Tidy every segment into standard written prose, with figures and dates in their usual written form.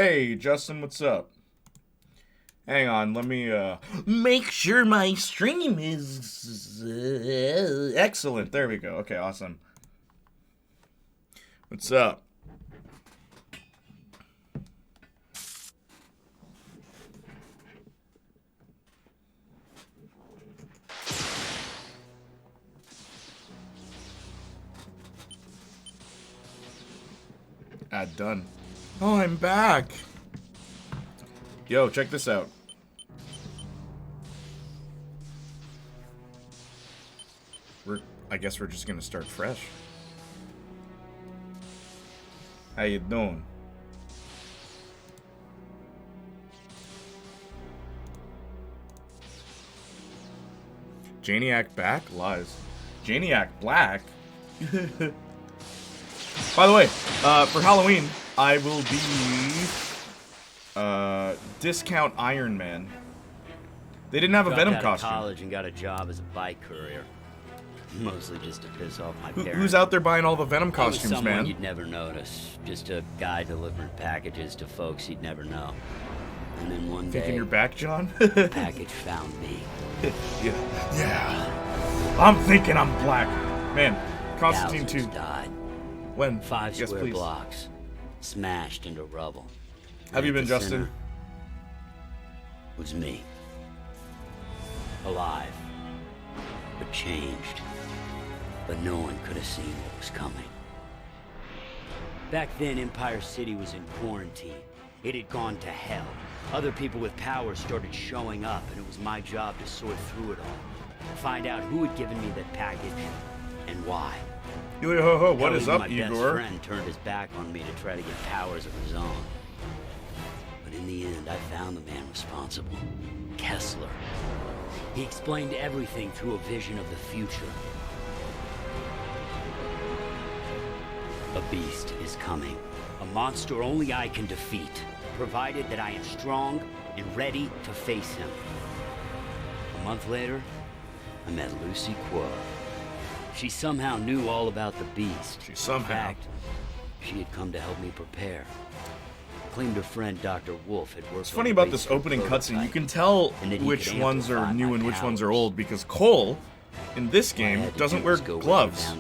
Hey, Justin, what's up? Hang on, let me make sure my stream is excellent. There we go. Okay, awesome. What's up? Ad done. Oh, I'm back. Yo, check this out. I guess we're just gonna start fresh. How you doing? Janiac back? Lies. Janiac black? By the way, for Halloween, I will be discount Iron Man. They didn't have a Venom costume. Dropped out of college and got a job as a bike courier. Mostly just to piss off my parents. Who's out there buying all the Venom costumes, someone man? You'd never notice. Just a guy delivering packages to folks you'd never know. And then one day, thinking you're back, John? the package found me. Yeah. I'm thinking I'm black. Man, Constantine 2. Died. When? 5 yes, square please. blocks. Smashed into rubble. Have you been, the Justin? center was me. Alive. But changed. But no one could have seen what was coming. Back then, Empire City was in quarantine. It had gone to hell. Other people with power started showing up, and it was my job to sort through it all. Find out who had given me that package, and why. Yo, ho, ho, what is up, my Igor? best friend turned his back on me to try to get powers of his own. But in the end, I found the man responsible. Kessler. He explained everything through a vision of the future. A beast is coming. A monster only I can defeat, provided that I am strong and ready to face him. A month later, I met Lucy Quo. She somehow knew all about the beast. She somehow. In fact, she had come to help me prepare. Claimed her friend Dr. Wolf had worked. It's funny about this opening cutscene. You can tell which ones are new and which ones are old because Cole, in this game, doesn't wear gloves.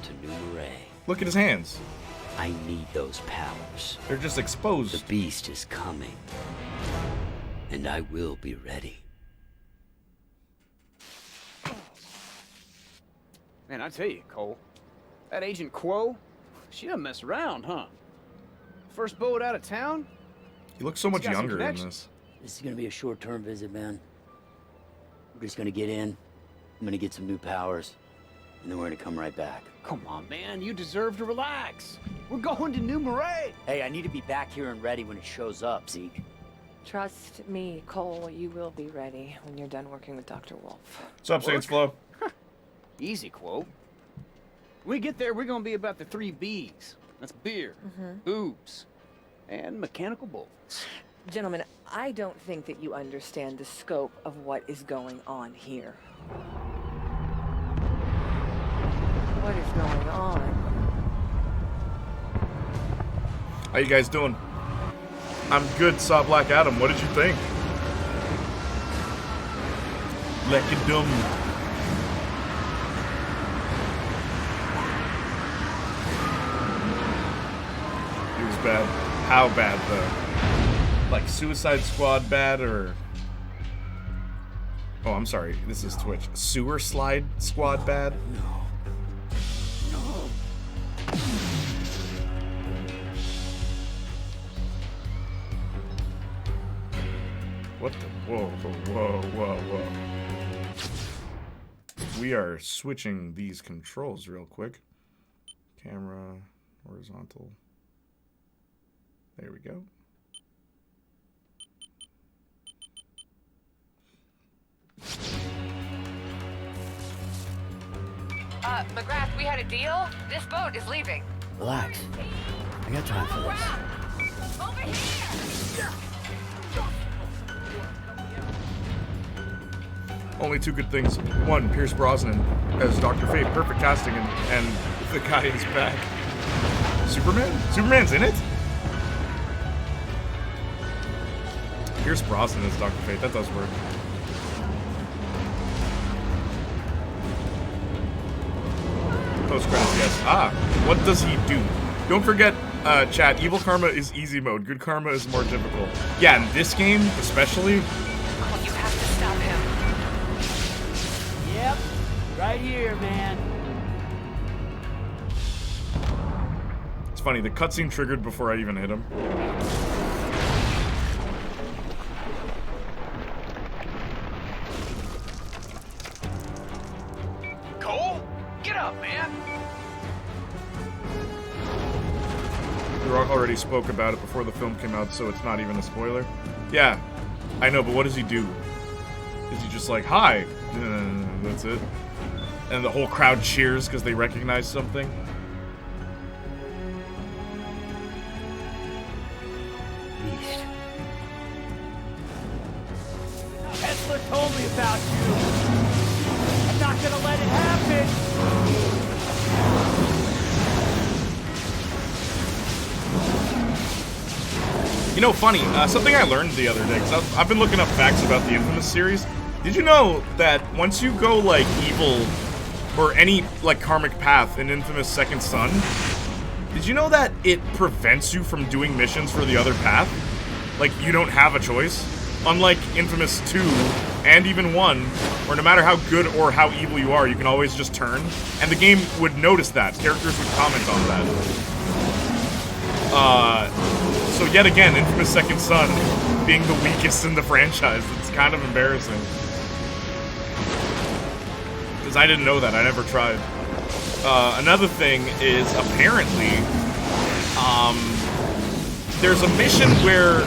Look at his hands. I need those powers. They're just exposed. The beast is coming. And I will be ready. Man, I tell you, Cole, that Agent Quo, she doesn't mess around, huh? First boat out of town? He looks so much younger in this. This is gonna be a short-term visit, man. We're just gonna get in. I'm gonna get some new powers. And then we're gonna come right back. Come on, man, you deserve to relax. We're going to New Marais. Hey, I need to be back here and ready when it shows up, Zeke. Trust me, Cole, you will be ready when you're done working with Dr. Wolf. What's up, Saints Flow? Easy, Quo. When we get there, we're gonna be about the 3 B's. That's beer, boobs, and mechanical bullets. Gentlemen, I don't think that you understand the scope of what is going on here. What is going on? How you guys doing? I'm good, saw Black Adam. What did you think? Like a dumb. It was bad. How bad though? Like Suicide Squad bad or? Oh, I'm sorry. This is Twitch. Sewer Slide Squad bad? What the? Whoa, whoa, whoa, whoa. We are switching these controls real quick. Camera, horizontal. There we go. McGrath, we had a deal. This boat is leaving. Relax. I got time for this. Over here! Only 2 good things. 1, Pierce Brosnan as Dr. Fate. Perfect casting, and the guy is back. Superman? Superman's in it? Pierce Brosnan as Dr. Fate. That does work. Post credits, yes. Ah, what does he do? Don't forget, chat, evil karma is easy mode. Good karma is more difficult. Yeah, in this game, especially. Oh, you have to stop him. Yep, right here, man. It's funny, the cutscene triggered before I even hit him. Cole, get up, man. The Rock already spoke about it before the film came out, so it's not even a spoiler. Yeah, I know, but what does he do? Is he just like, hi? That's it. And the whole crowd cheers because they recognize something. Beast. Tesla told me about you. I'm not gonna let it happen. You know, funny, something I learned the other day, because I've been looking up facts about the Infamous series. Did you know that once you go, like, evil, or any, like, karmic path in Infamous Second Son, did you know that it prevents you from doing missions for the other path? Like, you don't have a choice? Unlike Infamous 2, and even 1, where no matter how good or how evil you are, you can always just turn, and the game would notice that. Characters would comment on that. So yet again, Infamous Second Son being the weakest in the franchise. It's kind of embarrassing. Because I didn't know that. I never tried. Another thing is, apparently, there's a mission where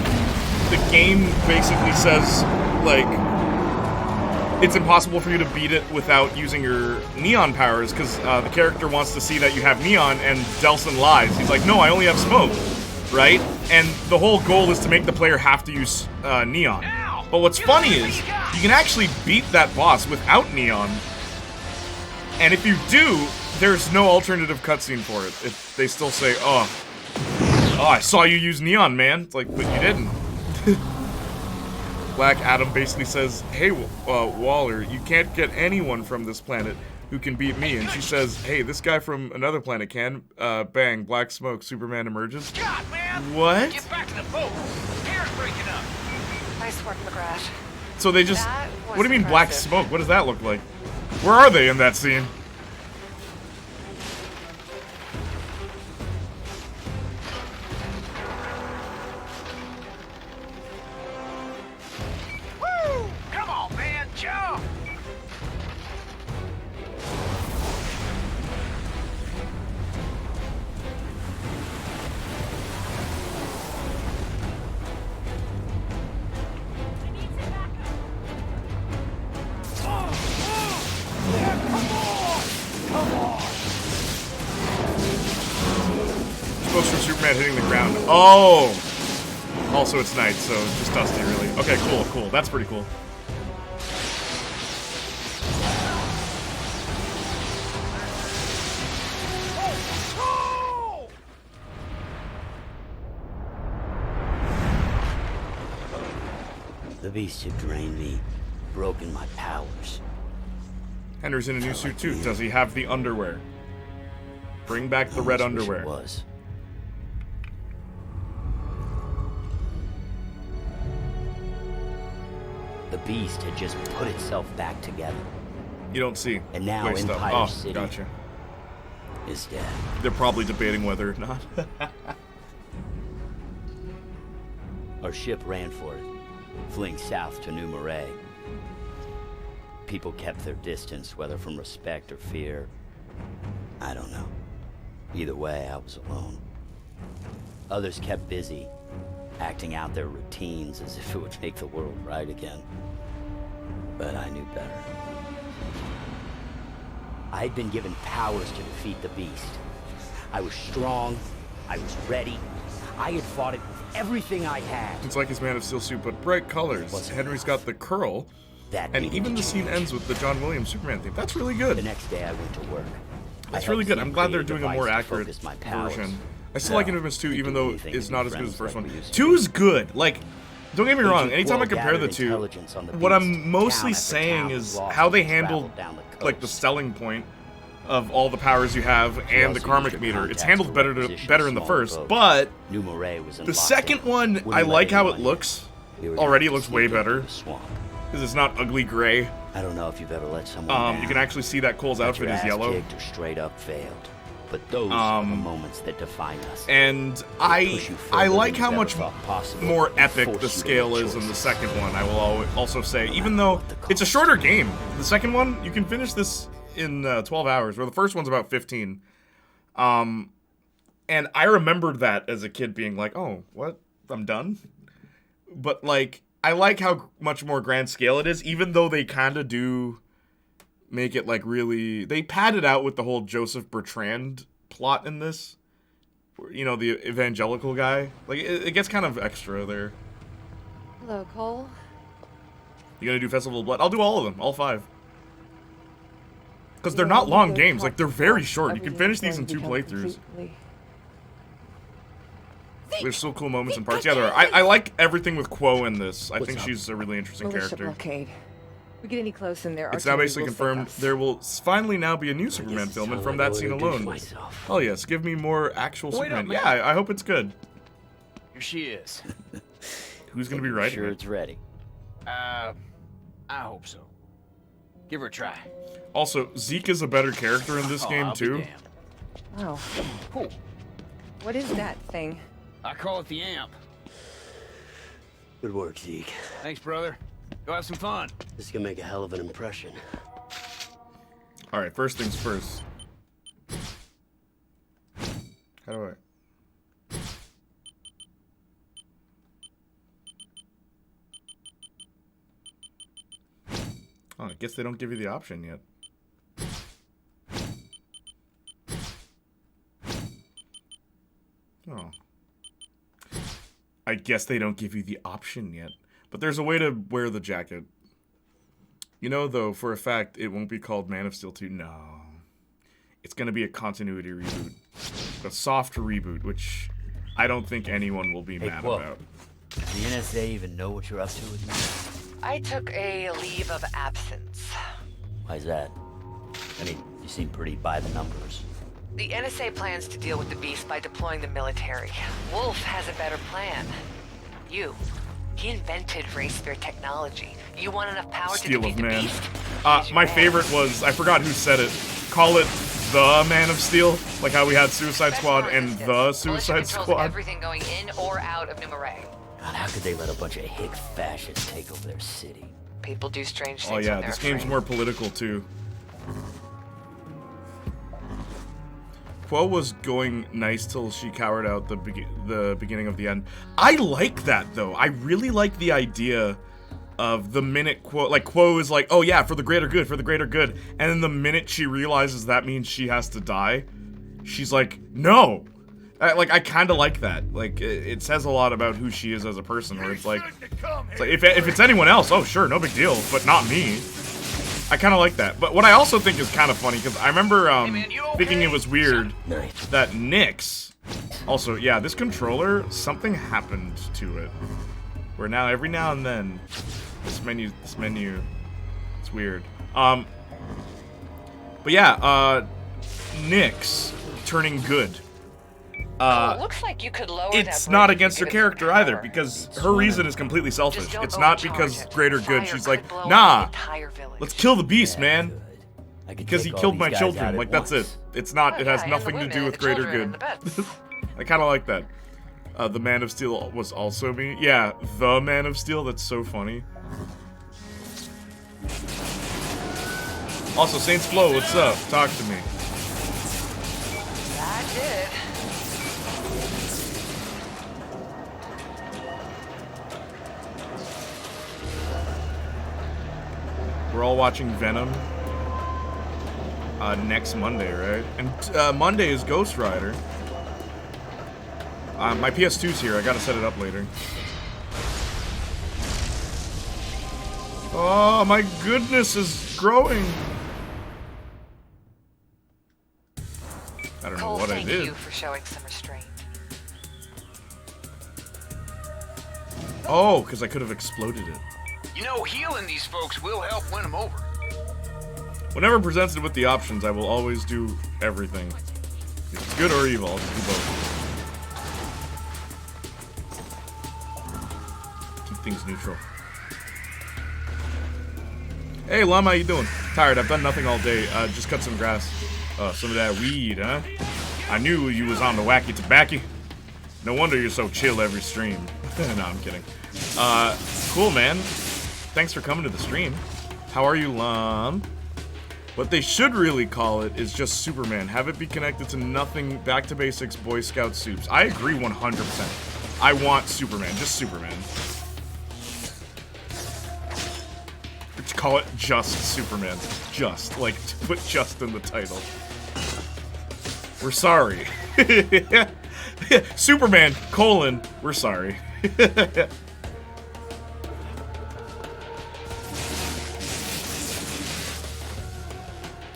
the game basically says, like, it's impossible for you to beat it without using your neon powers, because the character wants to see that you have neon, and Delson lies. He's like, no, I only have smoke, right? And the whole goal is to make the player have to use neon. But what's funny is, you can actually beat that boss without neon. And if you do, there's no alternative cutscene for it. If they still say, oh, I saw you use neon, man. It's like, but you didn't. Black Adam basically says, hey, Waller, you can't get anyone from this planet who can beat me. And she says, hey, this guy from another planet can. Bang, black smoke, Superman emerges. God, man. What? Get back to the boat. Air's breaking up. Nice work, McGrath. So they just, That was what do you mean black impressive. smoke? What does that look like? Where are they in that scene? Woo! Come on, man. Jump. Supposed from Superman hitting the ground. Oh! Also, it's night, so it's just dusty, really. Okay, cool, cool. That's pretty cool. The beast had drained me, broken my powers. Henry's in a new suit, too. Does he have the underwear? Bring back the red Almost wish underwear. it was. The beast had just put itself back together. You don't see. And now Wait, stop. Empire Oh, City gotcha. is dead. They're probably debating whether or not. Our ship ran for it, fleeing south to New Marais. People kept their distance, whether from respect or fear. I don't know. Either way, I was alone. Others kept busy, acting out their routines as if it would make the world right again. But I knew better. I'd been given powers to defeat the beast. I was strong, I was ready. I had fought it with everything I had. It's like his Man of Steel suit, but bright colors. Wasn't Henry's got the curl, That and needed even to the scene change. ends with the John Williams Superman theme. That's really good. The next day I went to work. That's I really helped good. Steve I'm glad they're create doing a more device to accurate focus my powers. version. I still like Hell, Infamous 2, I'd even do though anything it's to not be as good as the friends first like one. we used to 2 be. is good. Like, Don't get me wrong, Agent anytime I Quill compare the gathered two, intelligence on the what beast. I'm mostly Town after saying town is lost how they and handled, traveled down the like, the coast. selling point of all the powers you have and the also karmic used your meter. It's contacts handled to better requisition better in the smaller first, boats. but New Moray was the locked second in. one, Wouldn't I let like how it anyone in. looks. We were Already gonna looks way sneak into better. the swamp. Because it's not ugly gray. I don't know if you've ever let someone down. You can actually see that Cole's Got outfit your is ass yellow. kicked or straight up failed. But those are the moments that define us. And They I push you I further like than how you've much ever thought possible. more They epic force the you to scale make is in the choices. second one. I will also say, No even matter though what the it's a cost. shorter game, the second one you can finish this in 12 hours, where the first one's about 15. And I remembered that as a kid being like, oh, what? I'm done? But, like, I like how much more grand scale it is, even though they kind of do make it, like, really... They pad it out with the whole Joseph Bertrand plot in this. You know, the evangelical guy. Like, it gets kind of extra there. Hello, Cole. You gonna do Festival of Blood? I'll do all of them, all 5. Because they're Yeah, not we long go games, talk like, they're to very Bob. short. You can finish these in 2 Everything's playthroughs. completely- There's still cool moments and parts. Yeah, there are. I like everything with Quo in this. I think up? she's a really interesting Militia character. blockade. We get any close in there, It's now artillery basically will sink confirmed us. there will finally now be a new Superman it's film, and time from I that go scene introduce alone. myself. Oh yes, give me more actual Wait Superman. up, man. Yeah, I hope it's good. Here she is. Who's gonna be writing Sure, it? it's ready. I hope so. Give her a try. Also, Zeke is a better character in this Oh, game I'll be too. damned. Wow. Cool. What is that thing? I call it the amp. Good work, Zeke. Thanks, brother. Go have some fun. This is gonna make a hell of an impression. All right, first things first. How do I? Oh, I guess they don't give you the option yet. Oh. I guess they don't give you the option yet. But there's a way to wear the jacket. You know, though, for a fact, it won't be called Man of Steel 2. No. It's going to be a continuity reboot. A soft reboot, which I don't think anyone will be mad Quo. about. Does the NSA even know what you're up to with me? I took a leave of absence. Why's that? I mean, you seem pretty by the numbers. The NSA plans to deal with the beast by deploying the military. Wolf has a better plan. He invented ray spear technology. You want enough power Steel to of defeat the Man. beast? Here's your My man. favorite was, I forgot who said it. Call it the Man of Steel, like how we had Suicide Special Squad and resistance. the Militia Suicide controls Squad. everything going in or out of New Moray. God, how could they let a bunch of hick fascists take over their city? People do strange things Oh when yeah, they're this game's afraid. more political too. Quo was going nice till she cowered out the beginning of the end. I like that though. I really like the idea of the minute Quo is like, oh yeah, for the greater good, and then the minute she realizes that means she has to die, she's like, no. I kind of like that. Like, it says a lot about who she is as a person. Where it's like if it's anyone else, oh sure, no big deal, but not me. I kind of like that. But what I also think is kind of funny, because I remember man, you okay? thinking it was weird Nice. that Nyx. Also, yeah, this controller, something happened to it. Where now, every now and then, this menu, it's weird. But yeah, Nyx turning good. Oh, looks like you could lower It's that not bridge against to her get us some character either, power. because her reason is completely selfish. Just don't It's not overcharge because it. greater good. Fire She's could like, blow up nah, the entire village. let's kill the beast, man. Good. I could Because he take all killed these my guys out children. at Like, that's it. once. It's not, Oh, it has yeah, and nothing the to women do and with the greater children good. and the pets. I kind of like that. The Man of Steel was also me. Yeah, the Man of Steel. That's so funny. Also, Saints Flow, what's up? Talk to me. I did. We're all watching Venom next Monday, right? And Monday is Ghost Rider. My PS2's here. I gotta set it up later. Oh, my goodness is growing. I don't know Cole, what I thank did. you for showing some restraint. Oh, because I could have exploded it. You know, healing these folks will help win them over. Whenever presented with the options, I will always do everything. If it's good or evil, I'll just do both. Keep things neutral. Hey, Lum, how you doing? Tired, I've done nothing all day. Just cut some grass. Some of that weed, huh? I knew you was on the wacky tobacco. No wonder you're so chill every stream. No, I'm kidding. Cool, man. Thanks for coming to the stream. How are you, Lum? What they should really call it is just Superman. Have it be connected to nothing, back to basics, Boy Scout soups. I agree 100%. I want Superman, just Superman. Call it just Superman. Just, like, put just in the title. We're sorry. Superman, we're sorry.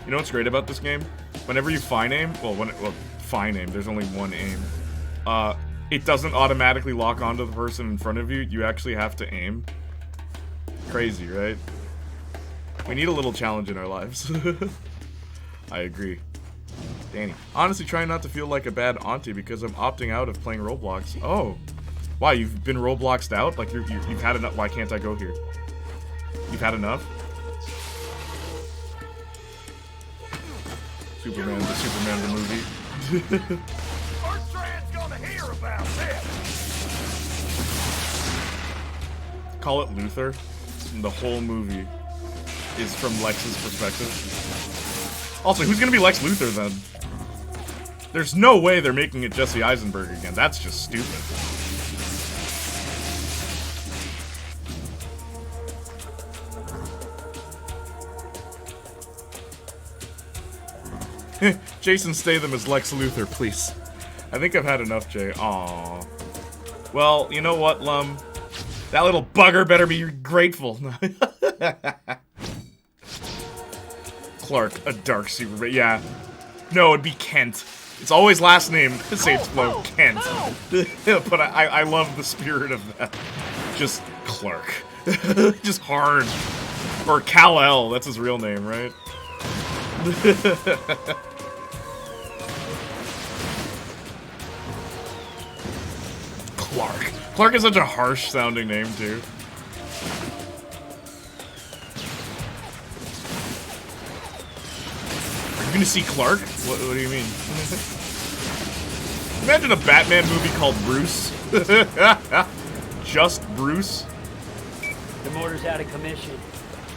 You know what's great about this game? Whenever you find aim, find aim, there's only one aim. It doesn't automatically lock onto the person in front of you. You actually have to aim. Crazy, right? We need a little challenge in our lives. I agree. Danny. Honestly, trying not to feel like a bad auntie because I'm opting out of playing Roblox. Oh. Why, you've been Robloxed out? Like, you've had enough? Why can't I go here? You've had enough? Superman the movie. Our trans gonna hear about this. Call it Luther. And the whole movie is from Lex's perspective. Also, who's gonna be Lex Luthor then? There's no way they're making it Jesse Eisenberg again. That's just stupid. Jason Statham as Lex Luthor, please. I think I've had enough, Jay. Aww. Well, you know what, Lum? That little bugger better be grateful. Clark, a dark Superman. Yeah. No, it'd be Kent. It's always last name. Say it's Flo, Kent. But I love the spirit of that. Just Clark. Just hard. Or Kal-El, that's his real name, right? Clark. Clark is such a harsh sounding name, too. Are you gonna see Clark? What do you mean? Imagine a Batman movie called Bruce. Just Bruce. The mortar's out of commission,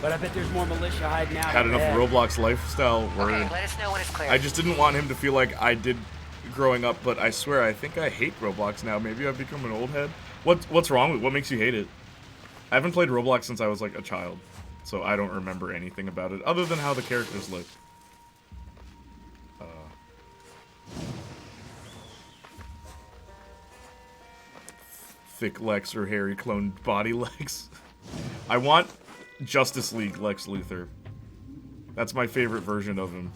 but I bet there's more militia hiding out. Had enough Roblox lifestyle. Word. Okay, let us know when it's clear. I just didn't want him to feel like I did growing up, but I swear I think I hate Roblox now. Maybe I've become an old head. What's wrong with? What makes you hate it? I haven't played Roblox since I was like a child, so I don't remember anything about it other than how the characters look. Thick Lex or hairy cloned body Lex. I want Justice League Lex Luthor. That's my favorite version of him.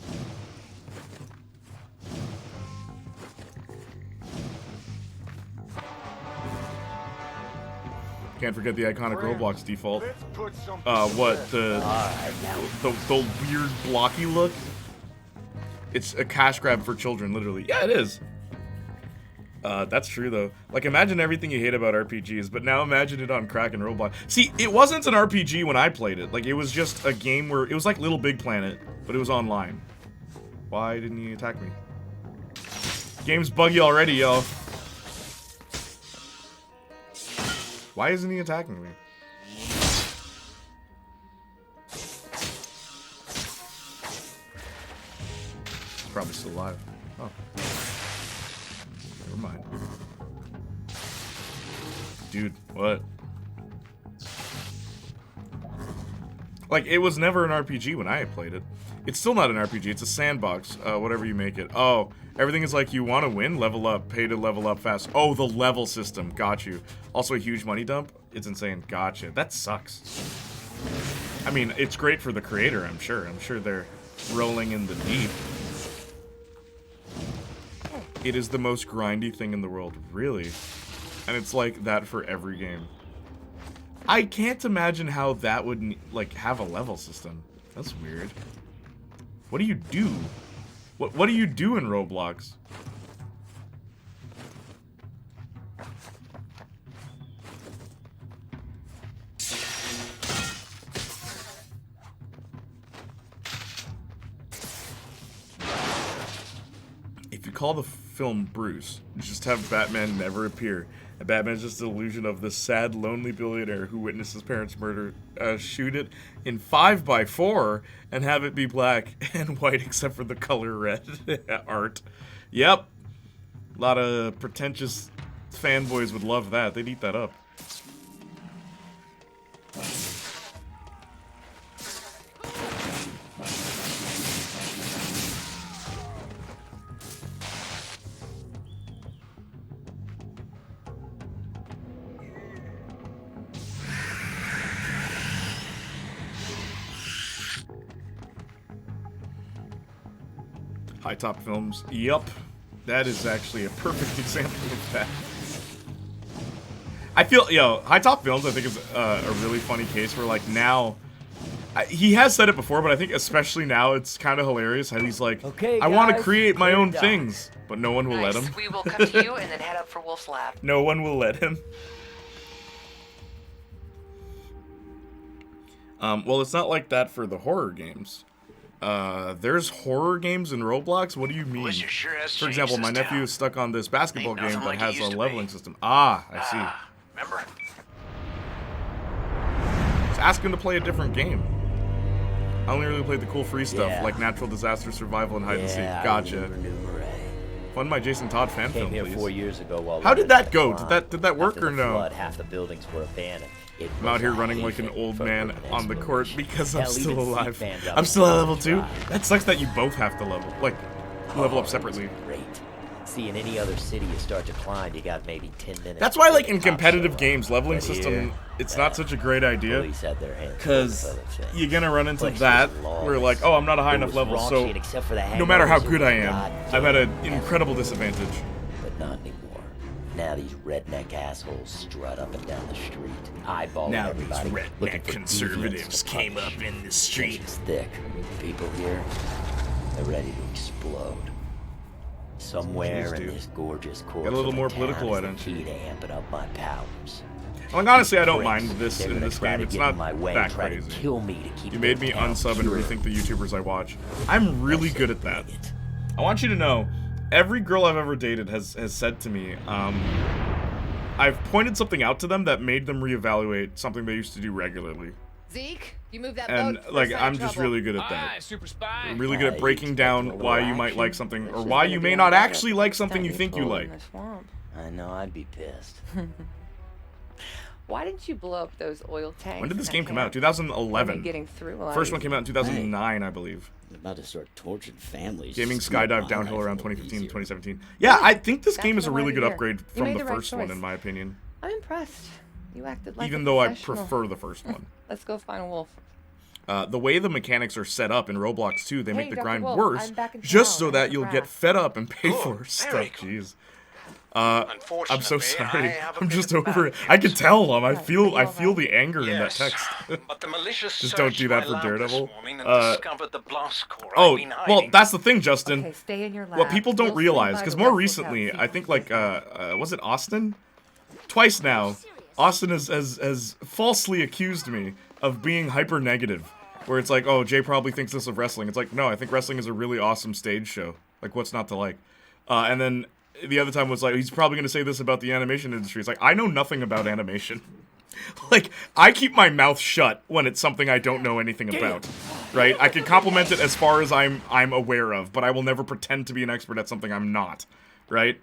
Can't forget the iconic Roblox default. What, the weird blocky look? It's a cash grab for children, literally. Yeah, it is. That's true, though. Like, imagine everything you hate about RPGs, but now imagine it on crack and Roblox. See, it wasn't an RPG when I played it. Like, it was just a game where... It was like Little Big Planet, but it was online. Why didn't he attack me? Game's buggy already, yo. Why isn't he attacking me? He's probably still alive. Oh. Never mind. Dude, what? Like, it was never an RPG when I played it. It's still not an RPG, it's a sandbox, whatever you make it. Oh, everything is like, you want to win? Level up, pay to level up fast. Oh, the level system, got you. Also a huge money dump? It's insane, gotcha. That sucks. I mean, it's great for the creator, I'm sure. I'm sure they're rolling in the deep. It is the most grindy thing in the world, really. And it's like that for every game. I can't imagine how that would, like, have a level system. That's weird. What do you do? What do you do in Roblox? If you call the film Bruce, just have Batman never appear. And Batman's just an illusion of this sad, lonely billionaire who witnessed his parents' murder. Shoot it in 5x4 and have it be black and white except for the color red art. Yep. A lot of pretentious fanboys would love that. They'd eat that up. High Top Films. Yup. That is actually a perfect example of that. I feel, High Top Films, I think, is a really funny case where, like, now... he has said it before, but I think especially now it's kind of hilarious how he's like, okay, I want to guys, create my own done. things, but no one will let him. We will come to you and then head up for Wolf's lab. No one will let him. Well, it's not like that for the horror games. There's horror games in Roblox? What do you mean? Militia sure has For example, my changed this nephew town. is stuck on this basketball Ain't game nothing that like it has a used to leveling be. system. Ah, I see. Remember? Just ask him to play a different game. I only really played the cool free stuff, Yeah. like natural disaster, survival, and hide and seek. Yeah, I Gotcha. remember New Marais. Fund my Jason Todd fan Came film, here please. 4 years ago while How we did were that in go? decline. Did that work After or the no? flood, half the buildings were abandoned. It I'm out was here a running like an haven old for man urban on the court exploration. because I'm Hell, still even alive. Seed Band I'm still at level up 2. drive. That sucks that you both have to level up separately. Great. See, in any other city you start to climb, you got maybe 10 minutes. That's why, like, before in the cops competitive show up. games, leveling But system, here, it's not such a great idea. police had their hands full Because with other things. you're gonna run into Place that was where, lawless. like, oh, I'm not a high It enough was level, raunchy, so and except for the no matter how hangovers, good it I was am, goddamn I've had an heaven. incredible disadvantage. But not anymore. Now these redneck assholes strut up and down the street, eyeballing Now these everybody, looking redneck for conservatives deviants to came punish. up in the street. Tension's thick. People here, they're ready to explode. Somewhere Please in do. this gorgeous core Get a little of more town political is the identity. key to amping up my powers. Like, honestly, I don't Pricks, mind this they're in gonna this try game. to It's get not in my way, that try crazy. to kill me to keep You made their me town unsub and pure. rethink the YouTubers I watch. I'm really good at that. Bring it. I want you to know, every girl I've ever dated has said to me, I've pointed something out to them that made them reevaluate something they used to do regularly. Zeke, you move that And, boat. like, we're I'm in just trouble. really good at that. Aye, super spy. I'm really good at you breaking expect a down little why you might action? like something, or Which is why gonna you be may a not lot actually of like something you study think you for like. in the swamp. I know I'd be pissed. Why didn't you blow up those oil tanks? When did this in game that come out? camp? 2011. Getting through a lot First one easier. came out in 2009, I believe. I'm about to start torturing families. Gaming just to make skydived my downhill life around a little 2015 to easier. 2017. Yeah, I think this That's game is a what I really wanted good to hear. upgrade You from made the the right first one, choice. in my opinion. I'm impressed. You acted like Even a though I professional. prefer the first one. Let's go find a wolf. The way the mechanics are set up in Roblox 2, they Hey, make the Dr. grind Wolf, worse, I'm back in just town. so that How's the you'll get craft? fed up and pay for very stuff. cool. Jeez. I'm so Unfortunately, sorry. I have a I'm bit just of over bad it. I can news. tell them. I Right, feel are you the anger in that Yes, text. but the militia Just don't do searched that my for lab Daredevil. this morning and discovered the blast core Oh, I've been well, hiding. that's the thing, Justin. Okay, stay in your lab. What people don't We'll swing realize, by because the more Russell recently, House, I see think, if like, was it Austin? Twice now, Austin has falsely accused me of being hyper negative. Where it's like, oh, Jay probably thinks this of wrestling. It's like, no, I think wrestling is a really awesome stage show. Like, what's not to like? And then the other time was like, he's probably going to say this about the animation industry. It's like, I know nothing about animation. Like, I keep my mouth shut when it's something I don't know anything about. Right? I can compliment it as far as I'm aware of, but I will never pretend to be an expert at something I'm not. Right?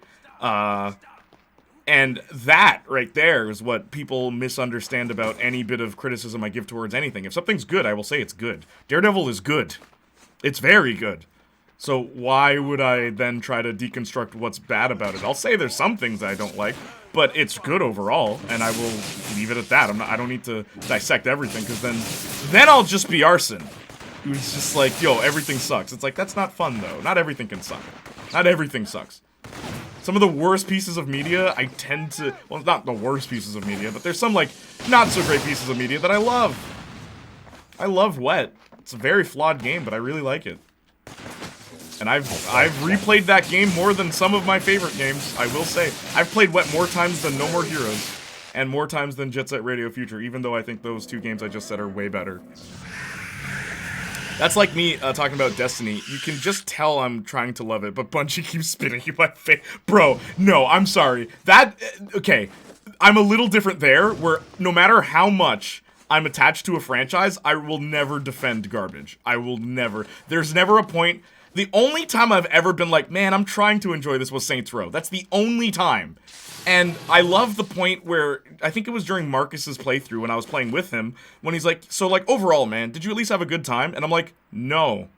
And that right there is what people misunderstand about any bit of criticism I give towards anything. If something's good, I will say it's good. Daredevil is good. It's very good. So why would I then try to deconstruct what's bad about it? I'll say there's some things I don't like, but it's good overall, and I will leave it at that. I don't need to dissect everything, because then I'll just be Arson, who's just like, yo, everything sucks. It's like, that's not fun, though. Not everything can suck. Not everything sucks. Some of the worst pieces of media, I tend to... Well, not the worst pieces of media, but there's some, like, not-so-great pieces of media that I love. I love Wet. It's a very flawed game, but I really like it. And I've replayed that game more than some of my favorite games, I will say. I've played Wet more times than No More Heroes, and more times than Jet Set Radio Future, even though I think those two games I just said are way better. That's like me talking about Destiny. You can just tell I'm trying to love it, but Bungie keeps spitting in my face. Bro, no, I'm sorry. Okay, I'm a little different there, where no matter how much I'm attached to a franchise, I will never defend garbage. I will never. There's never a point. The only time I've ever been like, man, I'm trying to enjoy this was Saints Row. That's the only time. And I love the point where, I think it was during Marcus's playthrough when I was playing with him, when he's like, so like, overall, man, did you at least have a good time? And I'm like, no.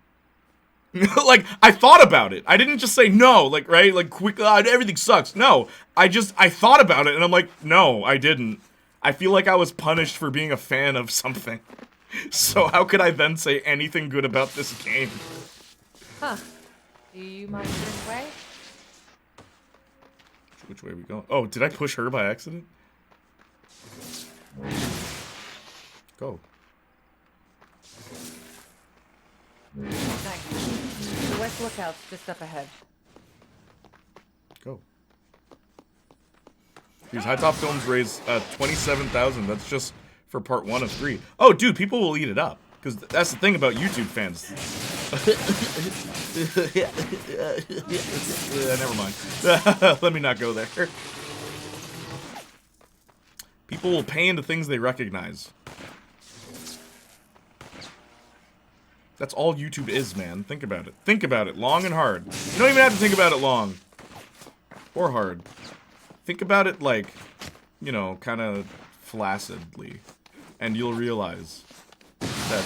Like, I thought about it. I didn't just say no, like, right? Like, quick, everything sucks. No, I thought about it, and I'm like, no, I didn't. I feel like I was punished for being a fan of something. So how could I then say anything good about this game? Huh. Do you mind getting away? Which way are we going? Oh, did I push her by accident? Go. Thanks. The West Lookout's just up ahead. Go. These High Top Films raise 27,000. That's just for part 1 of 3. Oh, dude, people will eat it up. Because that's the thing about YouTube fans. Never mind. Let me not go there. People will pay into things they recognize. That's all YouTube is, man. Think about it. Think about it. Long and hard. You don't even have to think about it long. Or hard. Think about it like, you know, kind of flaccidly. And you'll realize that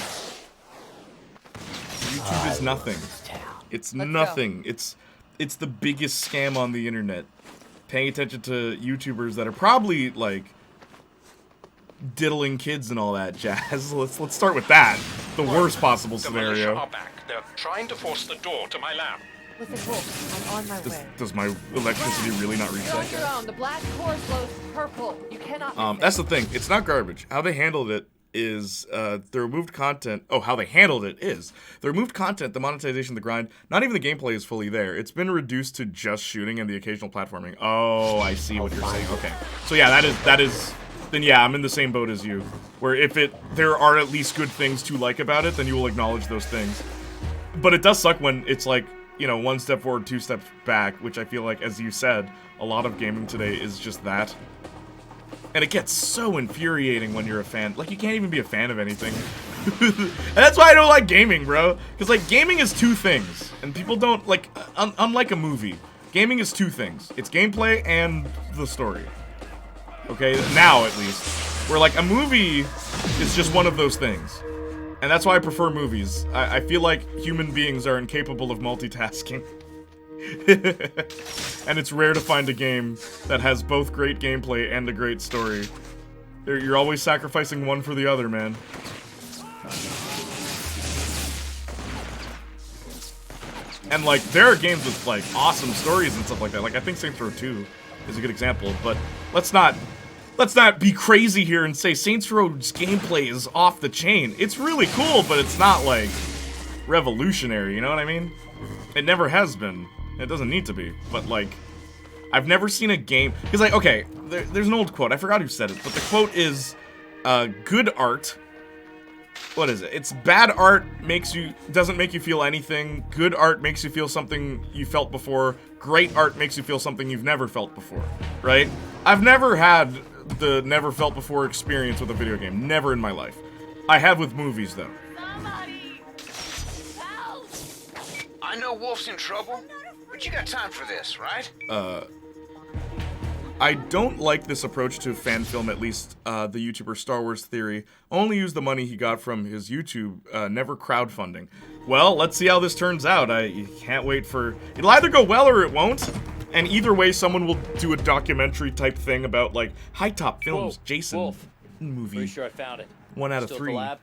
YouTube is nothing. It's nothing. It's the biggest scam on the internet. Paying attention to YouTubers that are probably like diddling kids and all that jazz. Let's start with that. The worst possible scenario. Are back. They're trying to force the door to my lab. Listen, Wolf, I'm on my way. Does my electricity really not reach You're on that? your own. The black core glows purple. You cannot. That's the thing. It's not garbage. How they handled it is the removed content. Oh, how they handled it is the removed content, the monetization, the grind. Not even the gameplay is fully there. It's been reduced to just shooting and the occasional platforming. Oh, I see what you're saying. Okay, so yeah, that is. Then yeah, I'm in the same boat as you. Where if there are at least good things to like about it, then you will acknowledge those things. But it does suck when it's like, you know, 1 step forward, 2 steps back, which I feel like, as you said, a lot of gaming today is just that. And it gets so infuriating when you're a fan. Like, you can't even be a fan of anything. And that's why I don't like gaming, bro. Because, like, gaming is 2 things. And people don't, like, unlike a movie, gaming is 2 things. It's gameplay and the story. Okay? Now, at least. Where, like, a movie is just one of those things. And that's why I prefer movies. I feel like human beings are incapable of multitasking. And it's rare to find a game that has both great gameplay and a great story. You're always sacrificing one for the other, man. And, like, there are games with, like, awesome stories and stuff like that. Like, I think Saints Row 2 is a good example, but let's not be crazy here and say Saints Row's gameplay is off the chain. It's really cool, but it's not, like, revolutionary, you know what I mean? It never has been. It doesn't need to be, but, like, I've never seen a game... Because, like, okay, there's an old quote. I forgot who said it, but the quote is, good art... What is it? It's bad art doesn't make you feel anything. Good art makes you feel something you felt before. Great art makes you feel something you've never felt before, right? I've never had the never felt before experience with a video game. Never in my life. I have with movies, though. Somebody! Help! I know Wolf's in trouble, but you got time for this, right? I don't like this approach to fan film, at least the YouTuber Star Wars Theory. Only use the money he got from his YouTube, never crowdfunding. Well, let's see how this turns out. I can't wait for... It'll either go well or it won't. And either way, someone will do a documentary type thing about, like, High Top Films, Whoa, Jason Wolf. movie. Pretty sure I found it. 1 out of Still at 3. the lab?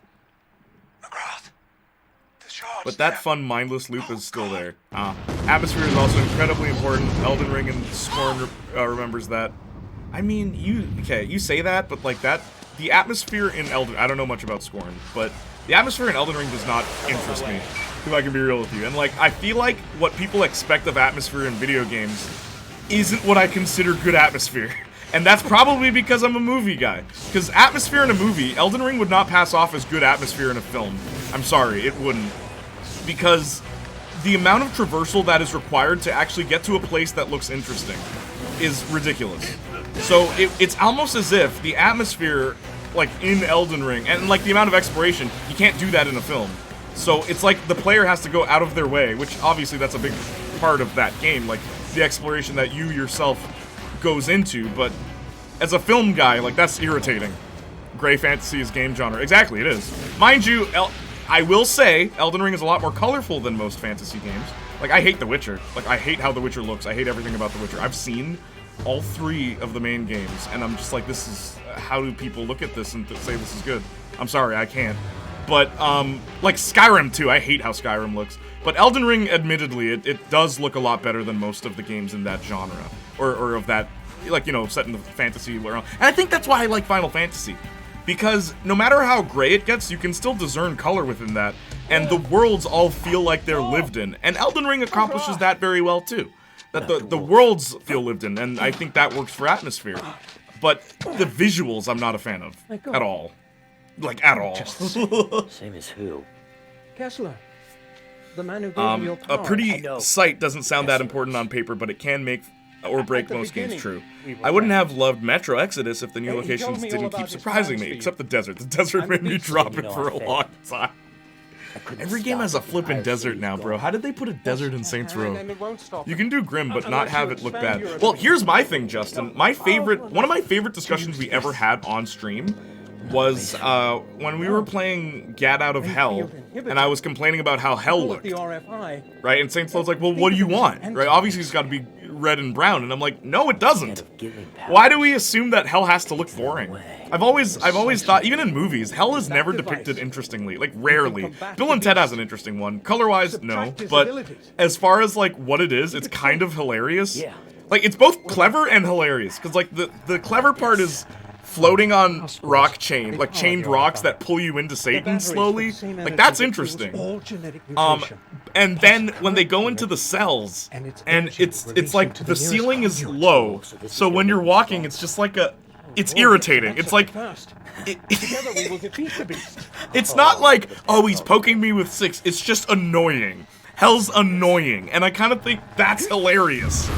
McGrath, there's but that fun, mindless loop is still there. Atmosphere is also incredibly important. Elden Ring and Scorn remembers that. I mean, you say that, but like that, the atmosphere in Elden, I don't know much about Scorn, but the atmosphere in Elden Ring does not interest me, if I can be real with you. And like, I feel like what people expect of atmosphere in video games isn't what I consider good atmosphere. And that's probably because I'm a movie guy. Because atmosphere in a movie, Elden Ring would not pass off as good atmosphere in a film. I'm sorry, it wouldn't. Because the amount of traversal that is required to actually get to a place that looks interesting is ridiculous. So it's almost as if the atmosphere, like in Elden Ring, and like the amount of exploration, you can't do that in a film. So it's like the player has to go out of their way, which obviously that's a big part of that game, like the exploration that you yourself goes into, but as a film guy, like, that's irritating. Gray fantasy is game genre. Exactly, it is. Mind you, I will say, Elden Ring is a lot more colorful than most fantasy games. Like, I hate The Witcher. Like, I hate how The Witcher looks. I hate everything about The Witcher. I've seen all 3 of the main games, and I'm just like, this is, how do people look at this and say this is good? I'm sorry, I can't. But, like Skyrim too, I hate how Skyrim looks. But Elden Ring, admittedly, it does look a lot better than most of the games in that genre. Or of that, like, you know, set in the fantasy world. And I think that's why I like Final Fantasy. Because no matter how gray it gets, you can still discern color within that. And the worlds all feel like they're lived in. And Elden Ring accomplishes that very well too. That the worlds feel lived in, and I think that works for atmosphere. But the visuals I'm not a fan of. At all. Like, at all. Same as who? Kessler. The man who gave you your power. A pretty sight doesn't sound that important on paper, but it can make or break most games true. I wouldn't have loved Metro Exodus if the new locations didn't keep surprising me, except the desert. The desert made me drop it for a long time. Every game has a flippin' desert now, bro. How did they put a desert in Saints Row? You can do Grim, but not have it look bad. Well, here's my thing, Justin. One of my favorite discussions we ever had on stream was when we were playing Gat Out of Hell, and I was complaining about how Hell looked, right? And Saints Row's like, well, what do you want, right? Obviously, it's got to be red and brown, and I'm like, no, it doesn't. Why do we assume that Hell has to look boring? I've always thought, even in movies, Hell is never depicted interestingly, like rarely. Bill and Ted has an interesting one. Color-wise, no, but as far as like what it is, it's kind of hilarious. Like, it's both clever and hilarious, because like the clever part is floating on rock chain, like chained rocks that pull you into Satan slowly. Like, that's interesting. And then when they go into the cells, and it's like the ceiling is low, so when you're walking, it's just like it's irritating. It's like it's not like, oh, he's poking me with 6. It's just annoying. Hell's annoying, and I kind of think that's hilarious.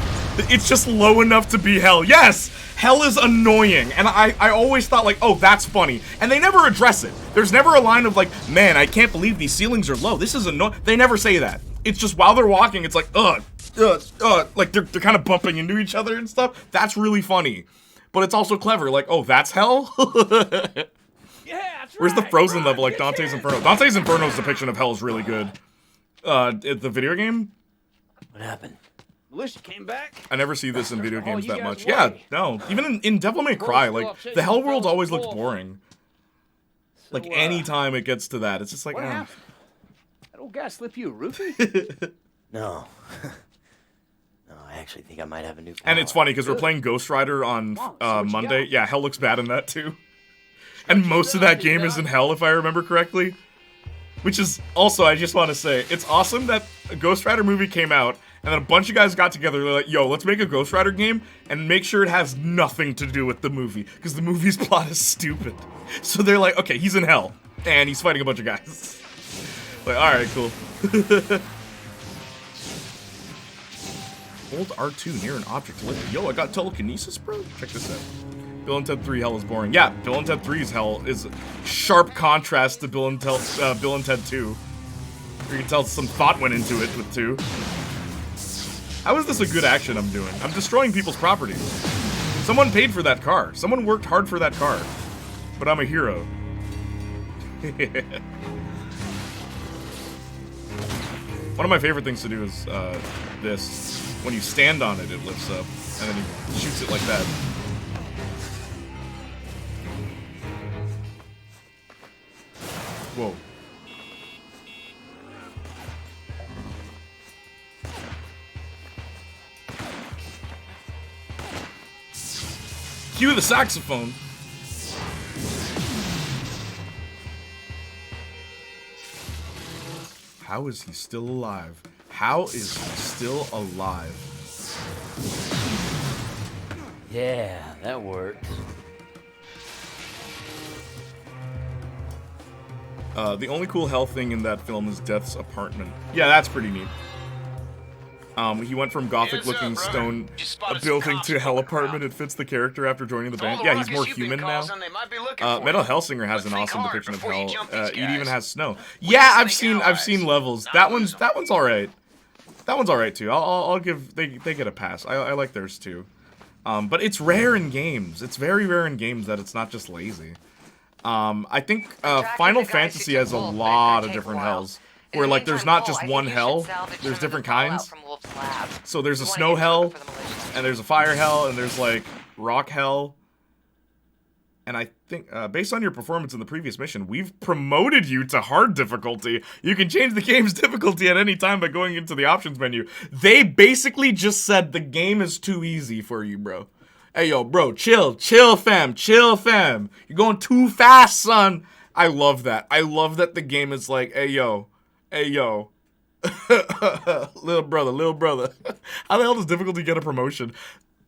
It's just low enough to be Hell. Yes, Hell is annoying, and I always thought like, oh, that's funny, and they never address it. There's never a line of like, man, I can't believe these ceilings are low. This is annoying. They never say that. It's just while they're walking, it's like, like they're kind of bumping into each other and stuff. That's really funny, but it's also clever. Like, oh, that's Hell. Where's the frozen level like Dante's Inferno? Dante's Inferno's depiction of Hell is really good. The video game? What happened? Militia came back. I never see this in video games that much. Yeah, no. Even in Devil May Cry, like, the Hell worlds always looked boring. Like, anytime it gets to that, it's just like, what happened? That old guy slip you a roofie? No. No, I actually think I might have a new power. And it's funny, because we're playing Ghost Rider on Monday. Yeah, Hell looks bad in that, too. And most of that game is in Hell, if I remember correctly. Which is, also, I just want to say, it's awesome that a Ghost Rider movie came out, and then a bunch of guys got together, they're like, yo, let's make a Ghost Rider game, and make sure it has nothing to do with the movie, because the movie's plot is stupid. So they're like, okay, he's in Hell, and he's fighting a bunch of guys. Like, alright, cool. Hold R2 near an object. Yo, I got telekinesis, bro? Check this out. Bill and Ted 3 Hell is boring. Yeah, Bill and Ted 3's Hell is sharp contrast to Bill and Ted 2. You can tell some thought went into it with 2. How is this a good action I'm doing? I'm destroying people's properties. Someone paid for that car. Someone worked hard for that car. But I'm a hero. One of my favorite things to do is this. When you stand on it, it lifts up. And then he shoots it like that. Whoa. Cue the saxophone. How is he still alive? How is he still alive? Yeah, that works. The only cool hell thing in that film is Death's apartment. Yeah, that's pretty neat. He went from gothic-looking stone building to hell apartment. It fits the character after joining the band. Yeah, he's more human now. Metal Hellsinger has an awesome depiction of hell. It even has snow. Yeah, I've seen levels. That one's all right. That one's all right too. I'll give they get a pass. I like theirs too. But it's rare in games. It's very rare in games that it's not just lazy. I think Final Fantasy has a lot of different hells. Where, like, there's not just one hell, there's different kinds. So there's a snow hell, and there's a fire hell, and there's, like, rock hell. And I think, based on your performance in the previous mission, we've promoted you to hard difficulty. You can change the game's difficulty at any time by going into the options menu. They basically just said the game is too easy for you, bro. Hey, yo, bro, chill, fam. You're going too fast, son. I love that. I love that the game is like, hey, yo. little brother. How the hell does difficulty get a promotion?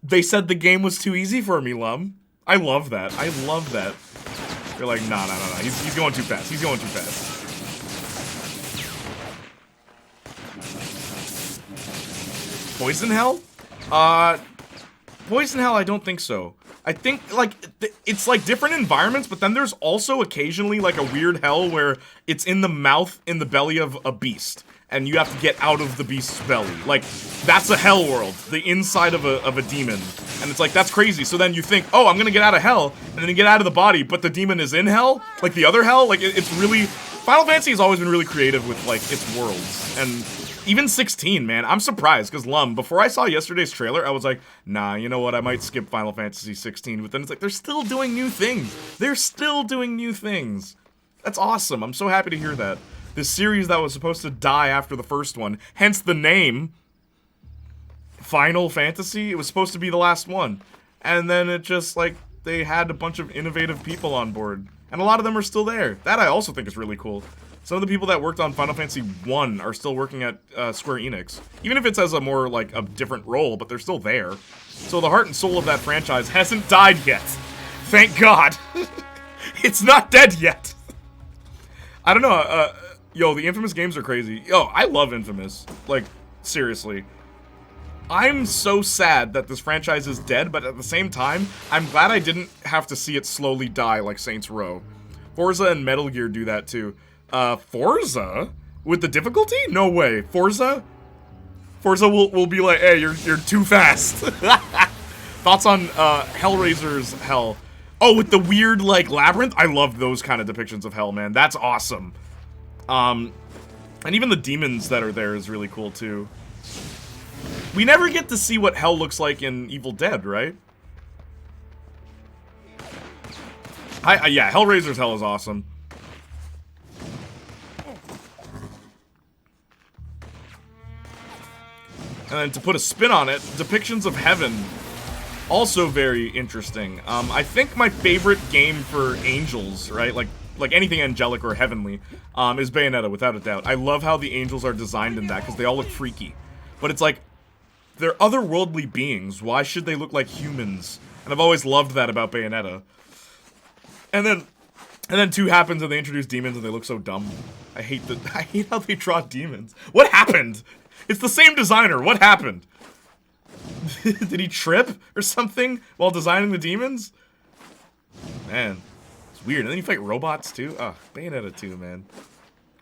They said the game was too easy for me, Lum. I love that. You're like, nah. He's going too fast. Poison Hell? Poison Hell, I don't think so. I think, like, it's, like, different environments, but then there's also occasionally, like, a weird hell where it's in the mouth, in the belly of a beast, and you have to get out of the beast's belly. Like, that's a hell world, the inside of a demon. And it's like, that's crazy. So then you think, oh, I'm gonna get out of hell, and then you get out of the body, but the demon is in hell? Like, the other hell? Like, it's really... Final Fantasy has always been really creative with, like, its worlds, and... Even 16, man. I'm surprised, because Lum, before I saw yesterday's trailer, I was like, nah, you know what, I might skip Final Fantasy 16, but then it's like, they're still doing new things. That's awesome. I'm so happy to hear that. This series that was supposed to die after the first one, hence the name, Final Fantasy, it was supposed to be the last one. And then it just, like, they had a bunch of innovative people on board. And a lot of them are still there. That I also think is really cool. Some of the people that worked on Final Fantasy 1 are still working at Square Enix. Even if it's as a more, like, a different role, but they're still there. So the heart and soul of that franchise hasn't died yet. Thank God. It's not dead yet. I don't know, yo, the Infamous games are crazy. Yo, I love Infamous. Like, seriously. I'm so sad that this franchise is dead, but at the same time, I'm glad I didn't have to see it slowly die like Saints Row. Forza and Metal Gear do that too. Forza? With the difficulty? No way. Forza will be like, hey, you're too fast. Thoughts on, Hellraiser's Hell? Oh, with the weird, like, labyrinth? I love those kind of depictions of hell, man. That's awesome. And even the demons that are there is really cool, too. We never get to see what hell looks like in Evil Dead, right? Yeah, Hellraiser's Hell is awesome. And then to put a spin on it, depictions of heaven, also very interesting. I think my favorite game for angels, right, like anything angelic or heavenly, is Bayonetta, without a doubt. I love how the angels are designed in that, because they all look freaky. But it's like, they're otherworldly beings, why should they look like humans? And I've always loved that about Bayonetta. And then 2 happens and they introduce demons and they look so dumb. I hate how they draw demons. What happened? It's the same designer. What happened? Did he trip or something while designing the demons? Man, it's weird. And then you fight robots too. Ugh, Bayonetta 2, man.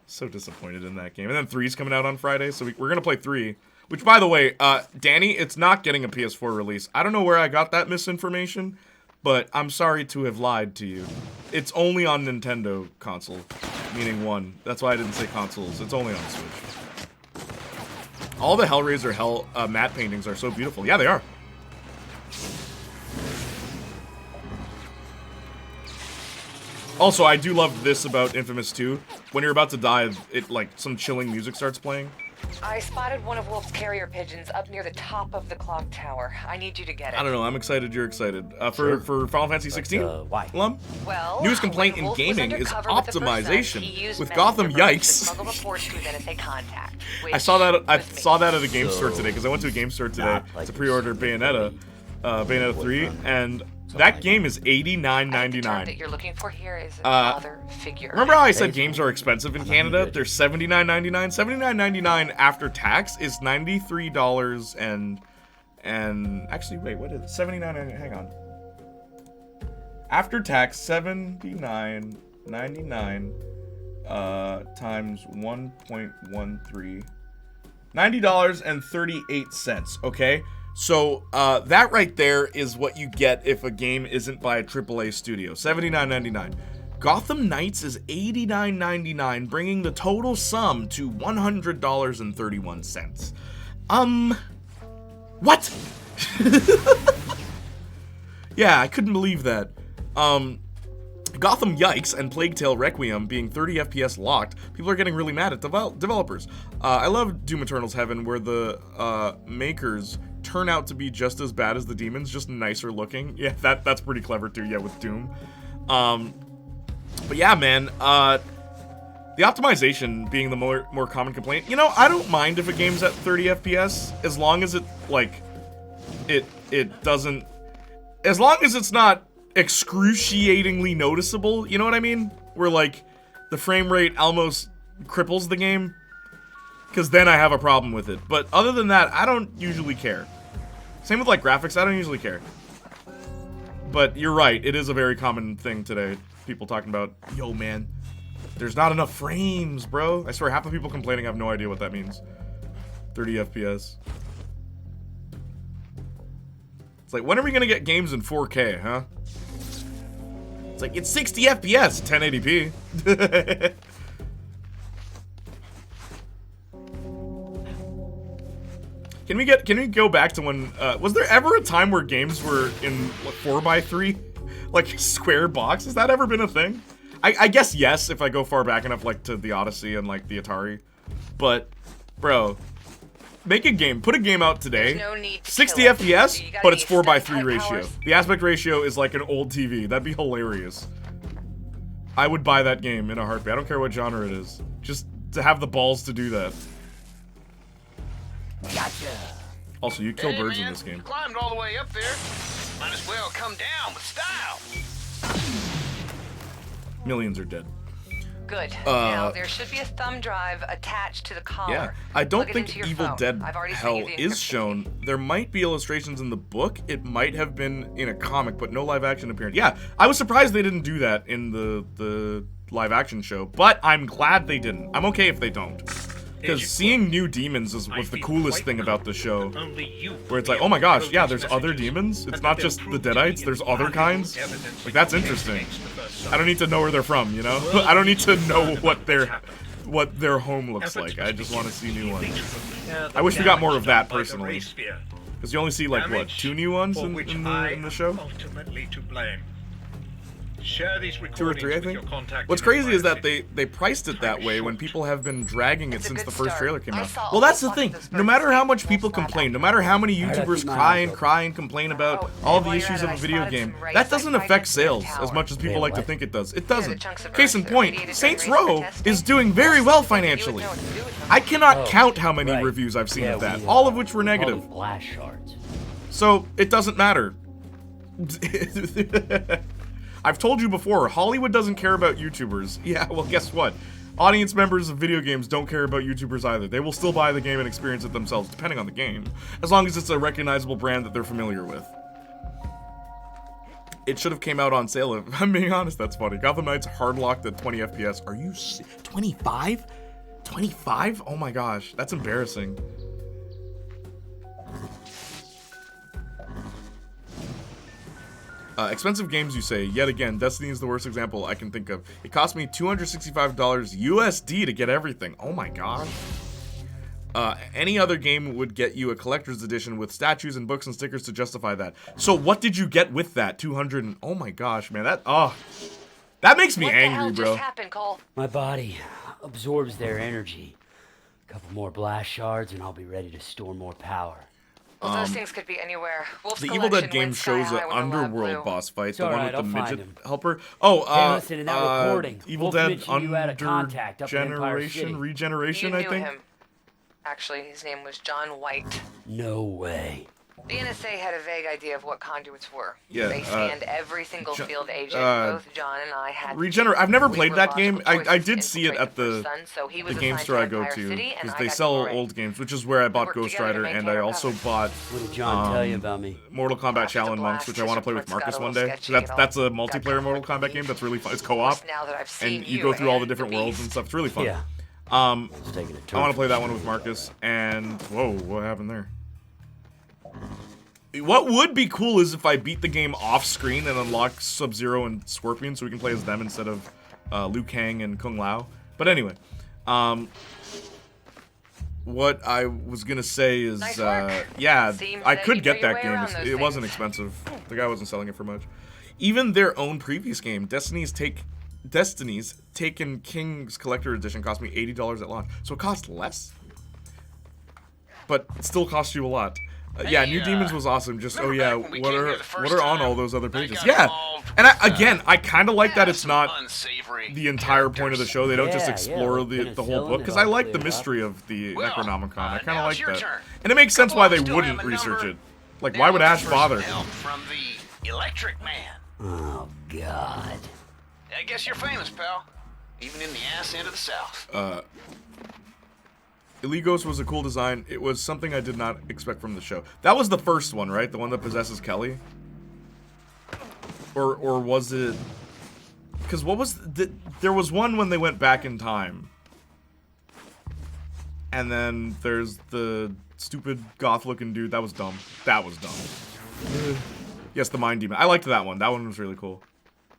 So disappointed in that game. And then 3's coming out on Friday, so we're gonna play 3. Which, by the way, Danny, it's not getting a PS4 release. I don't know where I got that misinformation, but I'm sorry to have lied to you. It's only on Nintendo console, meaning 1. That's why I didn't say consoles. It's only on Switch. All the Hellraiser Hell matte paintings are so beautiful. Yeah, they are. Also, I do love this about Infamous 2. When you're about to die, it like some chilling music starts playing. I spotted one of Wolf's carrier pigeons up near the top of the clock tower. I need you to get it. I don't know. I'm excited. You're excited. For Final Fantasy 16? Why? Lum? Well, Newest complaint when in Wolf was gaming is undercover with the optimization. he used With men Gotham, as a rope to yikes. smuggle reports to an NSA contact, I saw that. I which was me. saw that at a game store today because I went to a game store today Not like to you pre-order said, Bayonetta, Bayonetta 3, and Something that like game is I think the term $89.99. that you're looking for here is another figure. Remember how I said Crazy. games are expensive in I'm Canada? good. They're $79.99. $79.99 after tax is $93 and actually wait, what is it? $79.99? Hang on. After tax, $79.99 times 1.13, $90.38. Okay. So that right there is what you get if a game isn't by a AAA studio. $79.99. Gotham Knights is $89.99, bringing the total sum to $100.31. What? Yeah, I couldn't believe that. Gotham Yikes and Plague Tale Requiem being 30 FPS locked, people are getting really mad at developers. I love Doom Eternal's Heaven, where the makers turn out to be just as bad as the demons, just nicer looking. Yeah, that's pretty clever too, yeah, with Doom. But yeah, man, the optimization being the more common complaint. You know, I don't mind if a game's at 30 FPS, as long as it, like, it doesn't, as long as it's not excruciatingly noticeable, you know what I mean? Where, like, the frame rate almost cripples the game. Because then I have a problem with it. But other than that, I don't usually care. Same with, like, graphics, I don't usually care. But you're right, it is a very common thing today. People talking about, yo, man, there's not enough frames, bro. I swear, half the people complaining have no idea what that means. 30 FPS. It's like, when are we gonna get games in 4K, huh? It's like, it's 60 FPS, 1080p. Can we go back to when, was there ever a time where games were in, what, 4x3? Like, square box? Has that ever been a thing? I guess yes, if I go far back enough, like, to the Odyssey and, like, the Atari. But, bro, make a game, put a game out today, There's no need to 60 kill it. FPS, You gotta but it's use 4x3 stunt ratio. powers. The aspect ratio is like an old TV. That'd be hilarious. I would buy that game in a heartbeat. I don't care what genre it is. Just to have the balls to do that. Gotcha. Also, you kill Hey, birds man, in this game. you climbed all the way up there. Might as well come down with style. Millions are dead. Good. Now, there should be a thumb drive attached to the collar. Yeah, I don't Plug it think into your Evil phone. Dead I've already sent Hell you the is encryption shown. key. There might be illustrations in the book. It might have been in a comic, but no live action appearance. Yeah, I was surprised they didn't do that in the live action show, but I'm glad they didn't. I'm okay if they don't. Because seeing new demons was the coolest thing about the show. Where it's like, oh my gosh, yeah, there's other demons? It's not just the Deadites, there's other kinds? Like, that's interesting. I don't need to know where they're from, you know? I don't need to know what their home looks like. I just want to see new ones. I wish we got more of that, personally. Because you only see, like, what, 2 new ones in the show? Ultimately to blame. Share these 2 or 3, I think. What's crazy is that they priced it that way when people have been dragging it since the first trailer came out. Well, that's the thing. No matter how much people complain, no matter how many YouTubers cry and complain about all the issues of a video game, that doesn't affect sales as much as people like to think it does. It doesn't. Case in point, Saints Row is doing very well financially. I cannot count how many reviews I've seen of that, all of which were negative. Blast shards. So, it doesn't matter. I've told you before, Hollywood doesn't care about YouTubers. Yeah, well, guess what? Audience members of video games don't care about YouTubers either. They will still buy the game and experience it themselves, depending on the game, as long as it's a recognizable brand that they're familiar with. It should have came out on sale. If I'm being honest, that's funny. Gotham Knights hard locked at 20 FPS. Are you 25? 25? Oh my gosh, that's embarrassing. Expensive games, you say. Yet again, Destiny is the worst example I can think of. It cost me $265 USD to get everything. Oh my gosh. Any other game would get you a collector's edition with statues and books and stickers to justify that. So what did you get with that? 200 and... Oh my gosh, man. That makes me angry, bro. My body absorbs their energy. Couple more blast shards and I'll be ready to store more power. Well, those things could be anywhere. Wolf's The Evil Dead collection game went sky shows an high when the lab underworld blew. boss fight, It's the one alright, with the I'll find midget him. helper. Oh, Hey, listen, in that recording, Evil Wolf Dead mentioned you had a contact up in Empire City. Regeneration, You I knew think. him. Actually, his name was John White. No way. The NSA had a vague idea of what conduits were. Yeah, They scanned every single field agent. Both John and I had. I've never We played were that game. logical I choices did to see it infiltrate at the the First Sun, so he was game assigned store I to go Empire to, City, and because I they got sell Glory. old games, which is where I bought worked Ghost together to Rider, and maintain I our also cover. bought What did John tell you about me? Mortal Kombat After the Shaolin Monks, blast, which I want to his play with reports Marcus got a one little day. sketchy, So it all that's a got multiplayer kinda Mortal hard to Kombat game beat. that's really fun. It's Of co-op, course, now that I've seen and you go through all the and different the worlds Beast. and stuff. It's really fun. Yeah. It's taking a I turn. want to play that one with Marcus, and whoa, what happened there? What would be cool is if I beat the game off screen and unlock Sub-Zero and Scorpion, so we can play as them instead of Liu Kang and Kung Lao. But anyway, what I was gonna say is, Nice work. yeah, Seems I that could you get know your that way game. around those It wasn't things. expensive. The guy wasn't selling it for much. Even their own previous game, Destiny's Taken King's Collector Edition, cost me $80 at launch, so it cost less, but it still cost you a lot. Yeah, New Demons was awesome. Just remember back when we what came are here the first on time? all those other I pages? got Yeah, involved and with, I kind of like that it's some not unsavory the entire point of the show. They don't just Yeah, explore like the whole penicillin, book, because it I all like the cleared up. mystery of the Well, Necronomicon. I kind of now like it's your that, turn. and it makes sense Couple why of they us still wouldn't have a research number. it. Like, Now why would looking Ash for bother? some help from the Electric Man. Oh, God. I guess you're famous, pal. Even in the ass end of the South. Illegos was a cool design. It was something I did not expect from the show. That was the first one, right? The one that possesses Kelly? Or was it... Because what was... There was one when they went back in time. And then there's the stupid goth-looking dude. That was dumb. That was dumb. Yes, the Mind Demon. I liked that one. That one was really cool.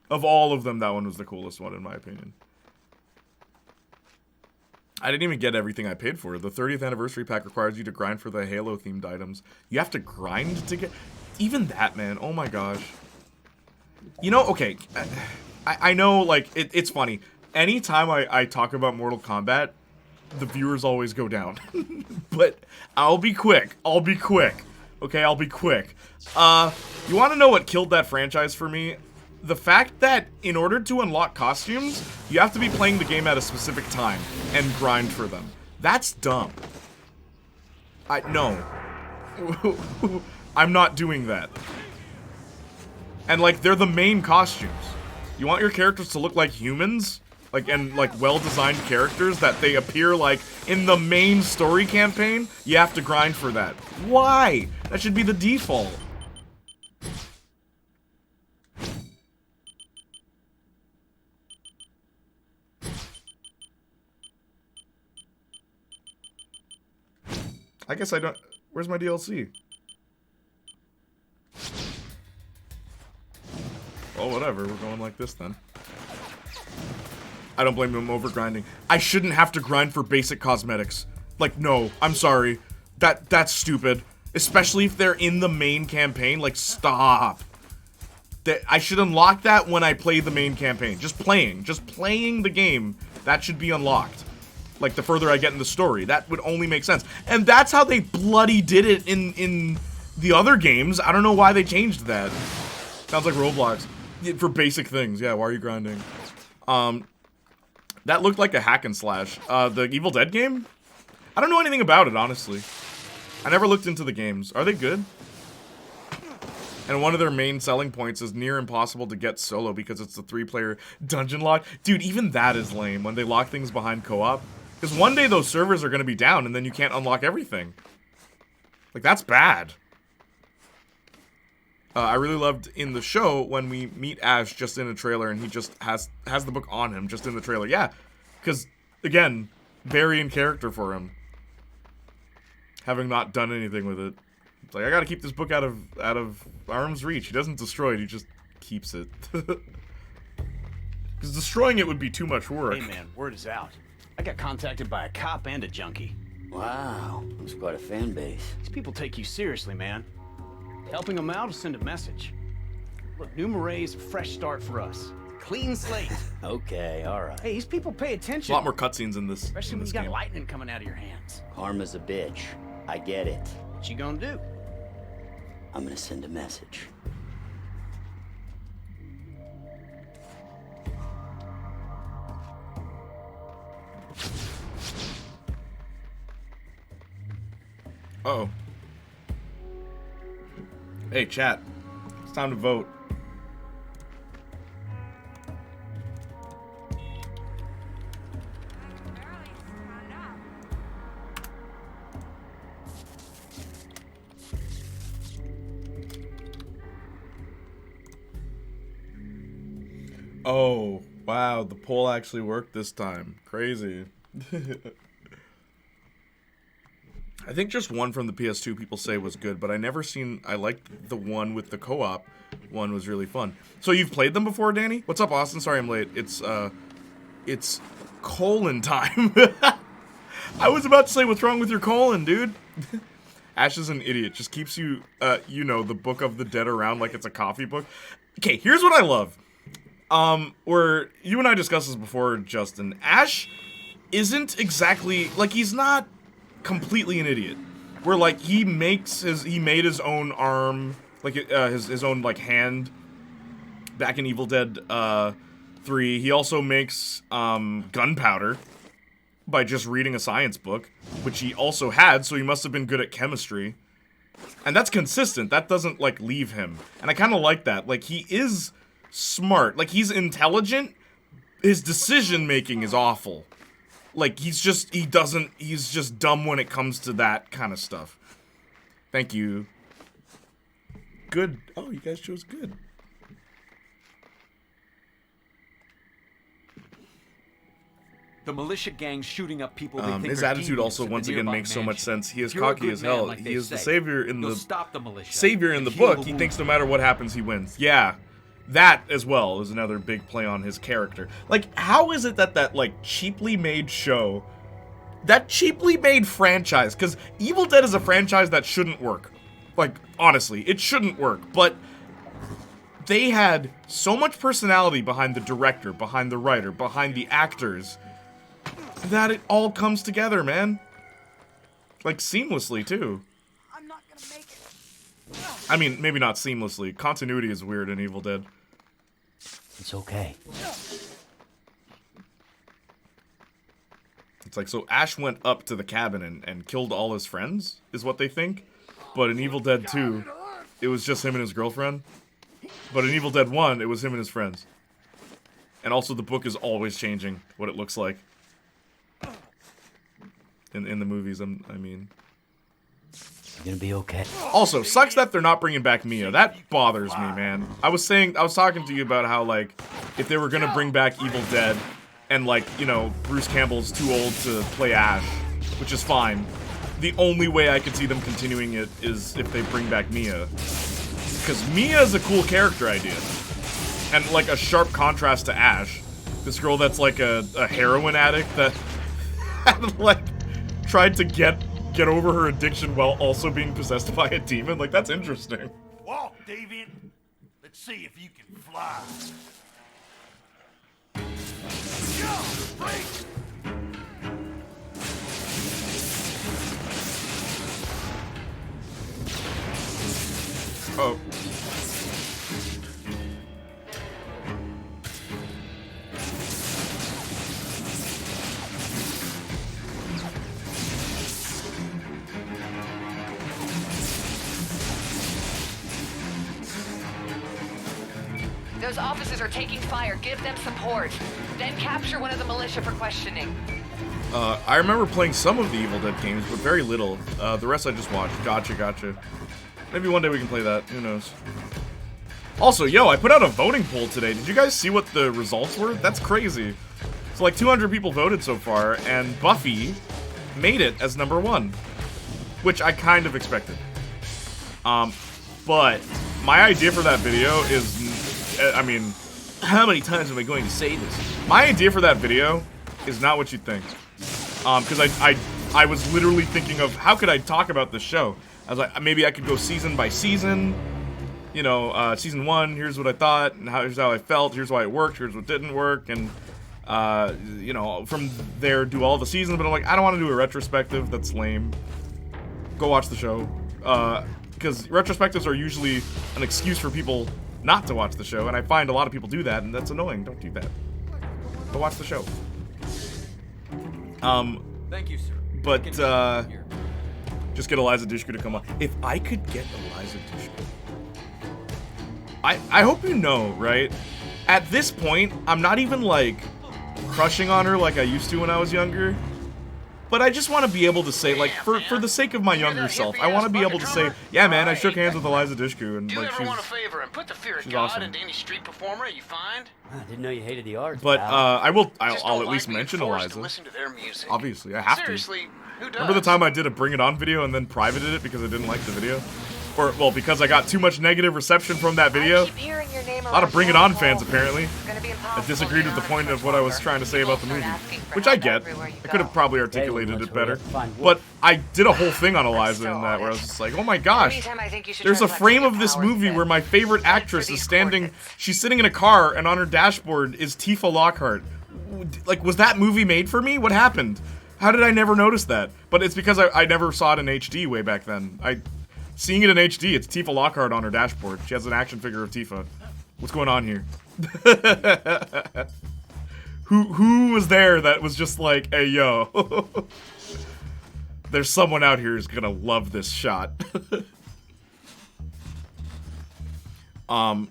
Of all of them, that one was the coolest one, in my opinion. I didn't even get everything I paid for. The 30th anniversary pack requires you to grind for the Halo-themed items. You have to grind to get... Even that, man. Oh my gosh. You know, okay. I know, like, it's funny. Anytime I talk about Mortal Kombat, the viewers always go down. But I'll be quick. I'll be quick. Okay, I'll be quick. You want to know what killed that franchise for me? The fact that in order to unlock costumes, you have to be playing the game at a specific time and grind for them. That's dumb. No. I'm not doing that. And like, they're the main costumes. You want your characters to look like humans? Like, and like well-designed characters that they appear like in the main story campaign? You have to grind for that. Why? That should be the default. I guess I don't... Where's my DLC? Well, whatever. We're going like this, then. I don't blame them over grinding. I shouldn't have to grind for basic cosmetics. Like, no. I'm sorry. That's stupid. Especially if they're in the main campaign. Like, stop. I should unlock that when I play the main campaign. Just playing the game. That should be unlocked. Like, the further I get in the story. That would only make sense. And that's how they bloody did it in the other games. I don't know why they changed that. Sounds like Roblox. For basic things. Yeah, why are you grinding? That looked like a hack and slash. The Evil Dead game? I don't know anything about it, honestly. I never looked into the games. Are they good? And one of their main selling points is near impossible to get solo because it's a 3-player dungeon lock. Dude, even that is lame when they lock things behind co-op. Because one day those servers are going to be down and then you can't unlock everything. Like, that's bad. I really loved in the show when we meet Ash just in a trailer and he just has the book on him just in the trailer. Yeah, because, again, very in character for him. Having not done anything with it. It's like, I gotta keep this book out of arm's reach. He doesn't destroy it, he just keeps it. Because destroying it would be too much work. Hey man, word is out. I got contacted by a cop and a junkie. Wow, that's quite a fan base. These people take you seriously, man. Helping them out will send a message. Look, New Marais is a fresh start for us. clean slate. Okay, all right. Hey, these people pay A attention. lot more cutscenes in this. Especially in when this you got game. lightning coming out of your hands. Karma's a bitch. I get it. What you gonna do? I'm gonna send a message. Uh-oh. Hey, chat. It's time to vote. Oh, wow. The poll actually worked this time. Crazy. I think just one from the PS2 people say was good, but I liked the one with the co-op one was really fun. So you've played them before, Danny? What's up, Austin? Sorry I'm late. It's colon time. I was about to say, what's wrong with your colon, dude? Ash is an idiot. Just keeps you, you know, the Book of the Dead around like it's a coffee book. Okay, here's what I love. Where you and I discussed this before, Justin. Ash isn't exactly, like, he's not completely an idiot. Where, like, he made his own arm, like, his own, like, hand back in Evil Dead 3. He also makes gunpowder by just reading a science book, which he also had, so he must have been good at chemistry. And that's consistent. That doesn't, like, leave him. And I kind of like that. Like, he is smart. Like, he's intelligent. His decision-making is awful. Like, he's just dumb when it comes to that kind of stuff. Thank you. Good. Oh, you guys chose good. The militia gang shooting up people they think his are attitude also deviants once in the again nearby makes so much mansion. sense. He is If you're a cocky good as man, hell. like He they is the say, savior in you'll the stop the militia savior in and the heal book. the He wounded. thinks no matter what happens, he wins. Yeah, that as well is another big play on his character. Like, how is it that like cheaply made show, that cheaply made franchise? Because Evil Dead is a franchise that shouldn't work. Like, honestly, it shouldn't work. But they had so much personality behind the director, behind the writer, behind the actors, that it all comes together, man. Like, seamlessly, too. I'm not gonna make it. I mean, maybe not seamlessly. Continuity is weird in Evil Dead. It's okay. It's like, so Ash went up to the cabin and killed all his friends, is what they think. But in Evil Dead 2, it was just him and his girlfriend. But in Evil Dead 1, it was him and his friends. And also, the book is always changing what it looks like. In the movies, I mean. You're gonna be okay. Also, sucks that they're not bringing back Mia. That bothers me, man. I was talking to you about how, like, if they were gonna bring back Evil Dead, and, like, you know, Bruce Campbell's too old to play Ash, which is fine. The only way I could see them continuing it is if they bring back Mia. Because Mia is a cool character idea. And, like, a sharp contrast to Ash. This girl that's, like, a heroin addict that had, like, tried to get over her addiction while also being possessed by a demon. Like, that's interesting. Walk, deviant. Let's see if you can fly. Go, break. Oh. Those officers are taking fire. Give them support. Then capture one of the militia for questioning. I remember playing some of the Evil Dead games, but very little. The rest I just watched. Gotcha. Maybe one day we can play that. Who knows? Also, yo, I put out a voting poll today. Did you guys see what the results were? That's crazy. So, like, 200 people voted so far, and Buffy made it as #1. Which I kind of expected. But my idea for that video is, I mean, how many times am I going to say this? My idea for that video is not what you think. Because I was literally thinking of, how could I talk about this show? I was like, maybe I could go season by season, you know, season 1, here's what I thought, and here's how I felt, here's why it worked, here's what didn't work, and, you know, from there do all the seasons, but I'm like, I don't want to do a retrospective, that's lame. Go watch the show. Because retrospectives are usually an excuse for people not to watch the show, and I find a lot of people do that, and that's annoying. Don't do that. Go watch the show. Thank you, sir. But, just get Eliza Dushku to come on. If I could get Eliza Dushku... I hope you know, right? At this point, I'm not even, like, crushing on her like I used to when I was younger. But I just want to be able to say, like, for the sake of my younger self, I want to be able to say, yeah, man, I shook hands with Eliza Dushku, and, like, she's awesome. Into any street performer you find? I didn't know you hated the arts. But, pal. I'll at least mention Eliza. Obviously, I have Seriously, who does? Remember the time I did a Bring It On video and then privated it because I didn't like the video? Or, well, because I got too much negative reception from that video. A lot of Bring It On fans, apparently. I disagreed with the point of what I was trying to say about the movie. Which I get. I could have probably articulated it better. But I did a whole thing on Eliza in that where I was just like, oh my gosh. There's a frame of this movie where my favorite actress is standing, she's sitting in a car, and on her dashboard is Tifa Lockhart. Like, was that movie made for me? What happened? How did I never notice that? But it's because I never saw it in HD way back then. Seeing it in HD, it's Tifa Lockhart on her dashboard. She has an action figure of Tifa. What's going on here? Who was there that was just like, hey, yo. There's someone out here who's gonna love this shot. Sam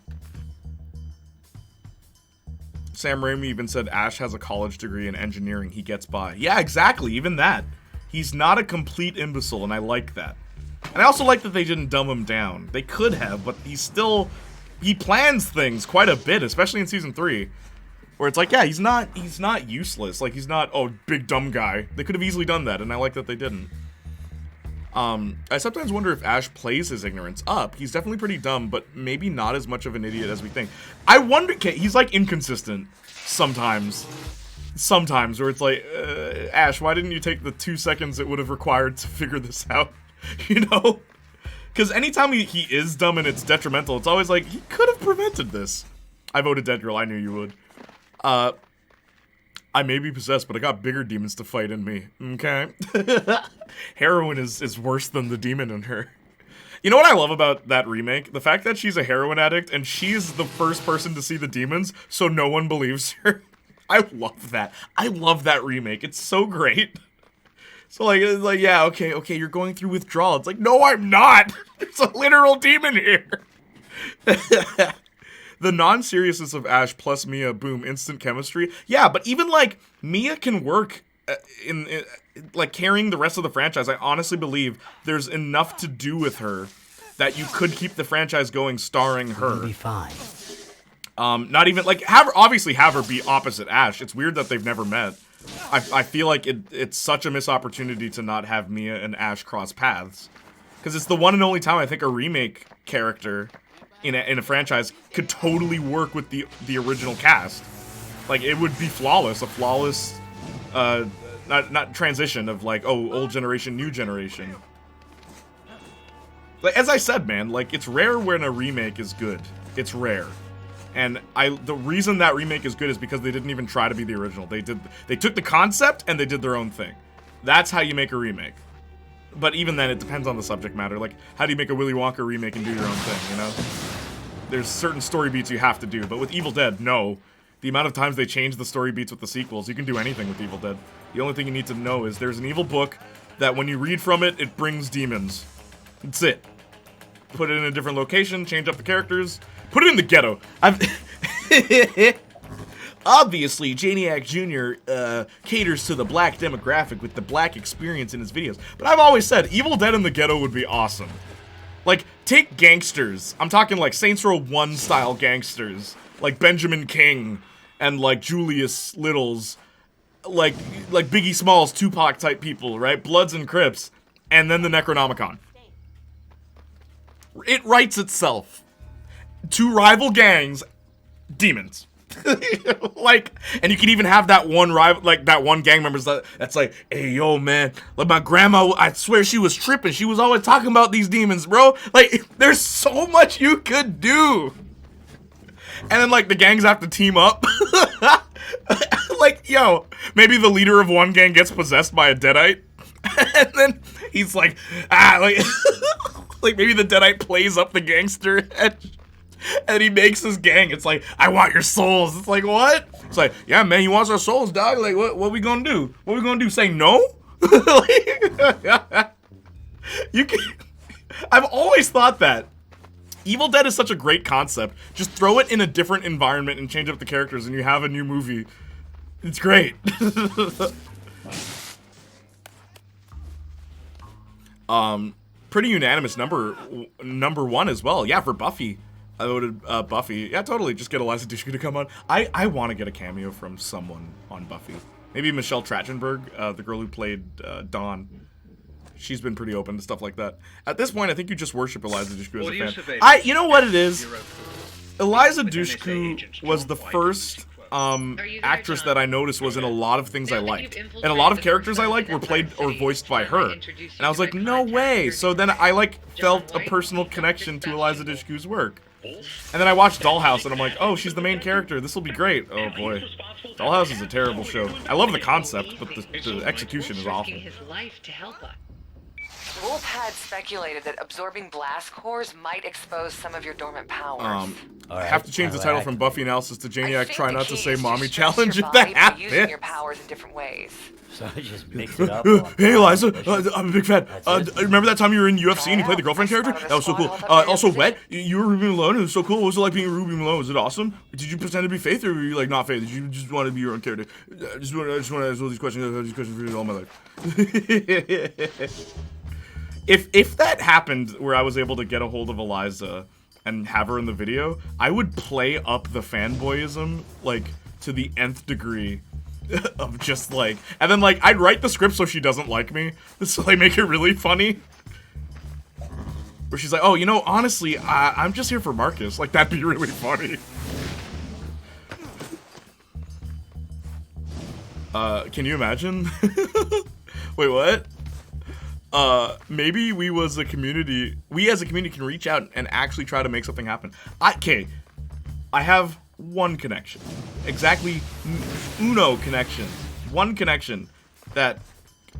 Raimi even said Ash has a college degree in engineering. He gets by. Yeah, exactly. Even that. He's not a complete imbecile, and I like that. And I also like that they didn't dumb him down. They could have, but he plans things quite a bit, especially in season 3. Where it's like, yeah, he's not useless. Like, he's not, oh, big dumb guy. They could have easily done that, and I like that they didn't. I sometimes wonder if Ash plays his ignorance up. He's definitely pretty dumb, but maybe not as much of an idiot as we think. I wonder, he's like inconsistent sometimes. Sometimes, where it's like, Ash, why didn't you take the 2 seconds it would have required to figure this out? You know? Because anytime he is dumb and it's detrimental, it's always like, he could have prevented this. I voted Dead Girl, I knew you would. I may be possessed, but I got bigger demons to fight in me. Okay? Heroin is worse than the demon in her. You know what I love about that remake? The fact that she's a heroin addict and she's the first person to see the demons, so no one believes her. I love that. I love that remake. It's so great. So it's like, yeah, okay, you're going through withdrawal. It's like, no, I'm not. There's a literal demon here. The non-seriousness of Ash plus Mia, boom, instant chemistry. Yeah, but even, like, Mia can work in like, carrying the rest of the franchise. I honestly believe there's enough to do with her that you could keep the franchise going starring her. It'll be fine. Not even, like, obviously have her be opposite Ash. It's weird that they've never met. I feel like it's such a missed opportunity to not have Mia and Ash cross paths. Because it's the one and only time I think a remake character in a franchise could totally work with the original cast. Like, it would be flawless. A flawless, not transition of, like, oh, old generation, new generation. Like, as I said, man, like, it's rare when a remake is good. It's rare. And the reason that remake is good is because they didn't even try to be the original. They took the concept and they did their own thing. That's how you make a remake. But even then, it depends on the subject matter. Like, how do you make a Willy Wonka remake and do your own thing, you know? There's certain story beats you have to do. But with Evil Dead, no. The amount of times they change the story beats with the sequels, you can do anything with Evil Dead. The only thing you need to know is there's an evil book that when you read from it, it brings demons. That's it. Put it in a different location, change up the characters, put it in the ghetto. Obviously, Janiac Jr. Caters to the black demographic with the black experience in his videos. But I've always said, Evil Dead in the ghetto would be awesome. Like, take gangsters. I'm talking like Saints Row 1 style gangsters. Like Benjamin King and like Julius Littles. Like Biggie Smalls, Tupac type people, right? Bloods and Crips. And then the Necronomicon. It writes itself. Two rival gangs, demons. Like, and you can even have that one rival, like that one gang member that's like, hey, yo, man, like my grandma, I swear she was tripping. She was always talking about these demons, bro. Like, there's so much you could do. And then, like, the gangs have to team up. Like, yo, maybe the leader of one gang gets possessed by a deadite. And then he's like, like, like maybe the deadite plays up the gangster and he makes his gang. It's like, I want your souls. It's like, what? It's like, yeah, man, he wants our souls, dog. Like, what we gonna do? What we gonna do? Say no? Like, you can. I've always thought that Evil Dead is such a great concept. Just throw it in a different environment and change up the characters, and you have a new movie. It's great. Pretty unanimous number one as well. Yeah, for Buffy. I voted Buffy. Yeah, totally. Just get Eliza Dushku to come on. I want to get a cameo from someone on Buffy. Maybe Michelle Trachtenberg, the girl who played Dawn. She's been pretty open to stuff like that. At this point, I think you just worship Eliza Dushku as a fan. You know what it is? Eliza Dushku was the first actress that I noticed was in a lot of things I liked. And a lot of characters I liked were played or voiced by her. And I was like, no way. So then I like felt a personal connection to Eliza Dushku's work. And then I watched Dollhouse and I'm like, oh, she's the main character. This will be great. Oh boy. Dollhouse is a terrible show. I love the concept, but the execution is awful. Wolf had speculated that absorbing blast cores might expose some of your dormant powers. I have to change the title from Buffy Analysis to Janiac. Try not to say Mommy Challenge if your that body by using your happens. powers in different ways. So I just mix it up. Hey Eliza, I'm a big fan. Remember that time you were in UFC and you played the girlfriend character? That was so cool. Also, Wet, you were Ruby Malone. It was so cool. What was it like being Ruby Malone? Was it awesome? Did you pretend to be Faith or were you like not Faith? Did you just want to be your own character? I just want to ask all these questions. I've had these questions for you all my life. If that happened where I was able to get a hold of Eliza and have her in the video, I would play up the fanboyism like to the nth degree of just like, and then like I'd write the script so she doesn't like me, so like make it really funny. Where she's like, oh, you know, honestly, I'm just here for Marcus. Like that'd be really funny. Can you imagine? Wait, what? Maybe we as a community can reach out and actually try to make something happen. Okay, I have one connection. Exactly, uno connection. One connection that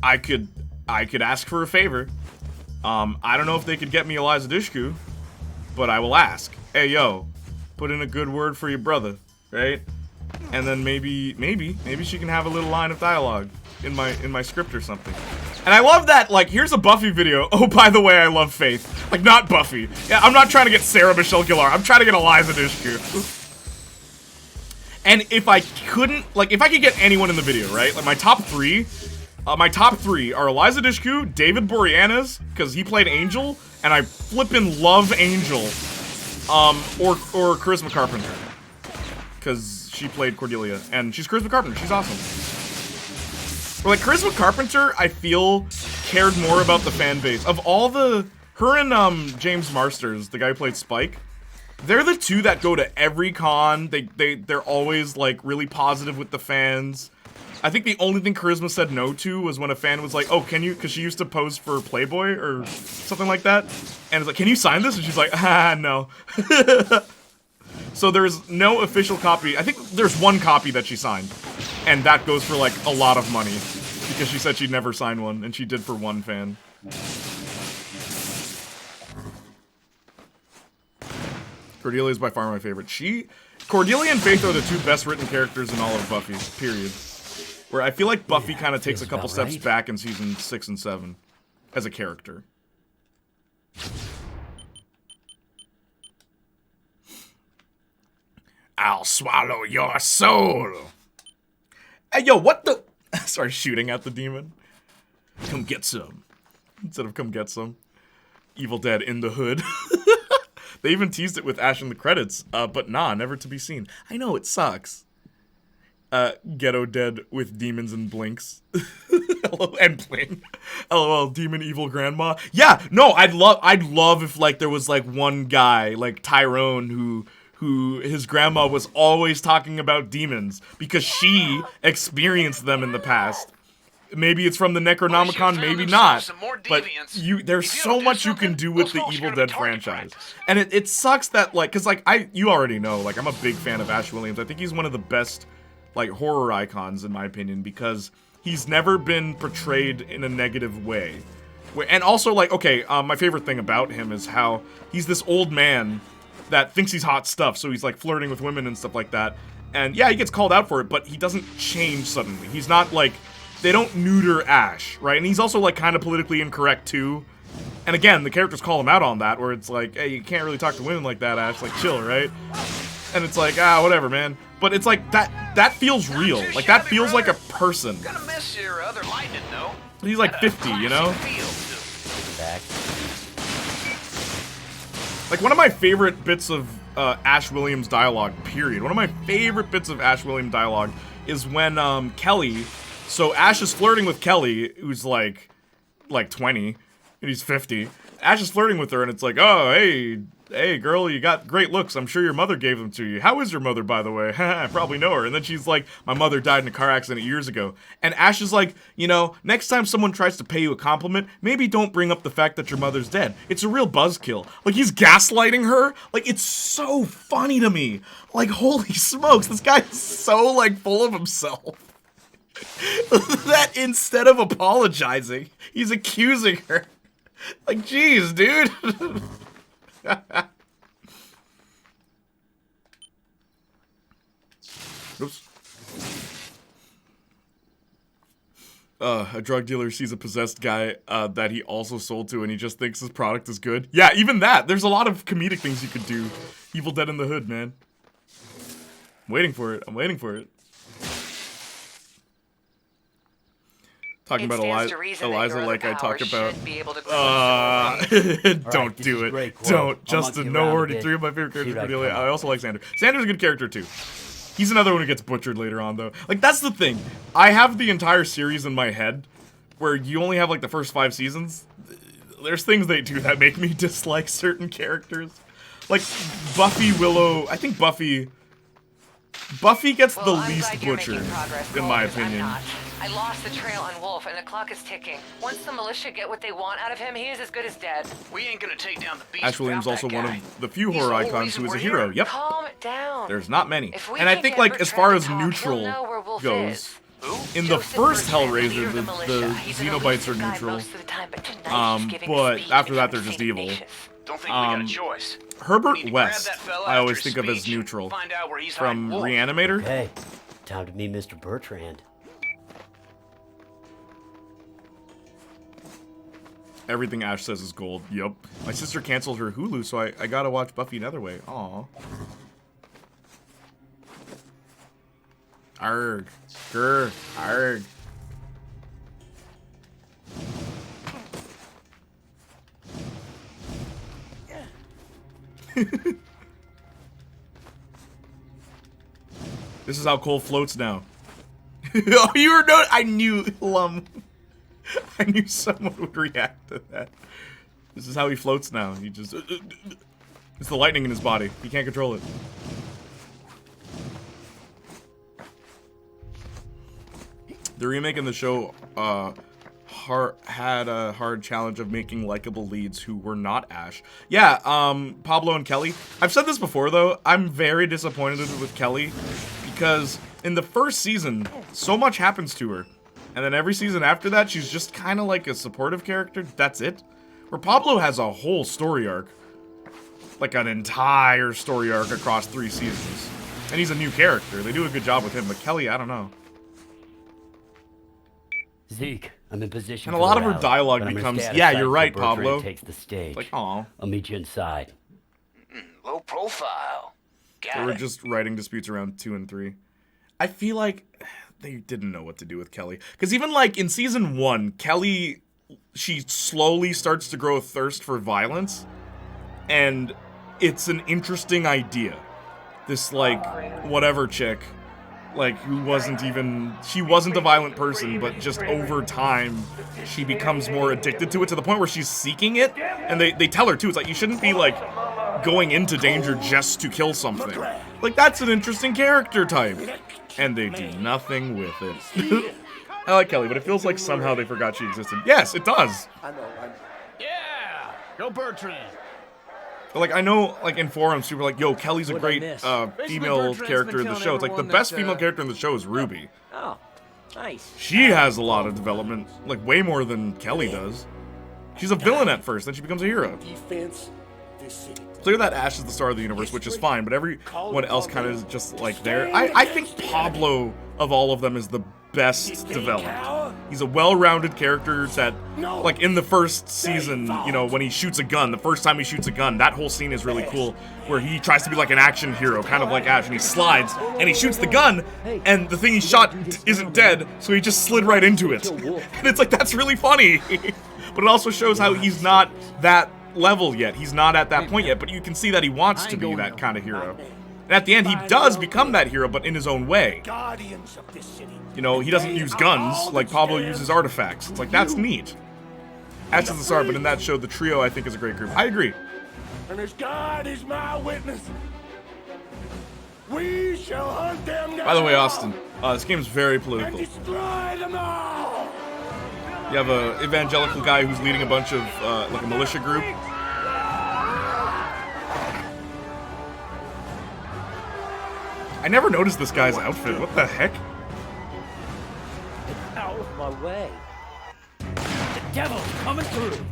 I could ask for a favor. I don't know if they could get me Eliza Dushku, but I will ask. Hey, yo, put in a good word for your brother, right? And then maybe she can have a little line of dialogue in my script or something. And I love that, like, here's a Buffy video. Oh, by the way, I love Faith. Like, not Buffy. Yeah, I'm not trying to get Sarah Michelle Gellar. I'm trying to get Eliza Dushku. And if I could get anyone in the video, right? Like, my top three are Eliza Dushku, David Boreanaz, because he played Angel, and I flippin' love Angel. Or Charisma Carpenter, because she played Cordelia, and she's Charisma Carpenter. She's awesome. But like Charisma Carpenter, I feel cared more about the fan base of all her and James Marsters, the guy who played Spike. They're the two that go to every con. They're always like really positive with the fans. I think the only thing Charisma said no to was when a fan was like, oh, can you, because she used to pose for Playboy or something like that, and it's like, can you sign this? And she's like, no. So there's no official copy. I think there's one copy that she signed, and that goes for like a lot of money because she said she'd never sign one, and she did for one fan. Cordelia is by far my favorite. Cordelia and Faith are the two best written characters in all of Buffy, period. Where I feel like Buffy kind of takes a couple steps back in season 6 and 7 as a character. I'll swallow your soul. Hey, yo, what the? Start shooting at the demon. Come get some. Instead of come get some. Evil Dead in the hood. They even teased it with Ash in the credits, but nah, never to be seen. I know, it sucks. Ghetto Dead with demons and blinks. And bling. LOL, demon evil grandma. Yeah, no, I'd love if like there was like one guy, like Tyrone, who who his grandma was always talking about demons because she experienced them in the past. Maybe it's from the Necronomicon, maybe not. But there's so much you can do with the Evil Dead franchise. And it sucks that, like, because, like, you already know, like, I'm a big fan of Ash Williams. I think he's one of the best, like, horror icons, in my opinion, because he's never been portrayed in a negative way. And also, like, okay, my favorite thing about him is how he's this old man that thinks he's hot stuff, so he's, like, flirting with women and stuff like that. And, yeah, he gets called out for it, but he doesn't change suddenly. He's not, like... They don't neuter Ash, right? And he's also, like, kind of politically incorrect, too. And again, the characters call him out on that, where it's like, hey, you can't really talk to women like that, Ash. Like, chill, right? And it's like, whatever, man. But it's like, that feels real. Like, that feels like a person. Gonna miss your other lightning, though. He's like 50, you know? Like, one of my favorite bits of Ash Williams dialogue, period. One of my favorite bits of Ash Williams dialogue is when Kelly... So Ash is flirting with Kelly, who's like 20, and he's 50. Ash is flirting with her, and it's like, oh, hey, girl, you got great looks. I'm sure your mother gave them to you. How is your mother, by the way? I probably know her. And then she's like, my mother died in a car accident years ago. And Ash is like, you know, next time someone tries to pay you a compliment, maybe don't bring up the fact that your mother's dead. It's a real buzzkill. Like, he's gaslighting her. Like, it's so funny to me. Like, holy smokes, this guy is so, like, full of himself. That instead of apologizing, he's accusing her. Like, jeez, dude. Oops. A drug dealer sees a possessed guy that he also sold to, and he just thinks his product is good. Yeah, even that. There's a lot of comedic things you could do. Evil Dead in the Hood, man. I'm waiting for it. I'm waiting for it. Talking about Eliza like I talk about. Don't do it. Don't. Justin, no already 3 of my favorite characters. Cordelia. I also like Xander. Xander's a good character too. He's another one who gets butchered later on though. Like, that's the thing. I have the entire series in my head where you only have like the first 5 seasons. There's things they do that make me dislike certain characters. Like Buffy, Willow. I think Buffy gets the least butchered, in my opinion. I lost the trail on Wolf, and the clock is ticking. Once the militia get what they want out of him, he is as good as dead. We ain't gonna take down the beast. Ash Williams also one of the few horror icons who is a hero. Yep. Calm down. There's not many. And I think, like, as far as neutral goes, in the first Hellraiser, the Xenobites are neutral. But after that, they're just evil. Don't think we got a choice. Herbert West, I always think of as neutral. From Reanimator. Okay, time to meet Mr. Bertrand. Everything Ash says is gold. Yup. My sister canceled her Hulu, so I gotta watch Buffy another way. Aw. Arg. Grr. Arg. This is how Cole floats now. Oh, you were no. I knew, Lum. I knew someone would react to that. This is how he floats now. He just... It's the lightning in his body. He can't control it. The remake in the show had a hard challenge of making likable leads who were not Ash. Yeah, Pablo and Kelly. I've said this before, though. I'm very disappointed with Kelly because in the first season, so much happens to her. And then every season after that, she's just kind of like a supportive character. That's it. Where Pablo has a whole story arc. Like an entire story arc across 3 seasons. And he's a new character. They do a good job with him. But Kelly, I don't know. Zeke, I'm in position. And a lot of her dialogue becomes, yeah, you're right, Pablo. Takes the stage. Like, aw. I'll meet you inside. Low profile. They were just writing disputes around 2 and 3. I feel like they didn't know what to do with Kelly. Because even, like, in Season 1, Kelly, she slowly starts to grow a thirst for violence. And it's an interesting idea. This, like, whatever chick, like, who wasn't even, she wasn't a violent person, but just over time, she becomes more addicted to it to the point where she's seeking it. And they tell her, too, it's like, you shouldn't be, like, going into danger just to kill something. Like, that's an interesting character type. And they do nothing with it. I like Kelly, but it feels like somehow they forgot she existed. Yes, it does. Yeah! Go Bertrand! But like, I know, like, in forums, people are like, yo, Kelly's a great female character in the show. It's like, the best female character in the show is Ruby. Oh, nice. She has a lot of development, like, way more than Kelly does. She's a villain at first, then she becomes a hero. Clear that Ash is the star of the universe, which is fine, but everyone else kind of is just, like, there. I think Pablo, of all of them, is the best developed. He's a well-rounded character that, like, in the first season, you know, when he shoots a gun, the first time he shoots a gun, that whole scene is really cool, where he tries to be like an action hero, kind of like Ash, and he slides, and he shoots the gun, and the thing he shot isn't dead, so he just slid right into it. And it's like, that's really funny. But it also shows how he's not that level yet. He's not at that point yet, but you can see that he wants to be that kind of hero. And at the end, he does become that hero, but in his own way. You know, he doesn't use guns like Pablo uses artifacts. It's like, that's neat. Ash is the star, but in that show, the trio, I think, is a great group. I agree. And as God is my witness, we shall hunt them down. By the way, Austin, this game is very political. And destroy them all. You have a evangelical guy who's leading a bunch of, like a militia group. I never noticed this guy's outfit. What the heck? Out of my way. The devil's coming through.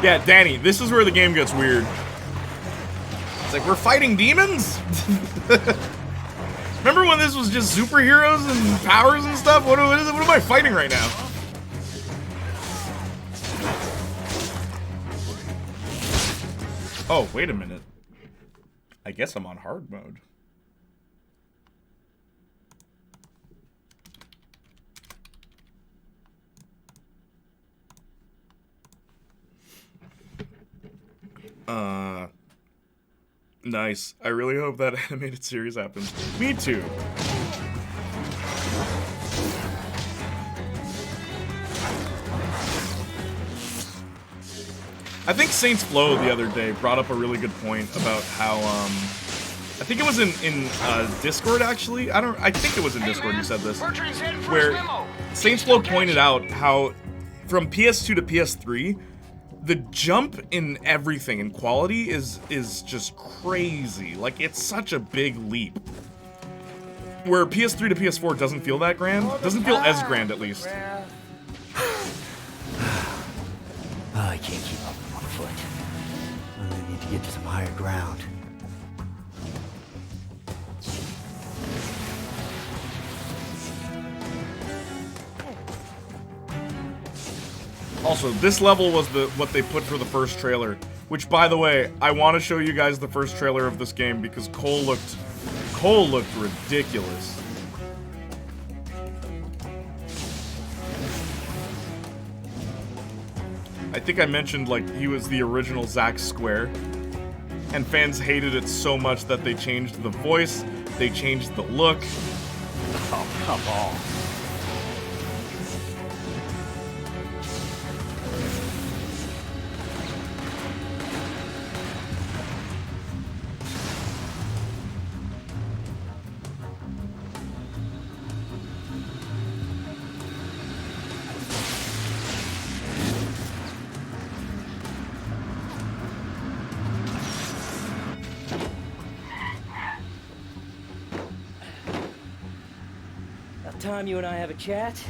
Yeah, Danny, this is where the game gets weird. It's like, we're fighting demons? Remember when this was just superheroes and powers and stuff? What am I fighting right now? Oh, wait a minute. I guess I'm on hard mode. Nice. I really hope that animated series happens. Me too. I think Saints Flow the other day brought up a really good point about how, I think it was in Discord actually. I think it was in Discord you said this, where Saints Flow pointed out how from PS2 to PS3, the jump in everything in quality is just crazy. Like, it's such a big leap. Where PS3 to PS4 doesn't feel that grand. Doesn't feel as grand, at least. I can't keep up on foot. I need to get to some higher ground. Also, this level was what they put for the first trailer, which, by the way, I want to show you guys the first trailer of this game because Cole looked ridiculous. I think I mentioned, like, he was the original Zack Square, and fans hated it so much that they changed the voice, they changed the look. Oh, come on. Time you and I have a chat?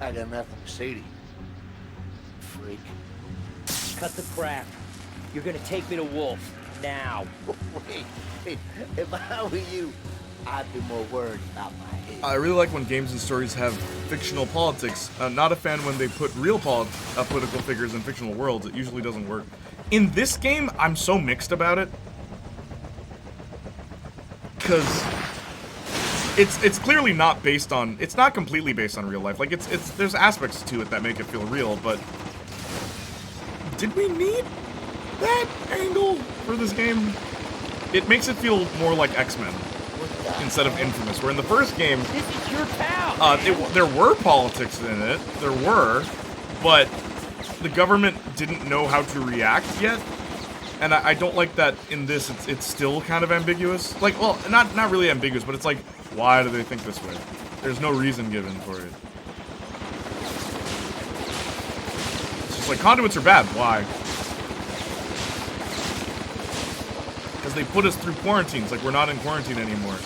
I got nothing to say to you, freak. Cut the crap. You're gonna take me to Wolf now. Wait, if I were you, I'd be more worried about my head. I really like when games and stories have fictional politics. Not a fan when they put real political figures in fictional worlds. It usually doesn't work. In this game, I'm so mixed about it. Because it's clearly not based on, it's not completely based on real life. Like, there's aspects to it that make it feel real, but did we need that angle for this game? It makes it feel more like X-Men instead of Infamous, where in the first game, this is your town. there were politics in it, but the government didn't know how to react yet. And I don't like that in this, it's still kind of ambiguous. Like, well, not really ambiguous, but it's like, why do they think this way? There's no reason given for it. It's just like, conduits are bad. Why? Because they put us through quarantines. Like, we're not in quarantine anymore.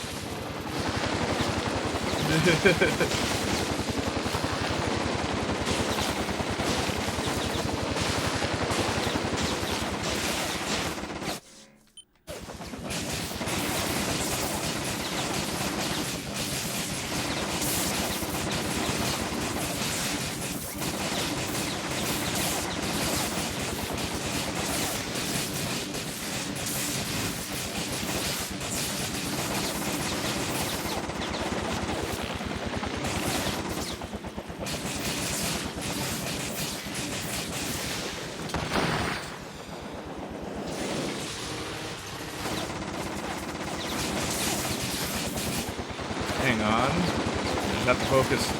Hang on. Just have to focus.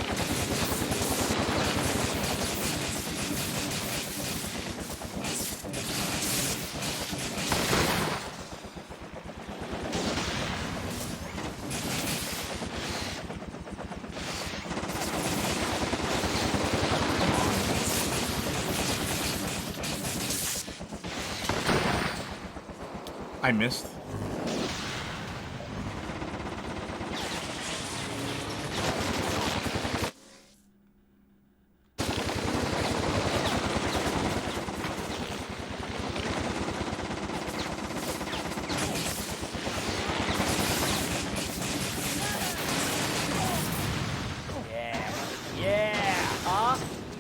I missed.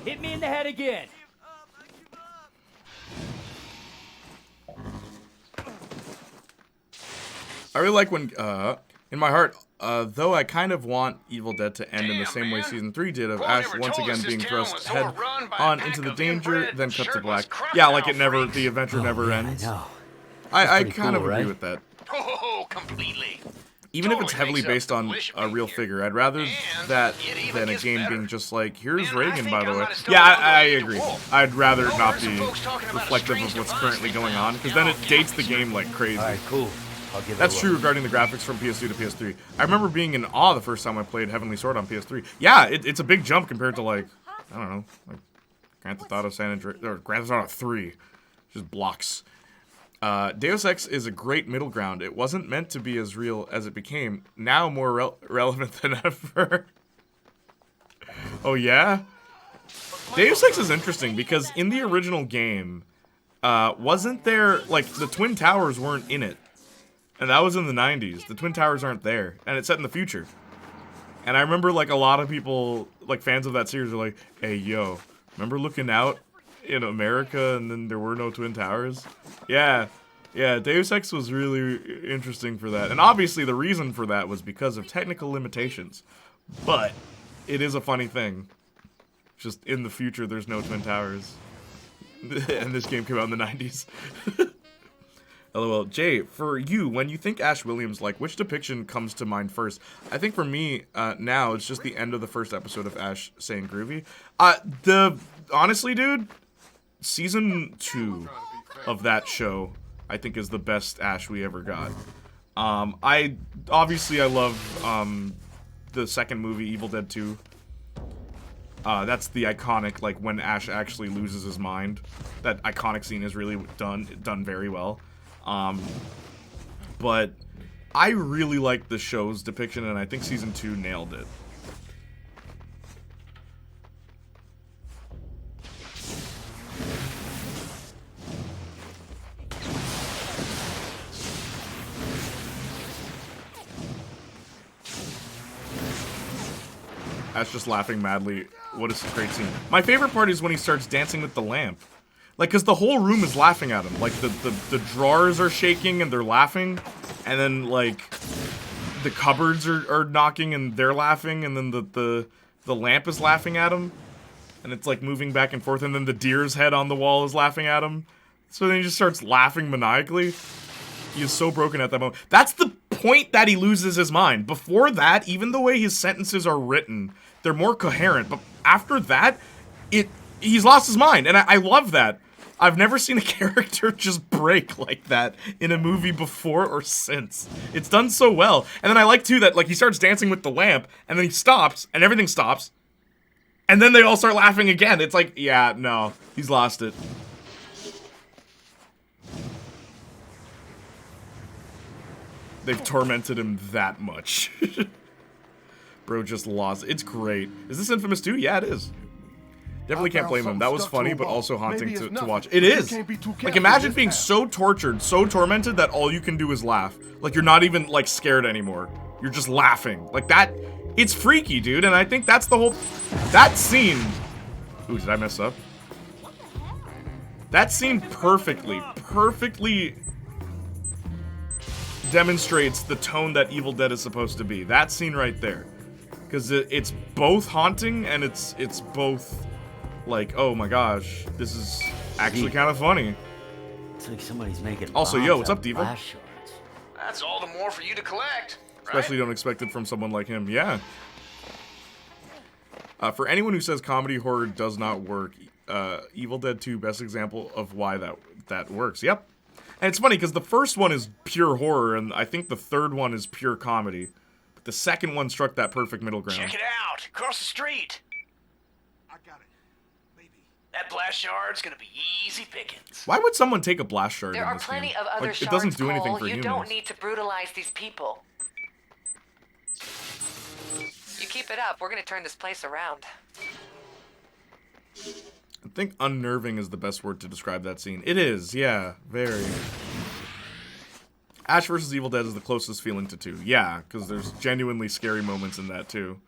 Hit me in the head again. I really like when, in my heart, though I kind of want Evil Dead to end in the same way Season 3 did, of Ash once again being thrust head on into the danger, then cut to black. Yeah, like it never, the adventure never ends. I kind of agree with that. Oh, completely. Even if it's heavily based on a real figure, I'd rather that than a game being just like, here's Reagan, by the way. Yeah, I agree. I'd rather not be reflective of what's currently going on, because then it dates the game like crazy. Alright, cool. That's true regarding the graphics from PS2 to PS3. I remember being in awe the first time I played Heavenly Sword on PS3. Yeah, it's a big jump compared to, like, I don't know, like Grand Theft Auto San Andreas, or Grand Theft Auto 3. Just blocks. Deus Ex is a great middle ground. It wasn't meant to be as real as it became. Now more relevant than ever. Oh yeah? Deus Ex is interesting because in the original game, wasn't there, like, the Twin Towers weren't in it. And that was in the 90s. The Twin Towers aren't there. And it's set in the future. And I remember, like, a lot of people, like, fans of that series are like, hey, yo, remember looking out in America and then there were no Twin Towers? Yeah. Yeah, Deus Ex was really interesting for that. And obviously the reason for that was because of technical limitations. But it is a funny thing. Just in the future, there's no Twin Towers. And this game came out in the 90s. LOL. Jay, for you, when you think Ash Williams, like, which depiction comes to mind first? I think for me, now, it's just the end of the first episode of Ash saying groovy. Honestly, dude, Season 2 of that show, I think, is the best Ash we ever got. I love, the second movie, Evil Dead 2. That's the iconic, like, when Ash actually loses his mind. That iconic scene is really done very well. But I really like the show's depiction, and I think Season 2 nailed it. Ash just laughing madly. What a great scene. My favorite part is when he starts dancing with the lamp. Like, because the whole room is laughing at him. Like, the drawers are shaking and they're laughing. And then, like, the cupboards are knocking and they're laughing. And then the lamp is laughing at him. And it's, like, moving back and forth. And then the deer's head on the wall is laughing at him. So then he just starts laughing maniacally. He is so broken at that moment. That's the point that he loses his mind. Before that, even the way his sentences are written, they're more coherent. But after that, he's lost his mind, and I love that. I've never seen a character just break like that in a movie before or since. It's done so well. And then I like, too, that, like, he starts dancing with the lamp, and then he stops, and everything stops. And then they all start laughing again. It's like, yeah, no, he's lost it. They've tormented him that much. Bro just lost. It's great. Is this Infamous 2? Yeah, it is. Definitely can't blame him. That was funny, but also haunting to watch. It is. Like, imagine being so tortured, so tormented that all you can do is laugh. Like, you're not even, like, scared anymore. You're just laughing. Like, that... It's freaky, dude, and I think that's the whole... That scene... Ooh, did I mess up? That scene perfectly demonstrates the tone that Evil Dead is supposed to be. That scene right there. Because it's both haunting, and it's both... Like, oh my gosh, this is actually kind of funny. It's like somebody's making. Also, yo, what's up, Diva? That's all the more for you to collect. Right? Especially don't expect it from someone like him. Yeah. For anyone who says comedy horror does not work, Evil Dead 2, best example of why that works. Yep. And it's funny because the first one is pure horror, and I think the third one is pure comedy. But the second one struck that perfect middle ground. Check it out, across the street. That blast shard's gonna be easy pickings. Why would someone take a blast shard? There in are this plenty game? of other Like, shards, it doesn't do anything Cole. for You humans. don't need to brutalize these people. You keep it up, we're gonna turn this place around. I think unnerving is the best word to describe that scene. It is, yeah, very. Ash vs. Evil Dead is the closest feeling to 2. Yeah, because there's genuinely scary moments in that too.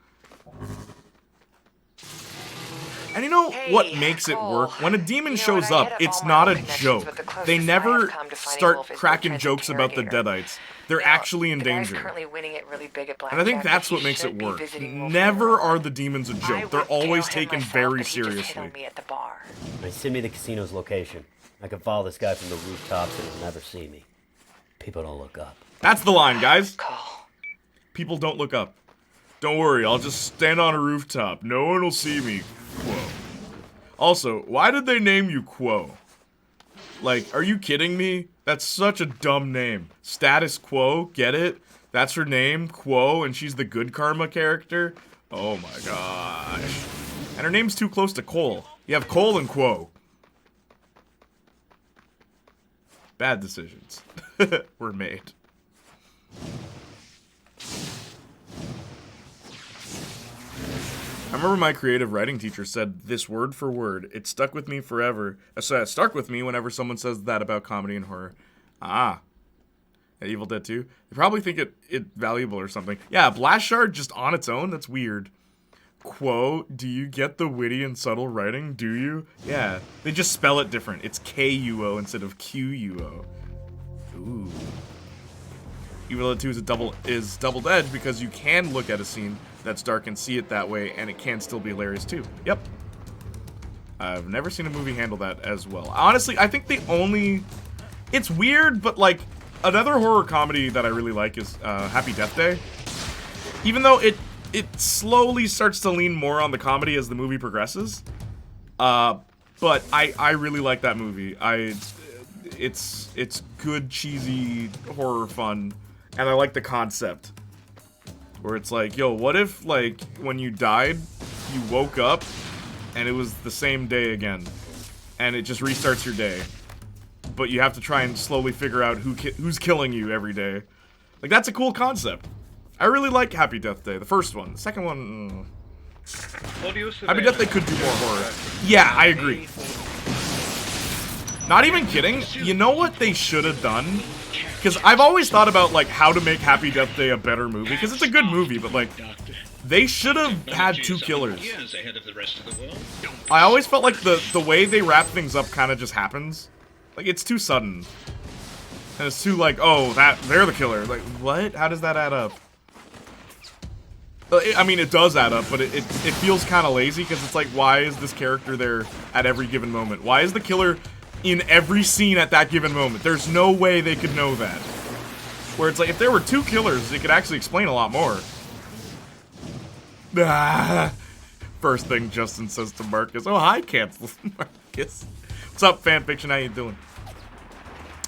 And you know what makes it work? When a demon shows up, it's not a joke. They never start cracking jokes about the Deadites. They're actually in danger. And I think that's what makes it work. Never are the demons a joke. They're always taken very seriously. Right, send me the casino's location. I can follow this guy from the rooftops and he'll never see me. People don't look up. That's the line, guys. People don't look up. Don't worry, I'll just stand on a rooftop. No one will see me. Quo. Also, why did they name you Quo? Like, are you kidding me? That's such a dumb name. Status Quo, get it? That's her name, Quo, and she's the good karma character? Oh my gosh. And her name's too close to Cole. You have Cole and Quo. Bad decisions were made. I remember my creative writing teacher said this word for word. It stuck with me forever. So it stuck with me whenever someone says that about comedy and horror. Ah. At Evil Dead 2. They probably think it valuable or something. Yeah, Blast Shard just on its own, that's weird. Quo, do you get the witty and subtle writing? Do you? Yeah. They just spell it different. It's K-U-O instead of Q-U-O. Ooh. Evil Dead 2 is double-edged because you can look at a scene that's dark and see it that way, and it can still be hilarious too. Yep. I've never seen a movie handle that as well. Honestly, I think the only... It's weird, but like, another horror comedy that I really like is Happy Death Day. Even though it slowly starts to lean more on the comedy as the movie progresses. But I really like that movie. It's good, cheesy horror fun, and I like the concept. Where it's like, yo, what if, like, when you died, you woke up, and it was the same day again, and it just restarts your day. But you have to try and slowly figure out who's killing you every day. Like, that's a cool concept. I really like Happy Death Day, the first one. The second one, Happy Death Day could do more horror. Yeah, I agree. Not even kidding. You know what they should have done? Because I've always thought about, like, how to make Happy Death Day a better movie. Because it's a good movie, but, like, they should have had 2 killers. I always felt like the way they wrap things up kind of just happens. Like, it's too sudden. And it's too, like, oh, they're the killer. Like, what? How does that add up? I mean, it does add up, but it feels kind of lazy, because it's like, why is this character there at every given moment? Why is the killer in every scene at that given moment? There's no way they could know that. Where it's like, if there were 2 killers, it could actually explain a lot more. First thing Justin says to Marcus. Oh, hi, Cancel Marcus. What's up, fanfiction? How you doing?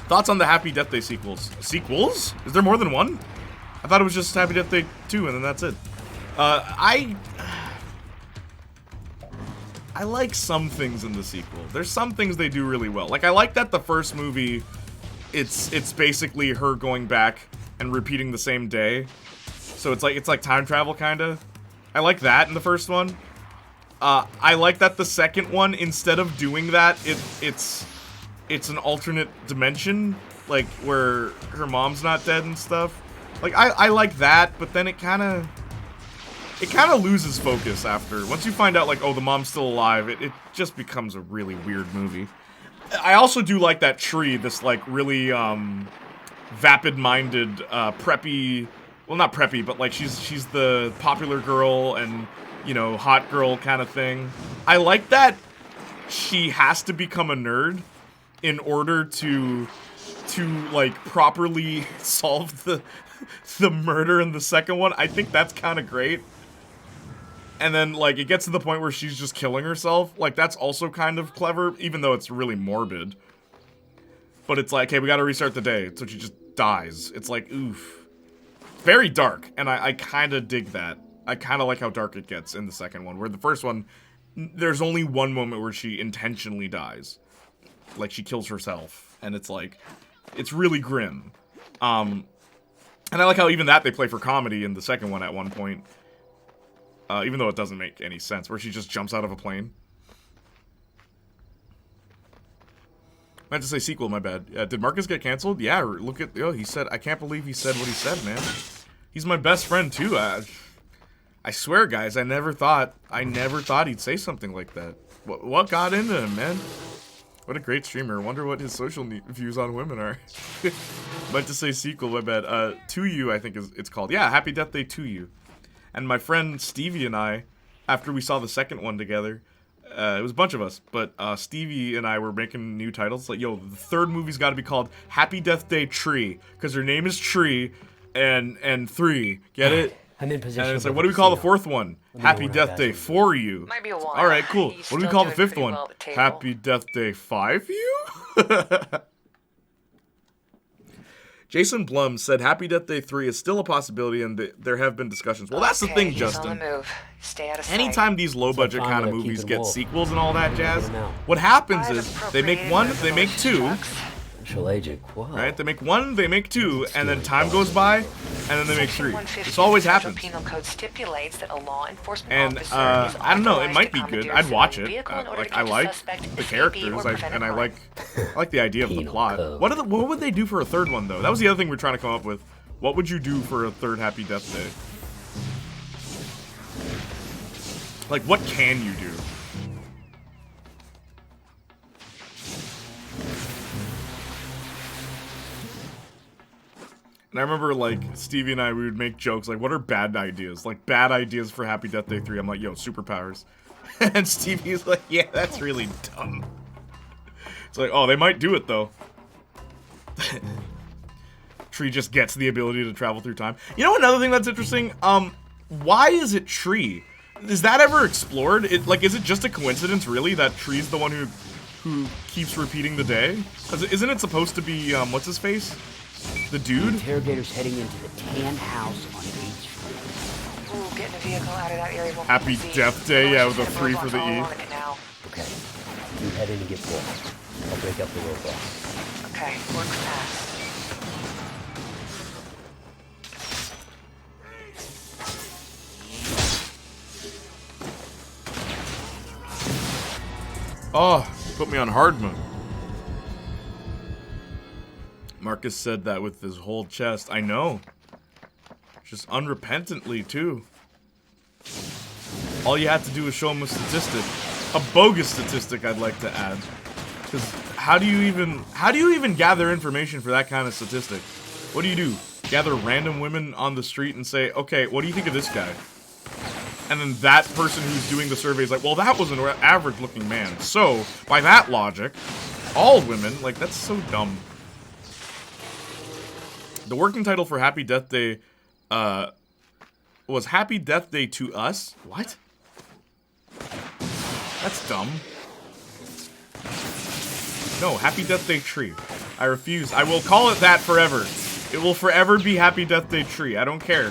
Thoughts on the Happy Death Day sequels? Sequels? Is there more than one? I thought it was just Happy Death Day 2 and then that's it. I like some things in the sequel. There's some things they do really well. Like, I like that the first movie, it's basically her going back and repeating the same day. So it's like time travel, kinda. I like that in the first one. I like that the second one, instead of doing that, it's an alternate dimension, like, where her mom's not dead and stuff. Like, I like that, but then it kind of loses focus after. Once you find out, like, oh, the mom's still alive, it just becomes a really weird movie. I also do like that tree, this, like, really, vapid-minded, preppy, well, not preppy, but, like, she's the popular girl and, you know, hot girl kind of thing. I like that she has to become a nerd in order to like, properly solve the murder in the second one. I think that's kind of great. And then, like, it gets to the point where she's just killing herself. Like, that's also kind of clever, even though it's really morbid. But it's like, hey, we gotta restart the day, so she just dies. It's like, oof. Very dark, and I kind of dig that. I kind of like how dark it gets in the second one, where the first one, there's only one moment where she intentionally dies. Like, she kills herself, and it's like, it's really grim. And I like how even that they play for comedy in the second one at one point. Even though it doesn't make any sense, where she just jumps out of a plane. I meant to say sequel, my bad. Did Marcus get canceled? Yeah, look at, he said, I can't believe he said what he said, man. He's my best friend, too. I swear, guys, I never thought he'd say something like that. What got into him, man? What a great streamer. Wonder what his social views on women are. Meant to say sequel, my bad. To You, I think it's called. Yeah, Happy Death Day to You. And my friend Stevie and I, after we saw the second one together, it was a bunch of us, but Stevie and I were making new titles. Like, yo, the third movie's got to be called Happy Death Day Tree, because her name is Tree, and 3. Get it? I'm in position. And it's like, what do we call the fourth one? Happy Death Day for You. Might be a while. All right, cool. He's What do we still call the doing fifth pretty one? well at the table. Happy Death Day 5 You? Jason Blum said Happy Death Day 3 is still a possibility, and there have been discussions. Well, that's the thing, he's Justin. on the move. Stay out of sight. Anytime these low-budget So kind of fine, movies keep it get wolf. sequels and all that jazz, what happens is they make one, they make two, Special Agent Quad. right? They make one, they make two, and then time goes by, and then they make Section 3. 150 This always of the Federal happens. Penal Code stipulates that a law enforcement And officer is I don't know, it authorized might to be good. commandeer I'd watch civilian it. vehicle in order Like, to I catch a like suspect, the escapee, characters, or prevent a and I crime. like the idea of the Penal plot. code. What would they do for a third one though? That was the other thing we're trying to come up with. What would you do for a third Happy Death Day? Like, what can you do? And I remember, like, Stevie and I, we would make jokes, like, what are bad ideas? Like, bad ideas for Happy Death Day 3. I'm like, yo, superpowers. And Stevie's like, yeah, that's really dumb. It's like, oh, they might do it, though. Tree just gets the ability to travel through time. You know another thing that's interesting? Why is it Tree? Is that ever explored? Is it just a coincidence, really, that Tree's the one who keeps repeating the day? Isn't it supposed to be, what's his face? The dude? The interrogator's heading into the tan house on Beach Street. Ooh, getting a vehicle out of that area won't Happy be easy. Death Day, yeah, with a Otherwise, 3 it's for the all E. along it now. Okay. You head in and get full. I'll break up the roadblock. Okay, works fast. Oh, put me on hard mode. Marcus said that with his whole chest. I know. Just unrepentantly, too. All you have to do is show him a statistic. A bogus statistic, I'd like to add. Because how do you even gather information for that kind of statistic? What do? Gather random women on the street and say, okay, what do you think of this guy? And then that person who's doing the survey is like, well, that was an average-looking man. So, by that logic, all women, like, that's so dumb. The working title for Happy Death Day, was Happy Death Day to Us? What? That's dumb. No, Happy Death Day Tree. I refuse. I will call it that forever. It will forever be Happy Death Day Tree. I don't care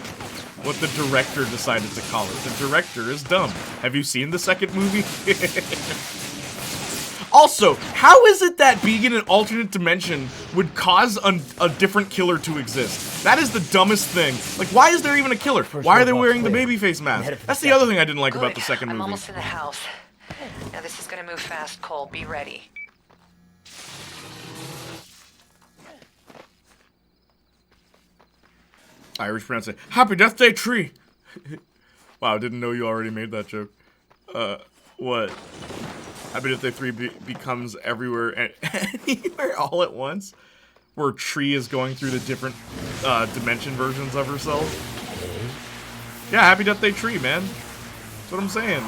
what the director decided to call it. The director is dumb. Have you seen the second movie? Also, how is it that being in an alternate dimension would cause a different killer to exist? That is the dumbest thing. Like, why is there even a killer? Why are they wearing the babyface mask? That's the other thing I didn't like about the second movie. I'm almost in the house. Now this is gonna move fast, Cole. Be ready. Irish pronounce it. Happy Death Day Tree! Wow, didn't know you already made that joke. What? Happy Death Day 3 becomes everywhere and anywhere all at once? Where Tree is going through the different dimension versions of herself? Yeah, Happy Death Day Tree, man. That's what I'm saying.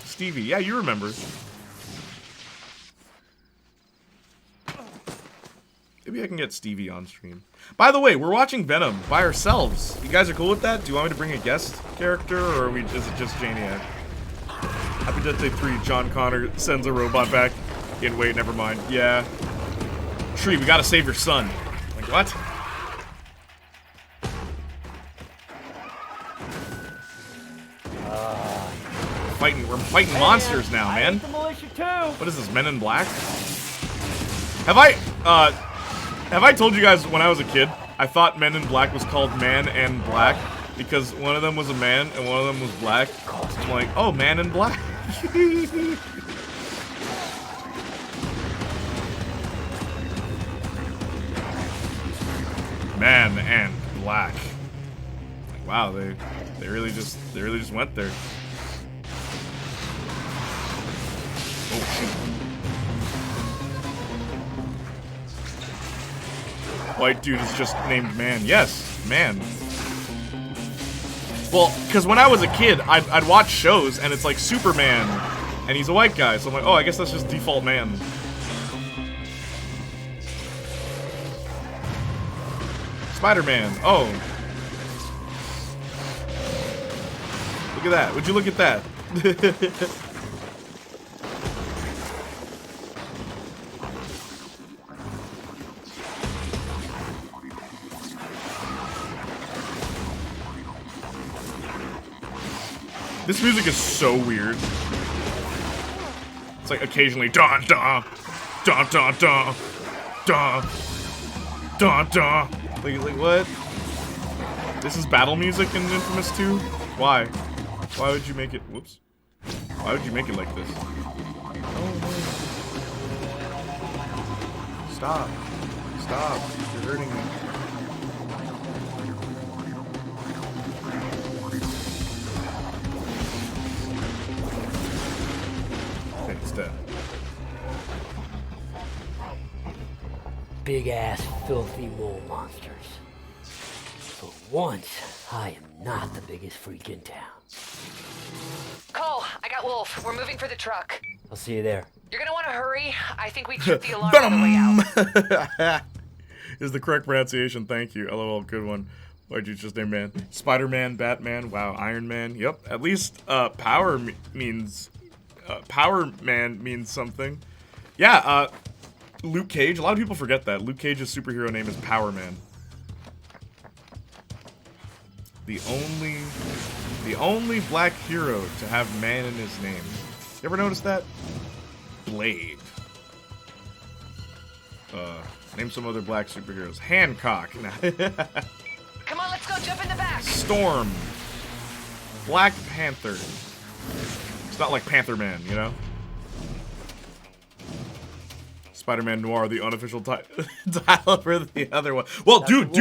Stevie, yeah, you remember. Maybe I can get Stevie on stream. By the way, we're watching Venom by ourselves. You guys are cool with that? Do you want me to bring a guest character, or is it just Janiac? Happy Death Day 3, John Connor sends a robot back. Wait, never mind. Yeah. Tree, we gotta save your son. Like, what? We're fighting monsters now, man. What is this, Men in Black? Have I told you guys when I was a kid, I thought Men in Black was called Man and Black because one of them was a man and one of them was black. I'm like, oh, Man in Black. Man and Black. Like, wow, they really just went there. Oh shoot. White dude is just named Man. Yes, Man. Well, because when I was a kid, I'd watch shows, and it's like Superman, and he's a white guy, so I'm like, oh, I guess that's just default Man. Spider-Man. Oh. Look at that. Would you look at that? This music is so weird. It's like occasionally dun dun dun dun dun dun dun dun. Like what? This is battle music in Infamous 2? Why? Why would you make it? Whoops. Why would you make it like this? Oh no. Stop. Stop. You're hurting me. Big ass filthy mole monsters. For once, I am not the biggest freak in town. Cole, I got Wolf. We're moving for the truck. I'll see you there. You're gonna want to hurry. I think we tripped the alarm on the way out. Is the correct pronunciation. Thank you. LOL, good one. Why'd you just name Man? Spider-Man, Batman, wow, Iron Man. Yep, at least Power Man means something. Yeah, Luke Cage. A lot of people forget that. Luke Cage's superhero name is Power Man. The only black hero to have man in his name. You ever notice that? Blade. Name some other black superheroes. Hancock. Come on, let's go jump in the back. Storm. Black Panther. It's not like Panther Man, you know? Spider-Man Noir, the unofficial title for the other one. Well, dude.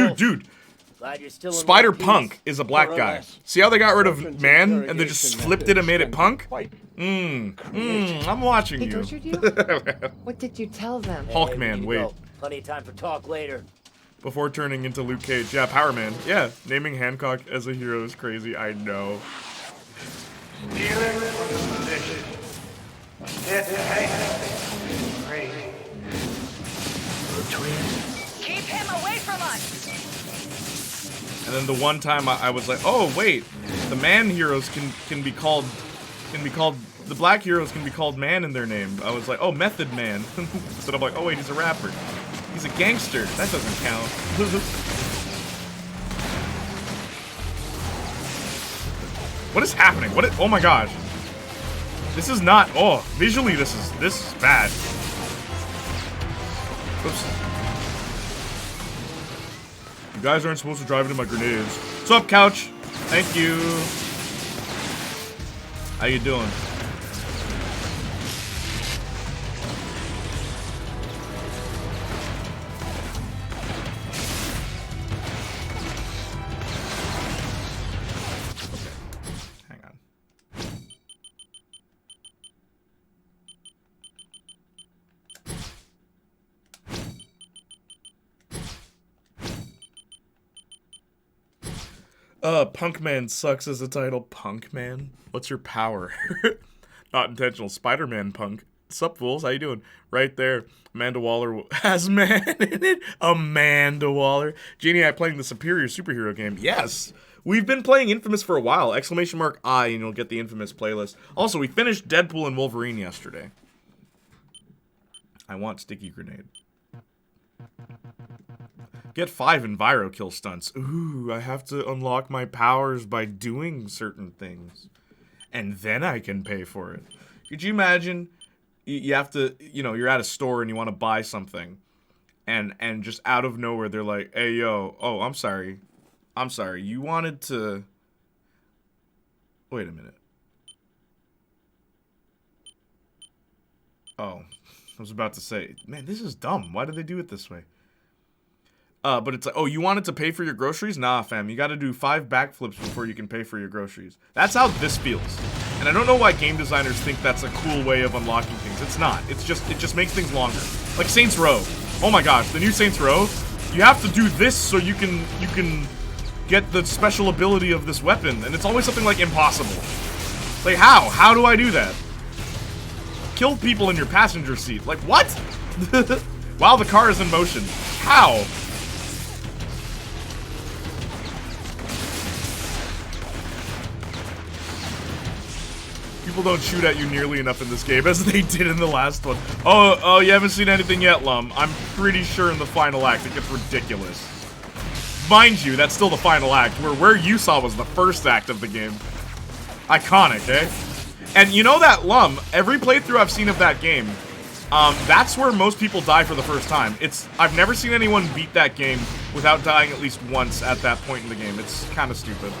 Glad you're still in Spider-Punk is a black guy. See how they got rid of Man and they just flipped it and made it punk? I'm watching you. Tortured you? What did you tell them? Hawkman, wait. Plenty of time for talk later. Before turning into Luke Cage. Yeah, Power Man. Yeah, naming Hancock as a hero is crazy. I know. Dealing with the position. Crazy. Keep him away from us. And then the one time I was like, oh, wait, the man heroes can be called the black heroes can be called man in their name. I was like, oh, Method Man. But I'm like, oh wait, he's a rapper. He's a gangster. That doesn't count. What is happening? Oh my gosh. This is not. Oh, visually this is bad. Oops. You guys aren't supposed to drive into my grenades. What's up, Couch? Thank you. How you doing? Punk Man sucks as a title. Punk Man? What's your power? Not intentional. Spider-Man Punk. Sup, fools? How you doing? Right there. Amanda Waller has man in it. Amanda Waller. Geniac playing the superior superhero game. Yes. We've been playing Infamous for a while. ! I, and you'll get the Infamous playlist. Also, we finished Deadpool and Wolverine yesterday. I want Sticky Grenade. Get 5 Enviro kill stunts. Ooh, I have to unlock my powers by doing certain things. And then I can pay for it. Could you imagine, you have to, you're at a store and you want to buy something. And just out of nowhere, they're like, hey, yo, oh, I'm sorry. You wanted to... Wait a minute. Oh, I was about to say, man, this is dumb. Why did they do it this way? But it's like, oh, you wanted to pay for your groceries? Nah, fam, you gotta do 5 backflips before you can pay for your groceries. That's how this feels. And I don't know why game designers think that's a cool way of unlocking things. It's not. It just makes things longer. Like Saints Row. Oh my gosh, the new Saints Row, you have to do this so you can get the special ability of this weapon, and it's always something like impossible. Like how? How do I do that? Kill people in your passenger seat. Like what? While the car is in motion. How? People don't shoot at you nearly enough in this game as they did in the last one. Oh, you haven't seen anything yet, Lum. I'm pretty sure in the final act it gets ridiculous. Mind you, that's still the final act, where you saw was the first act of the game. Iconic, eh? And you know that, Lum, every playthrough I've seen of that game, that's where most people die for the first time. I've never seen anyone beat that game without dying at least once at that point in the game. It's kind of stupid.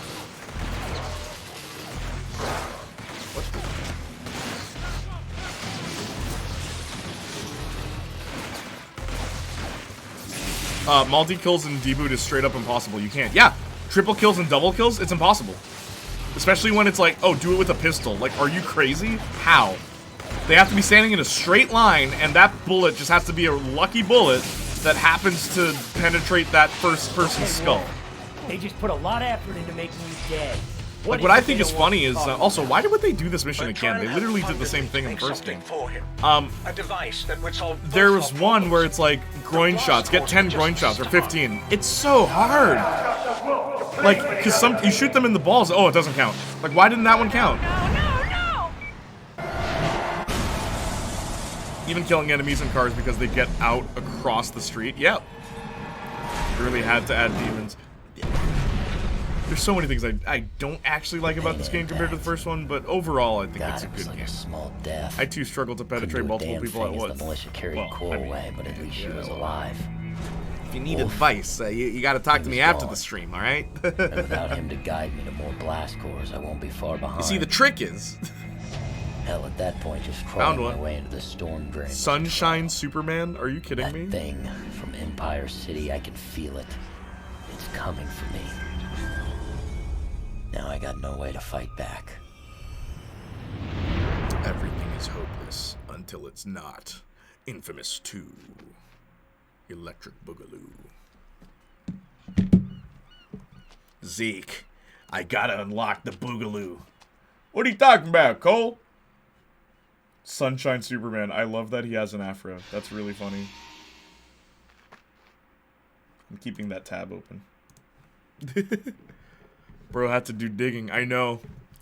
Multi-kills in deboot is straight up impossible. You can't. Yeah, triple kills and double kills, it's impossible. Especially when it's like, oh, do it with a pistol. Like, are you crazy? How? They have to be standing in a straight line, and that bullet just has to be a lucky bullet that happens to penetrate that first person's skull. They just put a lot of effort into making you dead. Like, what I think is funny is, also, why would they do this mission again? They literally did the same thing in the first game. There was one where it's like, groin shots, get 10 groin shots, or 15. It's so hard! Like, because you shoot them in the balls, oh, it doesn't count. Like, why didn't that one count? Even killing enemies in cars because they get out across the street, yep. Really had to add demons. There's so many things I don't actually like about this game compared to the first one, but overall I think it's a good game. Small death. I too struggled to penetrate multiple people at once. The militia carried Cole away, but at least she was alive. If you need advice, you gotta talk to me after the stream, alright? And without him to guide me to more blast cores, I won't be far behind. You see, the trick is... Hell, at that point, just crawling my way into the storm drain. Sunshine Superman? Are you kidding me? That thing from Empire City, I can feel it. It's coming for me. Now I got no way to fight back. Everything is hopeless until it's not. Infamous 2. Electric Boogaloo. Zeke, I gotta unlock the Boogaloo. What are you talking about, Cole? Sunshine Superman. I love that he has an afro. That's really funny. I'm keeping that tab open. Bro had to do digging. I know.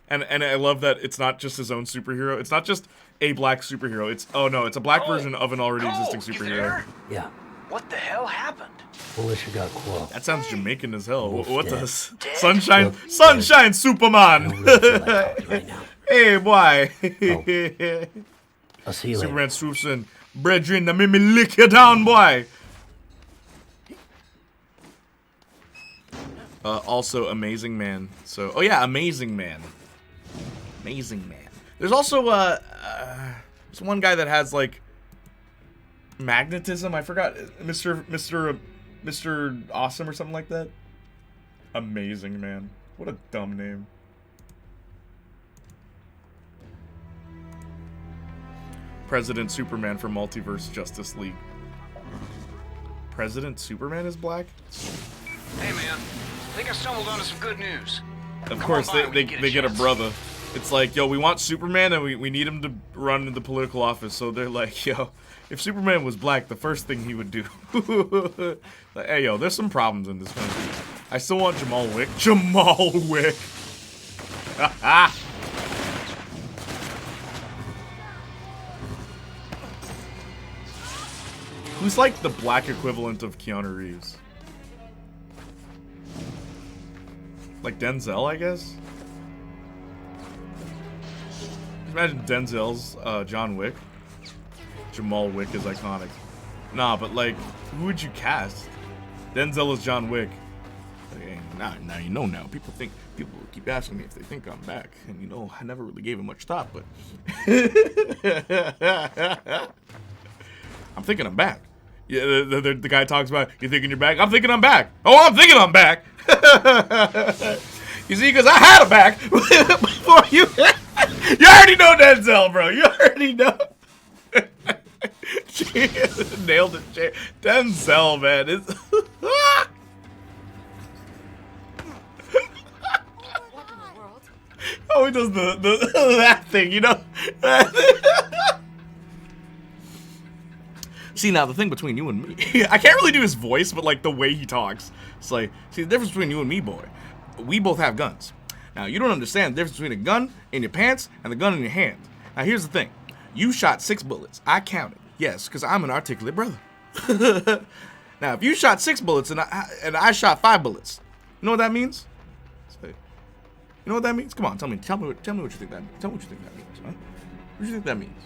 And I love that it's not just his own superhero. It's not just a black superhero. It's it's a black version of an already existing superhero. Yeah. What the hell happened? Militia got quelled. That sounds Jamaican as hell. Wolf's What dead. does Sunshine Superman? Hey boy. I'll see you later. Superman swoops in. Brethren, that made me lick you down, boy. Also, Amazing Man. So, oh yeah, Amazing Man. Amazing Man. There's also there's one guy that has like magnetism. I forgot, Mr. Awesome or something like that. Amazing Man. What a dumb name. President Superman for Multiverse Justice League. President Superman is black? Hey, man. I think I stumbled onto some good news. Of course, they get a brother. It's like, yo, we want Superman and we need him to run in the political office. So they're like, yo, if Superman was black, the first thing he would do. Like, hey, yo, there's some problems in this country. I still want Jamal Wick. Jamal Wick. Who's like the black equivalent of Keanu Reeves? Like Denzel, I guess? Imagine Denzel's John Wick. Jamal Wick is iconic. Nah, but like, who would you cast? Denzel is John Wick. Hey, now you know now. People keep asking me if they think I'm back. And you know, I never really gave it much thought, but I'm thinking I'm back. Yeah, the guy talks about, you thinking you're back? I'm thinking I'm back. Oh, I'm thinking I'm back. You see, because I had a back before you. You already know Denzel, bro. You already know. Nailed it, Denzel, man. It's oh, he does the that thing, you know. See, now the thing between you and me, I can't really do his voice, but like the way he talks, it's like, see, the difference between you and me, boy, we both have guns. Now, you don't understand the difference between a gun in your pants and the gun in your hand. Now, here's the thing. You shot 6 bullets. I counted. Yes, because I'm an articulate brother. Now, if you shot 6 bullets and I shot 5 bullets, you know what that means? Say, you know what that means? Come on, tell me what you think that means. Tell me what you think that means, huh? What do you think that means?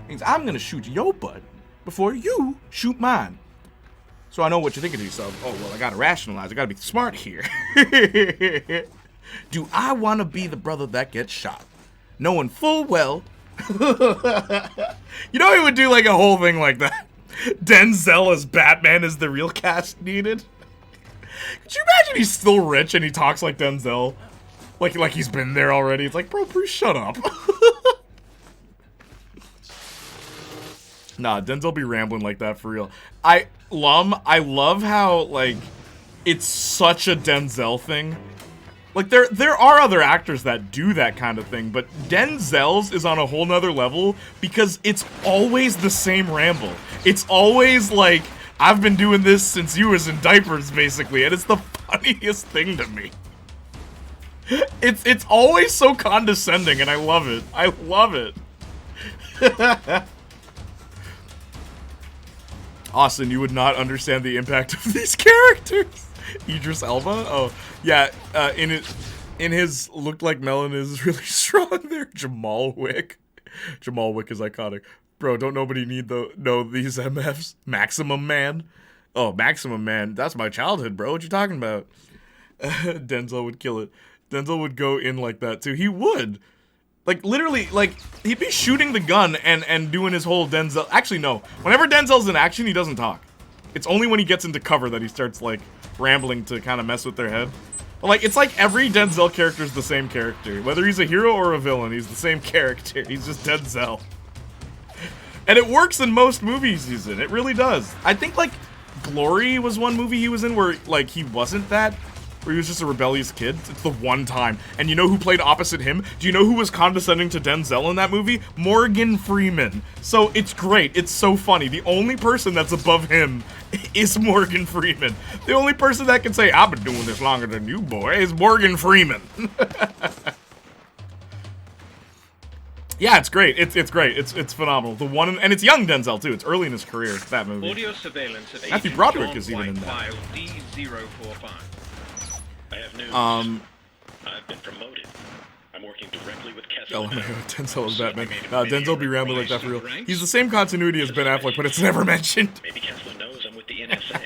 It means I'm gonna shoot your butt before you shoot mine. So I know what you're thinking to yourself. Oh, well, I gotta rationalize. I gotta be smart here. Do I want to be the brother that gets shot? Knowing full well. You know he would do like a whole thing like that. Denzel as Batman is the real cast needed. Could you imagine he's still rich and he talks like Denzel? Like he's been there already. It's like, bro, please shut up. Nah, Denzel be rambling like that for real. I love how, like, it's such a Denzel thing. Like, there are other actors that do that kind of thing, but Denzel's is on a whole nother level because it's always the same ramble. It's always like, I've been doing this since you was in diapers, basically, and it's the funniest thing to me. It's always so condescending, and I love it. I love it. Austin, you would not understand the impact of these characters. Idris Elba? Oh, yeah, in his looked like Melon is really strong there. Jamal Wick. Jamal Wick is iconic. Bro, don't nobody know these MFs? Maximum Man? Oh, Maximum Man. That's my childhood, bro. What you talking about? Denzel would kill it. Denzel would go in like that, too. He would. Like, literally, like, he'd be shooting the gun and doing his whole Denzel... Actually, no. Whenever Denzel's in action, he doesn't talk. It's only when he gets into cover that he starts, like, rambling to kind of mess with their head. But, like, it's like every Denzel character is the same character. Whether he's a hero or a villain, he's the same character. He's just Denzel. And it works in most movies he's in. It really does. I think, like, Glory was one movie he was in where, like, he wasn't that. where he was just a rebellious kid. It's the one time. And you know who played opposite him? Do you know who was condescending to Denzel in that movie? Morgan Freeman. So it's great. It's so funny. The only person that's above him is Morgan Freeman. The only person that can say, I've been doing this longer than you, boy, is Morgan Freeman. Yeah, it's great. It's great. It's phenomenal. The one, and it's young Denzel too. It's early in his career. That movie. Audio surveillance of Matthew Agent Broderick John is even in White, that. File D045. I have news. I've been promoted. I'm working directly with Kessler. Denzel is Batman. Denzel be rambling like that for real. He's the same continuity as Ben Affleck, but it's never mentioned. Maybe Kessler knows I'm with the NSA.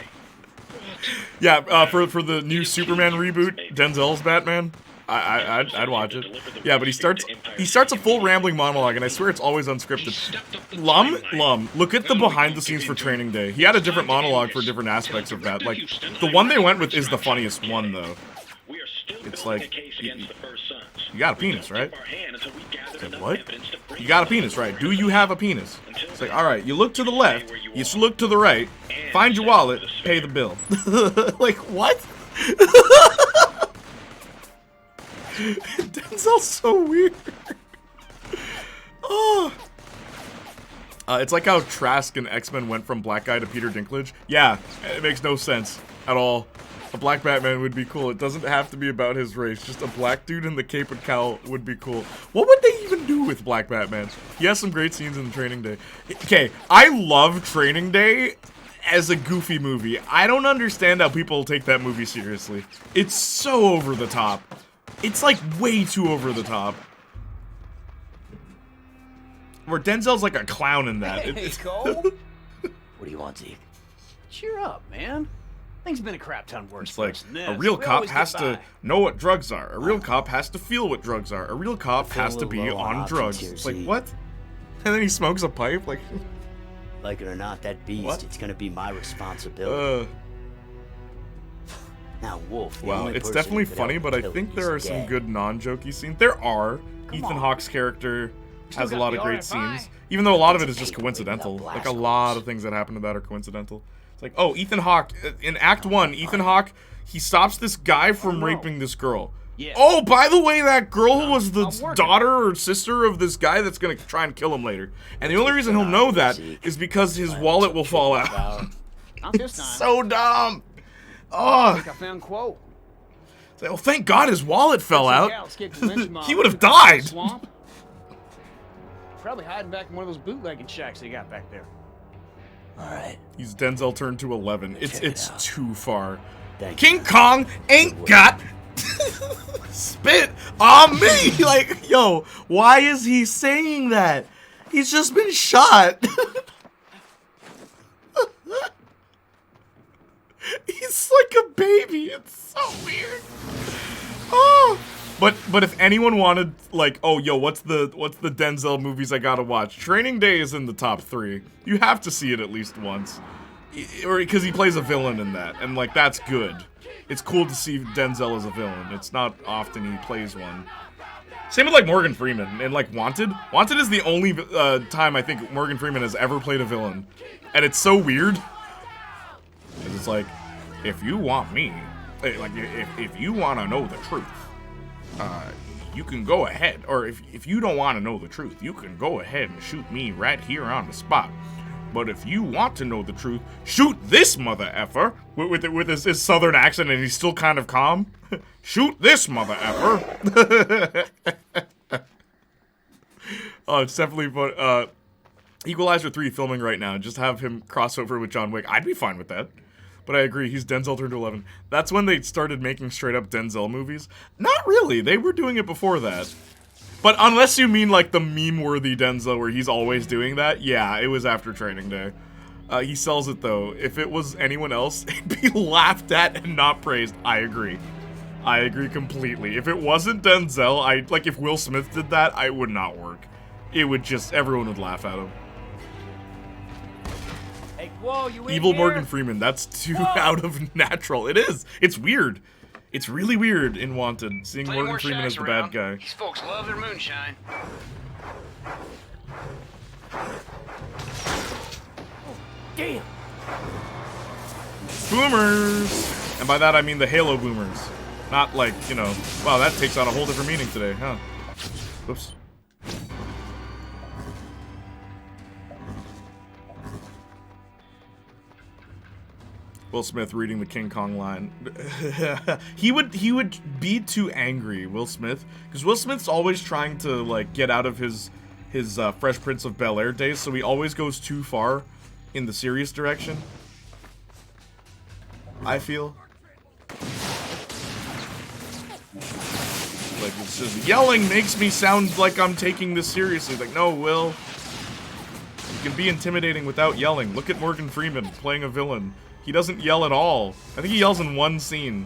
Yeah, for the new Superman reboot, Denzel's Batman. I'd watch it. Yeah, but he starts a full rambling monologue, and I swear it's always unscripted. Lum, look at the behind the scenes for Training Day. He had a different monologue for different aspects of that. Like, the one they went with is the funniest one, though. It's like, you got a penis, right? It's like, what? You got a penis, right? Do you have a penis? It's like, alright, you look to the left, you look to the right, find your wallet, pay the bill. Like, what? Denzel's so weird. Oh. It's like how Trask in X-Men went from black guy to Peter Dinklage. Yeah, it makes no sense at all. A black Batman would be cool. It doesn't have to be about his race. Just a black dude in the cape and cowl would be cool. What would they even do with Black Batman? He has some great scenes in Training Day. Okay, I love Training Day as a goofy movie. I don't understand how people take that movie seriously. It's so over the top. It's like way too over the top. Where Denzel's like a clown in that. Hey, Cole. What do you want, Zeke? Cheer up, man. Things been a crap ton worse. It's like, than this. a real We cop always has get to by. know what drugs are. A real cop has to feel what drugs are. A real cop has to be on drugs. It's like, what? And then he smokes a pipe? Like it or not, that beast, What? it's gonna be my responsibility. Now, Wolf, Wow, it's definitely funny, but I think there are some good non-jokey scenes. There are. Ethan Hawke's character has a lot of great scenes, even though a lot of it is just coincidental. Like, a lot of things that happen to that are coincidental. It's like, oh, Ethan Hawke, in Act 1, Ethan Hawke, he stops this guy from raping this girl. Yeah. Oh, by the way, that girl was the daughter or sister of this guy that's gonna try and kill him later. And the only reason he'll know that is because his wallet will fall out. Not this time. So dumb. Oh. I think I found Quo. Well, thank God his wallet fell out. He He would have died. Probably hiding back in one of those bootlegging shacks they got back there. Alright. He's Denzel turned to 11. It's too far. Thank King Kong ain't got spit on me. Like, yo, why is he saying that? He's just been shot. He's like a baby. It's so weird. Oh. But if anyone wanted, like, oh, yo, what's the Denzel movies I gotta watch? Training Day is in the top 3. You have to see it at least once, or because he plays a villain in that, and like that's good. It's cool to see Denzel as a villain. It's not often he plays one. Same with like Morgan Freeman and like Wanted. Wanted is the only time I think Morgan Freeman has ever played a villain, and it's so weird. Because it's like, if you want me, like if you want to know the truth. You can go ahead, or if you don't want to know the truth, you can go ahead and shoot me right here on the spot. But if you want to know the truth, shoot this mother effer with his southern accent, and he's still kind of calm. Shoot this mother effer. Oh, it's definitely fun. Equalizer 3 filming right now. Just have him cross over with John Wick. I'd be fine with that. But I agree, he's Denzel turned 11. That's when they started making straight-up Denzel movies. Not really, they were doing it before that. But unless you mean, like, the meme-worthy Denzel where he's always doing that, yeah, it was after Training Day. He sells it, though. If it was anyone else, it'd be laughed at and not praised. I agree. I agree completely. If it wasn't Denzel, like, if Will Smith did that, it would not work. It would just, everyone would laugh at him. Hey, Quo, you in Evil here? Morgan Freeman, that's too out of natural. It is. It's weird. It's really weird in Wanted, seeing Plenty Morgan more Freeman as shacks the around. bad guy. These folks love their moonshine. Damn. Boomers! And by that I mean the Halo boomers. Not like, you know, wow, that takes on a whole different meaning today, huh? Whoops. Will Smith reading the King Kong line. he would be too angry, Will Smith, because Will Smith's always trying to like get out of his Fresh Prince of Bel-Air days, so he always goes too far in the serious direction. I feel like it's just yelling makes me sound like I'm taking this seriously. Like, no, Will, you can be intimidating without yelling. Look at Morgan Freeman playing a villain. He doesn't yell at all. I think he yells in one scene,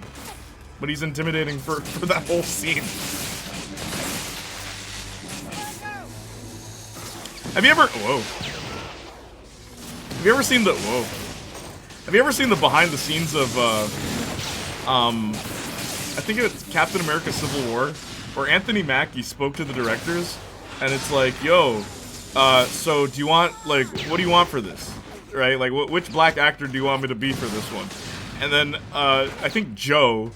but he's intimidating for that whole scene. Have you ever? Whoa. Have you ever seen the? Whoa. Have you ever seen the behind the scenes of? I think it's Captain America: Civil War, where Anthony Mackie spoke to the directors, and it's like, yo, so do you want like what do you want for this? Right, like which black actor do you want me to be for this one? And then I think Joe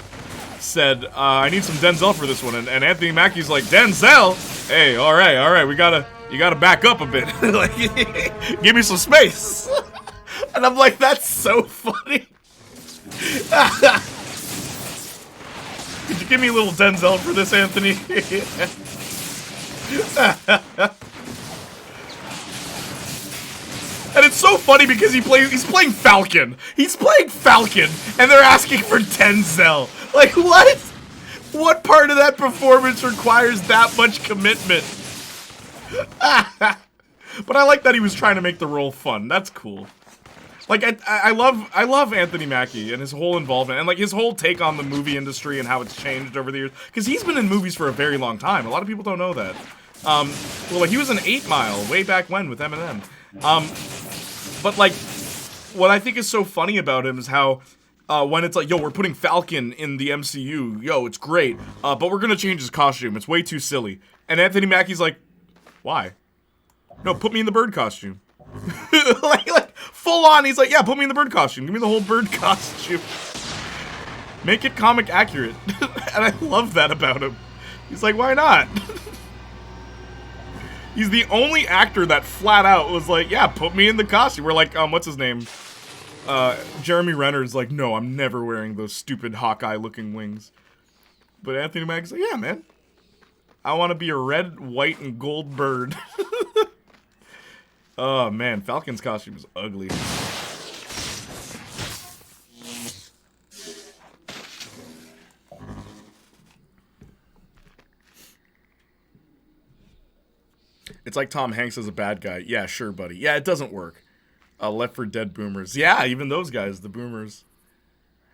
said, I need some Denzel for this one, and Anthony Mackie's like, Denzel? Hey, all right, you gotta back up a bit. Like, give me some space. And I'm like, that's so funny. Could you give me a little Denzel for this, Anthony? And it's so funny because he's playing Falcon. He's playing Falcon, and they're asking for Denzel. Like, what? What part of that performance requires that much commitment? But I like that he was trying to make the role fun. That's cool. Like, I love Anthony Mackie and his whole involvement, and like his whole take on the movie industry and how it's changed over the years. Because he's been in movies for a very long time. A lot of people don't know that. Well, like, he was in 8 Mile way back when with Eminem. But like, what I think is so funny about him is how when it's like, yo, we're putting Falcon in the MCU, yo, it's great, but we're gonna change his costume. It's way too silly. And Anthony Mackie's like, why? No, put me in the bird costume. like full on, he's like, yeah, put me in the bird costume. Give me the whole bird costume. Make it comic accurate. And I love that about him. He's like, why not? He's the only actor that flat out was like, yeah, put me in the costume. We're like, what's his name? Jeremy Renner's like, no, I'm never wearing those stupid Hawkeye-looking wings. But Anthony Mackie's like, yeah, man. I want to be a red, white, and gold bird. Oh, man, Falcon's costume is ugly. It's like Tom Hanks as a bad guy. Yeah, sure, buddy. Yeah, it doesn't work. Left 4 Dead boomers. Yeah, even those guys, the boomers.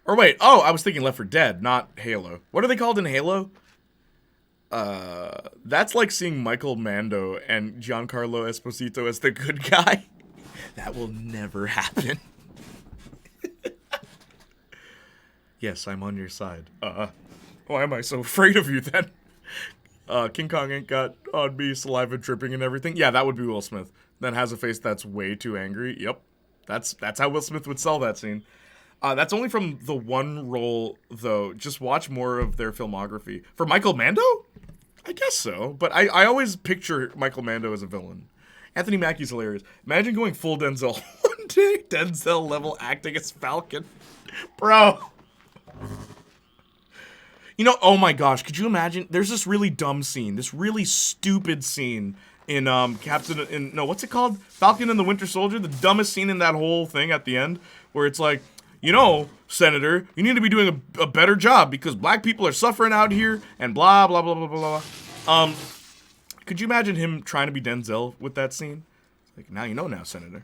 Or wait, oh, I was thinking Left 4 Dead, not Halo. What are they called in Halo? That's like seeing Michael Mando and Giancarlo Esposito as the good guy. That will never happen. Yes, I'm on your side. Why am I so afraid of you then? King Kong ain't got on me, saliva dripping and everything. Yeah, that would be Will Smith. Then has a face that's way too angry. Yep. That's how Will Smith would sell that scene. That's only from the one role, though. Just watch more of their filmography. For Michael Mando? I guess so. But I always picture Michael Mando as a villain. Anthony Mackie's hilarious. Imagine going full Denzel one day. Denzel level acting as Falcon. Bro. You know, oh my gosh, could you imagine? There's this really dumb scene, this really stupid scene in what's it called? Falcon and the Winter Soldier, the dumbest scene in that whole thing at the end, where it's like, you know, Senator, you need to be doing a better job because black people are suffering out here and blah, blah, blah, blah, blah, blah. Could you imagine him trying to be Denzel with that scene? It's like, now you know now, Senator.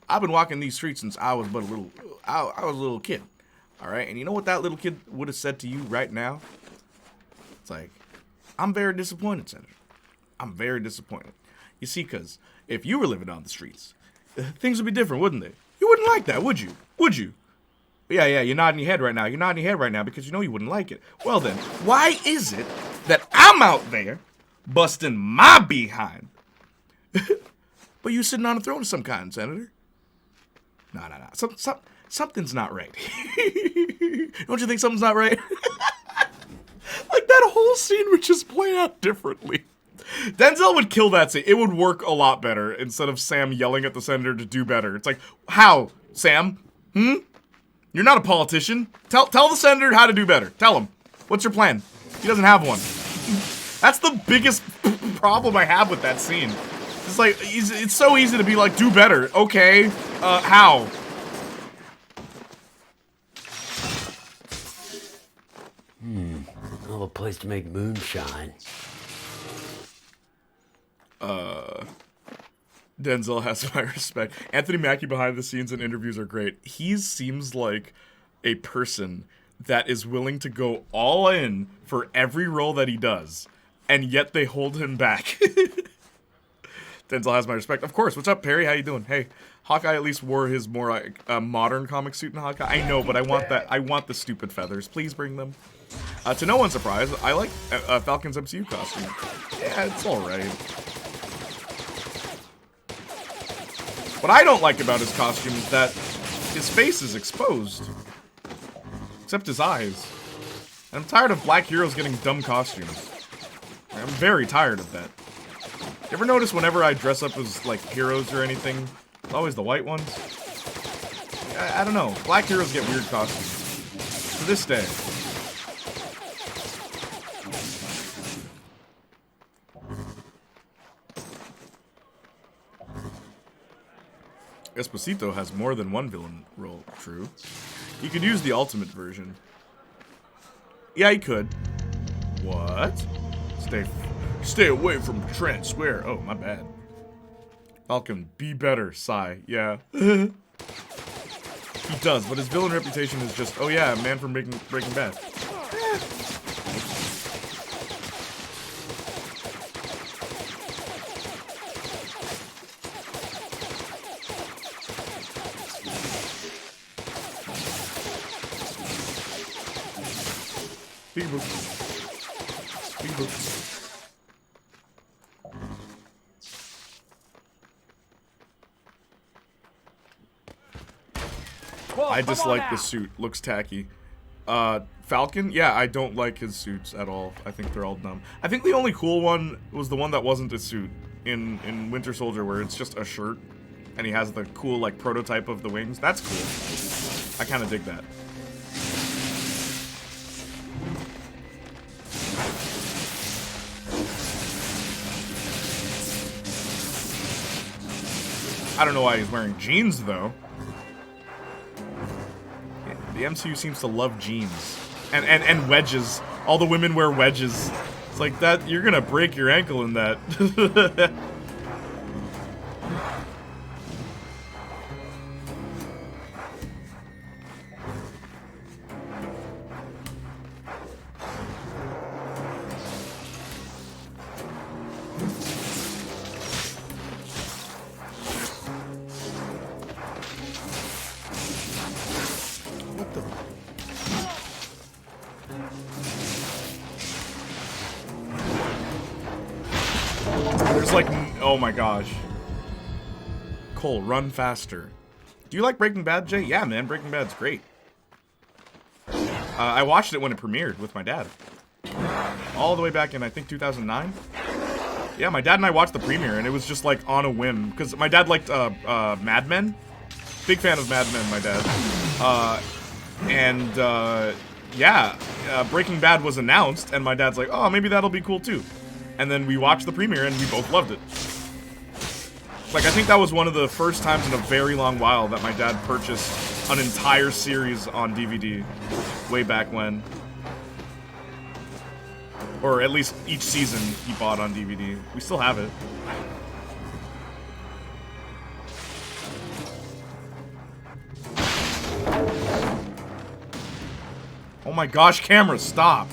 I've been walking these streets since I was a little kid. All right, and you know what that little kid would have said to you right now? It's like, I'm very disappointed, Senator. I'm very disappointed. You see, because if you were living on the streets, things would be different, wouldn't they? You wouldn't like that, would you? Would you? Yeah, you're nodding your head right now. You're nodding your head right now because you know you wouldn't like it. Well then, why is it that I'm out there busting my behind, but you sitting on a throne of some kind, Senator? No. something's not right. Don't you think something's not right? Like, that whole scene would just play out differently. Denzel would kill that scene. It would work a lot better instead of Sam yelling at the senator to do better. It's like, how, Sam? You're not a politician. Tell the senator how to do better. Tell him. What's your plan? He doesn't have one. That's the biggest problem I have with that scene. It's like, it's so easy to be like, do better. Okay, how? Well, a place to make moonshine. Denzel has my respect. Anthony Mackie behind the scenes and interviews are great. He seems like a person that is willing to go all in for every role that he does, and yet they hold him back. Denzel has my respect. Of course. What's up, Perry? How you doing? Hey, Hawkeye at least wore his more modern comic suit in Hawkeye. I know, but I want that. I want the stupid feathers. Please bring them. To no one's surprise, I like Falcon's MCU costume. Yeah, it's alright. What I don't like about his costume is that his face is exposed. Except his eyes. And I'm tired of black heroes getting dumb costumes. I'm very tired of that. You ever notice whenever I dress up as, like, heroes or anything, it's always the white ones? I don't know. Black heroes get weird costumes. To this day. Esposito has more than one villain role, true. You could use the ultimate version. Yeah, he could. What? Stay away from Trent, swear. Oh, my bad. Falcon, be better, sigh. Yeah. He does, but his villain reputation is just, oh yeah, man from Breaking Bad. I dislike the suit. Looks tacky. Falcon? Yeah, I don't like his suits at all. I think they're all dumb. I think the only cool one was the one that wasn't a suit in Winter Soldier, where it's just a shirt and he has the cool, like, prototype of the wings. That's cool. I kind of dig that. I don't know why he's wearing jeans, though. The MCU seems to love jeans. And wedges. All the women wear wedges. It's like, that, you're gonna break your ankle in that. Oh my gosh. Cole, run faster. Do you like Breaking Bad, Jay? Yeah, man, Breaking Bad's great. I watched it when it premiered with my dad. All the way back in, I think, 2009? Yeah, my dad and I watched the premiere, and it was just, like, on a whim. Because my dad liked Mad Men. Big fan of Mad Men, my dad. Breaking Bad was announced, and my dad's like, oh, maybe that'll be cool, too. And then we watched the premiere, and we both loved it. Like, I think that was one of the first times in a very long while that my dad purchased an entire series on DVD. Way back when. Or at least each season he bought on DVD. We still have it. Oh my gosh, camera, stop!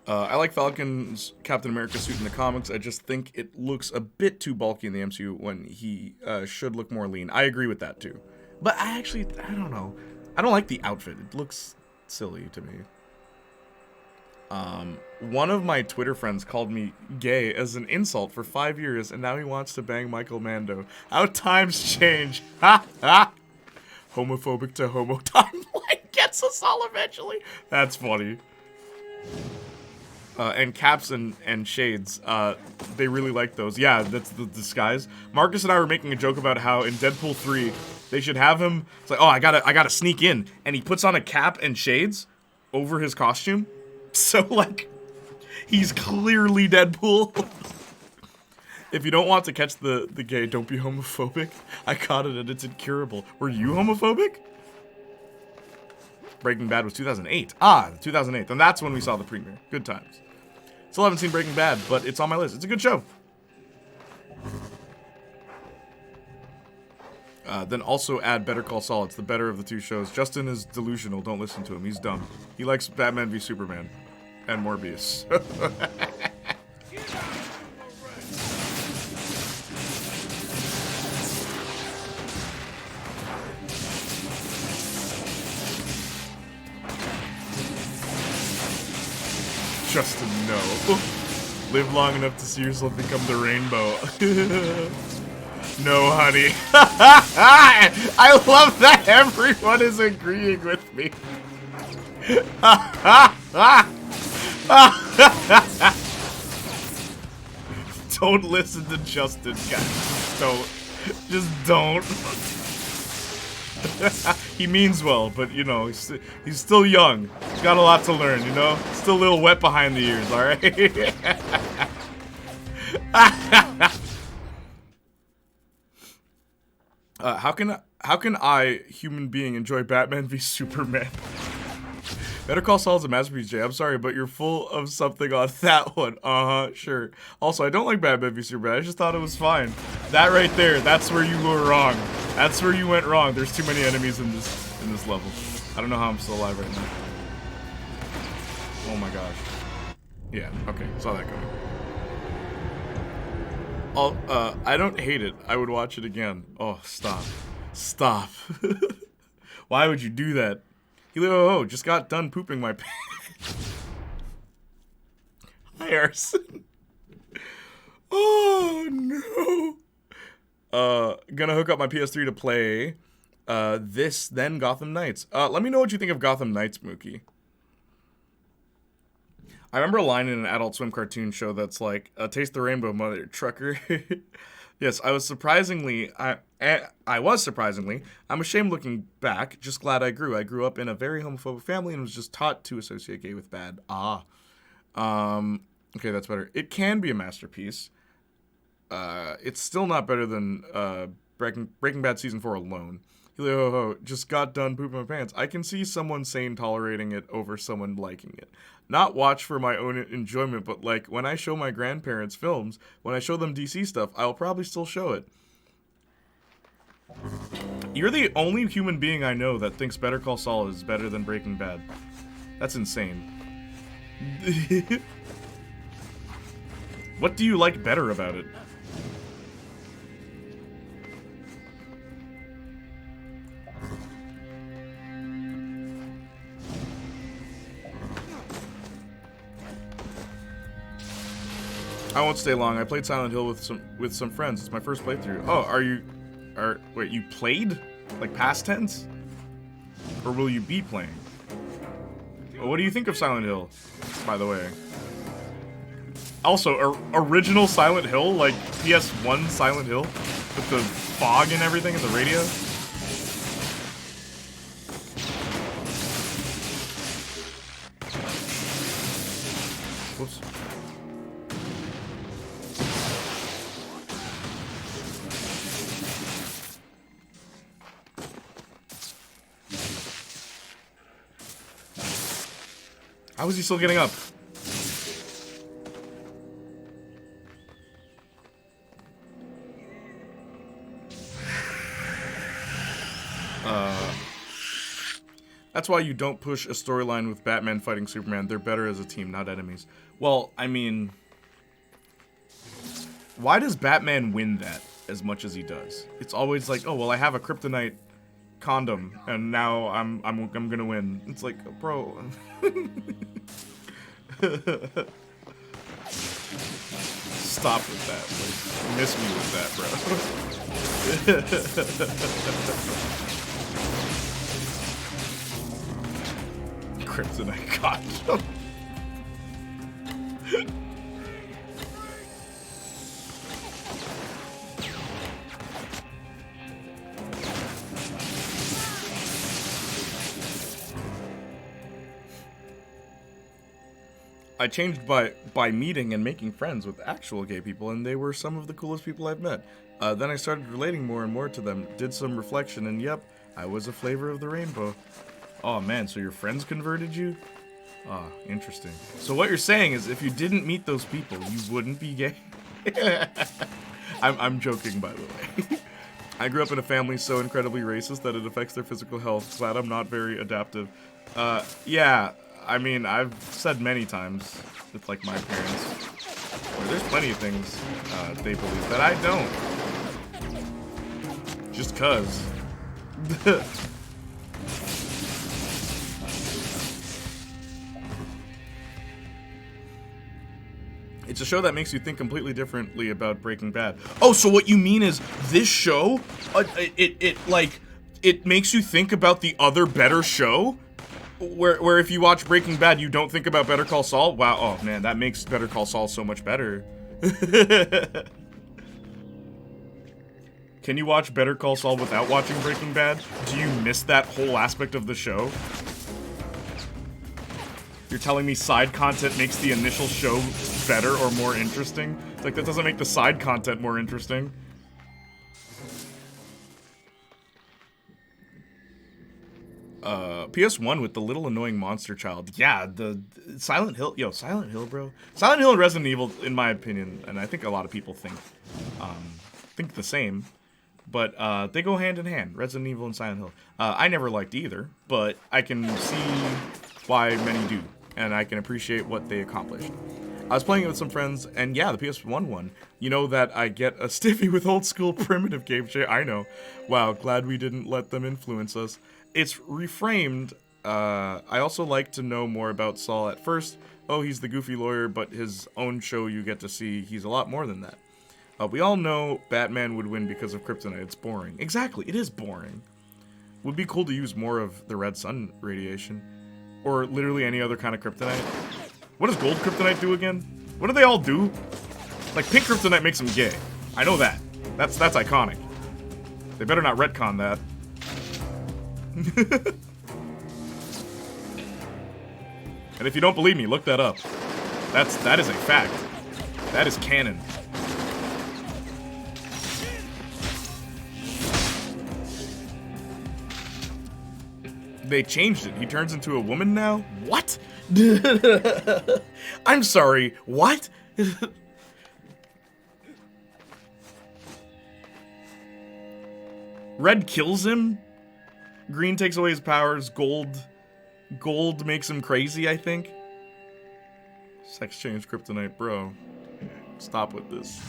I like Falcon's Captain America suit in the comics. I just think it looks a bit too bulky in the MCU when he should look more lean. I agree with that too. But I don't know. I don't like the outfit. It looks silly to me. One of my Twitter friends called me gay as an insult for 5 years, and now he wants to bang Michael Mando. How times change. Ha ha. Homophobic to homo timeline gets us all eventually. That's funny. And caps and shades, they really like those. Yeah, that's the disguise. Marcus and I were making a joke about how in Deadpool 3, they should have him, it's like, oh, I gotta sneak in. And he puts on a cap and shades over his costume. So, like, he's clearly Deadpool. If you don't want to catch the gay, don't be homophobic. I caught it and it's incurable. Were you homophobic? Breaking Bad was 2008. Ah, 2008. And that's when we saw the premiere. Good times. Still haven't seen Breaking Bad, but it's on my list. It's a good show. Then also add Better Call Saul. It's the better of the two shows. Justin is delusional. Don't listen to him. He's dumb. He likes Batman v Superman. And Morbius. Justin, no. Live long enough to see yourself become the rainbow. No, honey. I love that everyone is agreeing with me. Don't listen to Justin, guys. Don't. Just don't. He means well, but, you know, he's still young. He's got a lot to learn, you know? Still a little wet behind the ears, alright? How can I, human being, enjoy Batman v Superman? Better Call Saul is a masterpiece, Jay. I'm sorry, but you're full of something on that one. Sure. Also, I don't like Batman v Superman. I just thought it was fine. That right there, that's where you were wrong. That's where you went wrong. There's too many enemies in this level. I don't know how I'm still alive right now. Oh my gosh. Yeah, okay. Saw that coming. I don't hate it. I would watch it again. Oh, stop. Stop. Why would you do that? Helio, just got done pooping my pants. Hi, Arson. Oh, no. Gonna hook up my PS3 to play this, then Gotham Knights. Let me know what you think of Gotham Knights, Mookie. I remember a line in an Adult Swim cartoon show that's like, taste the rainbow, mother trucker. Yes, I was surprisingly, I'm ashamed looking back, just glad I grew. I grew up in a very homophobic family and was just taught to associate gay with bad. Okay, that's better. It can be a masterpiece. It's still not better than Breaking Bad Season 4 alone. Helio, just got done pooping my pants. I can see someone sane tolerating it over someone liking it. Not watch for my own enjoyment, but like when I show my grandparents films, when I show them DC stuff, I'll probably still show it. You're the only human being I know that thinks Better Call Saul is better than Breaking Bad. That's insane. What do you like better about it? I won't stay long. I played Silent Hill with some friends. It's my first playthrough. Oh, wait, you played? Like past tense? Or will you be playing? Well, what do you think of Silent Hill, by the way? Also, original Silent Hill, like PS1 Silent Hill, with the fog and everything and the radio? Whoops. How is he still getting up? That's why you don't push a storyline with Batman fighting Superman. They're better as a team, not enemies. Well, I mean, why does Batman win that as much as he does? It's always like, oh well, I have a kryptonite condom, and now I'm gonna win. It's like, bro. Stop with that. Like, miss me with that, bro. Kryptonite condom. I changed by meeting and making friends with actual gay people, and they were some of the coolest people I've met. Then I started relating more and more to them, did some reflection, and yep, I was a flavor of the rainbow. Oh man, so your friends converted you? Ah, interesting. So what you're saying is if you didn't meet those people, you wouldn't be gay? I'm joking, by the way. I grew up in a family so incredibly racist that it affects their physical health. Glad I'm not very adaptive. Yeah. I mean, I've said many times with, like, my parents, where there's plenty of things they believe that I don't. Just 'cause. It's a show that makes you think completely differently about Breaking Bad. Oh, so what you mean is this show, it makes you think about the other better show? Where if you watch Breaking Bad, you don't think about Better Call Saul? Wow, oh man, that makes Better Call Saul so much better. Can you watch Better Call Saul without watching Breaking Bad? Do you miss that whole aspect of the show? You're telling me side content makes the initial show better or more interesting? It's like, that doesn't make the side content more interesting. PS1 with the little annoying monster child. Yeah, the Silent Hill. Yo, Silent Hill, bro. Silent Hill and Resident Evil, in my opinion, and I think a lot of people think the same, but they go hand in hand. Resident Evil and Silent Hill. I never liked either, but I can see why many do, and I can appreciate what they accomplished. I was playing it with some friends, and yeah, the PS1 one. You know that I get a stiffy with old school primitive game shit. I know. Wow, glad we didn't let them influence us. It's reframed. I also like to know more about Saul at first. Oh, he's the goofy lawyer, but his own show you get to see he's a lot more than that. We all know Batman would win because of kryptonite. It's boring. Exactly, it is boring. Would be cool to use more of the red sun radiation. Or literally any other kind of kryptonite. What does gold kryptonite do again? What do they all do? Like, pink kryptonite makes them gay. I know that. That's iconic. They better not retcon that. And if you don't believe me, look that up. That is a fact. That is canon. They changed it. He turns into a woman now? What? I'm sorry, what? Red kills him? Green takes away his powers. Gold makes him crazy, I think. Sex change kryptonite, bro. Stop with this.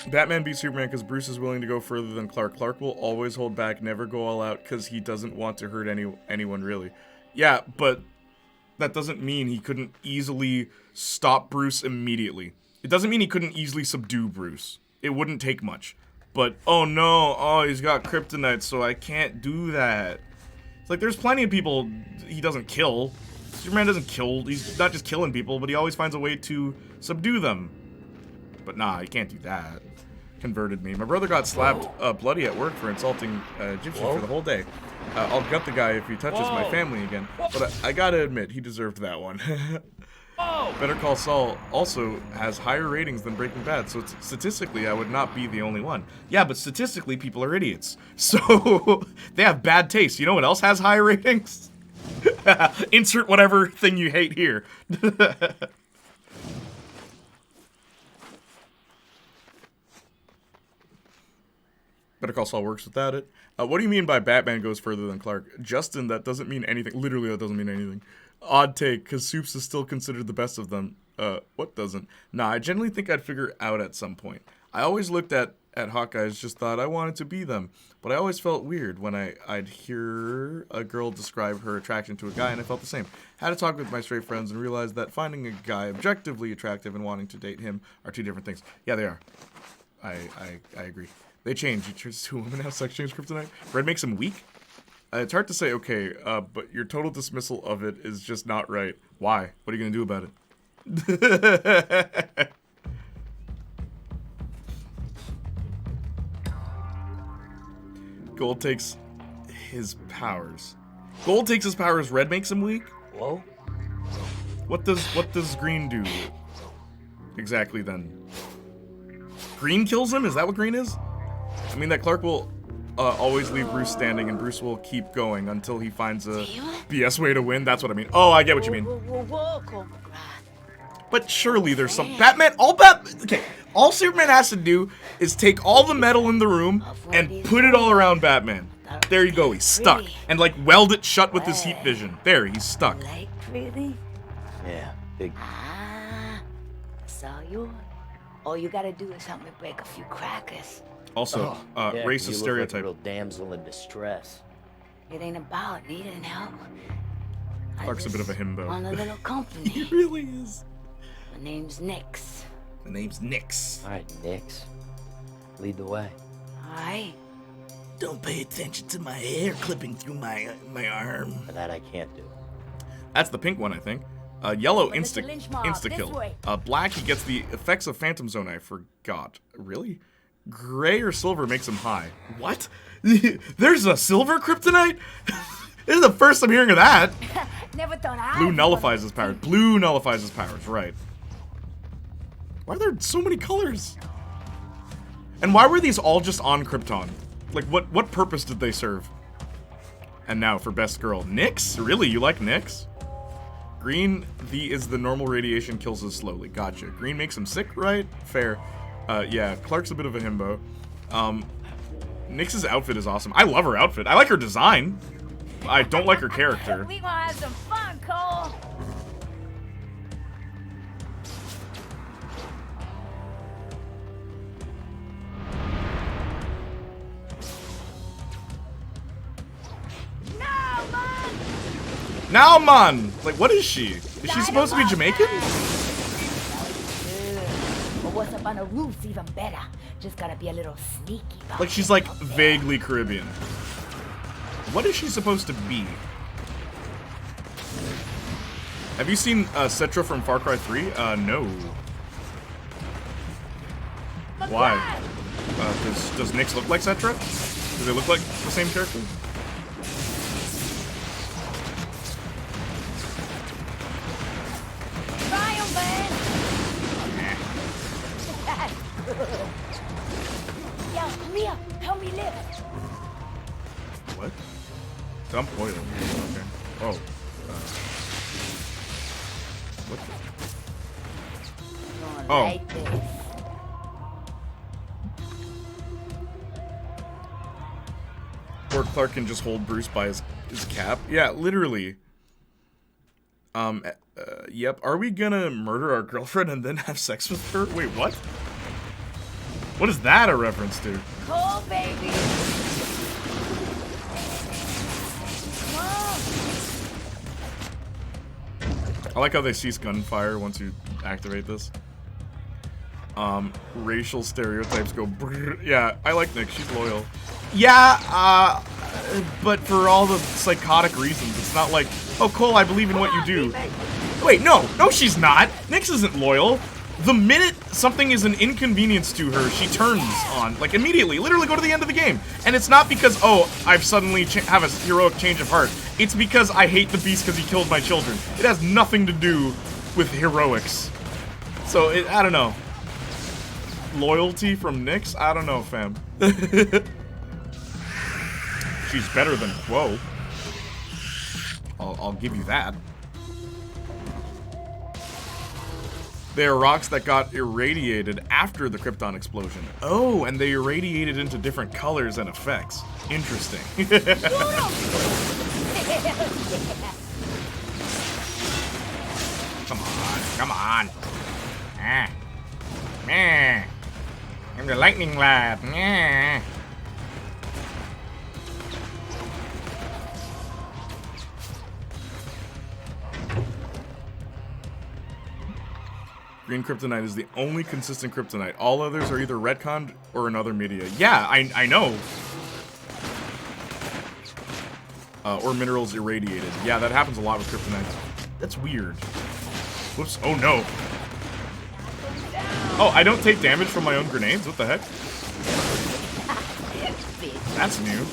Batman beats Superman because Bruce is willing to go further than Clark. Clark will always hold back, never go all out, because he doesn't want to hurt anyone, really. Yeah, but that doesn't mean he couldn't easily stop Bruce immediately. It doesn't mean he couldn't easily subdue Bruce. It wouldn't take much. But, oh no, oh, he's got kryptonite, so I can't do that. It's like, there's plenty of people he doesn't kill. Superman doesn't kill, he's not just killing people, but he always finds a way to subdue them. But nah, you can't do that. Converted me. My brother got slapped bloody at work for insulting Egyptian for the whole day. I'll gut the guy if he touches my family again. But I gotta admit, he deserved that one. Better Call Saul also has higher ratings than Breaking Bad, so statistically I would not be the only one. Yeah, but statistically people are idiots. So they have bad taste. You know what else has higher ratings? Insert whatever thing you hate here. Better Call Saul works without it. What do you mean by Batman goes further than Clark? Justin, that doesn't mean anything. Literally, that doesn't mean anything. Odd take, because Supes is still considered the best of them. What doesn't? Nah, I generally think I'd figure out at some point. I always looked at Hawkeyes, just thought I wanted to be them. But I always felt weird when I'd hear a girl describe her attraction to a guy, and I felt the same. Had to talk with my straight friends and realized that finding a guy objectively attractive and wanting to date him are two different things. Yeah, they are. I agree. They change. He turns to a woman, has sex change kryptonite. Red makes him weak? It's hard to say, okay, but your total dismissal of it is just not right. Why? What are you going to do about it? Gold takes his powers. Gold takes his powers, red makes him weak? Whoa. What does green do exactly then? Green kills him? Is that what green is? I mean that Clark will always leave Bruce standing and Bruce will keep going until he finds a BS way to win. That's what I mean. Oh, I get what you mean. But surely there's some all Superman has to do is take all the metal in the room and put it all around Batman. There you go, he's stuck. And like weld it shut with his heat vision. There, he's stuck. Yeah, big. Saw you. All you gotta do is help me break a few crackers. Also, racist stereotype. Like a real damsel in distress. It ain't about needing help. Clark's a bit of a himbo. On a little company. He really is. My name's Nix. The name's Nix. All right, Nix. Lead the way. All right. Don't pay attention to my hair clipping through my arm. That I can't do. That's the pink one, I think. Yellow insta kill. Black, he gets the effects of Phantom Zone. I forgot. Really? Gray or silver makes him high. What? There's a silver kryptonite? This is the first I'm hearing of that. Never thought Blue nullifies his powers. Blue nullifies his powers, right. Why are there so many colors? And why were these all just on Krypton? Like, what purpose did they serve? And now for best girl. Nix? Really? You like Nix? Green, is the normal radiation kills us slowly. Gotcha. Green makes him sick, right? Fair. Yeah, Clark's a bit of a himbo. Nix's outfit is awesome. I love her outfit. I like her design. I don't like her character. We gonna have some fun, Cole. Now, man! Like, what is she? Is she supposed to be Jamaican? But what's up on the roof's even better. Just gotta be a little sneaky. Like, she's like vaguely Caribbean. What is she supposed to be? Have you seen Cetra from Far Cry 3? No. Why? Does Nix look like Cetra? Does they look like the same character? Yo, Mia, help me lift. What? Dump oil. Okay. Oh. What the? Oh. Like this. Or Clark can just hold Bruce by his cap. Yeah, literally. Yep. Are we gonna murder our girlfriend and then have sex with her? Wait, what? What is that a reference to? Cool, baby. I like how they cease gunfire once you activate this. Racial stereotypes go brrr. Yeah, I like Nick, she's loyal. Yeah, but for all the psychotic reasons. It's not like, oh, Cole, I believe in what you do. Wait, no, she's not. Nix isn't loyal. The minute something is an inconvenience to her, she turns on, like, immediately. Literally go to the end of the game. And it's not because, oh, I've suddenly have a heroic change of heart. It's because I hate the Beast because he killed my children. It has nothing to do with heroics. So, I don't know. Loyalty from Nix? I don't know, fam. She's better than Quo. I'll give you that. They are rocks that got irradiated after the Krypton explosion. Oh, and they irradiated into different colors and effects. Interesting. Come on, come on. Ah. Ah. I'm the lightning lad. Ah. Green kryptonite is the only consistent kryptonite. All others are either retconned or in other media. Yeah, I know. Or minerals irradiated. Yeah, that happens a lot with kryptonite. That's weird. Whoops. Oh, no. Oh, I don't take damage from my own grenades? What the heck? That's new.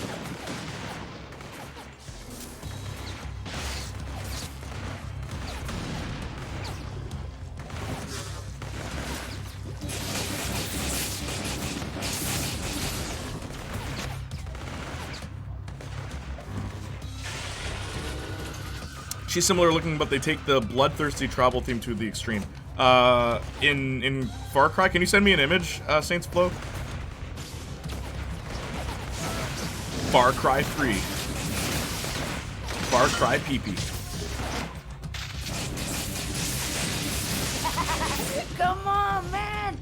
She's similar looking, but they take the bloodthirsty tribal theme to the extreme. In Far Cry, can you send me an image, Saints Flow? Far Cry 3. Far Cry PP. Come on, man!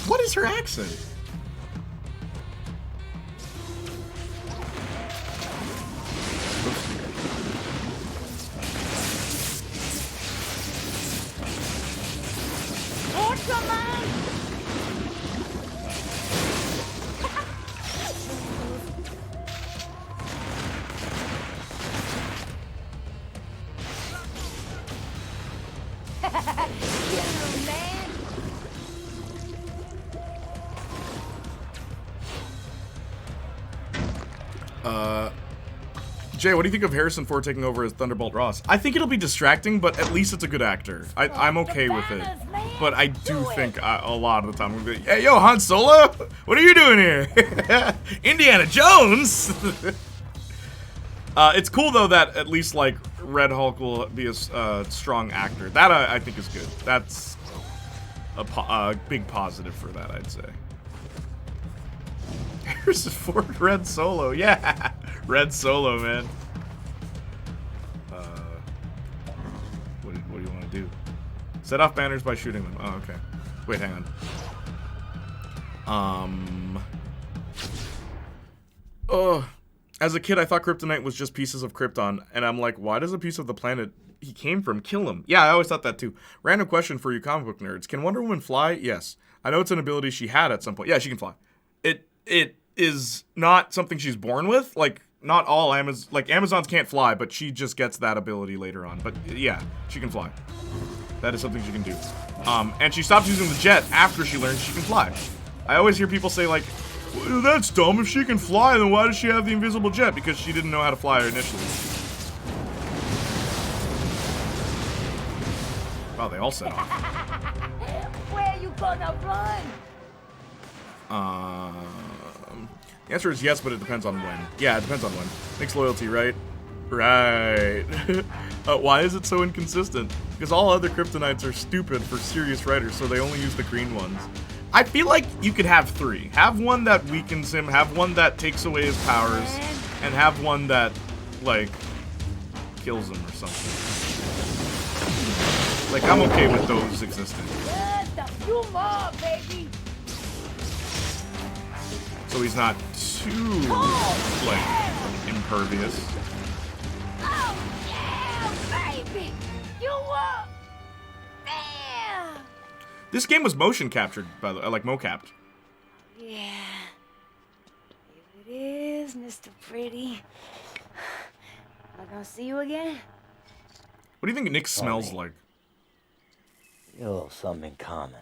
What is her accent? Oh, come on! Yeah, man! Jay, what do you think of Harrison Ford taking over as Thunderbolt Ross? I think it'll be distracting, but at least it's a good actor. I'm okay with it. But I do think a lot of the time, I'm gonna be, hey, yo, Han Solo? What are you doing here? Indiana Jones? It's cool, though, that at least, like, Red Hulk will be a strong actor. That, I think, is good. That's a big positive for that, I'd say. Harrison Ford, Red Solo. Yeah, Red Solo, man. What do you want to do? Set off banners by shooting them. Oh, okay. Wait, hang on. Oh, as a kid, I thought kryptonite was just pieces of Krypton, and I'm like, why does a piece of the planet he came from kill him? Yeah, I always thought that too. Random question for you comic book nerds. Can Wonder Woman fly? Yes. I know it's an ability she had at some point. Yeah, she can fly. It is not something she's born with. Like, not all Amazons can't fly, but she just gets that ability later on. But yeah, she can fly. That is something she can do. And she stopped using the jet after she learned she can fly. I always hear people say, like, well, that's dumb. If she can fly, then why does she have the invisible jet? Because she didn't know how to fly initially. Wow, they all set off. Where you gonna run? The answer is yes, but it depends on when. Yeah, it depends on when. Mixed loyalty, right? Right. Why is it so inconsistent? Because all other kryptonites are stupid for serious writers, so they only use the green ones. I feel like you could have three. Have one that weakens him, have one that takes away his powers, and have one that, like, kills him or something. Like, I'm okay with those existing. Just a few more, baby. So he's not too, like, impervious. Oh, yeah, baby. You up? Damn. This game was motion captured, by the way, like mo-capped. Yeah. Here it is, Mr. Pretty. Am I gonna see you again? What do you think Nick smells like? You have something in common.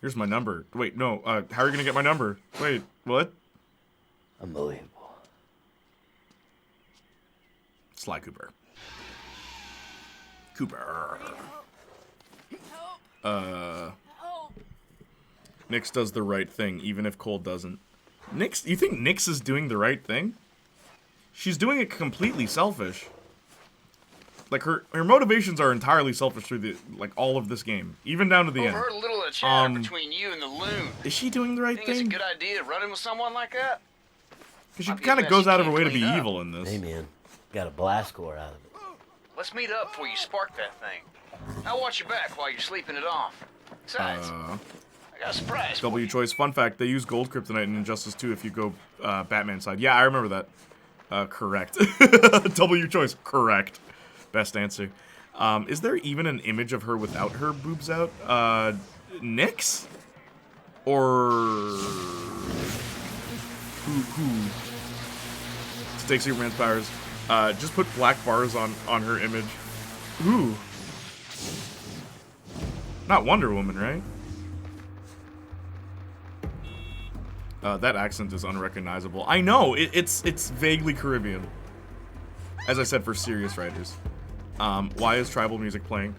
Here's my number. Wait, no. How are you gonna get my number? Wait, what? Unbelievable. Sly Cooper. Cooper. Nyx does the right thing, even if Cole doesn't. Nyx, you think Nyx is doing the right thing? She's doing it completely selfish. Like, her motivations are entirely selfish through the, like, all of this game. Even down to the end. Overheard a little of the chatter between you and the loon. Is she doing the right Think it's a thing? good idea running with someone like that? Because she kind of goes out of her way to be evil in this. Hey, man. Got a blast score out of it. Let's meet up before you spark that thing. I'll watch your back while you're sleeping it off. Besides, I got a surprise. W choice. Fun fact, they use gold kryptonite in Injustice 2 if you go Batman side. Yeah, I remember that. Correct. W choice. Correct. Best answer. Is there even an image of her without her boobs out? Nyx? Or... Who? To take Superman's powers. Just put black bars on her image. Who? Not Wonder Woman, right? That accent is unrecognizable. I know, it's vaguely Caribbean. As I said, for serious writers. Why is tribal music playing?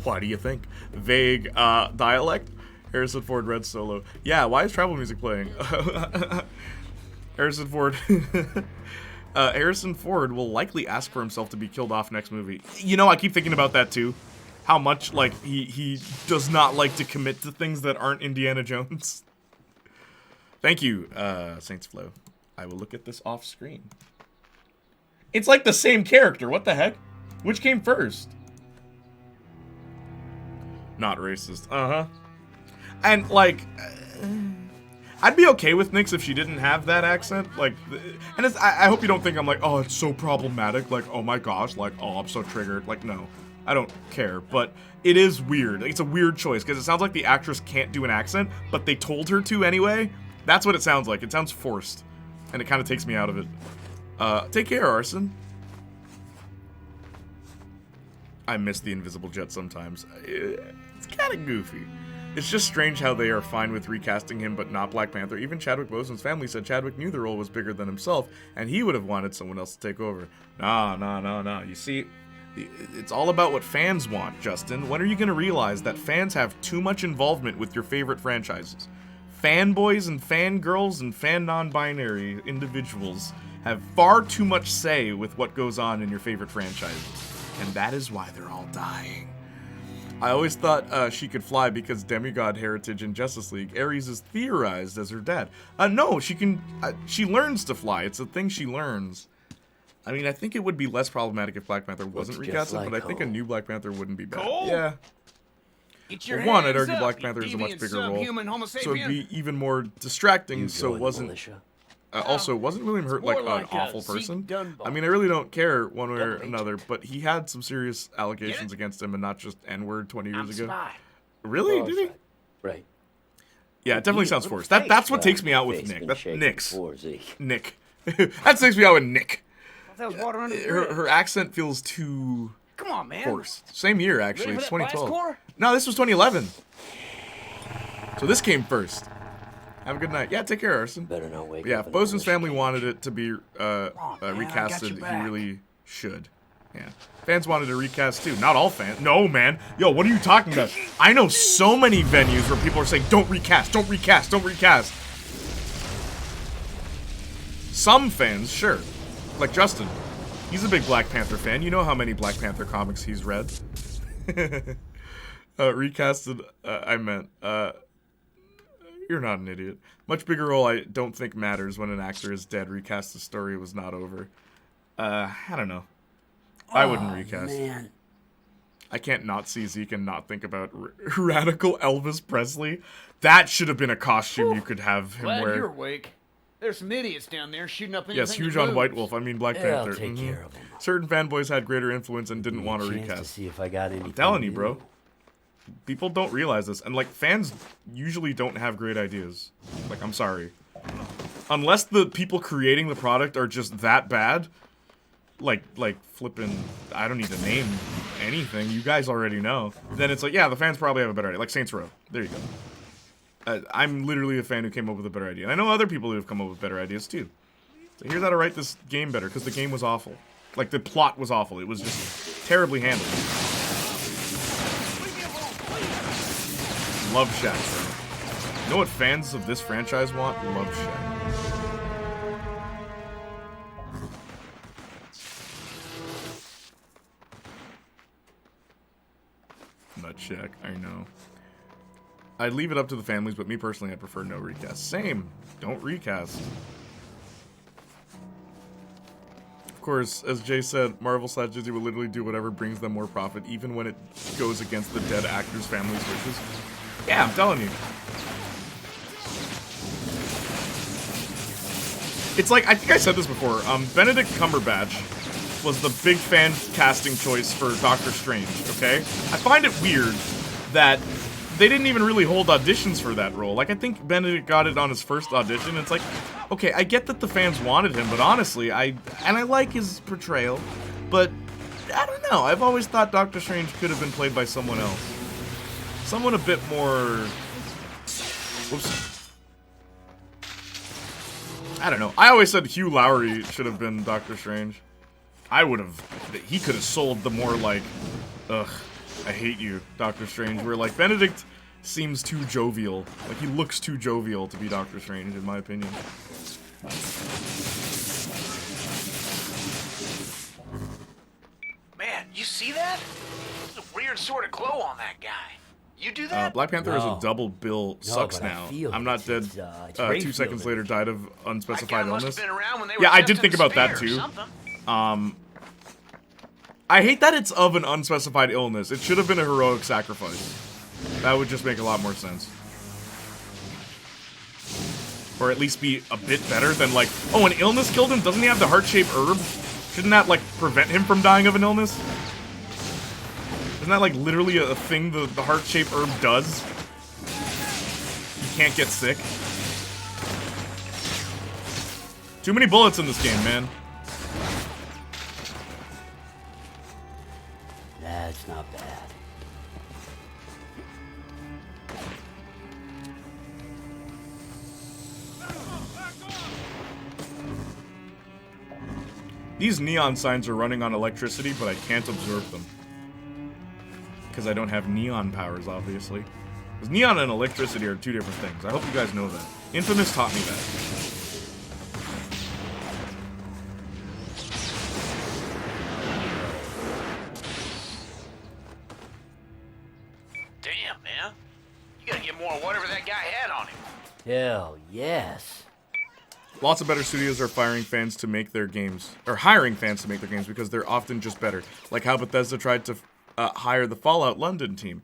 Why do you think? Vague dialect? Harrison Ford Red Solo. Yeah, why is tribal music playing? Harrison Ford. Harrison Ford will likely ask for himself to be killed off next movie. You know, I keep thinking about that too. How much, like, he does not like to commit to things that aren't Indiana Jones. Thank you, Saints Flow. I will look at this off screen. It's like the same character. What the heck? Which came first? Not racist. Uh-huh. And, like... I'd be okay with Nyx if she didn't have that accent, like, and it's, I hope you don't think I'm like, oh, it's so problematic, like, oh my gosh, like, oh, I'm so triggered, like, no, I don't care, but it is weird, it's a weird choice, because it sounds like the actress can't do an accent, but they told her to anyway. That's what it sounds like. It sounds forced, and it kind of takes me out of it. Take care, Arson. I miss the invisible jet sometimes. It's kind of goofy. It's just strange how they are fine with recasting him, but not Black Panther. Even Chadwick Boseman's family said Chadwick knew the role was bigger than himself, and he would have wanted someone else to take over. No. You see, it's all about what fans want, Justin. When are you going to realize that fans have too much involvement with your favorite franchises? Fanboys and fangirls and fan non-binary individuals have far too much say with what goes on in your favorite franchises. And that is why they're all dying. I always thought she could fly because demigod heritage in Justice League. Ares is theorized as her dad. No, she can. She learns to fly. It's a thing she learns. I mean, I think it would be less problematic if Black Panther wasn't recasted, like but I think a new Black Panther wouldn't be bad. Cole? Yeah. For one, I'd argue Black Panther is a much bigger role, so it'd be even more distracting. So it wasn't. Also, wasn't William Hurt like an awful person? I mean, I really don't care one way or another, but he had some serious allegations against him, and not just N-word 20 years ago. Really? Did he? Right. Yeah, it definitely sounds forced. That's what takes me out with Nick. That's Nick. That takes me out with Nick. Her accent feels too Come on, man. forced. Same year, actually. It's 2012. No, this was 2011. So this came first. Have a good night. Yeah, take care, Arson. Better not wake yeah, up. if Boseman's family wanted it to be recasted, he really should. Yeah. Fans wanted to recast too. Not all fans. No, man. Yo, what are you talking about? I know so many venues where people are saying, don't recast, don't recast, don't recast. Some fans, sure. Like Justin. He's a big Black Panther fan. You know how many Black Panther comics he's read. Recasted, I meant, you're not an idiot. Much bigger role I don't think matters when an actor is dead. Recast the story was not over. I don't know. I wouldn't recast. Man. I can't not see Zeke and not think about radical Elvis Presley. That should have been a costume you could have him Glad wear. you're awake. There's some idiots down there shooting up anything. Yes, huge on White Wolf. I mean Black Yeah, Panther. I'll take care of him. Certain fanboys had greater influence and didn't want to Chance recast. To see if I got I'm telling you, bro. People don't realize this, and like fans usually don't have great ideas. Like, I'm sorry. Unless the people creating the product are just that bad, like flipping, I don't need to name anything. You guys already know. Then it's like, yeah, the fans probably have a better idea. Like Saints Row. There you go. I'm literally a fan who came up with a better idea. And I know other people who have come up with better ideas too. So here's how to write this game better, because the game was awful. Like, the plot was awful. It was just terribly handled. Love Shack, bro. You know what fans of this franchise want? Love Shack. check. I know. I'd leave it up to the families, but me personally, I'd prefer no recast. Same. Don't recast. Of course, as Jay said, Marvel/Disney will literally do whatever brings them more profit, even when it goes against the dead actors' families' wishes. Yeah, I'm telling you. It's like, I think I said this before, Benedict Cumberbatch was the big fan casting choice for Doctor Strange, okay? I find it weird that they didn't even really hold auditions for that role. Like, I think Benedict got it on his first audition. It's like, okay, I get that the fans wanted him, but honestly, I like his portrayal, but I don't know. I've always thought Doctor Strange could have been played by someone else. Someone a bit more... Whoops. I don't know. I always said Hugh Laurie should have been Doctor Strange. I would have... He could have sold the more, like, ugh, I hate you, Doctor Strange, where, like, Benedict seems too jovial. Like, he looks too jovial to be Doctor Strange, in my opinion. Man, you see that? There's a weird sort of glow on that guy. You do that? Black Panther is a double bill. Sucks now. I'm not dead. 2 seconds later, died of unspecified illness. Yeah, I did think about that too. I hate that it's of an unspecified illness. It should have been a heroic sacrifice. That would just make a lot more sense. Or at least be a bit better than like, oh, an illness killed him? Doesn't he have the heart-shaped herb? Shouldn't that, like, prevent him from dying of an illness? Isn't that, like, literally a thing the heart-shaped herb does? You can't get sick. Too many bullets in this game, man. That's not bad. These neon signs are running on electricity, but I can't absorb them. Because I don't have neon powers, obviously. Because neon and electricity are two different things. I hope you guys know that. Infamous taught me that. Damn, man. You gotta get more of whatever that guy had on him. Hell yes. Lots of better studios are firing fans to make their games, or hiring fans to make their games because they're often just better. Like how Bethesda tried to hire the Fallout London team.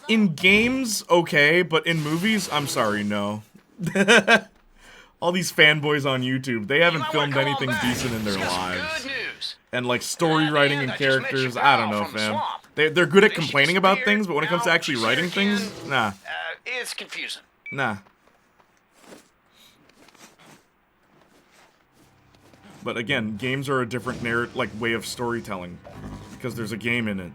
In games, okay, but in movies, I'm sorry, no. All these fanboys on YouTube, they haven't filmed anything decent in their lives. And like story writing and characters, I don't know, fam. They're good at complaining about things, but when it comes to actually writing things, nah. It's confusing. Nah. But again, games are a different way of storytelling because there's a game in it.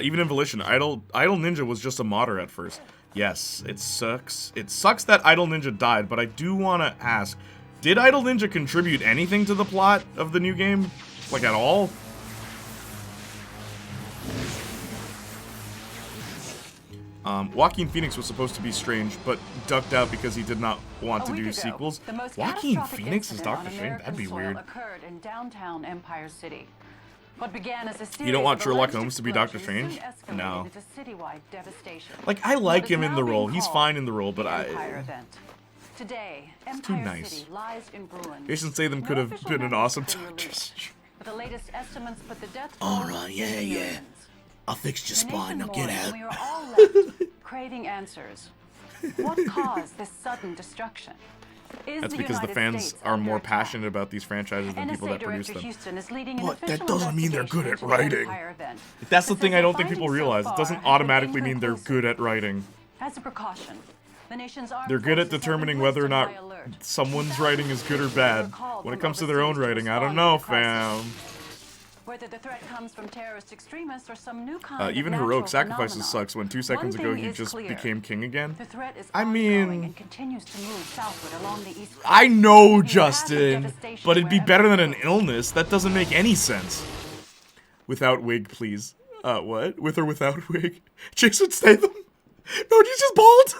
Even in Volition, Idle Ninja was just a modder at first. Yes, it sucks. It sucks that Idle Ninja died, but I do want to ask, did Idle Ninja contribute anything to the plot of the new game? Like, at all? Joaquin Phoenix was supposed to be Strange, but ducked out because he did not want to do sequels. Joaquin Phoenix is Doctor Strange? That'd be weird. Occurred in downtown Empire City. What began as a You don't want Sherlock Holmes to be Doctor Strange? No. Like, I like him in the role. He's fine in the role, but Today, it's too nice. City lies in ruins. Jason Statham could have been an awesome Doctor Strange. But the latest estimates put the death Alright, yeah. I'll fix your spine, now get out. We are all left craving answers. What caused this sudden destruction? That's because the fans are more passionate about these franchises than people that produce them. But that doesn't mean they're good at writing. That's the thing I don't think people realize. It doesn't automatically mean they're good at writing. As a precaution, the nation's armed They're good at forces determining whether or not someone's writing is good or bad. When it comes to their own writing, I don't know, fam. Whether the threat comes from terrorist extremists or some new kind Even of Heroic natural Sacrifices phenomenon. sucks when 2 seconds ago he One thing just is clear. became king again. The threat is I ongoing mean, and continues to move southward along the east I coast. know, Justin, but it'd be better than an illness. That doesn't make any sense. Without wig, please. What? With or without wig? Jason Statham? No, he's just bald.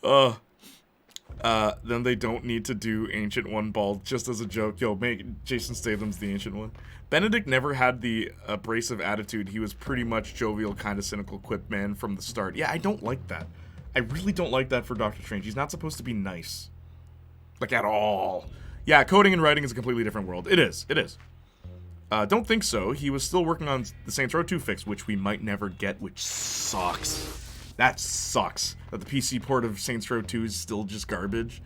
Then they don't need to do Ancient One bald just as a joke. Yo, make Jason Statham's the Ancient One. Benedict never had the abrasive attitude. He was pretty much jovial, kind of cynical quip man from the start. Yeah, I don't like that. I really don't like that for Doctor Strange. He's not supposed to be nice. Like, at all. Yeah, coding and writing is a completely different world. It is. It is. Don't think so. He was still working on the Saints Row 2 fix, which we might never get, which sucks. That sucks. That the PC port of Saints Row 2 is still just garbage.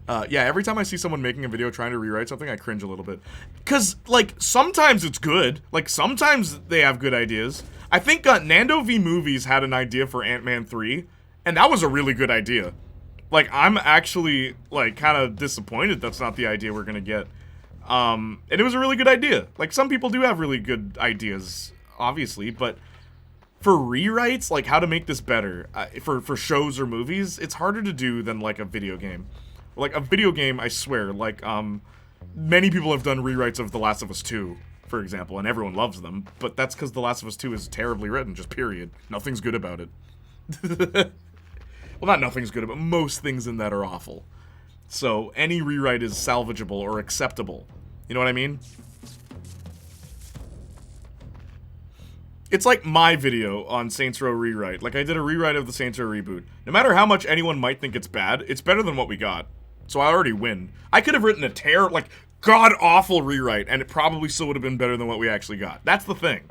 Yeah, every time I see someone making a video trying to rewrite something, I cringe a little bit. Because, like, sometimes it's good. Like, sometimes they have good ideas. I think Nando V Movies had an idea for Ant-Man 3, and that was a really good idea. Like, I'm actually, like, kind of disappointed that's not the idea we're gonna get. And it was a really good idea. Like, some people do have really good ideas, obviously, but for rewrites, like, how to make this better, for shows or movies, it's harder to do than, like, a video game. Like, a video game, I swear, like, many people have done rewrites of The Last of Us 2, for example, and everyone loves them, but that's because The Last of Us 2 is terribly written, just period. Nothing's good about it. Well, not nothing's good, but most things in that are awful. So, any rewrite is salvageable or acceptable. You know what I mean? It's like my video on Saints Row Rewrite. Like, I did a rewrite of the Saints Row reboot. No matter how much anyone might think it's bad, it's better than what we got. So I already win. I could have written a like, god-awful rewrite, and it probably still would have been better than what we actually got. That's the thing.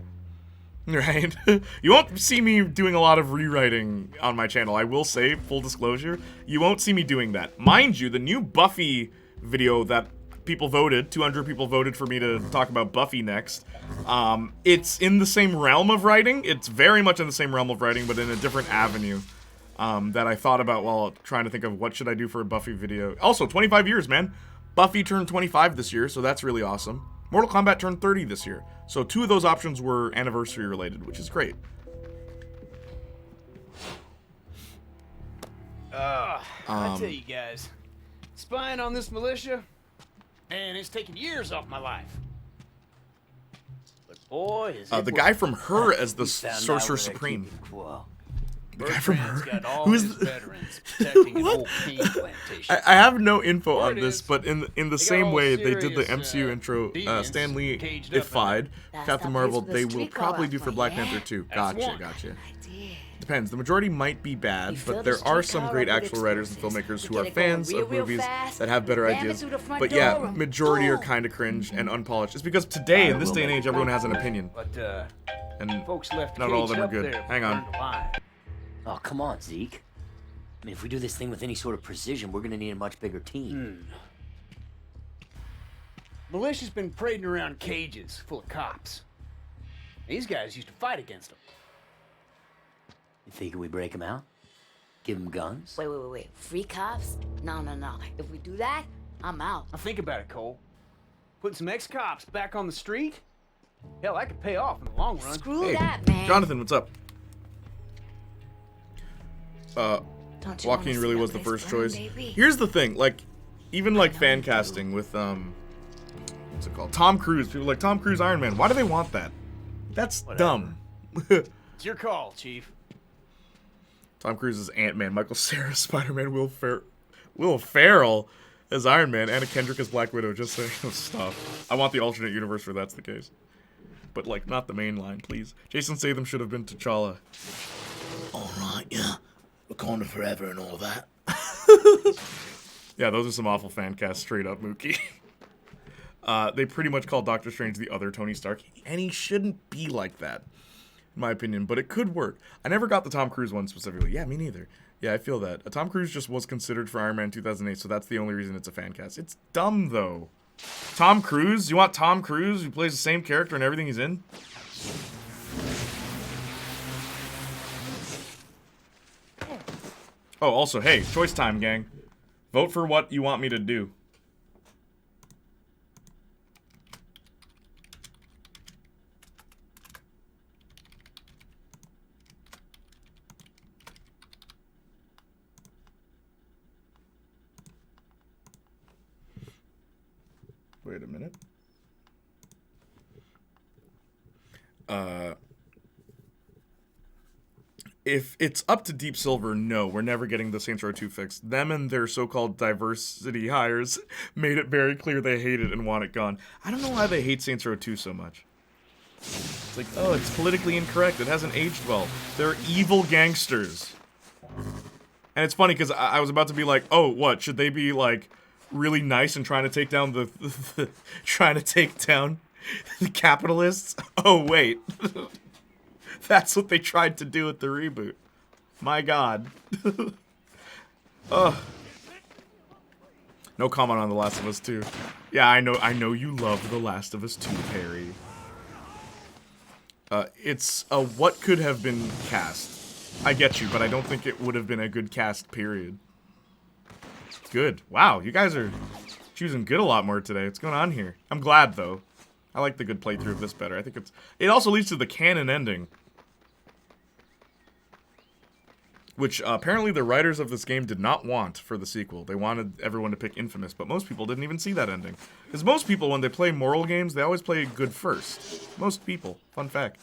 Right? You won't see me doing a lot of rewriting on my channel. I will say, full disclosure, you won't see me doing that. Mind you, the new Buffy video that people voted, 200 people voted for me to talk about Buffy next, it's in the same realm of writing. It's very much in the same realm of writing, but in a different avenue that I thought about while trying to think of what should I do for a Buffy video. Also, 25 years, man. Buffy turned 25 this year, so that's really awesome. Mortal Kombat turned 30 this year. So 2 of those options were anniversary related, which is great. I tell you guys, spying on this militia, and it's taken years off my life. But boy, is it the guy from Her as the Sorcerer Supreme. The guy from Her? Who's what? I have no info on this, but in the same way they did the MCU intro, Stan Lee ified Captain Marvel, they will probably do for Black Panther 2. Gotcha. Depends. The majority might be bad, but there are some great actual writers and filmmakers who are fans of movies that have better ideas. But yeah, majority are kind of cringe and unpolished. It's because today, in this day and age, everyone has an opinion. And not all of them are good. Hang on. Oh, come on, Zeke. I mean, if we do this thing with any sort of precision, we're gonna need a much bigger team. Militia's been parading around cages full of cops. These guys used to fight against them. You figure we break them out? Give them guns? Wait. Free cops? No. If we do that, I'm out. Now think about it, Cole. Putting some ex-cops back on the street? Hell, that could pay off in the long run. Screw that, man. Jonathan, what's up? Joaquin really was the first choice. Here's the thing, like, even like fan casting with what's it called? Tom Cruise. People are like, Tom Cruise Iron Man. Why do they want that? That's dumb. It's your call, Chief. Tom Cruise is Ant-Man, Michael Cera, Spider-Man, Will Ferrell as Iron Man, Anna Kendrick as Black Widow. Just saying, stop. I want the alternate universe where that's the case. But like, not the main line, please. Jason Statham should have been T'Challa. Alright, yeah. Wakanda forever and all that. Yeah, those are some awful fan casts, straight up, Mookie. They pretty much call Doctor Strange the other Tony Stark, and he shouldn't be like that, in my opinion, but it could work. I never got the Tom Cruise one specifically. Yeah, me neither. Yeah, I feel that. Tom Cruise just was considered for Iron Man 2008, so that's the only reason it's a fan cast. It's dumb, though. Tom Cruise? You want Tom Cruise, who plays the same character in everything he's in? Oh, also, hey, choice time, gang. Vote for what you want me to do. Wait a minute. if it's up to Deep Silver, no, we're never getting the Saints Row 2 fix. Them and their so-called diversity hires made it very clear they hate it and want it gone. I don't know why they hate Saints Row 2 so much. It's like, oh, it's politically incorrect. It hasn't aged well. They're evil gangsters. And it's funny because I was about to be like, oh, what? Should they be, like, really nice and trying to take down the capitalists? Oh, wait. That's what they tried to do with the reboot. My God. Ugh. No comment on The Last of Us 2. Yeah, I know you love The Last of Us 2, Perry. It's a what could have been cast. I get you, but I don't think it would have been a good cast, period. Good. Wow, you guys are choosing good a lot more today. What's going on here? I'm glad, though. I like the good playthrough of this better. I think it also leads to the canon ending. Which, apparently the writers of this game did not want for the sequel. They wanted everyone to pick Infamous, but most people didn't even see that ending. Because most people, when they play moral games, they always play good first. Most people. Fun fact.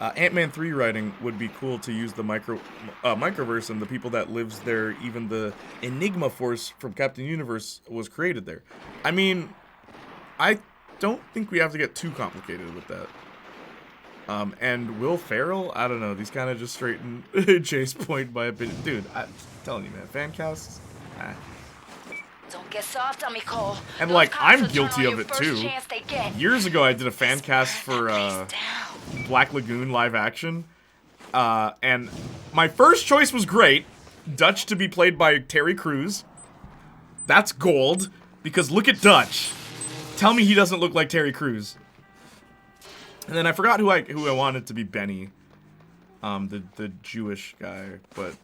Ant-Man 3 writing would be cool to use the microverse and the people that lives there. Even the Enigma Force from Captain Universe was created there. I mean, I don't think we have to get too complicated with that. And Will Ferrell, I don't know, these kind of just straighten Chase Point by a bit. Dude, I'm telling you, man, fan casts, Don't get soft on me, Cole. And like, I'm guilty of it too. Years ago, I did a fan cast for Black Lagoon live action, and my first choice was great, Dutch to be played by Terry Crews. That's gold, because look at Dutch. Tell me he doesn't look like Terry Crews. And then I forgot who I wanted to be Benny, the Jewish guy, but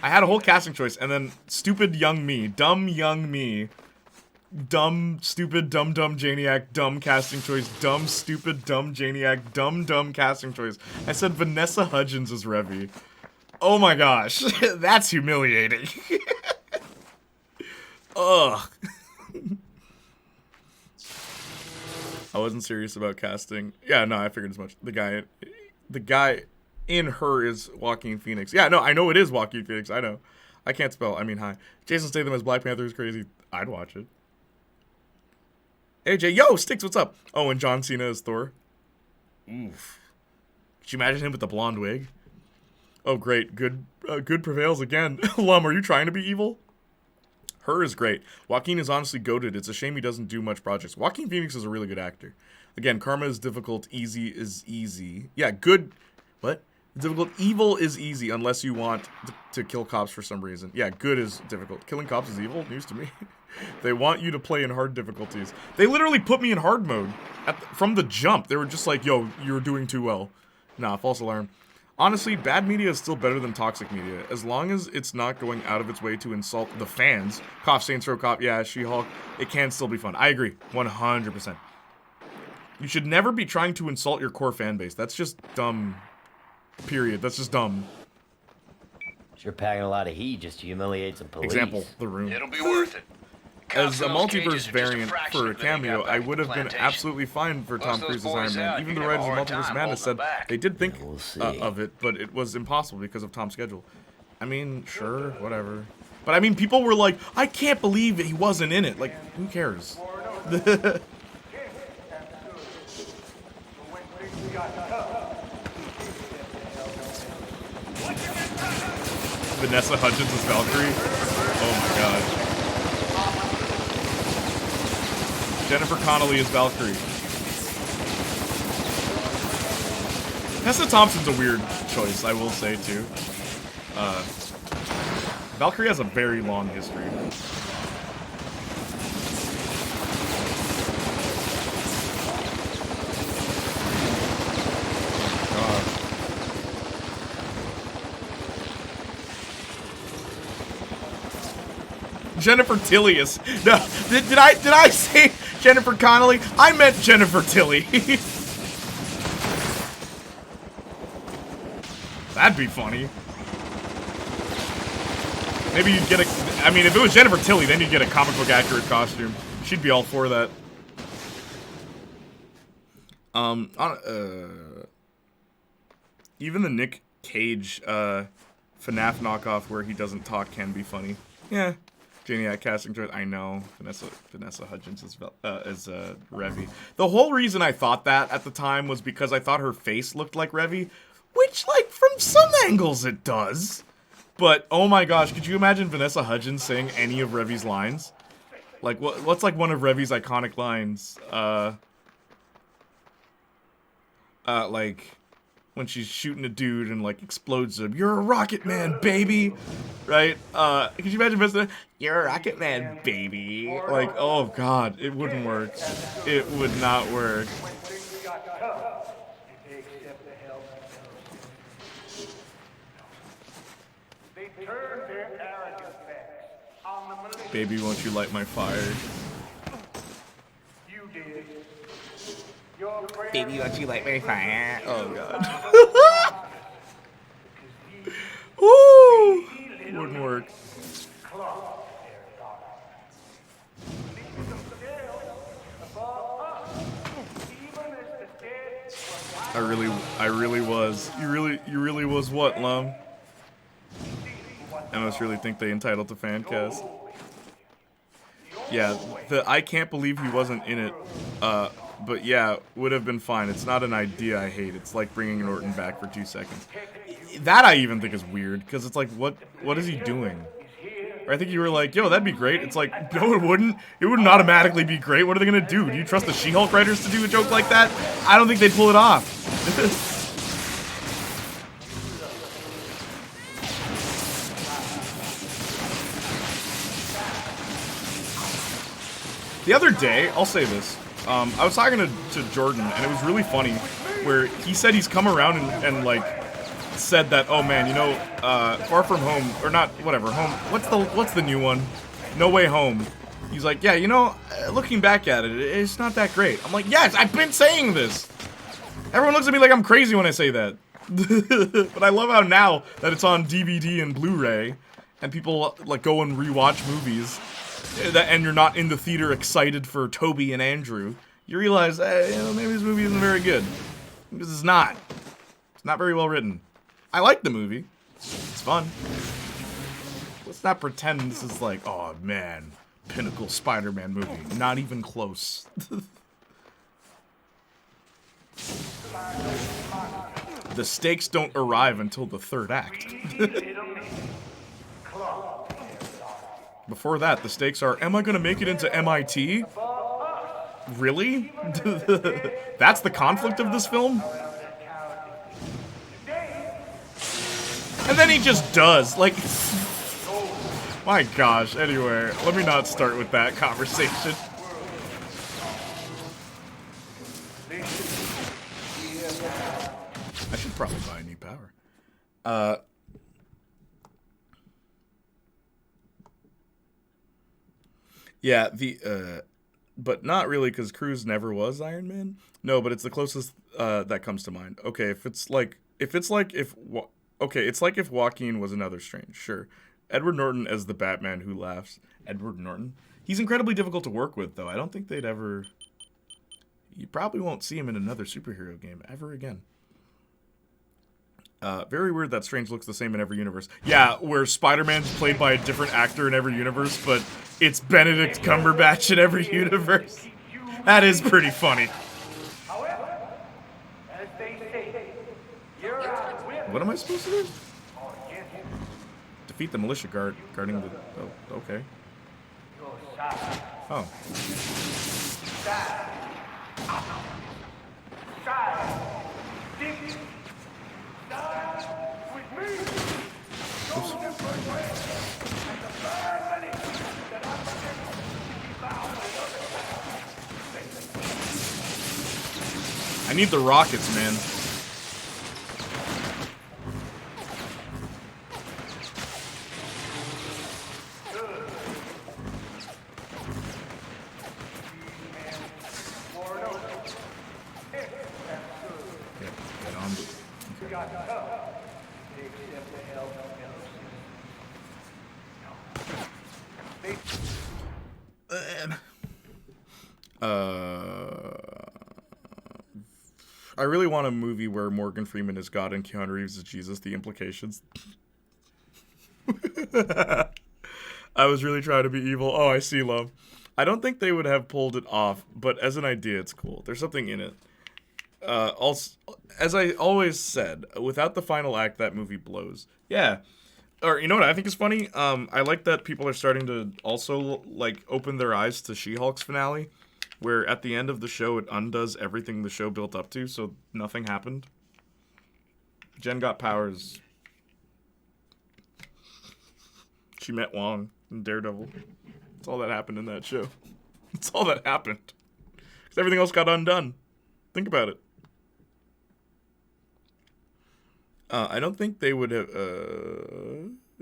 I had a whole casting choice, and then stupid young me, dumb young me, dumb, stupid, dumb Janiac, dumb casting choice, dumb, stupid, dumb Janiac, dumb casting choice. I said Vanessa Hudgens as Revy. Oh my gosh, that's humiliating. Ugh. I wasn't serious about casting. Yeah, no, I figured as much. The guy in Her is Joaquin Phoenix. Yeah, no, I know it is Joaquin Phoenix. I know. I can't spell. I mean, hi. Jason Statham as Black Panther is crazy. I'd watch it. AJ, yo, Sticks, what's up? Oh, and John Cena as Thor. Oof. Could you imagine him with the blonde wig? Oh, great. Good prevails again. Lum, are you trying to be evil? Her is great. Joaquin is honestly goated. It's a shame he doesn't do much projects. Joaquin Phoenix is a really good actor. Again, karma is difficult. Easy is easy. Yeah, good. What? Difficult. Evil is easy unless you want to kill cops for some reason. Yeah, good is difficult. Killing cops is evil? News to me. They want you to play in hard difficulties. They literally put me in hard mode from the jump. They were just like, yo, you're doing too well. Nah, false alarm. Honestly, bad media is still better than toxic media, as long as it's not going out of its way to insult the fans. Cough, Saints Row, Cop, yeah, She-Hulk, it can still be fun. I agree, 100%. You should never be trying to insult your core fan base. That's just dumb, period. That's just dumb. You're packing a lot of heat just to humiliate some police. Example, The Room. It'll be worth it. As a multiverse variant for a cameo, I would have been absolutely fine for Tom Cruise's Iron Man. Even the writers of Multiverse Madness said they did think of it, but it was impossible because of Tom's schedule. I mean, sure, whatever. But I mean, people were like, I can't believe he wasn't in it. Like, who cares? Vanessa Hudgens as Valkyrie? Oh my god. Jennifer Connelly is Valkyrie. Tessa Thompson's a weird choice, I will say, too. Valkyrie has a very long history. Jennifer Tilly is... No, did I say Jennifer Connelly? I meant Jennifer Tilly. That'd be funny. Maybe you'd get a... I mean, if it was Jennifer Tilly, then you'd get a comic book accurate costume. She'd be all for that. Even the Nick Cage FNAF knockoff where he doesn't talk can be funny. Yeah. Playniac casting choice. I know. Vanessa Hudgens is Revy. The whole reason I thought that at the time was because I thought her face looked like Revy, which, like, from some angles it does. But, oh my gosh, could you imagine Vanessa Hudgens saying any of Revy's lines? Like, what's like one of Revy's iconic lines? Like, when she's shooting a dude and, like, explodes him. You're a rocket man, baby! Right? Could you imagine Vanessa? You're a rocket man, baby! Like, oh god, it wouldn't work. It would not work. Baby, won't you light my fire? Baby, won't you light my fire? Oh god. Woo! Wouldn't work. I really was. You really was what, Lum? I must really think they entitled to fan cast. Yeah, I can't believe he wasn't in it. But yeah, would have been fine. It's not an idea I hate. It's like bringing Norton back for 2 seconds. That I even think is weird, because it's like, what is he doing? Or I think you were like, yo, that'd be great. It's like, no, it wouldn't. It wouldn't automatically be great. What are they gonna do? Do you trust the She-Hulk writers to do a joke like that? I don't think they'd pull it off. The other day, I'll say this, I was talking to Jordan, and it was really funny, where he said he's come around and like, said that, oh man, you know, Far From Home, or not, whatever, Home, what's the new one? No Way Home. He's like, yeah, you know, looking back at it, it's not that great. I'm like, yes, I've been saying this! Everyone looks at me like I'm crazy when I say that. But I love how now that it's on DVD and Blu-ray, and people, like, go and rewatch movies, and you're not in the theater excited for Toby and Andrew, you realize, you know, maybe this movie isn't very good. Because it's not. It's not very well written. I like the movie. It's fun. Let's not pretend this is like, oh man, pinnacle Spider-Man movie. Not even close. The stakes don't arrive until the third act. Before that, the stakes are, am I gonna make it into MIT? Really? That's the conflict of this film? And then he just does, like... My gosh, anyway, let me not start with that conversation. I should probably buy a new power. Yeah, but not really, because Cruz never was Iron Man. No, but it's the closest that comes to mind. Okay, it's like if Joaquin was another Strange, sure. Edward Norton as the Batman who laughs. Edward Norton. He's incredibly difficult to work with, though. I don't think they'd ever... You probably won't see him in another superhero game ever again. Very weird that Strange looks the same in every universe. Yeah, where Spider-Man's played by a different actor in every universe, but it's Benedict Cumberbatch in every universe. That is pretty funny. What am I supposed to do? Defeat the militia guarding the... Oh, okay. Oh. Oops. I need the rockets, man. I really want a movie where Morgan Freeman is God and Keanu Reeves is Jesus. The implications. I was really trying to be evil. Oh, I see, love. I don't think they would have pulled it off, but as an idea, it's cool. There's something in it. Also, as I always said, without the final act, that movie blows. Yeah. Or, you know what I think is funny? I like that people are starting to also, like, open their eyes to She-Hulk's finale, where at the end of the show, it undoes everything the show built up to, so nothing happened. Jen got powers. She met Wong in Daredevil. That's all that happened in that show. That's all that happened. Because everything else got undone. Think about it. I don't think they would have...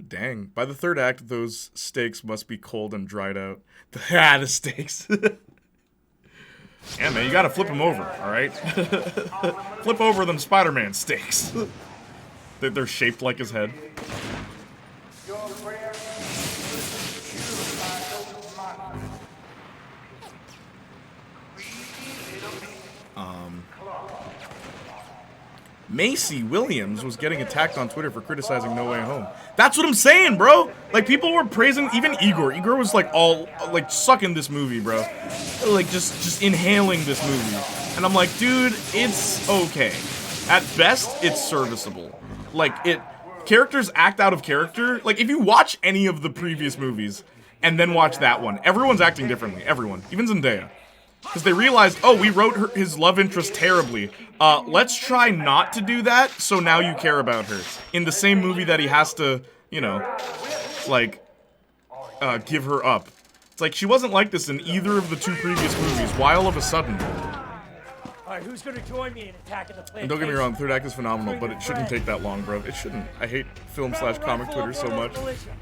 dang. By the third act, those steaks must be cold and dried out. The steaks. Yeah, man, you gotta flip them over, alright? Flip over them Spider-Man steaks. They're shaped like his head. Macy Williams was getting attacked on Twitter for criticizing No Way Home. That's what I'm saying, bro. Like, people were praising, even Igor. Igor was, like, all, like, sucking this movie, bro. Like, just inhaling this movie. And I'm like, dude, it's okay. At best, it's serviceable. Like, characters act out of character. Like, if you watch any of the previous movies and then watch that one, everyone's acting differently. Everyone. Even Zendaya. Because they realized, oh, we wrote his love interest terribly. Let's try not to do that, so now you care about her. In the same movie that he has to, you know, like, give her up. It's like, she wasn't like this in either of the two previous movies. Why all of a sudden? Alright, who's gonna join me in attacking the plantation? And don't get me wrong, third act is phenomenal, but it shouldn't take that long, bro. It shouldn't. I hate film/comic Twitter so much.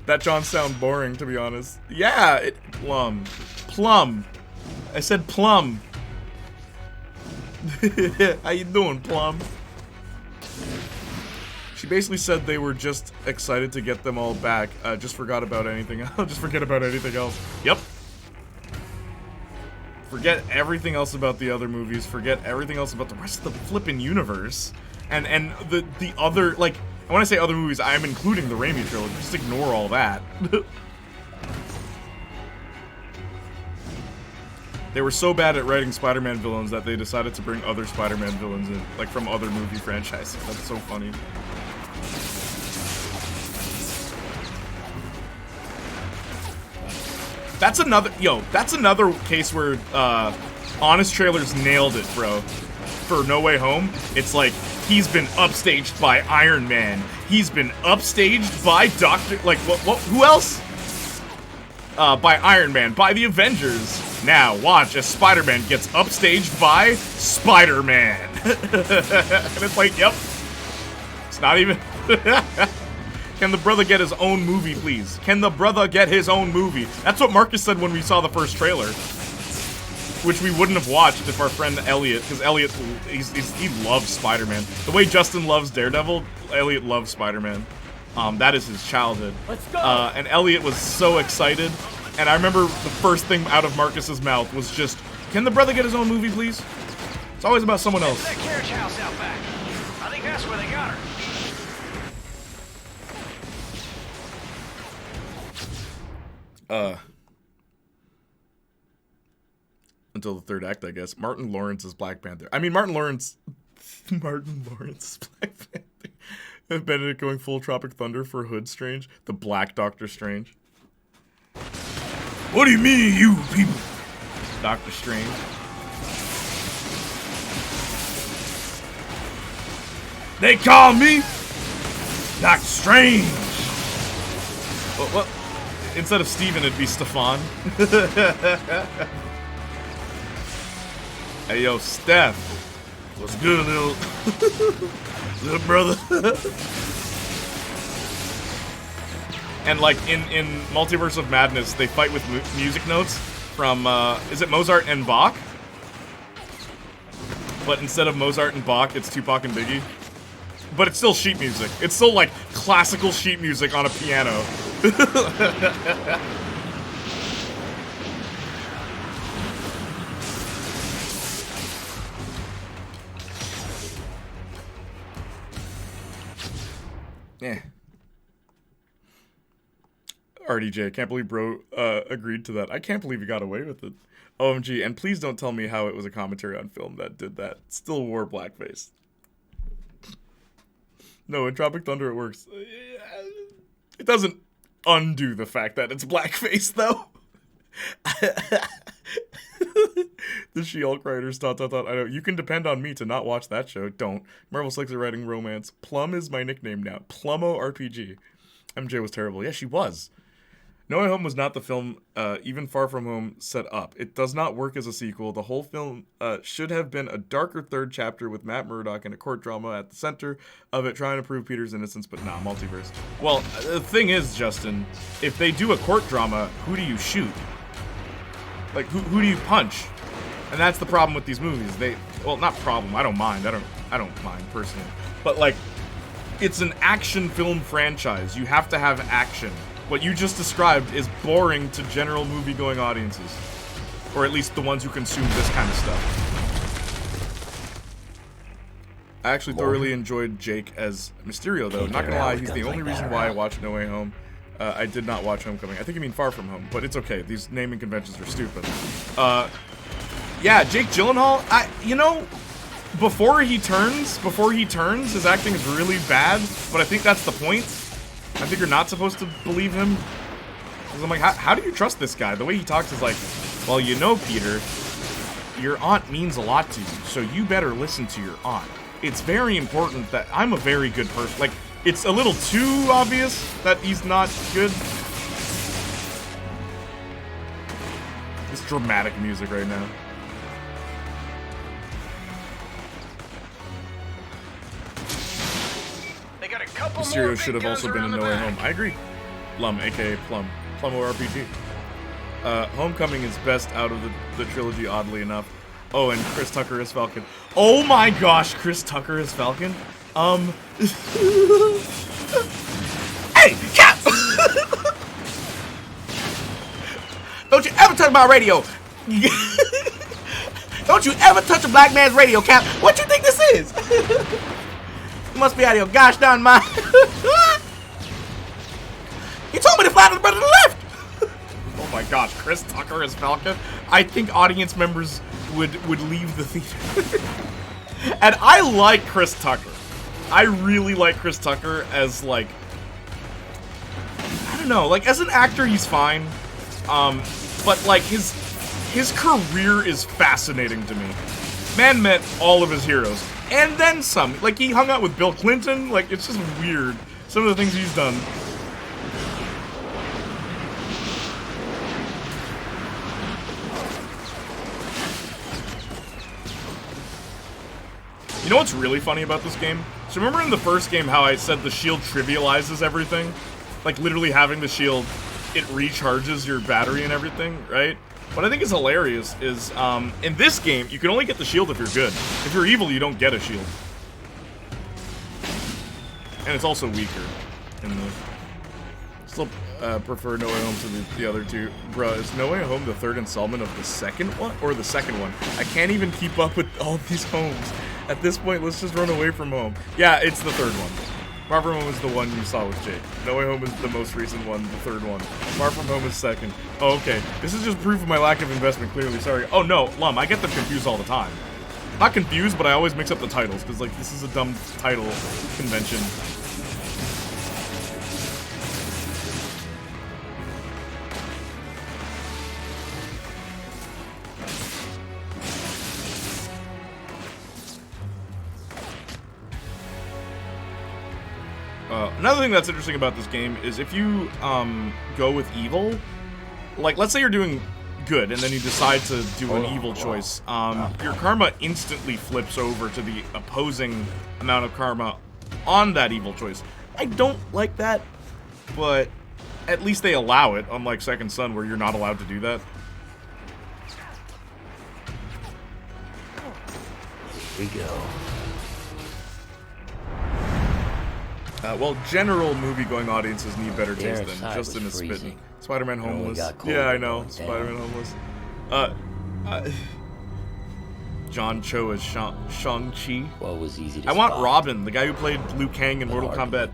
That John sound boring, to be honest. Yeah, Plum. I said Plum. How you doing, Plum? She basically said they were just excited to get them all back. Just forgot about anything else. Just forget about anything else. Yep. Forget everything else about the other movies. Forget everything else about the rest of the flippin' universe. And the other, like, when I say other movies, I'm including the Raimi trilogy. Just ignore all that. They were so bad at writing Spider-Man villains that they decided to bring other Spider-Man villains in, like from other movie franchises. That's so funny. That's another case where Honest Trailers nailed it, bro. For No Way Home, it's like, he's been upstaged by Iron Man. He's been upstaged by who else? By Iron Man, by the Avengers. Now, watch as Spider-Man gets upstaged by Spider-Man. And it's like, yep. It's not even... Can the brother get his own movie, please? Can the brother get his own movie? That's what Marcus said when we saw the first trailer. Which we wouldn't have watched if our friend Elliot, because Elliot, he loves Spider-Man. The way Justin loves Daredevil, Elliot loves Spider-Man. That is his childhood. Let's go. And Elliot was so excited. And I remember the first thing out of Marcus's mouth was just, can the brother get his own movie, please? It's always about someone else. That carriage house out back. I think that's where they got her. Until the third act, I guess. Martin Lawrence is Black Panther. I mean, Martin Lawrence is Black Panther. And Benedict going full Tropic Thunder for Hood Strange. The Black Doctor Strange. What do you mean, you people? Doctor Strange. They call me Doctor Strange. What? Instead of Steven, it'd be Stefan. Hey, yo, Steph. What's good, little brother? And like in Multiverse of Madness, they fight with music notes from is it Mozart and Bach? But instead of Mozart and Bach, it's Tupac and Biggie. But it's still sheet music. It's still like classical sheet music on a piano. Yeah. RDJ, can't believe bro agreed to that. I can't believe he got away with it. OMG, and please don't tell me how it was a commentary on film that did that. Still wore blackface. No, in Tropic Thunder it works. It doesn't undo the fact that it's blackface, though. The She-Hulk writers, ... I know. You can depend on me to not watch that show. Don't. Marvel Slicks are writing romance. Plum is my nickname now. Plummo RPG. MJ was terrible. Yeah, she was. No Way Home was not the film even Far From Home set up. It does not work as a sequel. The whole film should have been a darker third chapter with Matt Murdock and a court drama at the center of it trying to prove Peter's innocence, but nah, multiverse. Well, the thing is, Justin, if they do a court drama, who do you shoot? Like, who do you punch? And that's the problem with these movies. Well, not problem. I don't mind. I don't mind personally. But like, it's an action film franchise. You have to have action. What you just described is boring to general movie-going audiences. Or at least the ones who consume this kind of stuff. I actually thoroughly enjoyed Jake as Mysterio, though. Not gonna lie, he's the only reason why I watched No Way Home. I did not watch Homecoming. I think you mean Far From Home, but it's okay. These naming conventions are stupid. Yeah, Jake Gyllenhaal, before he turns, his acting is really bad, but I think that's the point. I think you're not supposed to believe him. Because I'm like, how do you trust this guy? The way he talks is like, well, you know, Peter, your aunt means a lot to you, so you better listen to your aunt. It's very important that I'm a very good person. Like, it's a little too obvious that he's not good. This dramatic music right now. Mysterio should have also been in No Way Home. I agree. Plum, aka Plum. Plummo RPG. Homecoming is best out of the trilogy, oddly enough. Oh, and Chris Tucker as Falcon. Oh my gosh, Chris Tucker as Falcon? Hey, Cap! Don't you ever touch my radio! Don't you ever touch a black man's radio, Cap! What you think this is? You must be out of your gosh darn mind. You told me to fly to the right to the left. Oh my gosh, Chris Tucker as Falcon? I think audience members would leave the theater. And I like Chris Tucker. I really like Chris Tucker as, like, I don't know, like, as an actor he's fine. But like his career is fascinating to me. Man met all of his heroes. And then some. Like, he hung out with Bill Clinton. Like, it's just weird. Some of the things he's done. You know what's really funny about this game? So remember in the first game how I said the shield trivializes everything? Like, literally having the shield, it recharges your battery and everything, right? What I think is hilarious is, in this game, you can only get the shield if you're good. If you're evil, you don't get a shield. And it's also weaker. Still prefer No Way Home to the other two. Bruh, is No Way Home the third installment of the second one? Or the second one? I can't even keep up with all these homes. At this point, let's just run away from home. Yeah, it's the third one. Far From Home is the one you saw with Jake. No Way Home is the most recent one, the third one. Far From Home is second. Oh, okay. This is just proof of my lack of investment, clearly. Sorry. Oh, no, Lum, I get them confused all the time. Not confused, but I always mix up the titles, because, like, this is a dumb title convention. Another thing that's interesting about this game is if you go with evil, like let's say you're doing good and then you decide to do an evil choice, your karma instantly flips over to the opposing amount of karma on that evil choice. I don't like that, but at least they allow it, unlike Second Son where you're not allowed to do that. Here we go. Well, general movie-going audiences need better taste than Justin is spitting. Spider-Man homeless. Yeah, I know. Spider-Man homeless. John Cho as Shang-Chi. What was easy to I want Robin, the guy who played Liu Kang in Mortal Kombat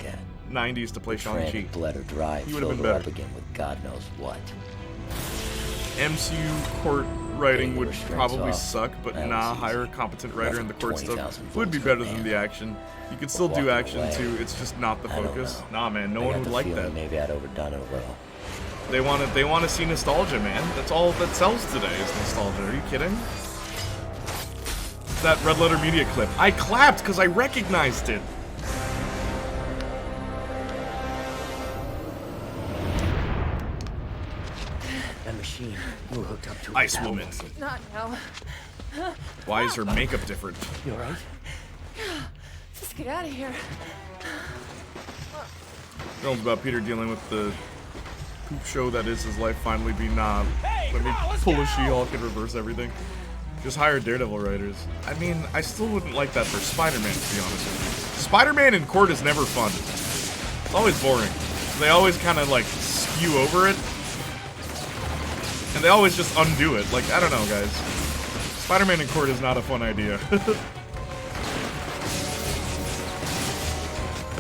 90s to play Shang-Chi. Frantic blood or drive He would have filled been her better. up again with God knows what. MCU court writing would restraints probably off. suck, but That nah, was hire a competent writer in the court 20,000 stuff would be volts better per than man. the action. You could still do Walking action away, too, it's just not the I don't focus. know. Nah, man, no I one got would the like feeling that. Maybe I'd overdone it a little. They want to see nostalgia, man. That's all that sells today is nostalgia. Are you kidding? That Red Letter Media clip. I clapped because I recognized it. That machine you were hooked up to. Ice Woman. Not now. Why is her makeup different? You alright? Just get out of here. Film's about Peter dealing with the poop show that is his life finally be let me pull a She-Hulk and reverse everything. Just hire Daredevil writers. I mean, I still wouldn't like that for Spider-Man, to be honest with you. Spider-Man in court is never fun. It's always boring. They always kind of, like, skew over it. And they always just undo it. Like, I don't know, guys. Spider-Man in court is not a fun idea.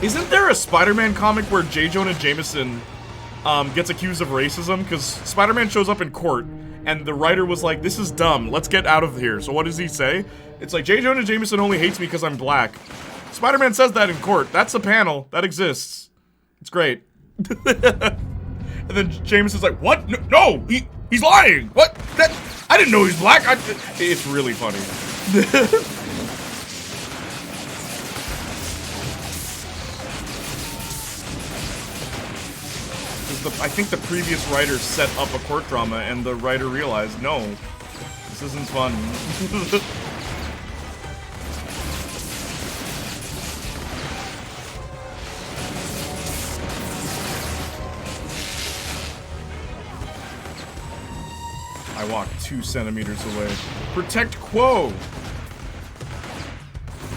Isn't there a Spider-Man comic where J. Jonah Jameson gets accused of racism? Because Spider-Man shows up in court, and the writer was like, this is dumb, let's get out of here. So what does he say? It's like, J. Jonah Jameson only hates me because I'm black. Spider-Man says that in court. That's a panel. That exists. It's great. And then Jameson's like, what? No, he's lying. What? I didn't know he's black. It's really funny. I think the previous writer set up a court drama, and the writer realized, no, this isn't fun. I walked 2 centimeters away. Protect Quo!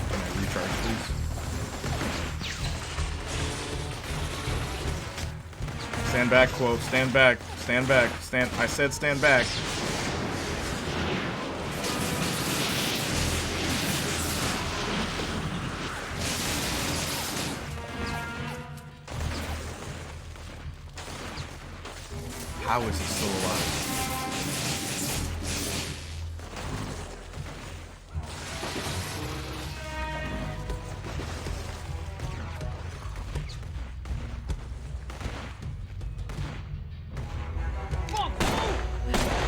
Can I recharge, please? Stand back, Quo. Stand back. Stand back. Stand. I said stand back. How is he still alive?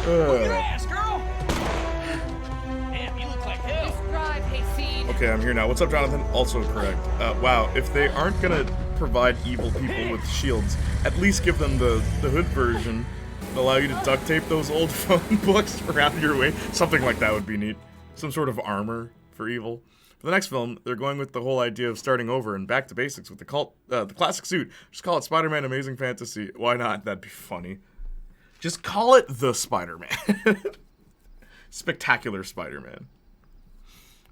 Your ass, girl! Damn, you look like hell. Just drive, Hayseed. Okay, I'm here now. What's up, Jonathan? Also correct. Wow, if they aren't gonna provide evil people with shields, at least give them the hood version and allow you to duct tape those old phone books around your way. Something like that would be neat. Some sort of armor for evil. For the next film, they're going with the whole idea of starting over and back to basics with the classic suit. Just call it Spider-Man Amazing Fantasy. Why not? That'd be funny. Just call it the Spider-Man. Spectacular Spider-Man.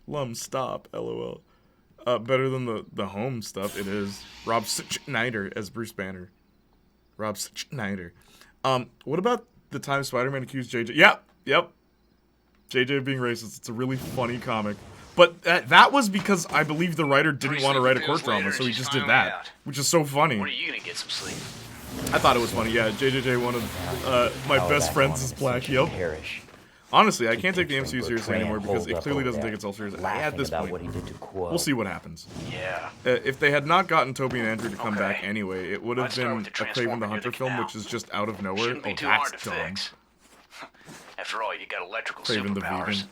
Lum, stop. LOL. Better than the home stuff. It is. Rob Schneider as Bruce Banner. Rob Schneider. What about the time Spider-Man accused JJ? Yep. JJ being racist. It's a really funny comic. But that was because I believe the writer didn't want to write a court drama, so he just did that. Which is so funny. When are you gonna get some sleep? I thought it was funny, yeah. JJJ, one of my best friends is black, yep. Honestly, I can't take the MCU seriously anymore because it clearly doesn't take itself seriously. At this point, we'll see what happens. Yeah. If they had not gotten Tobey and Andrew to come back anyway, it would have been a Craven the Hunter film, which is just out of nowhere. Shouldn't be too hard to fix. After all, you got electrical Craven the superpowers. Vegan.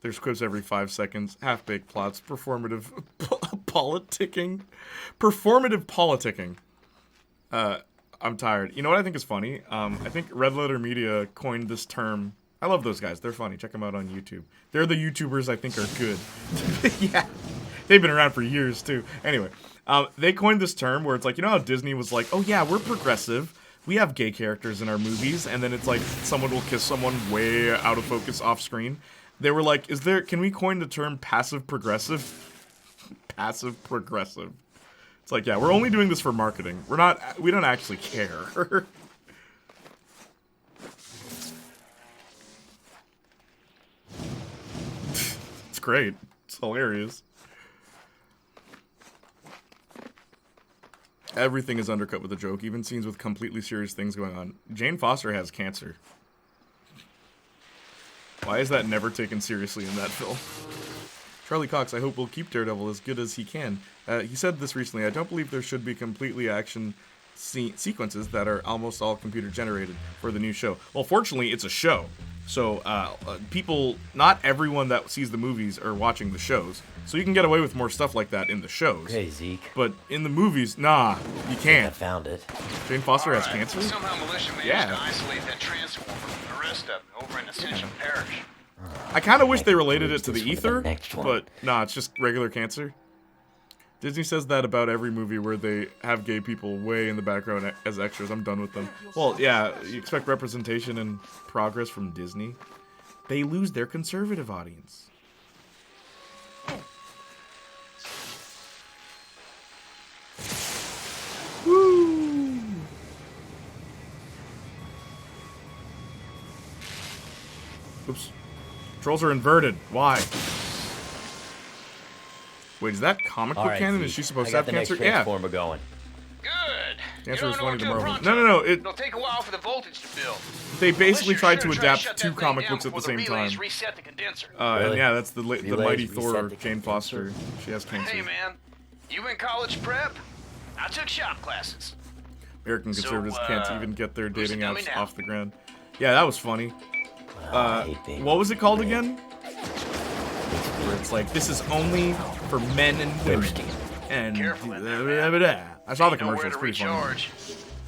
There's quips every 5 seconds, half-baked plots, performative politicking. Performative politicking. I'm tired. You know what I think is funny? I think Red Letter Media coined this term. I love those guys. They're funny. Check them out on YouTube. They're the YouTubers I think are good. Yeah. They've been around for years, too. Anyway, they coined this term where it's like, you know how Disney was like, oh yeah, we're progressive. We have gay characters in our movies. And then it's like someone will kiss someone way out of focus off screen. They were like, can we coin the term passive progressive? Passive progressive. It's like, yeah, we're only doing this for marketing. We don't actually care. It's great. It's hilarious. Everything is undercut with a joke, even scenes with completely serious things going on. Jane Foster has cancer. Why is that never taken seriously in that film? Charlie Cox, I hope will keep Daredevil as good as he can. He said this recently, I don't believe there should be completely action sequences that are almost all computer generated for the new show. Well, fortunately, it's a show. So, people, not everyone that sees the movies are watching the shows. So you can get away with more stuff like that in the shows. Okay, Zeke. But in the movies, nah, you can't. I found it. Jane Foster has cancer? Somehow militia managed to isolate that transformer from the rest of them over in Ascension Parish. I kind of wish they related it to the ether, but nah, it's just regular cancer. Disney says that about every movie where they have gay people way in the background as extras. I'm done with them. Well, yeah, you expect representation and progress from Disney. They lose their conservative audience. Woo! Oops. Controls are inverted. Why? Wait, is that comic book canon? Is she supposed to have cancer? Yeah. Going. Good. Cancer is funny to Marvel. No. It'll take a while for the voltage to build. They basically tried to adapt two comic books at the same time. Reset the condenser. And yeah, that's the Mighty Thor, Jane Foster. She has cancer. Hey man, you in college prep? I took shop classes. American conservatives can't even get their dating apps off the ground. Yeah, that was funny. What was it called again? Where it's like, this is only for men and women. And I saw the commercial, it's pretty funny.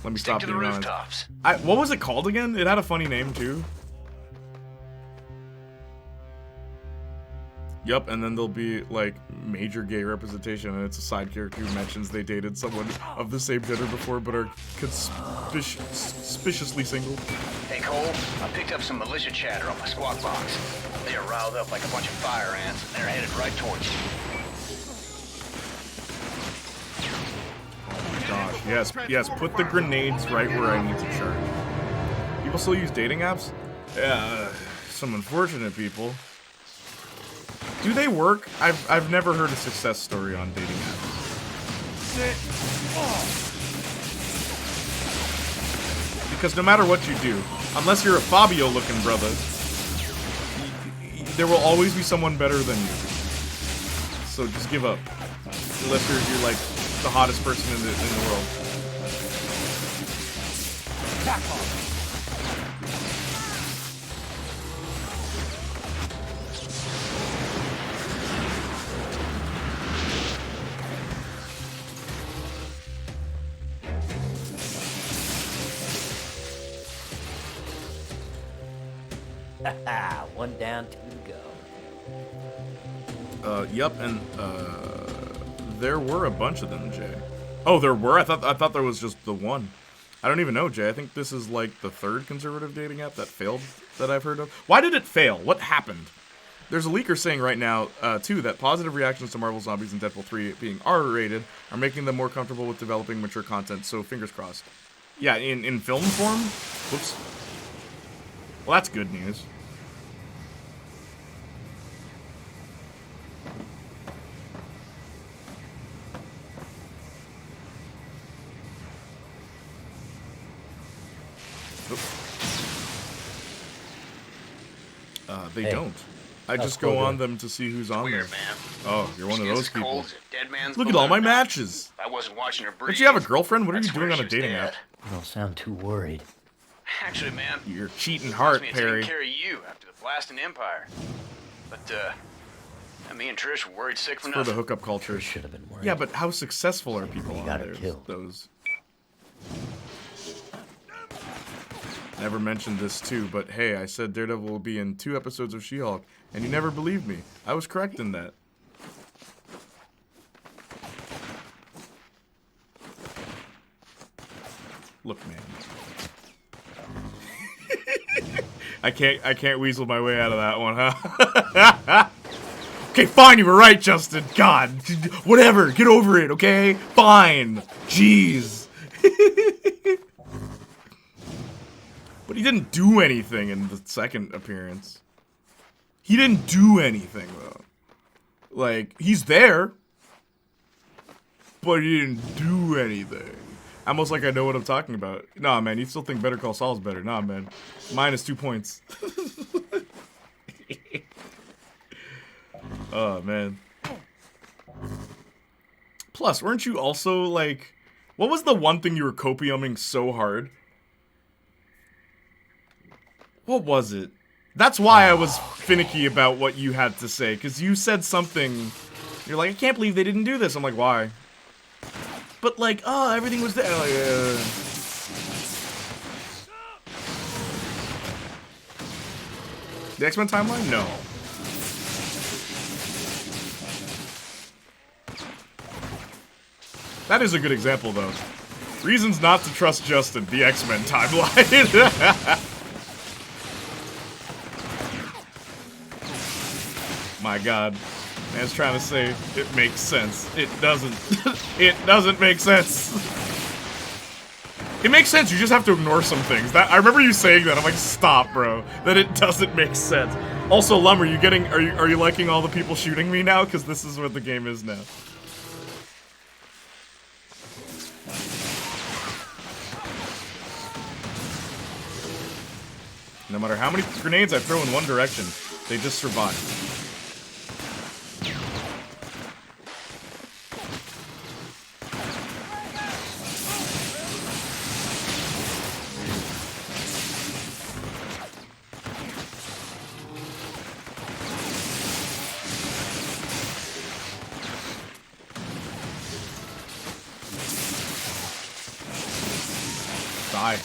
Let me stop being honest. What was it called again? It had a funny name too. Yup, and then there'll be like major gay representation, and it's a side character who mentions they dated someone of the same gender before, but are suspiciously single. Hey Cole, I picked up some militia chatter on my squawk box. They are riled up like a bunch of fire ants, and they're headed right towards you. Gosh, yes, put the grenades right where I need to charge. People still use dating apps? Yeah, some unfortunate people. Do they work? I've never heard a success story on dating apps. Because no matter what you do, unless you're a Fabio-looking brother, there will always be someone better than you. So just give up. Unless you're like the hottest person in the world. Back off. One down, two to go. Yup, and there were a bunch of them, Jay. Oh, there were? I thought there was just the one. I don't even know, Jay. I think this is like the third conservative dating app that failed that I've heard of. Why did it fail? What happened? There's a leaker saying right now, too, that positive reactions to Marvel Zombies and Deadpool 3 being R-rated are making them more comfortable with developing mature content, so fingers crossed. Yeah, in film form? Whoops. Well, that's good news. They don't. I just go on them to see who's on there. Oh, you're one of those people. Look at all my matches. I wasn't watching her breathe. Don't you have a girlfriend? What are you doing on a dating app? You don't sound too worried. Actually, man, you're cheating heart, Perry. Taking care of you after the blasting Empire. But me and Trish were worried sick for nothing. For the hookup culture. Should have been worried. Yeah, but how successful are people on there? Those. Never mentioned this too, but hey, I said Daredevil will be in 2 episodes of She-Hulk, and you never believed me. I was correct in that. Look, man. I can't weasel my way out of that one, huh? Okay, fine, you were right, Justin. God, whatever, get over it, okay? Fine. Jeez. But he didn't do anything in the second appearance. He didn't do anything, though. Like, he's there. but he didn't do anything. Almost like I know what I'm talking about. Nah, man, you still think Better Call Saul's better. Nah, man. Minus 2 points. Oh, man. Plus, weren't you also, like... What was the one thing you were copiuming so hard? What was it? That's why I was finicky about what you had to say, because you said something... You're like, I can't believe they didn't do this. I'm like, why? But like, oh, everything was there. Like, The X-Men timeline? No. That is a good example, though. Reasons not to trust Justin, the X-Men timeline. My god. Man's trying to say it makes sense. It doesn't. It doesn't make sense. It makes sense, you just have to ignore some things. I remember you saying that. I'm like, stop, bro. That it doesn't make sense. Also, Lum, are you liking all the people shooting me now? Because this is what the game is now. No matter how many grenades I throw in one direction, they just survive.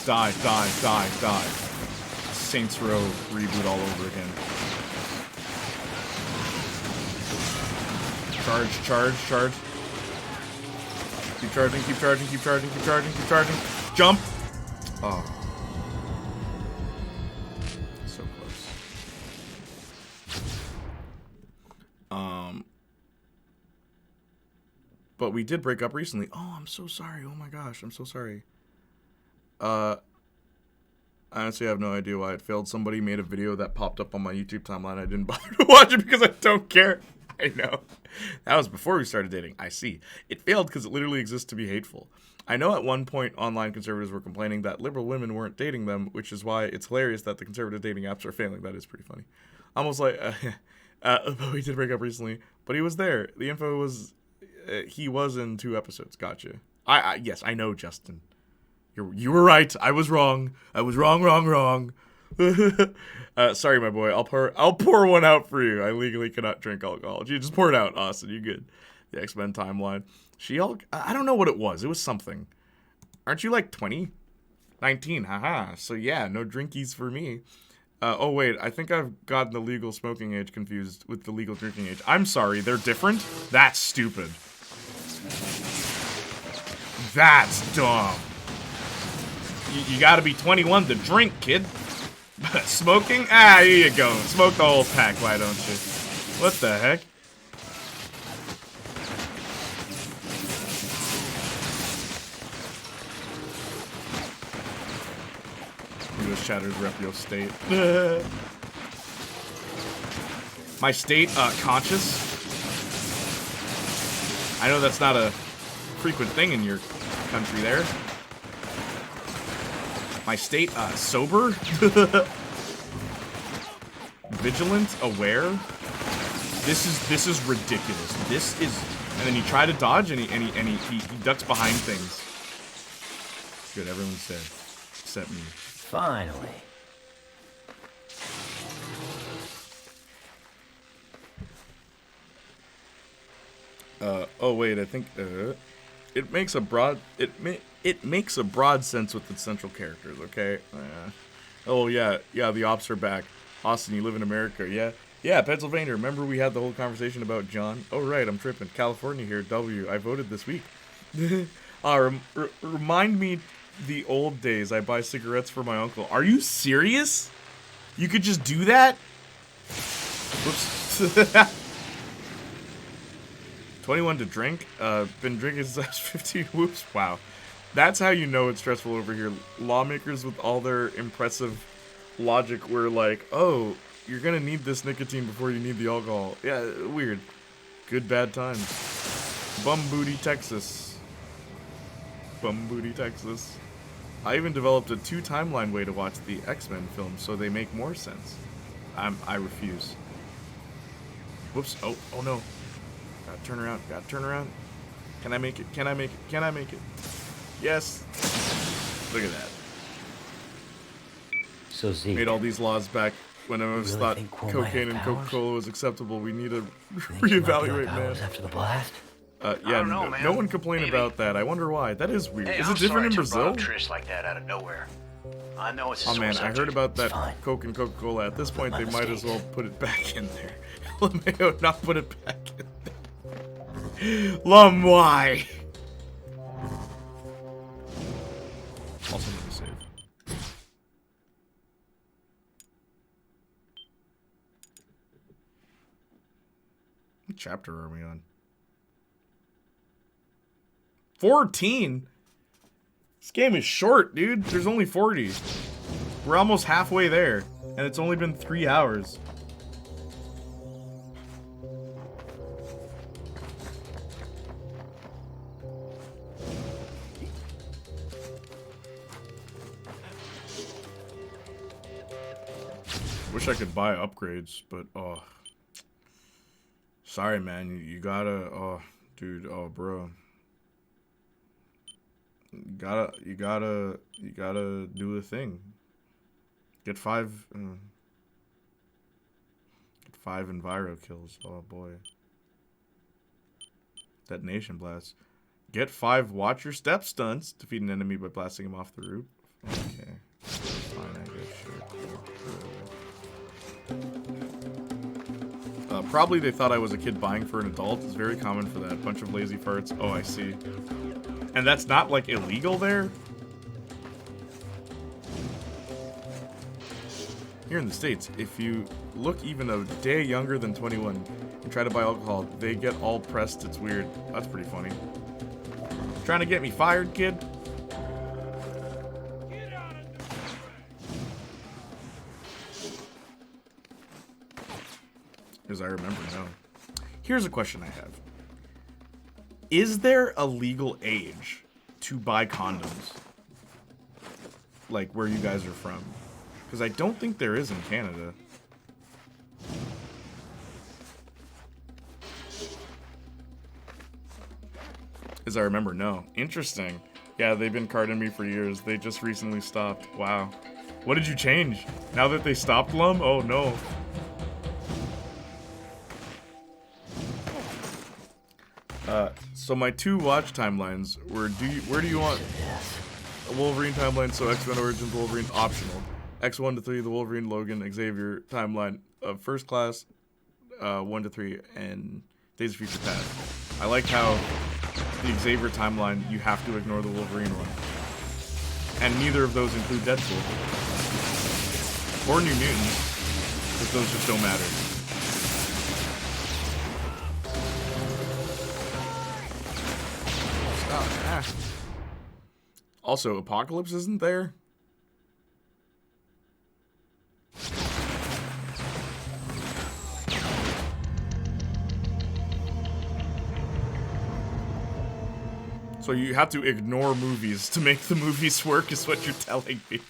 Die, die, die, die. Saints Row reboot all over again. Charge, charge, charge. Keep charging, keep charging, keep charging, keep charging, keep charging. Jump! Oh. So close. But we did break up recently. Oh, I'm so sorry. Oh my gosh, I'm so sorry. Honestly, I have no idea why it failed. Somebody made a video that popped up on my YouTube timeline. I didn't bother to watch it because I don't care. I know. That was before we started dating. I see. It failed because it literally exists to be hateful. I know at one point online conservatives were complaining that liberal women weren't dating them, which is why it's hilarious that the conservative dating apps are failing. That is pretty funny. Almost like, we did break up recently, but he was there. The info was, he was in 2 episodes. Gotcha. Yes, I know, Justin. You were right. I was wrong. I was wrong. Sorry, my boy. I'll pour one out for you. I legally cannot drink alcohol. You just pour it out, Austin. You good? The X-Men timeline. She-Hulk. I don't know what it was. It was something. Aren't you like 20? 19. Haha. So yeah, no drinkies for me. Oh wait, I think I've gotten the legal smoking age confused with the legal drinking age. I'm sorry. They're different. That's stupid. That's dumb. You gotta be 21 to drink, kid. Smoking? Ah, here you go. Smoke the whole pack, why don't you? What the heck? U.S. Shatters rep your state. My state, conscious? I know that's not a frequent thing in your country there. My state, sober? Vigilant? Aware? This is ridiculous. This is... And then you try to dodge and he ducks behind things. Good, everyone's dead. Except me. Finally. Oh wait, I think, it makes a broad... It makes a broad sense with its central characters, okay? Oh, yeah, the ops are back. Austin, you live in America, yeah? Yeah, Pennsylvania. Remember we had the whole conversation about John? Oh, right, I'm tripping. California here, W. I voted this week. Remind me the old days. I buy cigarettes for my uncle. Are you serious? You could just do that? Whoops. 21 to drink? Been drinking since I was 15. Whoops. Wow. That's how you know it's stressful over here. Lawmakers with all their impressive logic were like, oh, you're gonna need this nicotine before you need the alcohol. Yeah, weird. Good bad times. Bum Booty, Texas. Bum Booty, Texas. I even developed a 2-timeline way to watch the X-Men films so they make more sense. I refuse. Whoops. Oh no. Gotta turn around. Gotta turn around. Can I make it? Can I make it? Can I make it? Yes. Look at that. So Zeke, made all these laws back when I was thought cocaine and Coca-Cola was acceptable. We need to reevaluate, man. After the blast? Yeah, no one complained about that. I wonder why. That is weird. Hey, Is it different in Brazil? Trish like that out of nowhere. I know it's a Oh man, sore I heard subject. about that Coke and Coca-Cola. At this point, they might as well put it back in there. LMAO, not put it back in there. Lum, why? Also, let me save. What chapter are we on? 14? This game is short, dude. There's only 40. We're almost halfway there, and it's only been 3 hours. Wish I could buy upgrades, but oh, sorry, man. You gotta, oh, dude, oh, bro. You gotta do the thing. Get 5 Enviro kills. Oh boy. Detonation blast. Get 5 watch your step stunts. Defeat an enemy by blasting him off the roof. Okay. Fine, I guess, sure. Probably they thought I was a kid buying for an adult. It's very common for that. Bunch of lazy farts. Oh, I see. And that's not, like, illegal there? Here in the States, if you look even a day younger than 21 and try to buy alcohol, they get all pressed. It's weird. That's pretty funny. Trying to get me fired, kid? As I remember now. Here's a question I have. Is there a legal age to buy condoms? Like, where you guys are from? Because I don't think there is in Canada. As I remember, no. Interesting. Yeah, they've been carding me for years. They just recently stopped. Wow. What did you change? Now that they stopped, Lum? Oh, no. So my 2 watch timelines were, where do you want a Wolverine timeline? So X-Men Origins Wolverine's optional. X1 to 3, the Wolverine, Logan, Xavier timeline of First Class, 1 to 3, and Days of Future Past. I like how the Xavier timeline, you have to ignore the Wolverine one. And neither of those include Deadpool. Or New Mutants, because those just don't matter. Also, Apocalypse isn't there? So you have to ignore movies to make the movies work, is what you're telling me.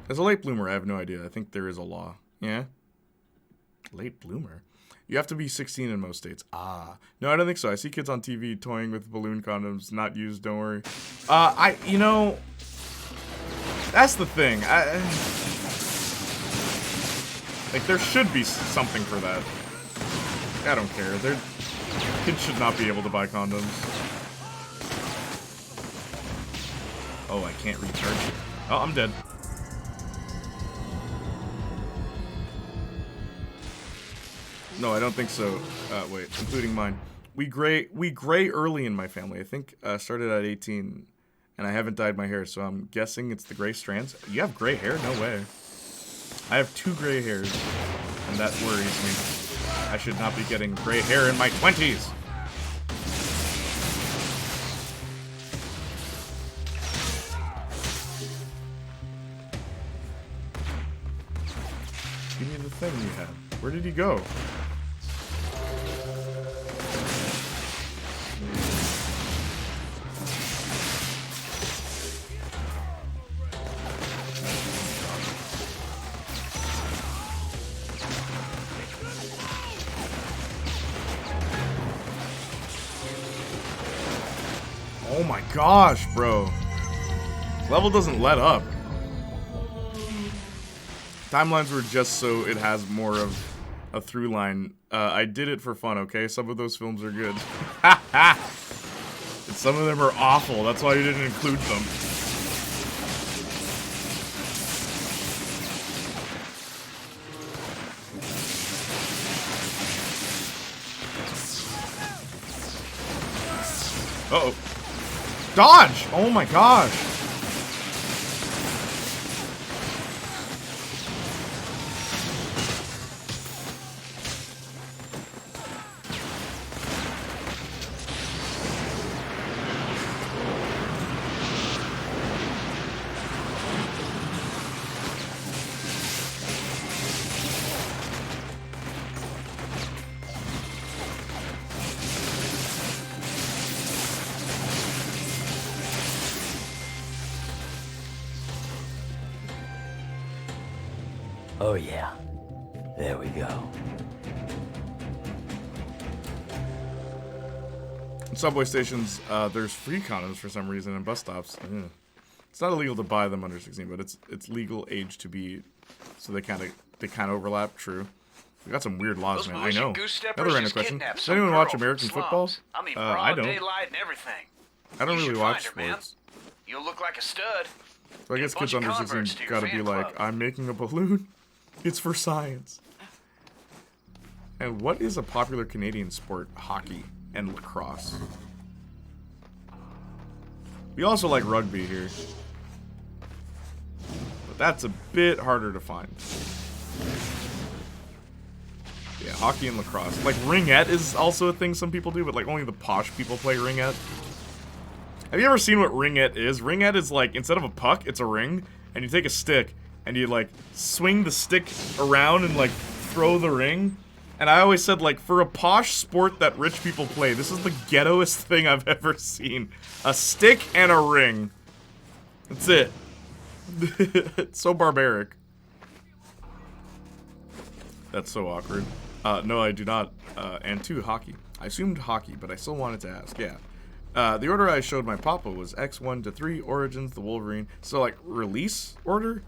As a late bloomer, I have no idea. I think there is a law. Yeah? Late bloomer? You have to be 16 in most states. Ah. No, I don't think so. I see kids on TV toying with balloon condoms. Not used, don't worry. You know... That's the thing. Like, there should be something for that. I don't care. Kids should not be able to buy condoms. Oh, I can't recharge it. Oh, I'm dead. No, I don't think so. Wait, including mine. We gray early in my family. I think started at 18, and I haven't dyed my hair, so I'm guessing it's the gray strands. You have gray hair? No way. I have 2 gray hairs, and that worries me. I should not be getting gray hair in my 20s. the thing we had? Where did he go? Oh my gosh, bro. Level doesn't let up. Timelines were just so it has more of a through line. I did it for fun, okay? Some of those films are good. Ha ha! And some of them are awful. That's why you didn't include them. Uh-oh. Dodge! Oh my gosh! Oh yeah. There we go. In subway stations, there's free condoms for some reason, and bus stops. It's not illegal to buy them under 16, but it's legal age to be, so they kind of overlap. True. We got some weird laws, man. I know. Another random question: Does anyone watch American football? I mean, I don't. daylight and everything. I don't really watch find her, sports. Man. You'll look like a stud. So I guess kids under 16 gotta be like, I'm making a balloon. It's for science. And what is a popular Canadian sport? Hockey and lacrosse. We also like rugby here. But that's a bit harder to find. Yeah, hockey and lacrosse. Like, ringette is also a thing some people do, but like only the posh people play ringette. Have you ever seen what ringette is? Ringette is like, instead of a puck, it's a ring, and you take a stick, and you like swing the stick around and like throw the ring. And I always said, like, for a posh sport that rich people play, this is the ghettoest thing I've ever seen. A stick and a ring. That's it. It's so barbaric. That's so awkward. No, I do not. And 2, hockey. I assumed hockey, but I still wanted to ask. Yeah. The order I showed my papa was X1 to 3, Origins, the Wolverine. So, like, release order?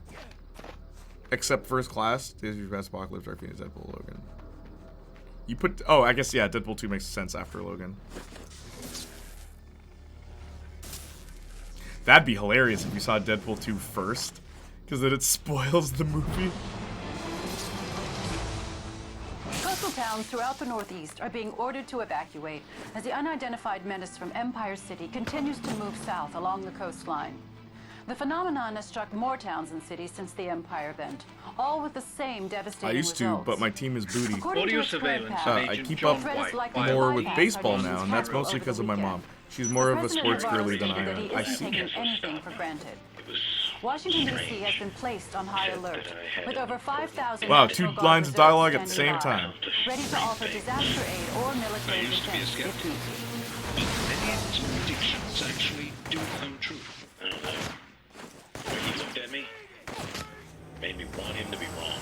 Except first class. Days of Your Past, Apocalypse, Dark Phoenix, Deadpool, Logan. You put... Oh, I guess, yeah, Deadpool 2 makes sense after Logan. That'd be hilarious if you saw Deadpool 2 first. Because then it spoils the movie. Coastal towns throughout the Northeast are being ordered to evacuate as the unidentified menace from Empire City continues to move south along the coastline. The phenomenon has struck more towns and cities since the Empire event, all with the same devastating I used results. to, but my team is booty. Audio surveillance. I keep up more with baseball now, and that's mostly because of my mom. She's more of a sports girly than I am. I see. Anything for granted. Washington, D.C. has been placed on high alert, with over 5,000 wow, 2 lines of dialogue at the same time. Ready to offer disaster aid or military defense if needed. Many of his predictions actually do come true. I don't know. When he looked at me, made me want him to be wrong.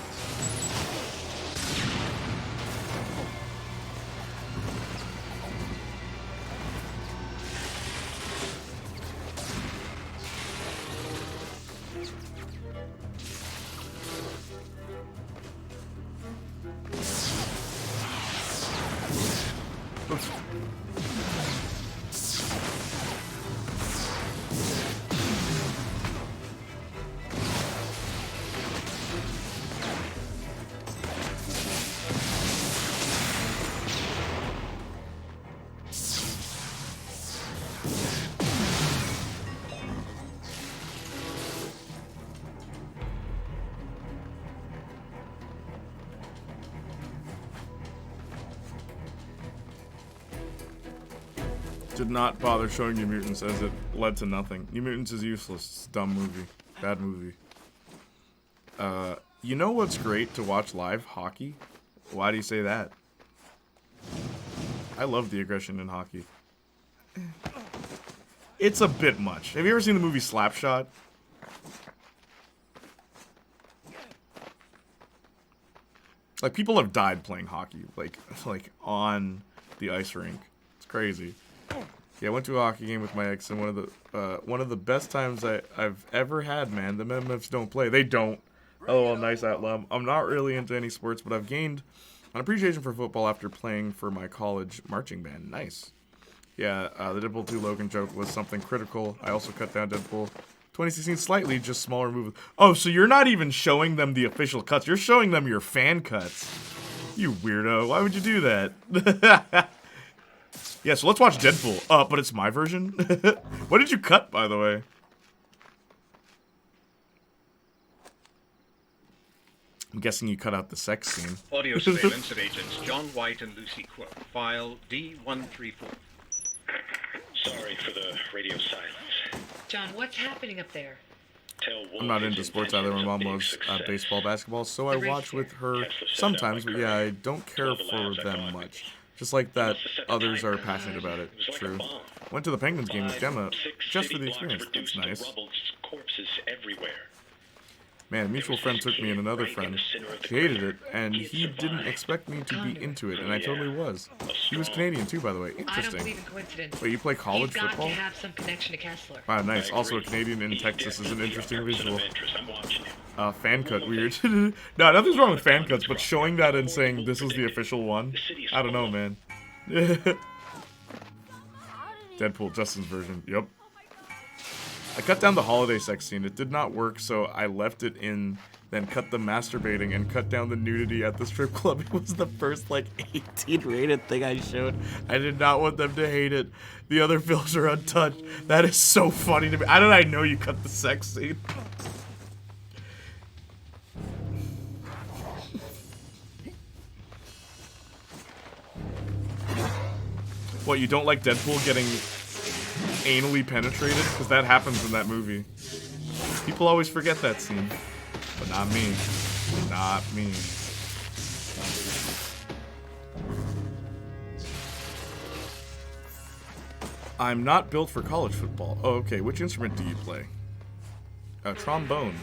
Did not bother showing New Mutants as it led to nothing. New Mutants is useless. It's a dumb movie. Bad movie. You know what's great to watch live? Hockey. Why do you say that? I love the aggression in hockey. It's a bit much. Have you ever seen the movie Slapshot? Like, people have died playing hockey, like on the ice rink. It's crazy. Yeah, I went to a hockey game with my ex, and one of the best times I've ever had, man. The MMFs don't play. They don't. Oh, nice Atlum. I'm not really into any sports, but I've gained an appreciation for football after playing for my college marching band. Nice. Yeah, the Deadpool 2 Logan joke was something critical. I also cut down Deadpool 2016 slightly, just smaller movies. Oh, so you're not even showing them the official cuts. You're showing them your fan cuts. You weirdo. Why would you do that? Yeah, so let's watch Deadpool. But it's my version? What did you cut, by the way? I'm guessing you cut out the sex scene. Audio surveillance of agents John White and Lucy Quirk. File D134. Sorry for the radio silence. John, what's happening up there? I'm not into sports either. My mom loves baseball, basketball, so I watch with her sometimes, but yeah, I don't care for them much. Just like that, others are passionate about it. True. Went to the Penguins game with Gemma just for the experience. That's nice. Corpses everywhere. Man, a mutual friend took me and another friend. She hated it, and he didn't expect me to be into it, and I totally was. He was Canadian too, by the way. Interesting. I don't believe in coincidence. Wait, you play college football? He's got to have some connection to Kessler. Wow, nice. Also, a Canadian in Texas is an interesting visual. Fan cut, weird. No, nothing's wrong with fan cuts, but showing that and saying this is the official one, I don't know, man. Deadpool, Justin's version. Yep. I cut down the holiday sex scene. It did not work, so I left it in, then cut the masturbating and cut down the nudity at the strip club. It was the first, like, 18 rated thing I showed. I did not want them to hate it. The other films are untouched. That is so funny to me. How did I know you cut the sex scene? What, you don't like Deadpool getting anally penetrated? Because that happens in that movie. People always forget that scene. But not me. Not me. I'm not built for college football. Oh, okay. Which instrument do you play? Trombone.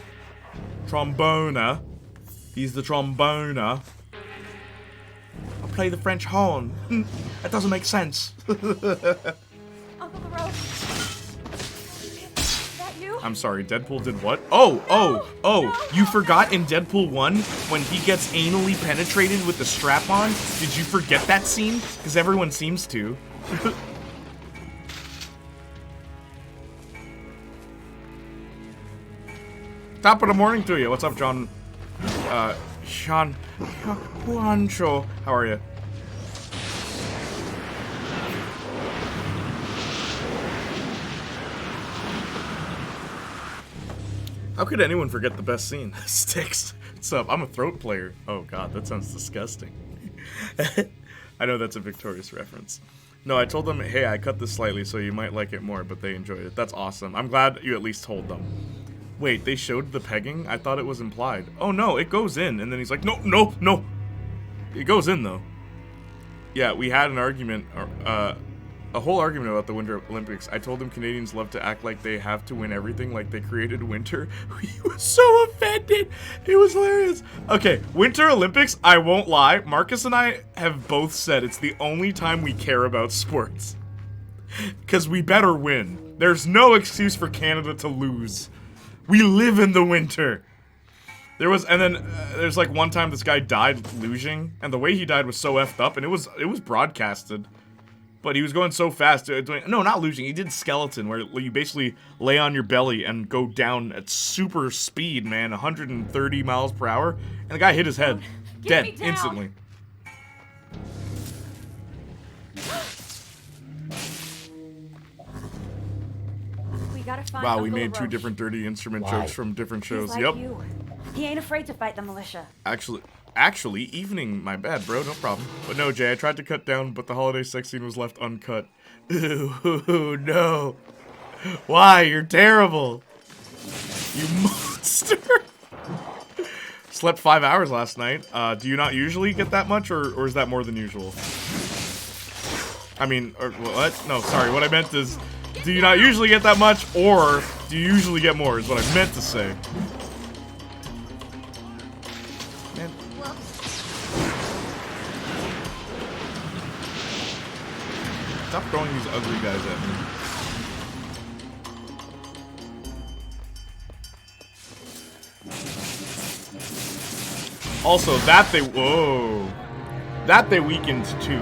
Trombona. He's the tromboner. I'll play the French horn. That doesn't make sense. Uncle LaRoche. Is that you? I'm sorry, Deadpool did what? Oh, you forgot in Deadpool 1 when he gets anally penetrated with the strap-on? Did you forget that scene? Because everyone seems to. Top of the morning to you. What's up, John? Juancho. How are you? How could anyone forget the best scene? Sticks. What's up? I'm a throat player. Oh god, that sounds disgusting. I know that's a Victorious reference. No, I told them, hey, I cut this slightly so you might like it more, but they enjoyed it. That's awesome. I'm glad you at least told them. Wait, they showed the pegging? I thought it was implied. Oh no, it goes in. And then he's like, no. It goes in though. Yeah, we had an argument, a whole argument about the Winter Olympics. I told him Canadians love to act like they have to win everything, like they created winter. He was so offended. It was hilarious. Okay, Winter Olympics, I won't lie. Marcus and I have both said it's the only time we care about sports. Because we better win. There's no excuse for Canada to lose. We live in the winter. There's like one time this guy died losing, and the way he died was so effed up, and it was broadcasted. But he was going so fast. No, not losing. He did skeleton, where you basically lay on your belly and go down at super speed, man, 130 miles per hour. And the guy hit his head. Dead, instantly. We gotta find Wow, we Uncle made two LaRoche. different dirty instrument jokes from different shows. He's like Yep. you. He ain't afraid to fight the militia. Actually, evening, my bad, bro, no problem. But no, Jay, I tried to cut down, but the holiday sex scene was left uncut. Ooh, no. Why? You're terrible. You monster. Slept 5 hours last night. Do you not usually get that much, or is that more than usual? I mean, or what? No, sorry. What I meant is, do you not usually get that much, or do you usually get more, is what I meant to say. Man. Stop throwing these ugly guys at me. Also, that they weakened too.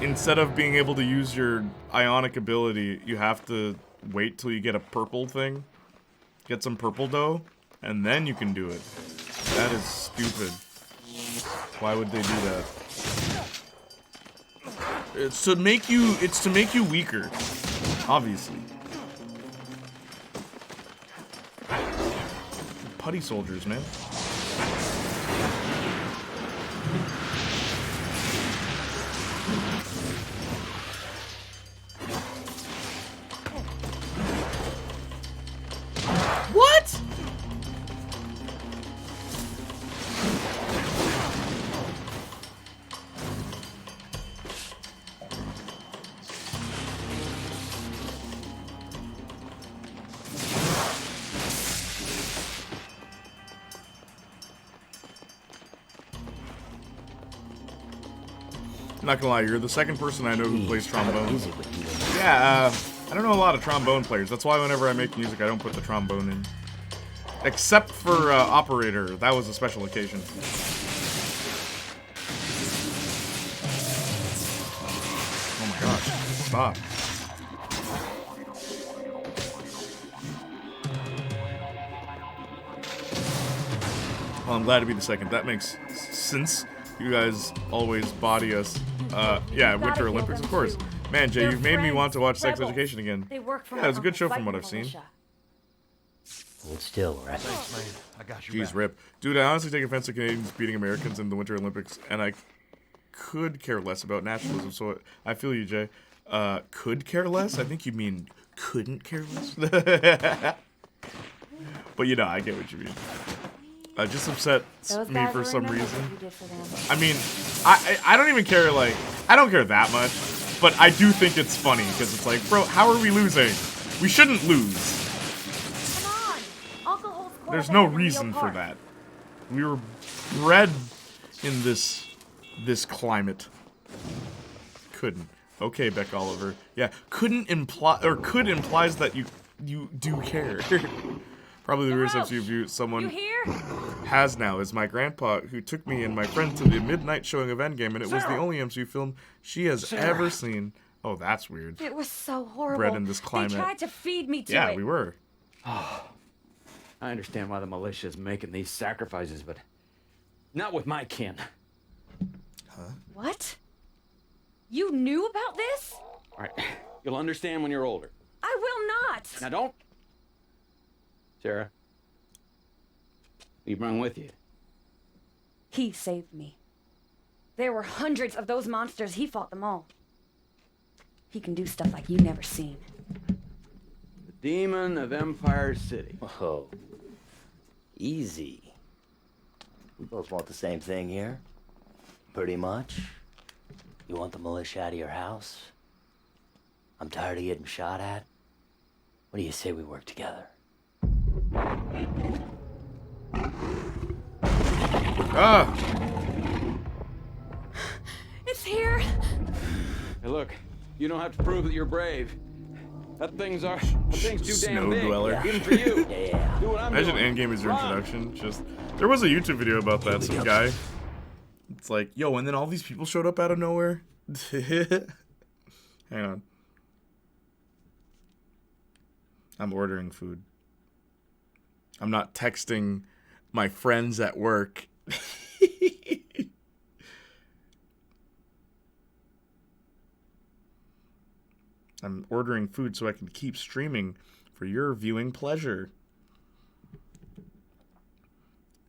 Instead of being able to use your ionic ability, you have to wait till you get a purple thing. Get some purple dough, and then you can do it. That is stupid. Why would they do that? It's to make you weaker, obviously. Putty soldiers, man. What? I'm not gonna lie, you're the second person I know who plays trombone. Yeah, I don't know a lot of trombone players. That's why whenever I make music, I don't put the trombone in. Except for Operator. That was a special occasion. Oh my gosh. Stop. Well, I'm glad to be the second. That makes sense. You guys always body us. Yeah, Winter Olympics, of course. Man, Jay, you've made me want to watch Sex Education again. Yeah, it's a good show from what I've seen. Hold still, right? Thanks, man. I got you. Jeez, rip. Dude, I honestly take offense to Canadians beating Americans in the Winter Olympics, and I could care less about nationalism, so I feel you, Jay. Could care less? I think you mean couldn't care less? But you know, I get what you mean. Just upsets me for some reason. I mean, I don't even care, like, I don't care that much, but I do think it's funny, because it's like, bro, how are we losing? We shouldn't lose. There's no reason for that. We were bred in this climate. Couldn't. Okay, Beck Oliver. Yeah, couldn't imply, or could implies that you do care. Probably the worst MCU view someone has now is my grandpa, who took me and my friend to the midnight showing of Endgame, and it was the only MCU film she has ever seen. Oh, that's weird. It was so horrible. Bred in this climate. They tried to feed me to it. Yeah, we were. Oh, I understand why the militia is making these sacrifices, but not with my kin. Huh? What? You knew about this? All right, you'll understand when you're older. I will not. Now don't. Sarah, you bring with you. He saved me. There were hundreds of those monsters. He fought them all. He can do stuff like you never seen. The demon of Empire City. Oh, easy. We both want the same thing here. Pretty much. You want the militia out of your house? I'm tired of getting shot at. What do you say we work together? Ah! It's here. Hey, look, you don't have to prove that you're brave. That thing's too damn Snow big. dweller. Even for you. Yeah. Do what I'm Imagine doing. Endgame is your introduction. Just there was a YouTube video about that. Some guy. It's like, yo, and then all these people showed up out of nowhere. Hang on. I'm ordering food. I'm not texting my friends at work. I'm ordering food so I can keep streaming for your viewing pleasure.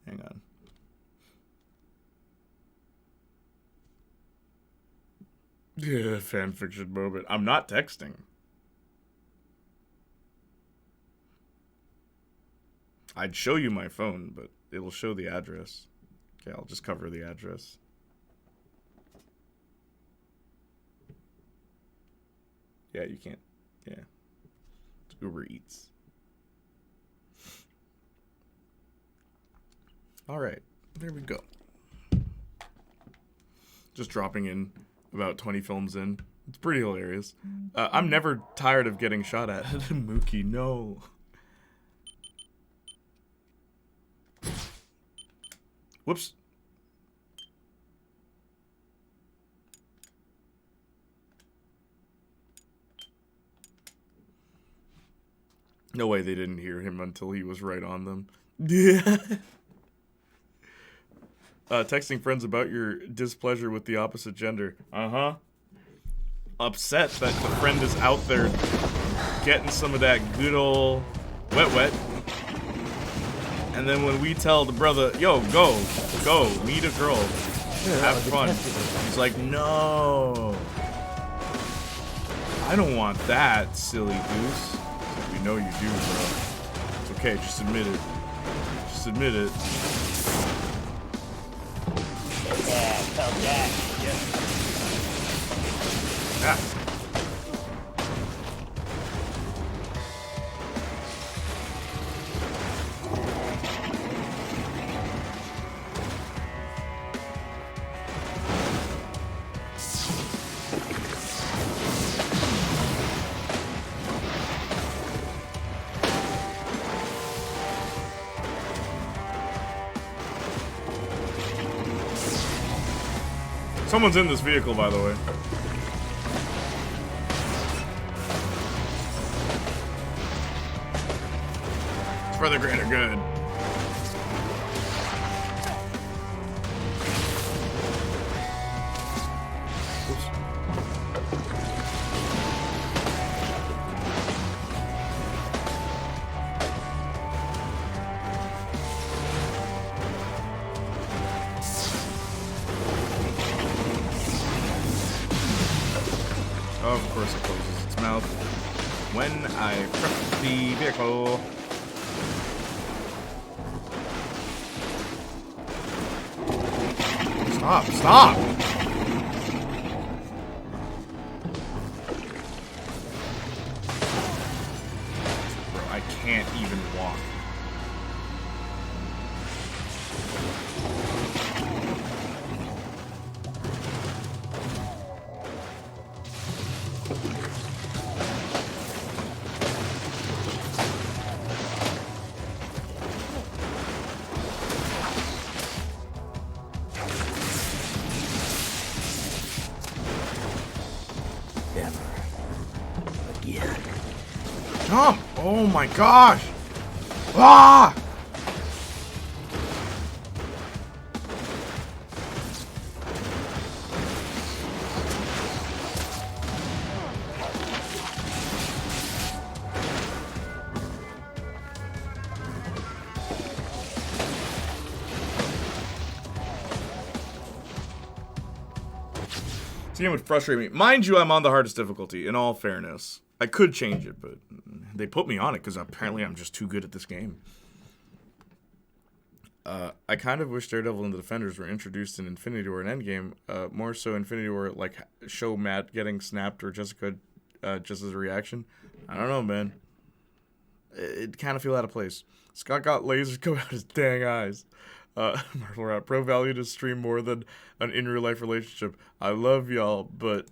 Hang on. Yeah, fanfiction moment. I'm not texting. I'd show you my phone, but it'll show the address. Okay, I'll just cover the address. Yeah, you can't. Yeah. It's Uber Eats. Alright, there we go. Just dropping in about 20 films in. It's pretty hilarious. I'm never tired of getting shot at. Mookie, no. Whoops. No way they didn't hear him until he was right on them. Yeah. Texting friends about your displeasure with the opposite gender. Uh-huh. Upset that the friend is out there getting some of that good old wet. And then when we tell the brother, yo, go, meet a girl, have fun. He's like, no. I don't want that, silly goose. Like, we know you do, bro. It's okay, just admit it. Just admit it. Yeah, tell Jack. Yeah. Someone's in this vehicle, by the way. It's for the greater good. Of course it closes its mouth when I prep the vehicle. Stop! Bro, I can't even walk. Jump! Oh my gosh! Ah! This game would frustrate me. Mind you, I'm on the hardest difficulty, in all fairness. I could change it, but they put me on it because apparently I'm just too good at this game. I kind of wish Daredevil and the Defenders were introduced in Infinity War and Endgame. More so Infinity War, like, show Matt getting snapped or Jessica just as a reaction. I don't know, man. It kind of feel out of place. Scott got lasers coming out his dang eyes. Marvel Rap, Pro value to stream more than an in-real-life relationship. I love y'all, but...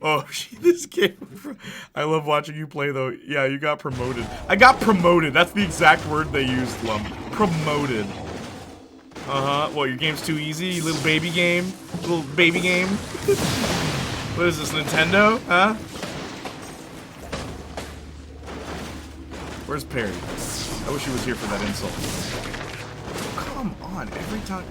Oh, this game. I love watching you play, though. Yeah, you got promoted. I got promoted. That's the exact word they used, Lump. Promoted. Uh-huh. What, your game's too easy? You little baby game? Little baby game? What is this, Nintendo? Huh? Where's Perry? I wish he was here for that insult. Come on, every time...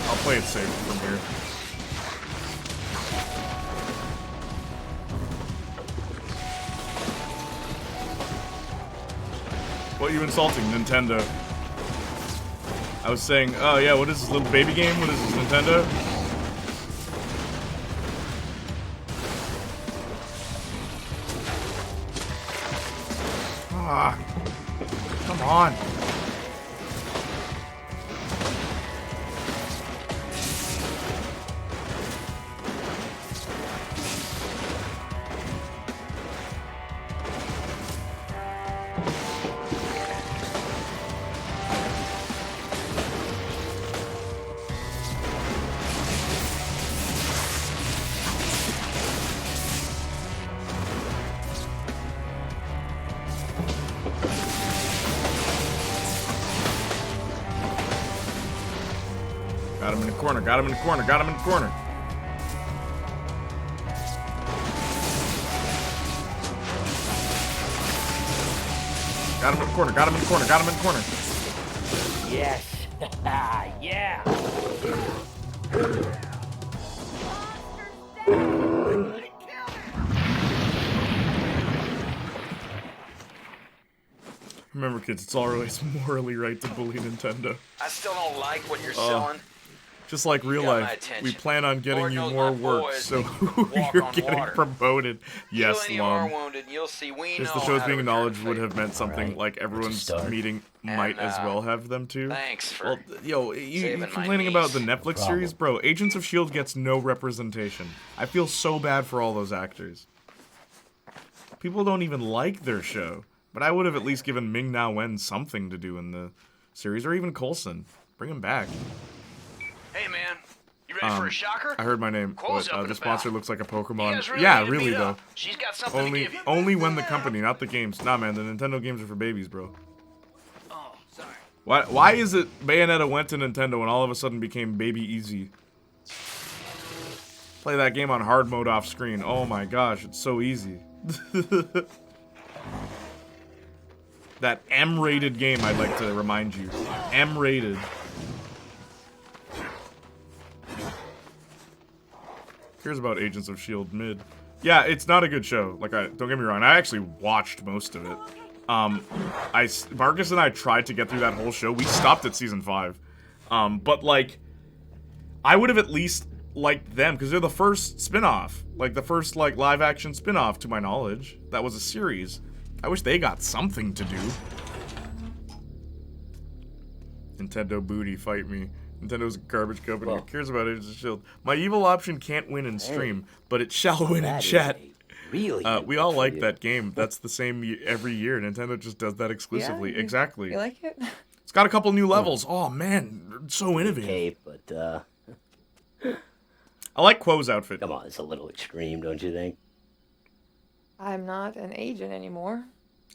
I'll play it safe from here. What are you insulting, Nintendo? I was saying, oh yeah, what is this little baby game? What is this, Nintendo? Ah, come on. Got him in the corner, got him in the corner, got him in the corner. Got him in the corner, got him in the corner, got him in the corner. Yes. Yeah. Remember, kids, it's always morally right to bully Nintendo. I still don't like what you're selling. Just like real got my life, attention. we plan on getting Lord you knows more my work, boys so walk you're on getting water. promoted. Yes, Heal any are Lum. wounded, and you'll see we If know the show's how being to acknowledged return would favor. have meant something Right. like everyone's start. meeting might as well have them too. Thanks for Well, yo, you saving my complaining about the niece. Netflix series? Bro, Agents of S.H.I.E.L.D. gets no representation. I feel so bad for all those actors. People don't even like their show. But I would have at least given Ming-Na Wen something to do in the series, or even Coulson. Bring him back. Hey man, you ready for a shocker? I heard my name, Quo's but up and this about. monster looks like a You Pokemon. guys really Yeah, need to really meet though. up. She's got something to give you. Only when the company, not the games. Nah, man, the Nintendo games are for babies, bro. Oh, sorry. Why is it Bayonetta went to Nintendo and all of a sudden became Baby Easy? Play that game on hard mode off screen. Oh my gosh, it's so easy. That M-rated game, I'd like to remind you. M-rated. Here's about Agents of S.H.I.E.L.D. mid. Yeah, it's not a good show. Like, don't get me wrong, I actually watched most of it. Marcus and I tried to get through that whole show. We stopped at season 5. But, like, I would have at least liked them, because they're the first spin-off. Like, the first, like, live-action spin-off, to my knowledge. That was a series. I wish they got something to do. Nintendo booty, fight me. Nintendo's a garbage company. Who cares about Agents of S.H.I.E.L.D.? My evil option can't win in stream, but it shall win in chat. Really? We all like that game. That's the same every year. Nintendo just does that exclusively. Yeah, exactly. You like it? It's got a couple new levels. Oh man, so innovative. Okay, but I like Quo's outfit. Come on, it's a little extreme, don't you think? I'm not an agent anymore.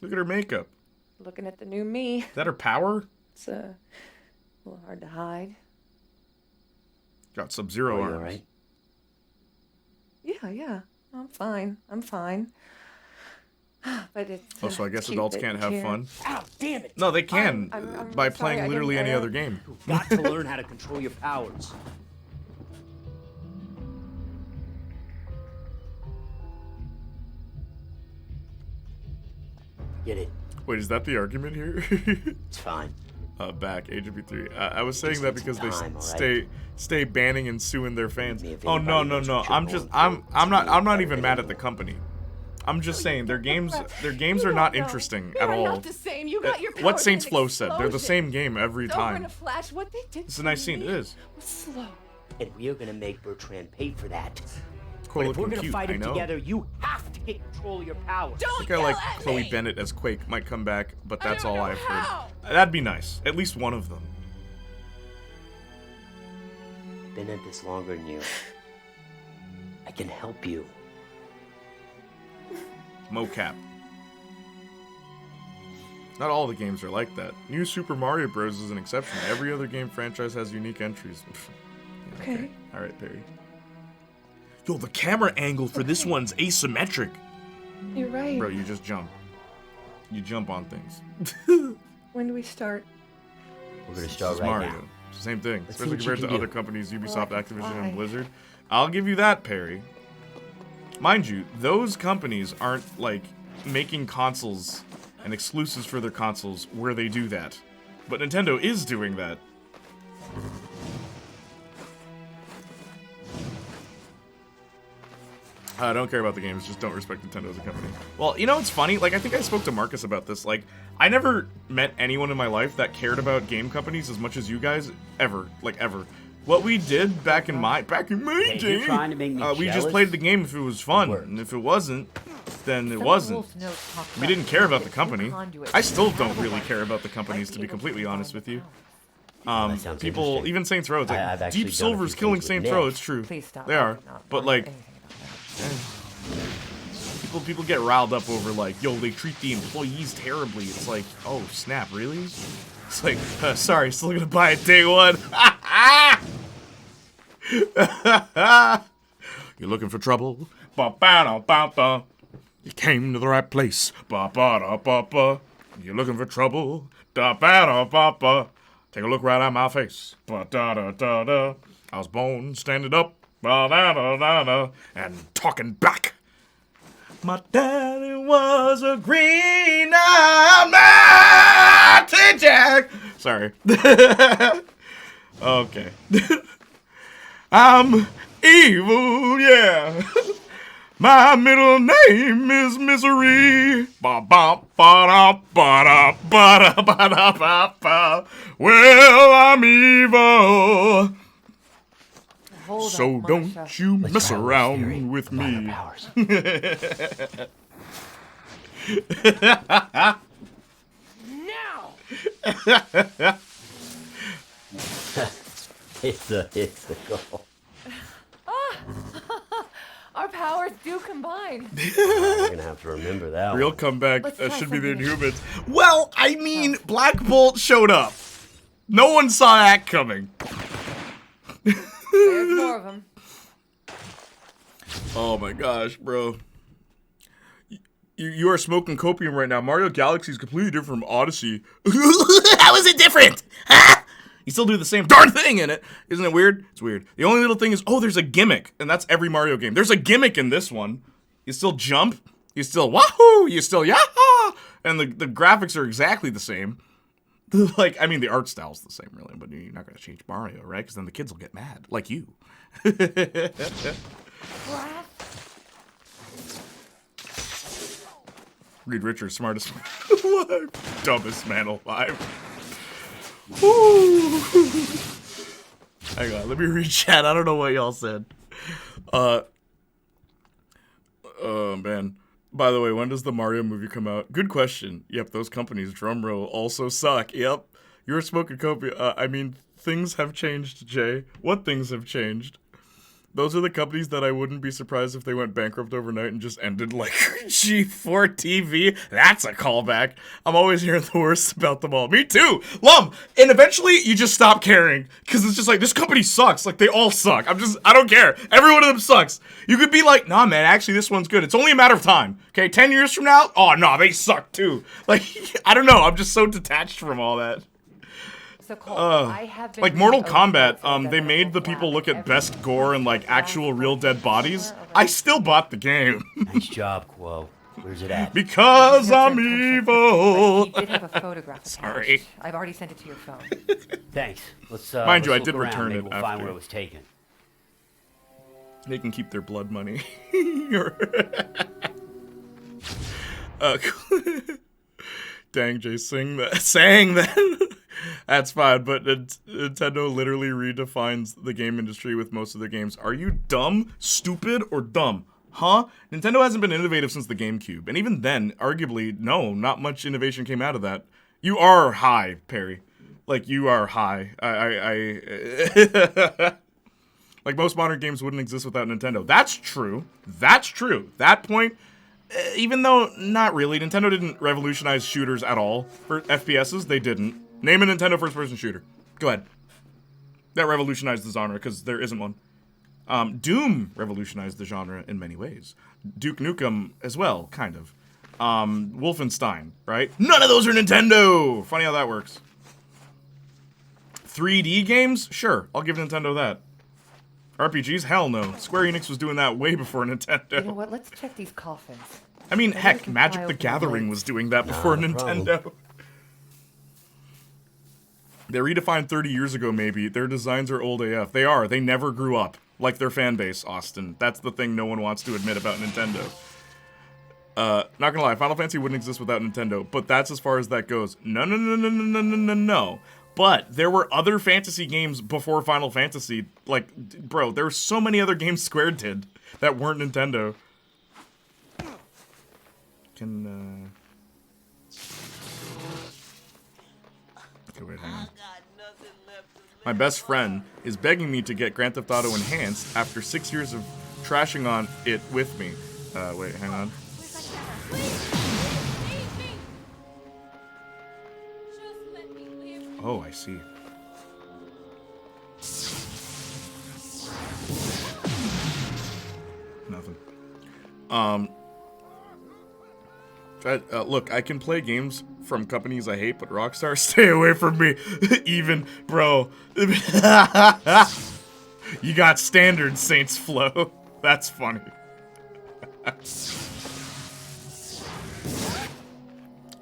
Look at her makeup. Looking at the new me. Is that her power? It's a little hard to hide. Got Sub-Zero arms. All right? Yeah. I'm fine. But it's. Oh, so I guess cute adults that can't you have care. fun? Ow, damn it! No, they can I'm by sorry, playing I literally didn't- any other game. You've got to learn how to control your powers. Get it? Wait, is that the argument here? It's fine. Back, Agent B3. I was saying that because they time, all right? stay banning and suing their fans. if Oh no, anybody no, knows no. what you're I'm going not even mad at the company. I'm just saying their games are not interesting at all. Not the same. You got your What powers Saints in Flow said. They're the explosion. same game every It's over in time. a flash. What they did It's a nice scene. It is. was slow. And we're gonna make Bertrand pay for that. Chloe But if we're looking gonna cute, fight I it know. together, you have to get control of your powers. I think I like Chloe Bennett as Quake. Might come back, but that's all I've heard. That'd be nice. At least one of them. Been at this longer than you. I can help you. Mocap. Not all the games are like that. New Super Mario Bros. Is an exception. Every other game franchise has unique entries. Yeah, Okay. Alright, Perry. Yo, the camera angle for this one's asymmetric. You're right. Bro, you just jump. You jump on things. When do we start? We're gonna It's start just right Mario. now. It's the same thing, Let's see especially what you compared to can other do. companies, Ubisoft, I can Activision, fly. and Blizzard. I'll give you that, Perry. Mind you, those companies aren't, like, making consoles and exclusives for their consoles where they do that. But Nintendo is doing that. I don't care about the games, just don't respect Nintendo as a company. Well, you know what's funny? Like, I think I spoke to Marcus about this. Like, I never met anyone in my life that cared about game companies as much as you guys, ever. Like, ever. What we did back in my Hey, day, you're trying to make me we just jealous? played the game if it was fun, and if it wasn't, then it wasn't. We didn't care about the company. I still don't really care about the companies, to be completely honest with you. People, even Saints Row, it's I've like, actually Deep done a few Silver's killing things with Saints Nick. Row, it's true. Please stop. They are. Not But, like, people get riled up over, like, yo, they treat the employees terribly. It's like, oh, snap, really? It's like, sorry, still gonna buy it day one. You're looking for trouble? Ba-ba-da-ba-ba. You came to the right place. Ba-ba-da-ba-ba. You're looking for trouble? Da-ba-da-ba-ba. Take a look right at my face. Ba-da-da-da-da. I was born standing up. Ba-da-da-da-da. And talking back. My daddy was a green-eyed mountain jack. Sorry. Okay. I'm evil, yeah. My middle name is Misery. Ba ba ba da ba da ba da ba da ba ba. Well, I'm evil. So don't you mess around with me. Now! It's a goal. Our powers do combine. We're gonna have to remember that Real one. comeback. Let's That try should be the something Inhumans. Well, I mean, Black Bolt showed up. No one saw that coming. There's more of them. Oh my gosh, bro. You are smoking copium right now. Mario Galaxy is completely different from Odyssey. How is it different? Huh? You still do the same darn thing in it. Isn't it weird? It's weird. The only little thing is, oh, there's a gimmick. And that's every Mario game. There's a gimmick in this one. You still jump. You still wahoo. You still yaha. And the graphics are exactly the same. Like, I mean, the art style's the same, really. But you're not going to change Mario, right? Because then the kids will get mad. Like you. Reed Richards, smartest man alive. Dumbest man alive. Woo. Hang on, let me read chat. I don't know what y'all said. Oh man. By the way, when does the Mario movie come out? Good question. Yep, those companies, drumroll, also suck. Yep. You're smoking copia. I mean, things have changed, Jay. What things have changed? Those are the companies that I wouldn't be surprised if they went bankrupt overnight and just ended like G4 TV. That's a callback. I'm always hearing the worst about them all. Me too. Lum. And eventually you just stop caring because it's just like, this company sucks. Like, they all suck. I don't care. Every one of them sucks. You could be like, nah, man, actually this one's good. It's only a matter of time. Okay, 10 years from now, oh, no, they suck too. Like, I don't know. I'm just so detached from all that. So Cole, I have been like Mortal Kombat, they made the people look at best gore and like actual real dead bodies. I still bought the game. Nice job, Quo. Where's it at? Because I'm evil. You did have a photograph attached. Sorry. I've already sent it to your phone. Thanks. Let's Mind you, I look did around. return Maybe it we'll after. find where it was taken. They can keep their blood money. Dang, Jay, sang that. That's fine, but Nintendo literally redefines the game industry with most of their games. Are you dumb, stupid, or dumb? Huh? Nintendo hasn't been innovative since the GameCube, and even then, arguably, no, not much innovation came out of that. You are high, Perry. Like, you are high. Like, most modern games wouldn't exist without Nintendo. That's true. That's true. That point, even though not really, Nintendo didn't revolutionize shooters at all. For FPSs, they didn't. Name a Nintendo first-person shooter. Go ahead. That revolutionized the genre, because there isn't one. Doom revolutionized the genre in many ways. Duke Nukem as well, kind of. Wolfenstein, right? None of those are Nintendo! Funny how that works. 3D games? Sure, I'll give Nintendo that. RPGs? Hell no. Square Enix was doing that way before Nintendo. You know what? Let's check these coffins. I mean, Maybe we heck, can Magic pry the open the Gathering lids. was doing that before Not a Nintendo. problem. They redefined 30 years ago, maybe. Their designs are old AF. They are. They never grew up. Like their fan base, Austin. That's the thing no one wants to admit about Nintendo. Not gonna lie, Final Fantasy wouldn't exist without Nintendo, but that's as far as that goes. No. But there were other fantasy games before Final Fantasy. Like, bro, there were so many other games Square did that weren't Nintendo. Can, okay, wait, hang on. My best friend is begging me to get Grand Theft Auto Enhanced after 6 years of trashing on it with me. Wait, hang on. Oh, I see. Nothing. Look, I can play games from companies I hate, but Rockstar, stay away from me. Even, bro. You got standards, Saints Flow. That's funny.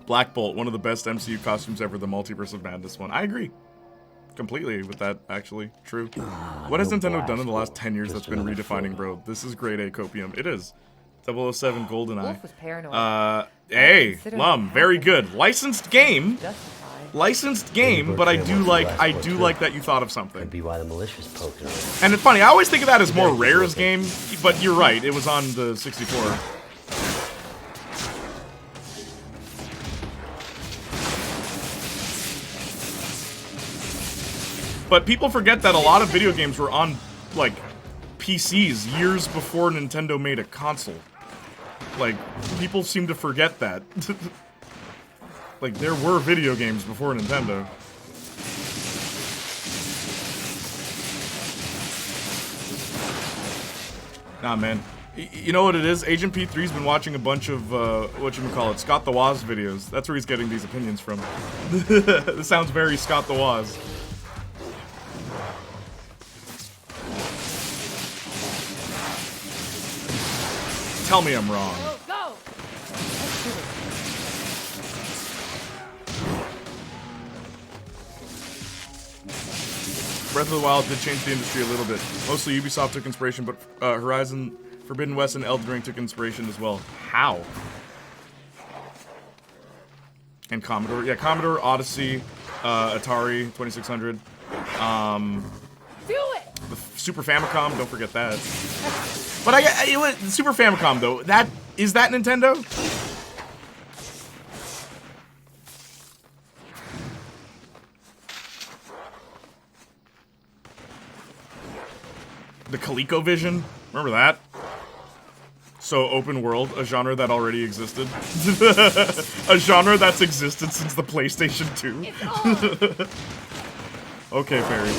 Black Bolt, one of the best MCU costumes ever, the Multiverse of Madness one. I agree. Completely with that, actually. True. What has Nintendo done in the last 10 years that's been redefining, bro? This is grade A copium. It is. 007 GoldenEye. Wolf was paranoid. Hey, Lum, very good. Licensed game. Licensed game, but I do like that you thought of something. Could be why the militia's poking around. And it's funny, I always think of that as more Rare's game, but you're right, it was on the 64. But people forget that a lot of video games were on, like, PCs years before Nintendo made a console. Like, people seem to forget that. Like, there were video games before Nintendo. Nah, man. You know what it is? Agent P3's been watching a bunch of, whatchamacallit, Scott the Woz videos. That's where he's getting these opinions from. This sounds very Scott the Woz. Tell me I'm wrong. Go! Breath of the Wild did change the industry a little bit. Mostly Ubisoft took inspiration, but Horizon, Forbidden West, and Elden Ring took inspiration as well. How? And Commodore. Yeah, Commodore, Odyssey, Atari, 2600. Do it! The Super Famicom, don't forget that. But the Super Famicom, though, is that Nintendo? The ColecoVision? Remember that? So open world, a genre that already existed. A genre that's existed since the PlayStation 2. Okay, Barry.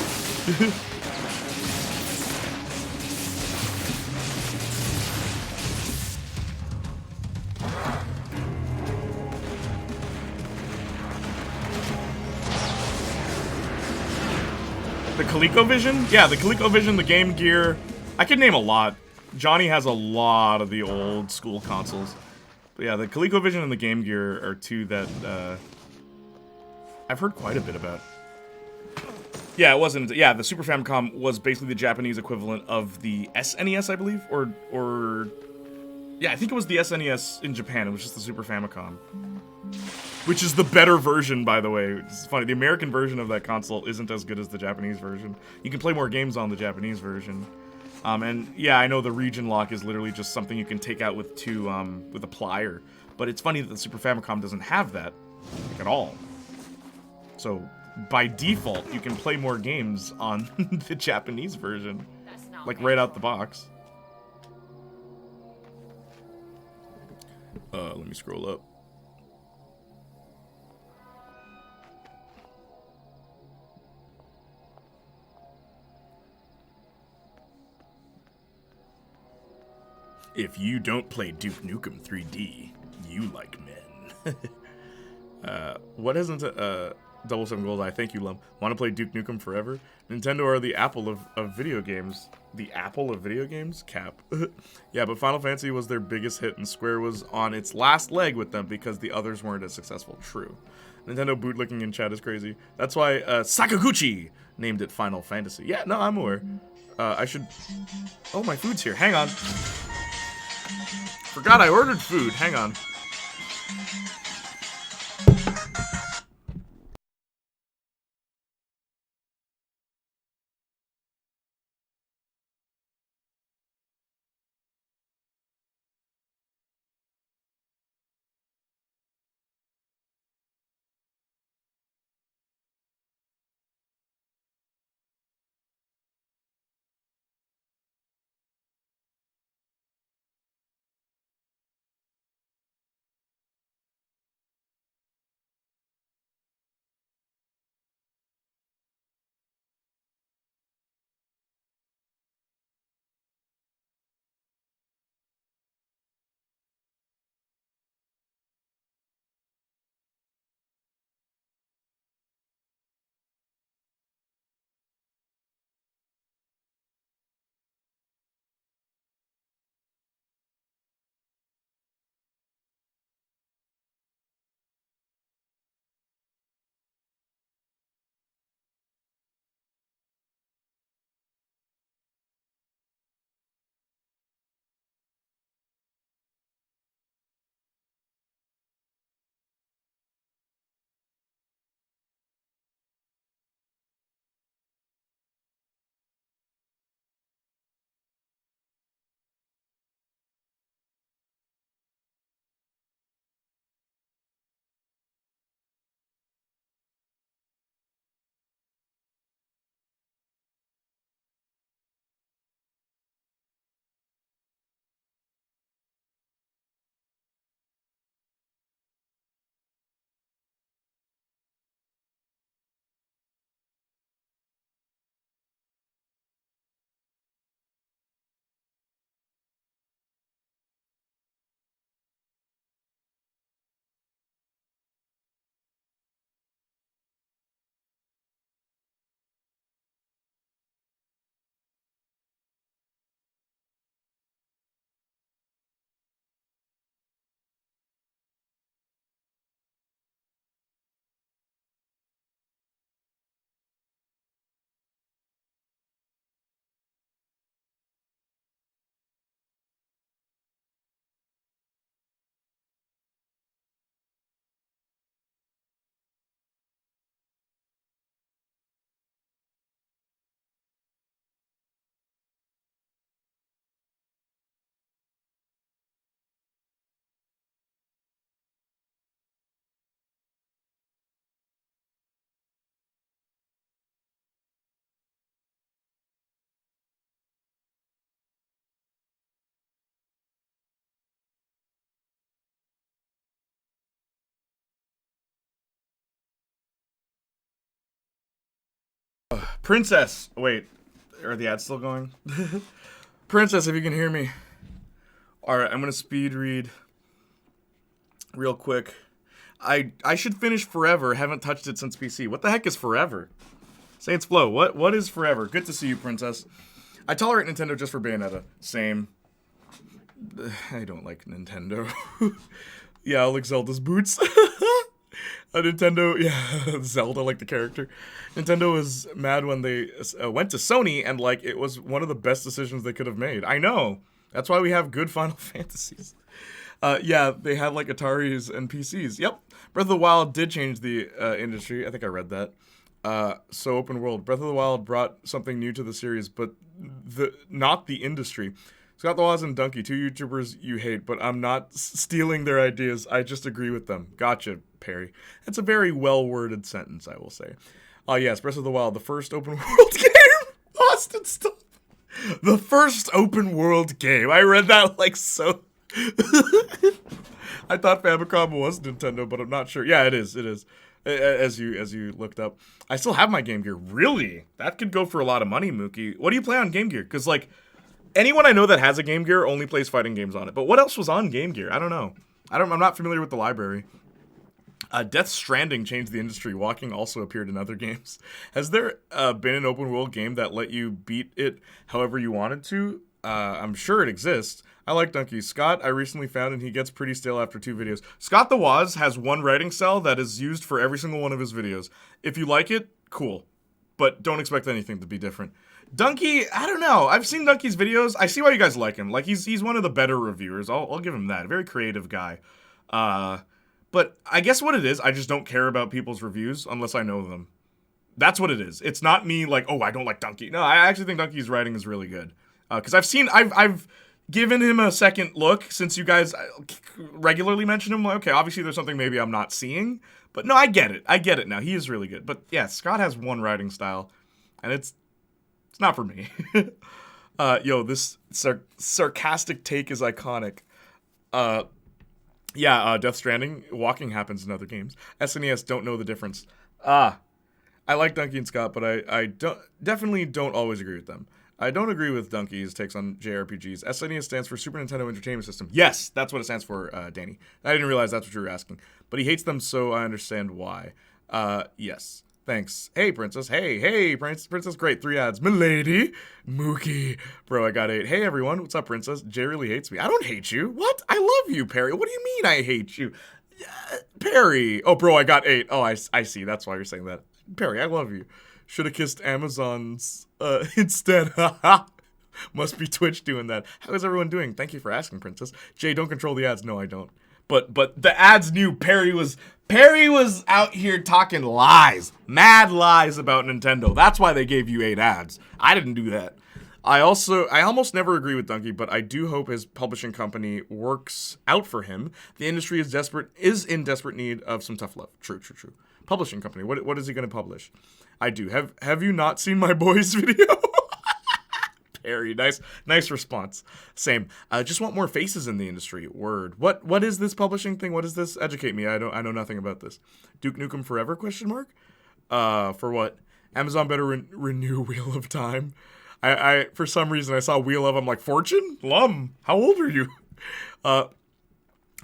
The ColecoVision? Yeah, the ColecoVision, the Game Gear. I could name a lot. Johnny has a lot of the old school consoles. But yeah, the ColecoVision and the Game Gear are two that I've heard quite a bit about. Yeah, it wasn't. Yeah, the Super Famicom was basically the Japanese equivalent of the SNES, I believe, or yeah, I think it was the SNES in Japan. It was just the Super Famicom, which is the better version, by the way. It's funny. The American version of that console isn't as good as the Japanese version. You can play more games on the Japanese version. And yeah, I know the region lock is literally just something you can take out with with a plier. But it's funny that the Super Famicom doesn't have that like, at all. So by default, you can play more games on the Japanese version, like right out the box. Let me scroll up. If you don't play Duke Nukem 3D, you like men. What isn't 007 Gold? Thank you, Lum. Want to play Duke Nukem forever? Nintendo are the Apple of video games. The Apple of video games? Cap. Yeah, but Final Fantasy was their biggest hit, and Square was on its last leg with them because the others weren't as successful. True. Nintendo bootlicking in chat is crazy. That's why Sakaguchi named it Final Fantasy. Yeah, no, I'm aware. I should... Oh, my food's here. Hang on. Forgot I ordered food. Hang on. Princess! Wait, are the ads still going? Princess, if you can hear me. Alright, I'm gonna speed read real quick. I should finish Forever. Haven't touched it since PC. What the heck is Forever? Saints Flow. What is Forever? Good to see you, Princess. I tolerate Nintendo just for Bayonetta. Same. I don't like Nintendo. Yeah, I like Zelda's boots. Nintendo, yeah, Zelda, like the character. Nintendo was mad when they went to Sony, and, like, it was one of the best decisions they could have made. I know. That's why we have good Final Fantasies. Yeah, they had, like, Ataris and PCs. Yep. Breath of the Wild did change the industry. I think I read that. So open world. Breath of the Wild brought something new to the series, but not the industry. Scott the Waz and Dunkey, two YouTubers you hate, but I'm not stealing their ideas. I just agree with them. Gotcha, Perry. That's a very well-worded sentence, I will say. Yes, Breath of the Wild, the first open world game. Austin, stop. The first open world game. I read that like so. I thought Famicom was Nintendo, but I'm not sure. Yeah, it is. It is. As you looked up. I still have my Game Gear. Really? That could go for a lot of money, Mookie. What do you play on Game Gear? Because, like, anyone I know that has a Game Gear only plays fighting games on it. But what else was on Game Gear? I don't know. I'm not familiar with the library. Death Stranding changed the industry. Walking also appeared in other games. Has there been an open world game that let you beat it however you wanted to? I'm sure it exists. I like Dunkey. Scott, I recently found, and he gets pretty stale after 2 videos. Scott the Waz has one writing cell that is used for every single one of his videos. If you like it, cool. But don't expect anything to be different. Donkey, I don't know. I've seen Donkey's videos. I see why you guys like him. Like, he's one of the better reviewers. I'll give him that. A very creative guy. But I guess what it is, I just don't care about people's reviews unless I know them. That's what it is. It's not me like, oh, I don't like Donkey. No, I actually think Donkey's writing is really good. Because I've given him a second look since you guys regularly mention him. Like, okay, obviously there's something maybe I'm not seeing. But no, I get it. I get it now. He is really good. But yeah, Scott has one writing style. And it's not for me. Yo, this sarcastic take is iconic. Death Stranding, walking happens in other games. SNES don't know the difference. I like Donkey and Scott, but I definitely don't always agree with them. I don't agree with Donkey's takes on JRPGs. SNES stands for Super Nintendo Entertainment System. Yes, that's what it stands for, Danny. I didn't realize that's what you were asking. But he hates them, so I understand why. Yes. Thanks. Hey, Princess. Hey, Princess. Great. 3 ads. Milady. Mookie. Bro, I got 8. Hey, everyone. What's up, Princess? Jay really hates me. I don't hate you. What? I love you, Perry. What do you mean I hate you? Perry. Oh, bro, I got 8. Oh, I see. That's why you're saying that. Perry, I love you. Should have kissed Amazon's instead. Must be Twitch doing that. How is everyone doing? Thank you for asking, Princess. Jay, don't control the ads. No, I don't. But the ads knew Perry was out here talking lies. Mad lies about Nintendo. That's why they gave you 8 ads. I didn't do that. I almost never agree with Donkey, but I do hope his publishing company works out for him. The industry is in desperate need of some tough love. True. Publishing company. What is he going to publish? I do. Have you not seen my boys video? Perry, nice response. Same. Just want more faces in the industry. Word. What is this publishing thing? What is this? Educate me. I know nothing about this. Duke Nukem Forever? ? For what? Amazon better renew Wheel of Time. I for some reason I saw Wheel of, I'm like, Fortune? Lum, how old are you?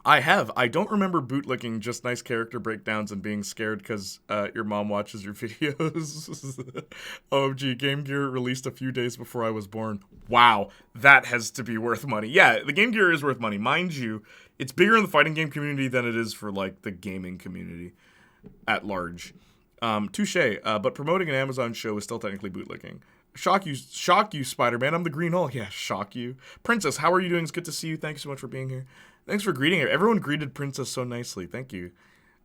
I don't remember bootlicking, just nice character breakdowns and being scared because your mom watches your videos. OMG, Game Gear released a few days before I was born. Wow, that has to be worth money. Yeah, the Game Gear is worth money. Mind you, it's bigger in the fighting game community than it is for, like, the gaming community at large. Touche, but promoting an Amazon show is still technically bootlicking. Shock you, Spider-Man. I'm the Green Hulk. Yeah, shock you. Princess, how are you doing? It's good to see you. Thank you so much for being here. Thanks for greeting her. Everyone greeted Princess so nicely. Thank you.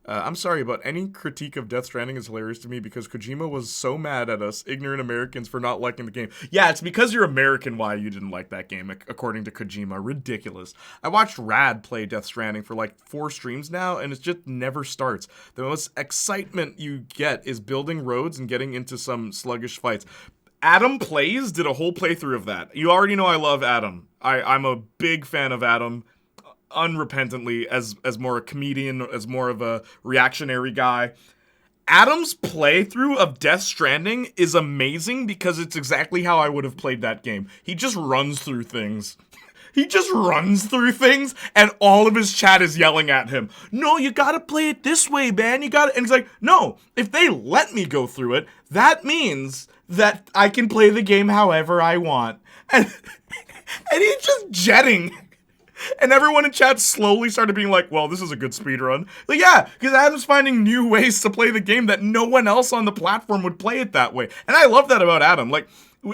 I'm sorry, but any critique of Death Stranding is hilarious to me because Kojima was so mad at us, ignorant Americans, for not liking the game. Yeah, it's because you're American why you didn't like that game, according to Kojima. Ridiculous. I watched Rad play Death Stranding for like 4 streams now, and it just never starts. The most excitement you get is building roads and getting into some sluggish fights. Adam Plays did a whole playthrough of that. You already know I love Adam. I'm a big fan of Adam. Unrepentantly, as more a comedian, as more of a reactionary guy. Adam's playthrough of Death Stranding is amazing because it's exactly how I would have played that game. He just runs through things. And all of his chat is yelling at him. No, you gotta play it this way, man. And he's like, no, if they let me go through it, that means that I can play the game however I want. And he's just jetting. And everyone in chat slowly started being like, well, this is a good speedrun. Like, yeah, because Adam's finding new ways to play the game that no one else on the platform would play it that way. And I love that about Adam. Like,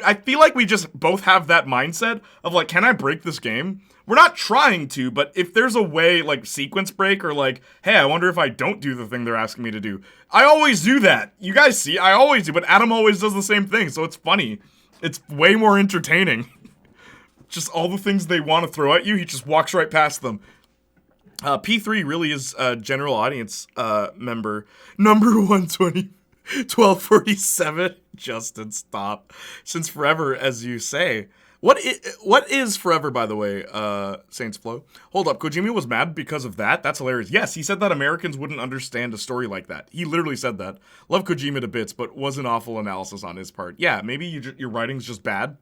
I feel like we just both have that mindset of like, can I break this game? We're not trying to, but if there's a way, like sequence break or like, hey, I wonder if I don't do the thing they're asking me to do. I always do that. You guys see, I always do, but Adam always does the same thing, so it's funny. It's way more entertaining. Just all the things they want to throw at you, he just walks right past them. P3 really is a general audience member. Number 120, 1247. Justin, stop. Since forever, as you say. What is forever, by the way, Saints Flow? Hold up, Kojima was mad because of that? That's hilarious. Yes, he said that Americans wouldn't understand a story like that. He literally said that. Love Kojima to bits, but was an awful analysis on his part. Yeah, maybe your writing's just bad.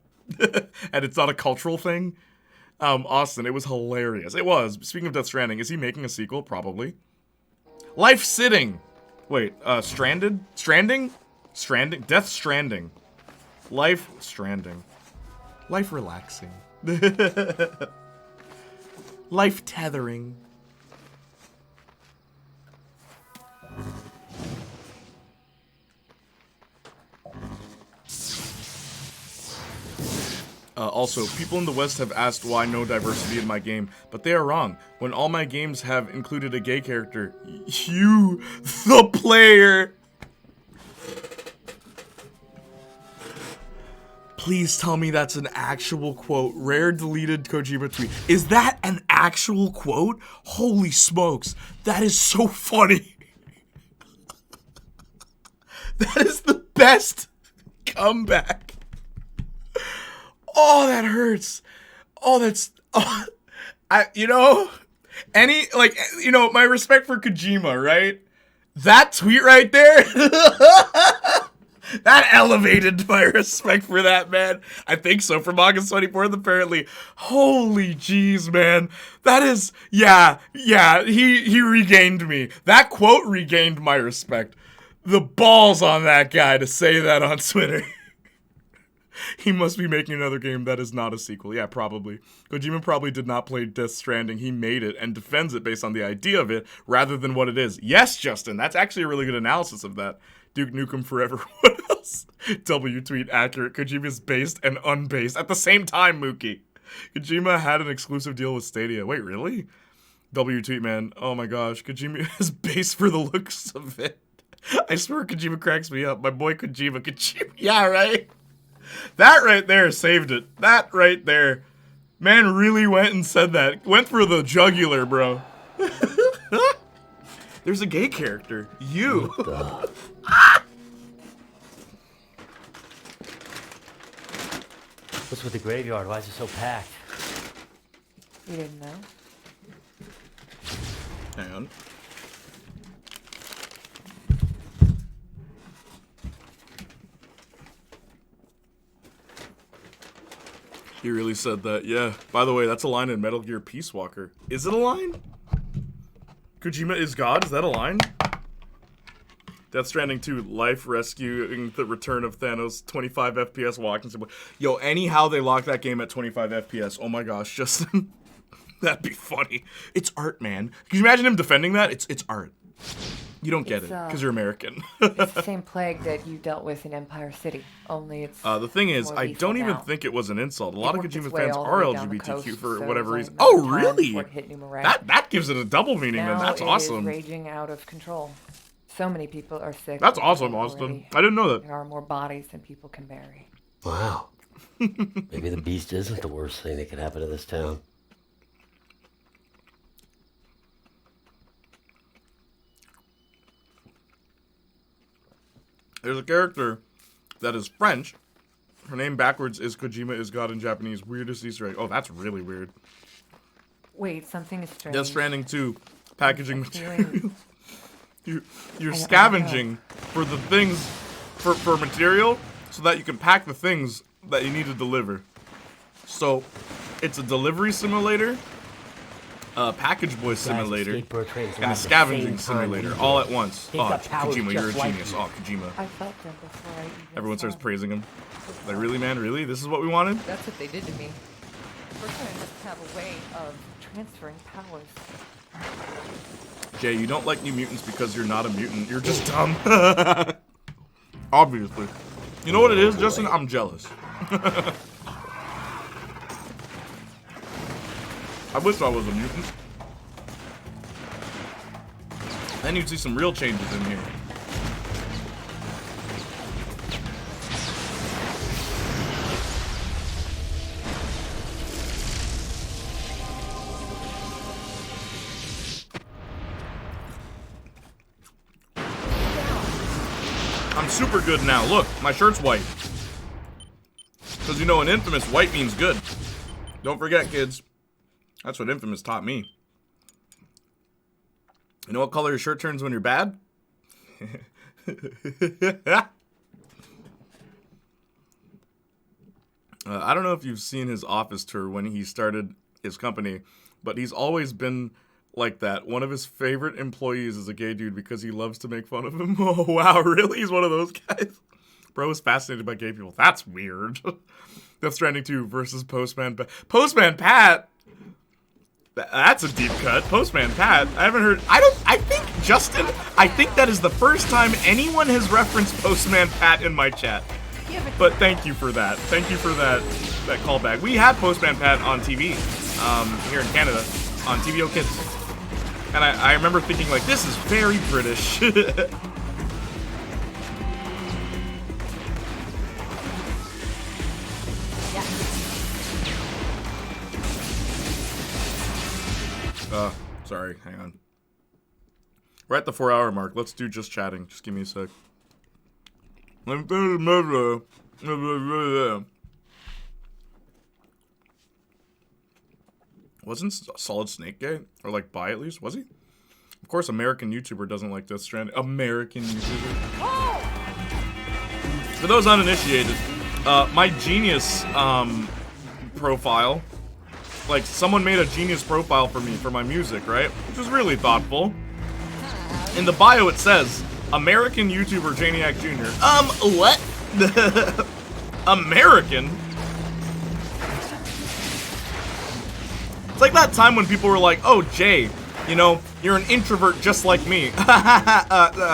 And it's not a cultural thing. Austin, it was hilarious. It was. Speaking of Death Stranding, is he making a sequel? Probably. Life Sitting. Wait, Stranded? Stranding? Stranding? Death Stranding. Life Stranding. Life Relaxing. Life Tethering. Also, people in the West have asked why no diversity in my game, but they are wrong. When all my games have included a gay character, you, the player. Please tell me that's an actual quote. Rare deleted Kojima tweet. Is that an actual quote? Holy smokes. That is so funny. That is the best comeback. Oh, that hurts. Oh, that's... Oh, you know, my respect for Kojima, right? That tweet right there... That elevated my respect for that, man. I think so. From August 24th, apparently. Holy jeez, man. That is... Yeah, he regained me. That quote regained my respect. The balls on that guy to say that on Twitter. He must be making another game that is not a sequel. Yeah, probably. Kojima probably did not play Death Stranding. He made it and defends it based on the idea of it rather than what it is. Yes, Justin. That's actually a really good analysis of that. Duke Nukem Forever. What else? W tweet accurate. Kojima's based and unbased at the same time, Mookie. Kojima had an exclusive deal with Stadia. Wait, really? W tweet, man. Oh my gosh. Kojima is based for the looks of it. I swear Kojima cracks me up. My boy Kojima. Yeah, right? That right there saved it. That right there. Man really went and said that. Went for the jugular, bro. There's a gay character. You. What's with the graveyard? Why is it so packed? You didn't know? Hang on. He really said that, yeah. By the way, that's a line in Metal Gear Peace Walker. Is it a line? Kojima is God? Is that a line? Death Stranding 2, life rescuing the return of Thanos, 25 FPS walking simulator. Yo, anyhow they lock that game at 25 FPS. Oh my gosh, Justin. That'd be funny. It's art, man. Can you imagine him defending that? It's art. You don't get it, because you're American. It's the same plague that you dealt with in Empire City, only it's the thing is, I don't even now. think it was an insult. A lot of Kojima way fans all the are way down the LGBTQ coast, for so whatever it's reason. like Oh, time really? before it hit New Morale. That gives it a double meaning, then. Now That's it is awesome. raging out of control. So many people are sick. That's awesome, Austin. already. I didn't know that. There are more bodies than people can bury. Wow. Maybe the beast isn't the worst thing that could happen to this town. There's a character that is French. Her name backwards is Kojima is God in Japanese. Weirdest Easter egg. Oh, that's really weird. Wait, something is strange. Death Stranding 2, packaging material. You're I don't scavenging for the things, for material, so that you can pack the things that you need to deliver. So, it's a delivery simulator, a package boy simulator, and a scavenging simulator all at once. Oh, Kojima, you're a genius. Oh, Kojima. I felt them before I even Everyone starts saw praising him. Like, really, man? Really? This is what we wanted? That's what they did to me. First, I must have a way of transferring powers. Jay, you don't like New Mutants because you're not a mutant. You're just dumb. Obviously. You know what it is, Justin? I'm jealous. I wish I was a mutant. Then you'd see some real changes in here. I'm super good now. Look, my shirt's white. Because you know in Infamous, white means good. Don't forget, kids. That's what Infamous taught me. You know what color your shirt turns when you're bad? I don't know if you've seen his office tour when he started his company, but he's always been like that. One of his favorite employees is a gay dude because he loves to make fun of him. Oh, wow, really? He's one of those guys? Bro is fascinated by gay people. That's weird. Death Stranding 2 versus Postman Pat. Postman Pat? That's a deep cut. Postman Pat. I haven't heard... I think, Justin, I think that is the first time anyone has referenced Postman Pat in my chat. But thank you for that. Thank you for that callback. We had Postman Pat on TV here in Canada on TVO Kids, and I remember thinking like, this is very British. Sorry, hang on. We're at the 4-hour mark. Let's do just chatting. Just give me a sec. Wasn't Solid Snake gay? Or like bi at least? Was he? Of course, American YouTuber doesn't like Death Stranding. American YouTuber. For those uninitiated, my Genius profile, like someone made a Genius profile for me for my music, right? Which is really thoughtful. In the bio it says, American YouTuber Janiac Jr. What? American? It's like that time when people were like, oh, Jay, you know, you're an introvert just like me.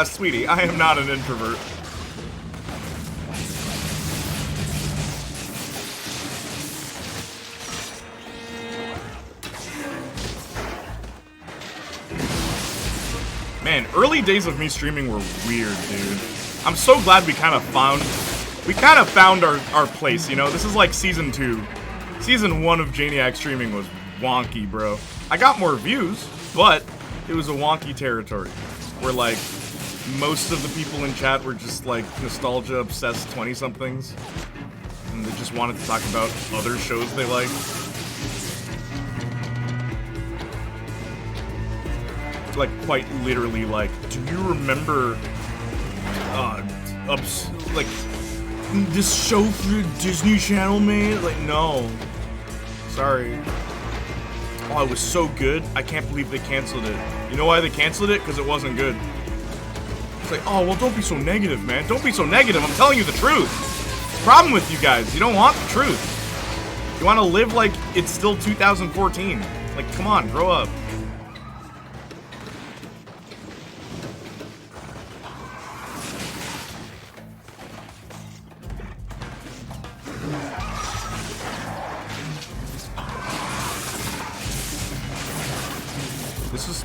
Sweetie, I am not an introvert. Man, early days of me streaming were weird, dude. I'm so glad we kind of found our place, you know? This is like season 2. Season 1 of Janiac streaming was wonky, bro. I got more views, but it was a wonky territory where like most of the people in chat were just like nostalgia obsessed 20-somethings, and they just wanted to talk about other shows they like. Like quite literally, like, do you remember like this show for Disney Channel made? Like, no, sorry. Oh, it was so good, I can't believe they canceled it. You know why they canceled it? Because it wasn't good. It's like, oh well, don't be so negative, man. Don't be so negative. I'm telling you the truth. Problem with you guys, you don't want the truth. You want to live like it's still 2014. Like, come on, grow up.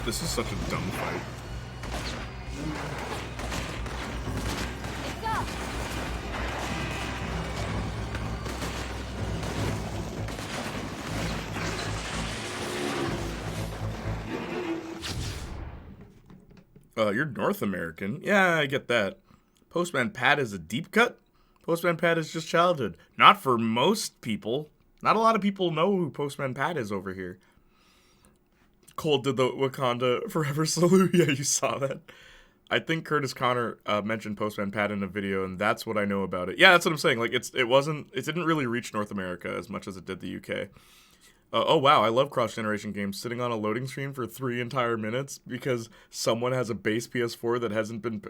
This is such a dumb fight. You're North American. Yeah, I get that. Postman Pat is a deep cut? Postman Pat is just childhood. Not for most people. Not a lot of people know who Postman Pat is over here. Cole did the Wakanda Forever salute. Yeah, you saw that. I think Curtis Connor mentioned Postman Pat in a video, and that's what I know about it. Yeah, that's what I'm saying. Like, it didn't really reach North America as much as it did the UK. Oh wow, I love cross-generation games. Sitting on a loading screen for 3 entire minutes because someone has a base PS4 that hasn't been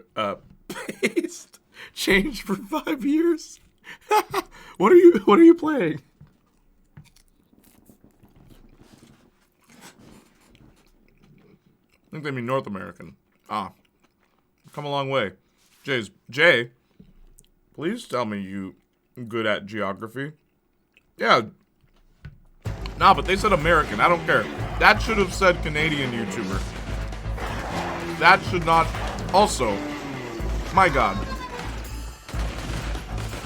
changed for 5 years. What are you playing? I think they mean North American. Ah. Come a long way. Jay, please tell me you good at geography. Yeah. Nah, but they said American. I don't care. That should have said Canadian YouTuber. That should not... Also, my God.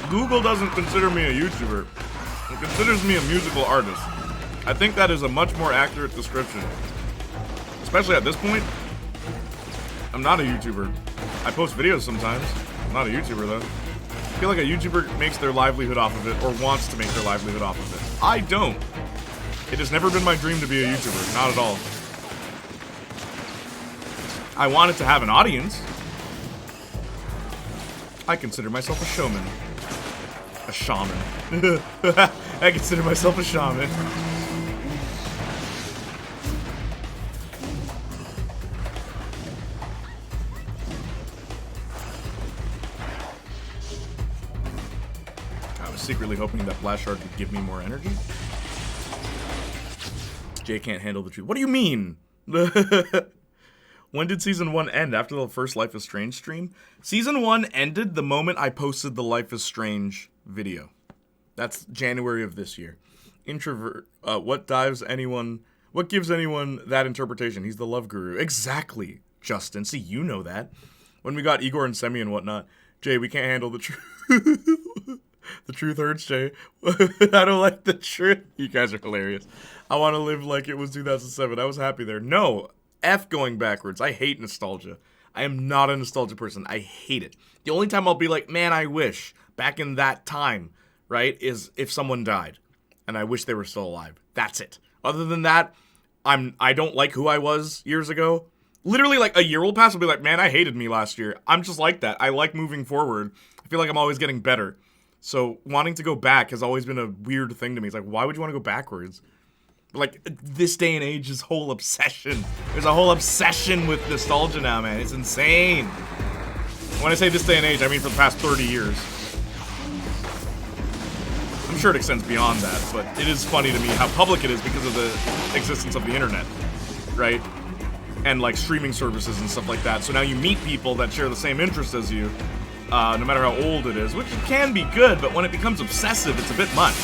Google doesn't consider me a YouTuber. It considers me a musical artist. I think that is a much more accurate description. Especially at this point, I'm not a YouTuber. I post videos sometimes. I'm not a YouTuber, though. I feel like a YouTuber makes their livelihood off of it, or wants to make their livelihood off of it. I don't. It has never been my dream to be a YouTuber. Not at all. I wanted to have an audience. I consider myself a showman. A shaman. I consider myself a shaman. Secretly hoping that Blast Shard would give me more energy. Jay can't handle the truth. What do you mean? When did Season 1 end? After the first Life is Strange stream? Season 1 ended the moment I posted the Life is Strange video. That's January of this year. Introvert, what gives anyone that interpretation? He's the love guru. Exactly, Justin. See, you know that. When we got Igor and Semi and whatnot. Jay, we can't handle the truth. The truth hurts, Jay. I don't like the truth. You guys are hilarious. I want to live like it was 2007. I was happy there. No, F going backwards. I hate nostalgia. I am not a nostalgia person. I hate it. The only time I'll be like, man, I wish back in that time, right, is if someone died and I wish they were still alive. That's it. Other than that, I don't like who I was years ago. Literally, like, a year will pass, I'll be like, man, I hated me last year. I'm just like that. I like moving forward. I feel like I'm always getting better. So wanting to go back has always been a weird thing to me. It's like, why would you want to go backwards? Like, this day and age, this whole obsession. There's a whole obsession with nostalgia now, man. It's insane. When I say this day and age, I mean for the past 30 years. I'm sure it extends beyond that, but it is funny to me how public it is because of the existence of the internet, right? And, like, streaming services and stuff like that. So now you meet people that share the same interests as you, no matter how old it is, which can be good, but when it becomes obsessive, it's a bit much.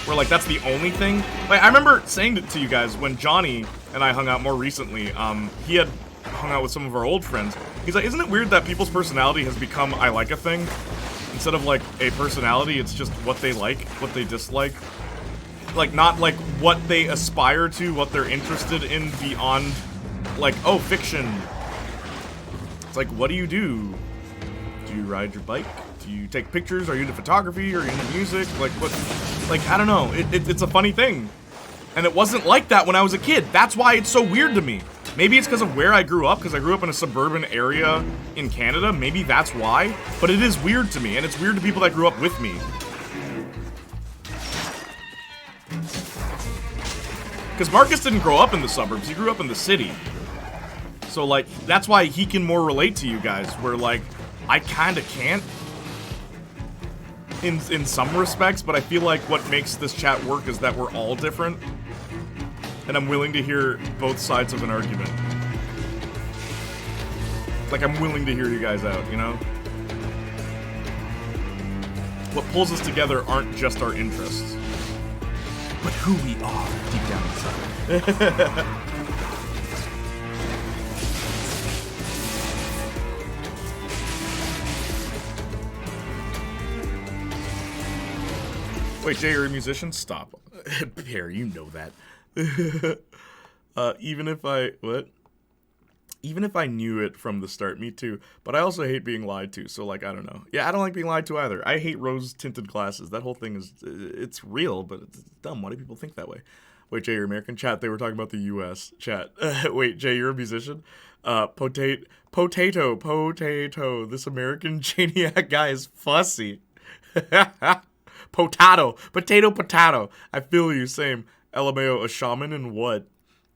Where, like, that's the only thing. Like, I remember saying it to you guys when Johnny and I hung out more recently. He had hung out with some of our old friends. He's like, isn't it weird that people's personality has become I like a thing? Instead of, like, a personality, it's just what they like, what they dislike. Like, not, like, what they aspire to, what they're interested in beyond, like, oh, fiction. It's like, what do you do? Do you ride your bike? Do you take pictures? Are you into photography? Are you into music? Like, what? Like, I don't know. It's a funny thing. And it wasn't like that when I was a kid. That's why it's so weird to me. Maybe it's because of where I grew up, because I grew up in a suburban area in Canada. Maybe that's why. But it is weird to me, and it's weird to people that grew up with me. Because Marcus didn't grow up in the suburbs. He grew up in the city. So, like, that's why he can more relate to you guys, where, like, I kind of can't. In some respects, but I feel like what makes this chat work is that we're all different. And I'm willing to hear both sides of an argument. Like, I'm willing to hear you guys out, you know? What pulls us together aren't just our interests, but who we are deep down inside. Wait, Jay, you're a musician? Stop. Pear, you know that. Even if I knew it from the start, me too. But I also hate being lied to, so, like, I don't know. Yeah, I don't like being lied to either. I hate rose-tinted glasses. That whole thing is, it's real, but it's dumb. Why do people think that way? Wait, Jay, you're American? Chat, they were talking about the U.S. Chat. Wait, Jay, you're a musician? Potato. This American Janiac guy is fussy. Potato. I feel you, same. LMAO, a shaman and what?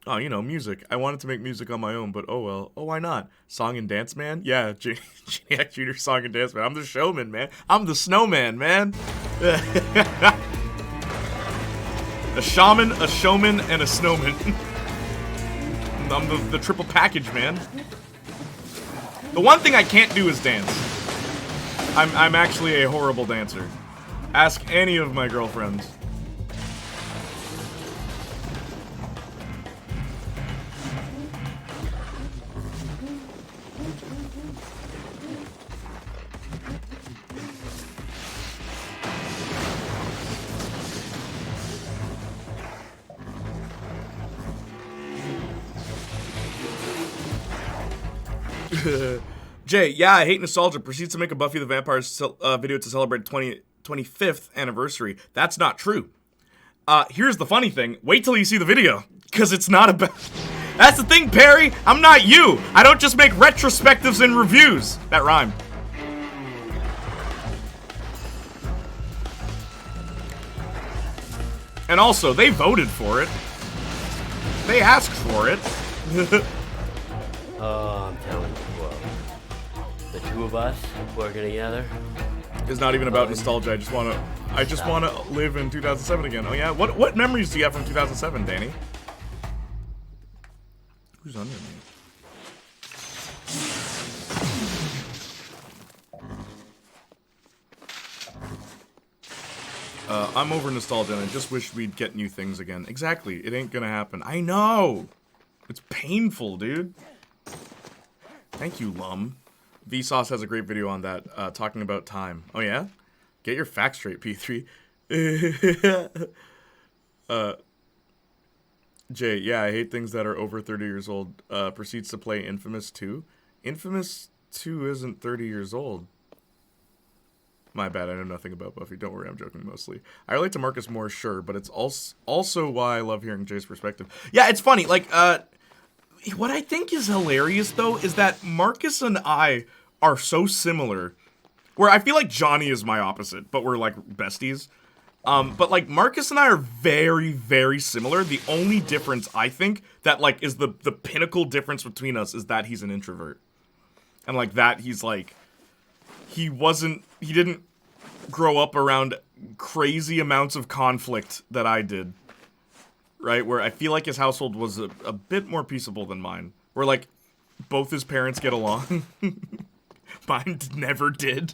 Oh, you know, music. I wanted to make music on my own, but oh well. Oh, why not? Song and dance man? Yeah, Janiac Jr. Song and dance man. I'm the showman, man. I'm the snowman, man. A shaman, a showman, and a snowman. I'm the triple package, man. The one thing I can't do is dance. I'm actually a horrible dancer. Ask any of my girlfriends. Jay, yeah, I hate nostalgia. Proceeds to make a Buffy the Vampire video to celebrate 25th anniversary. That's not true. Here's the funny thing. Wait till you see the video, because it's not about... That's the thing, Perry. I'm not you. I don't just make retrospectives and reviews. That rhymed. And also, they voted for it. They asked for it. Oh, I'm telling you, well, the two of us working together. It's not even about nostalgia. I just wanna live in 2007 again. Oh yeah, what memories do you have from 2007, Danny? Who's under me? I'm over nostalgia and I just wish we'd get new things again. Exactly. It ain't gonna happen. I know! It's painful, dude. Thank you, Lum. Vsauce has a great video on that, talking about time. Oh, yeah? Get your facts straight, P3. Jay, yeah, I hate things that are over 30 years old. Proceeds to play Infamous 2. Infamous 2 isn't 30 years old. My bad, I know nothing about Buffy. Don't worry, I'm joking mostly. I relate to Marcus more, sure, but it's also why I love hearing Jay's perspective. Yeah, it's funny, like, what I think is hilarious, though, is that Marcus and I are so similar, where I feel like Johnny is my opposite, but we're, like, besties. But, like, Marcus and I are very, very similar. The only difference, I think, that, like, is the pinnacle difference between us is that he's an introvert. And, like, that he's, like, he didn't grow up around crazy amounts of conflict that I did. Right? Where I feel like his household was a bit more peaceable than mine. Where, like, both his parents get along. Mine never did.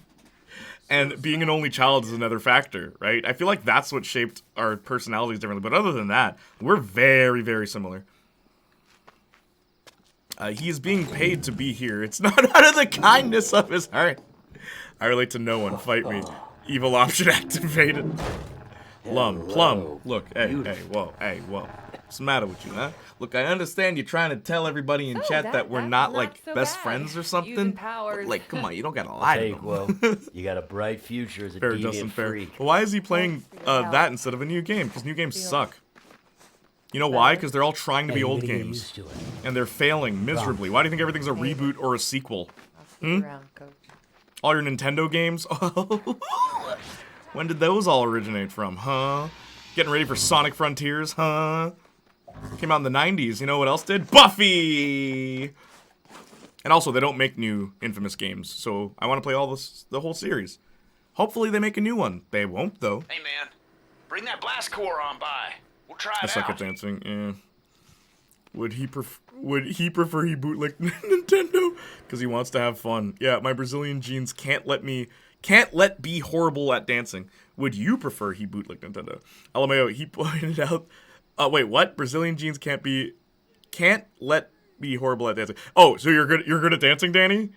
And being an only child is another factor, right? I feel like that's what shaped our personalities differently. But other than that, we're very, very similar. He is being paid to be here. It's not out of the kindness of his heart. I relate to no one. Fight me. Evil option activated. Plum. Look, hey, whoa. What's the matter with you, huh? Look, I understand you're trying to tell everybody in chat that we're not, like, best friends or something. But, like, come on, you don't gotta lie to them. Well, you got a bright future as a deviant freak. Well, why is he playing that instead of a new game? Because new games suck. You know why? Because they're all trying to be old games. And they're failing miserably. Why do you think everything's a reboot or a sequel? All your Nintendo games? When did those all originate from, huh? Getting ready for Sonic Frontiers, huh? Came out in the 90s. You know what else did? Buffy! And also, they don't make new Infamous games, so I want to play the whole series. Hopefully they make a new one. They won't, though. Hey, man. Bring that blast core on by. We'll try it out. I suck at dancing, yeah. Would he prefer he bootleg Nintendo? Because he wants to have fun. Yeah, my Brazilian genes can't let be horrible at dancing. Would you prefer he bootleg Nintendo? LMAO, he pointed out. Wait, what? Brazilian genes can't let be horrible at dancing. Oh, so you're good at dancing, Danny?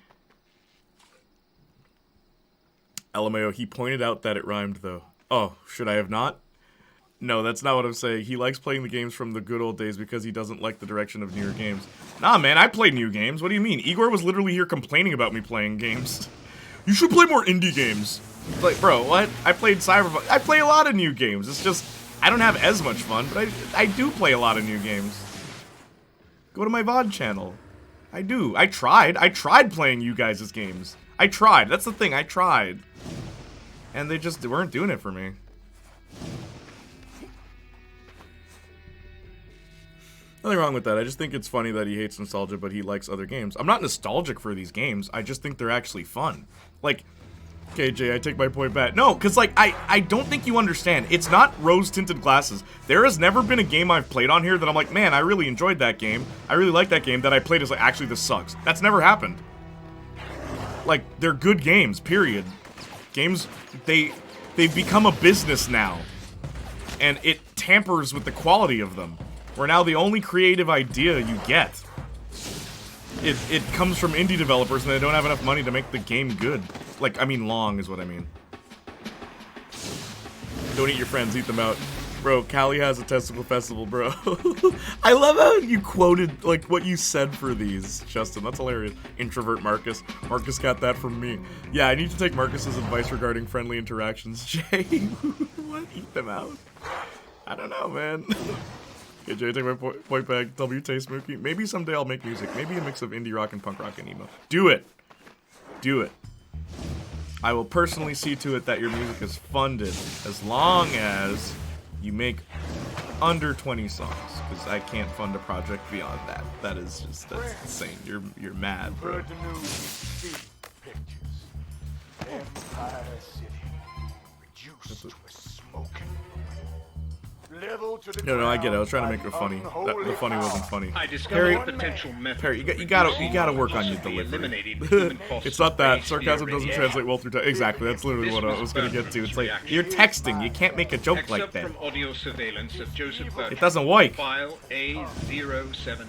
LMAO, he pointed out that it rhymed though. Oh, should I have not? No, that's not what I'm saying. He likes playing the games from the good old days because he doesn't like the direction of newer games. Nah, man, I play new games. What do you mean? Igor was literally here complaining about me playing games. You should play more indie games. Like, bro, what? I played Cyberpunk. I play a lot of new games. It's just, I don't have as much fun, but I do play a lot of new games. Go to my VOD channel. I do. I tried playing you guys' games. I tried. That's the thing. I tried. And they just weren't doing it for me. Nothing wrong with that. I just think it's funny that he hates nostalgia, but he likes other games. I'm not nostalgic for these games. I just think they're actually fun. Like, KJ, I take my point back. No, because, like, I don't think you understand. It's not rose-tinted glasses. There has never been a game I've played on here that I'm like, man, I really enjoyed that game. I really like that game that I played as, like, actually, this sucks. That's never happened. Like, they're good games, period. Games, they've become a business now. And it tampers with the quality of them. Where now the only creative idea you get, it comes from indie developers and they don't have enough money to make the game good. Like, I mean long is what I mean. Don't eat your friends, eat them out. Bro, Cali has a testicle festival, bro. I love how you quoted, like, what you said for these, Justin. That's hilarious. Introvert Marcus. Marcus got that from me. Yeah, I need to take Marcus's advice regarding friendly interactions. Jay, what? Eat them out? I don't know, man. Okay, Jay, take my point back. W taste Mookie. Maybe someday I'll make music. Maybe a mix of indie rock and punk rock and emo. Do it. Do it. I will personally see to it that your music is funded as long as you make under 20 songs. Because I can't fund a project beyond that. That's insane. You're mad, bro. Empire City, reduced to a smoking. Level No, I get it. I was trying to make it funny. The funny wasn't funny. I discovered Perry, a potential method. Perry, you gotta work on your delivery. It's not that sarcasm doesn't translate well through text. Exactly, that's literally what I was gonna get to. It's like you're texting. You can't make a joke like that. From audio surveillance of Joseph Birch. It doesn't work. File A075.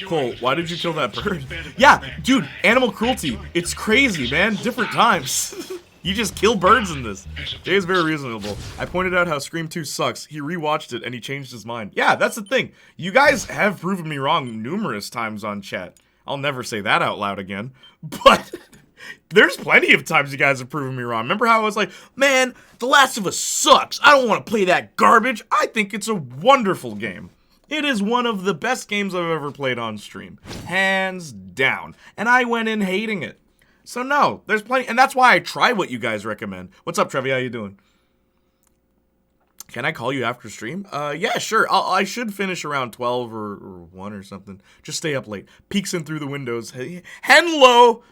Cole, why did you kill that bird? Yeah, dude, animal cruelty. It's crazy, man. Different times. You just kill birds in this. Jay is very reasonable. I pointed out how Scream 2 sucks. He rewatched it and he changed his mind. Yeah, that's the thing. You guys have proven me wrong numerous times on chat. I'll never say that out loud again. But there's plenty of times you guys have proven me wrong. Remember how I was like, man, The Last of Us sucks. I don't want to play that garbage. I think it's a wonderful game. It is one of the best games I've ever played on stream. Hands down. And I went in hating it. So no, there's plenty, and that's why I try what you guys recommend. What's up, Trevi? How you doing? Can I call you after stream? Yeah, sure. I should finish around 12 or 1 or something. Just stay up late. Peeks in through the windows. Hey, hello!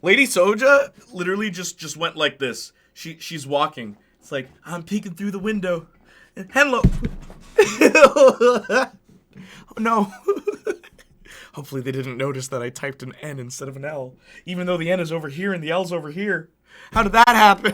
Lady Soja literally just went like this. She's walking. It's like, I'm peeking through the window. Hello! Oh, no. Hopefully they didn't notice that I typed an N instead of an L, even though the N is over here and the L's over here. How did that happen?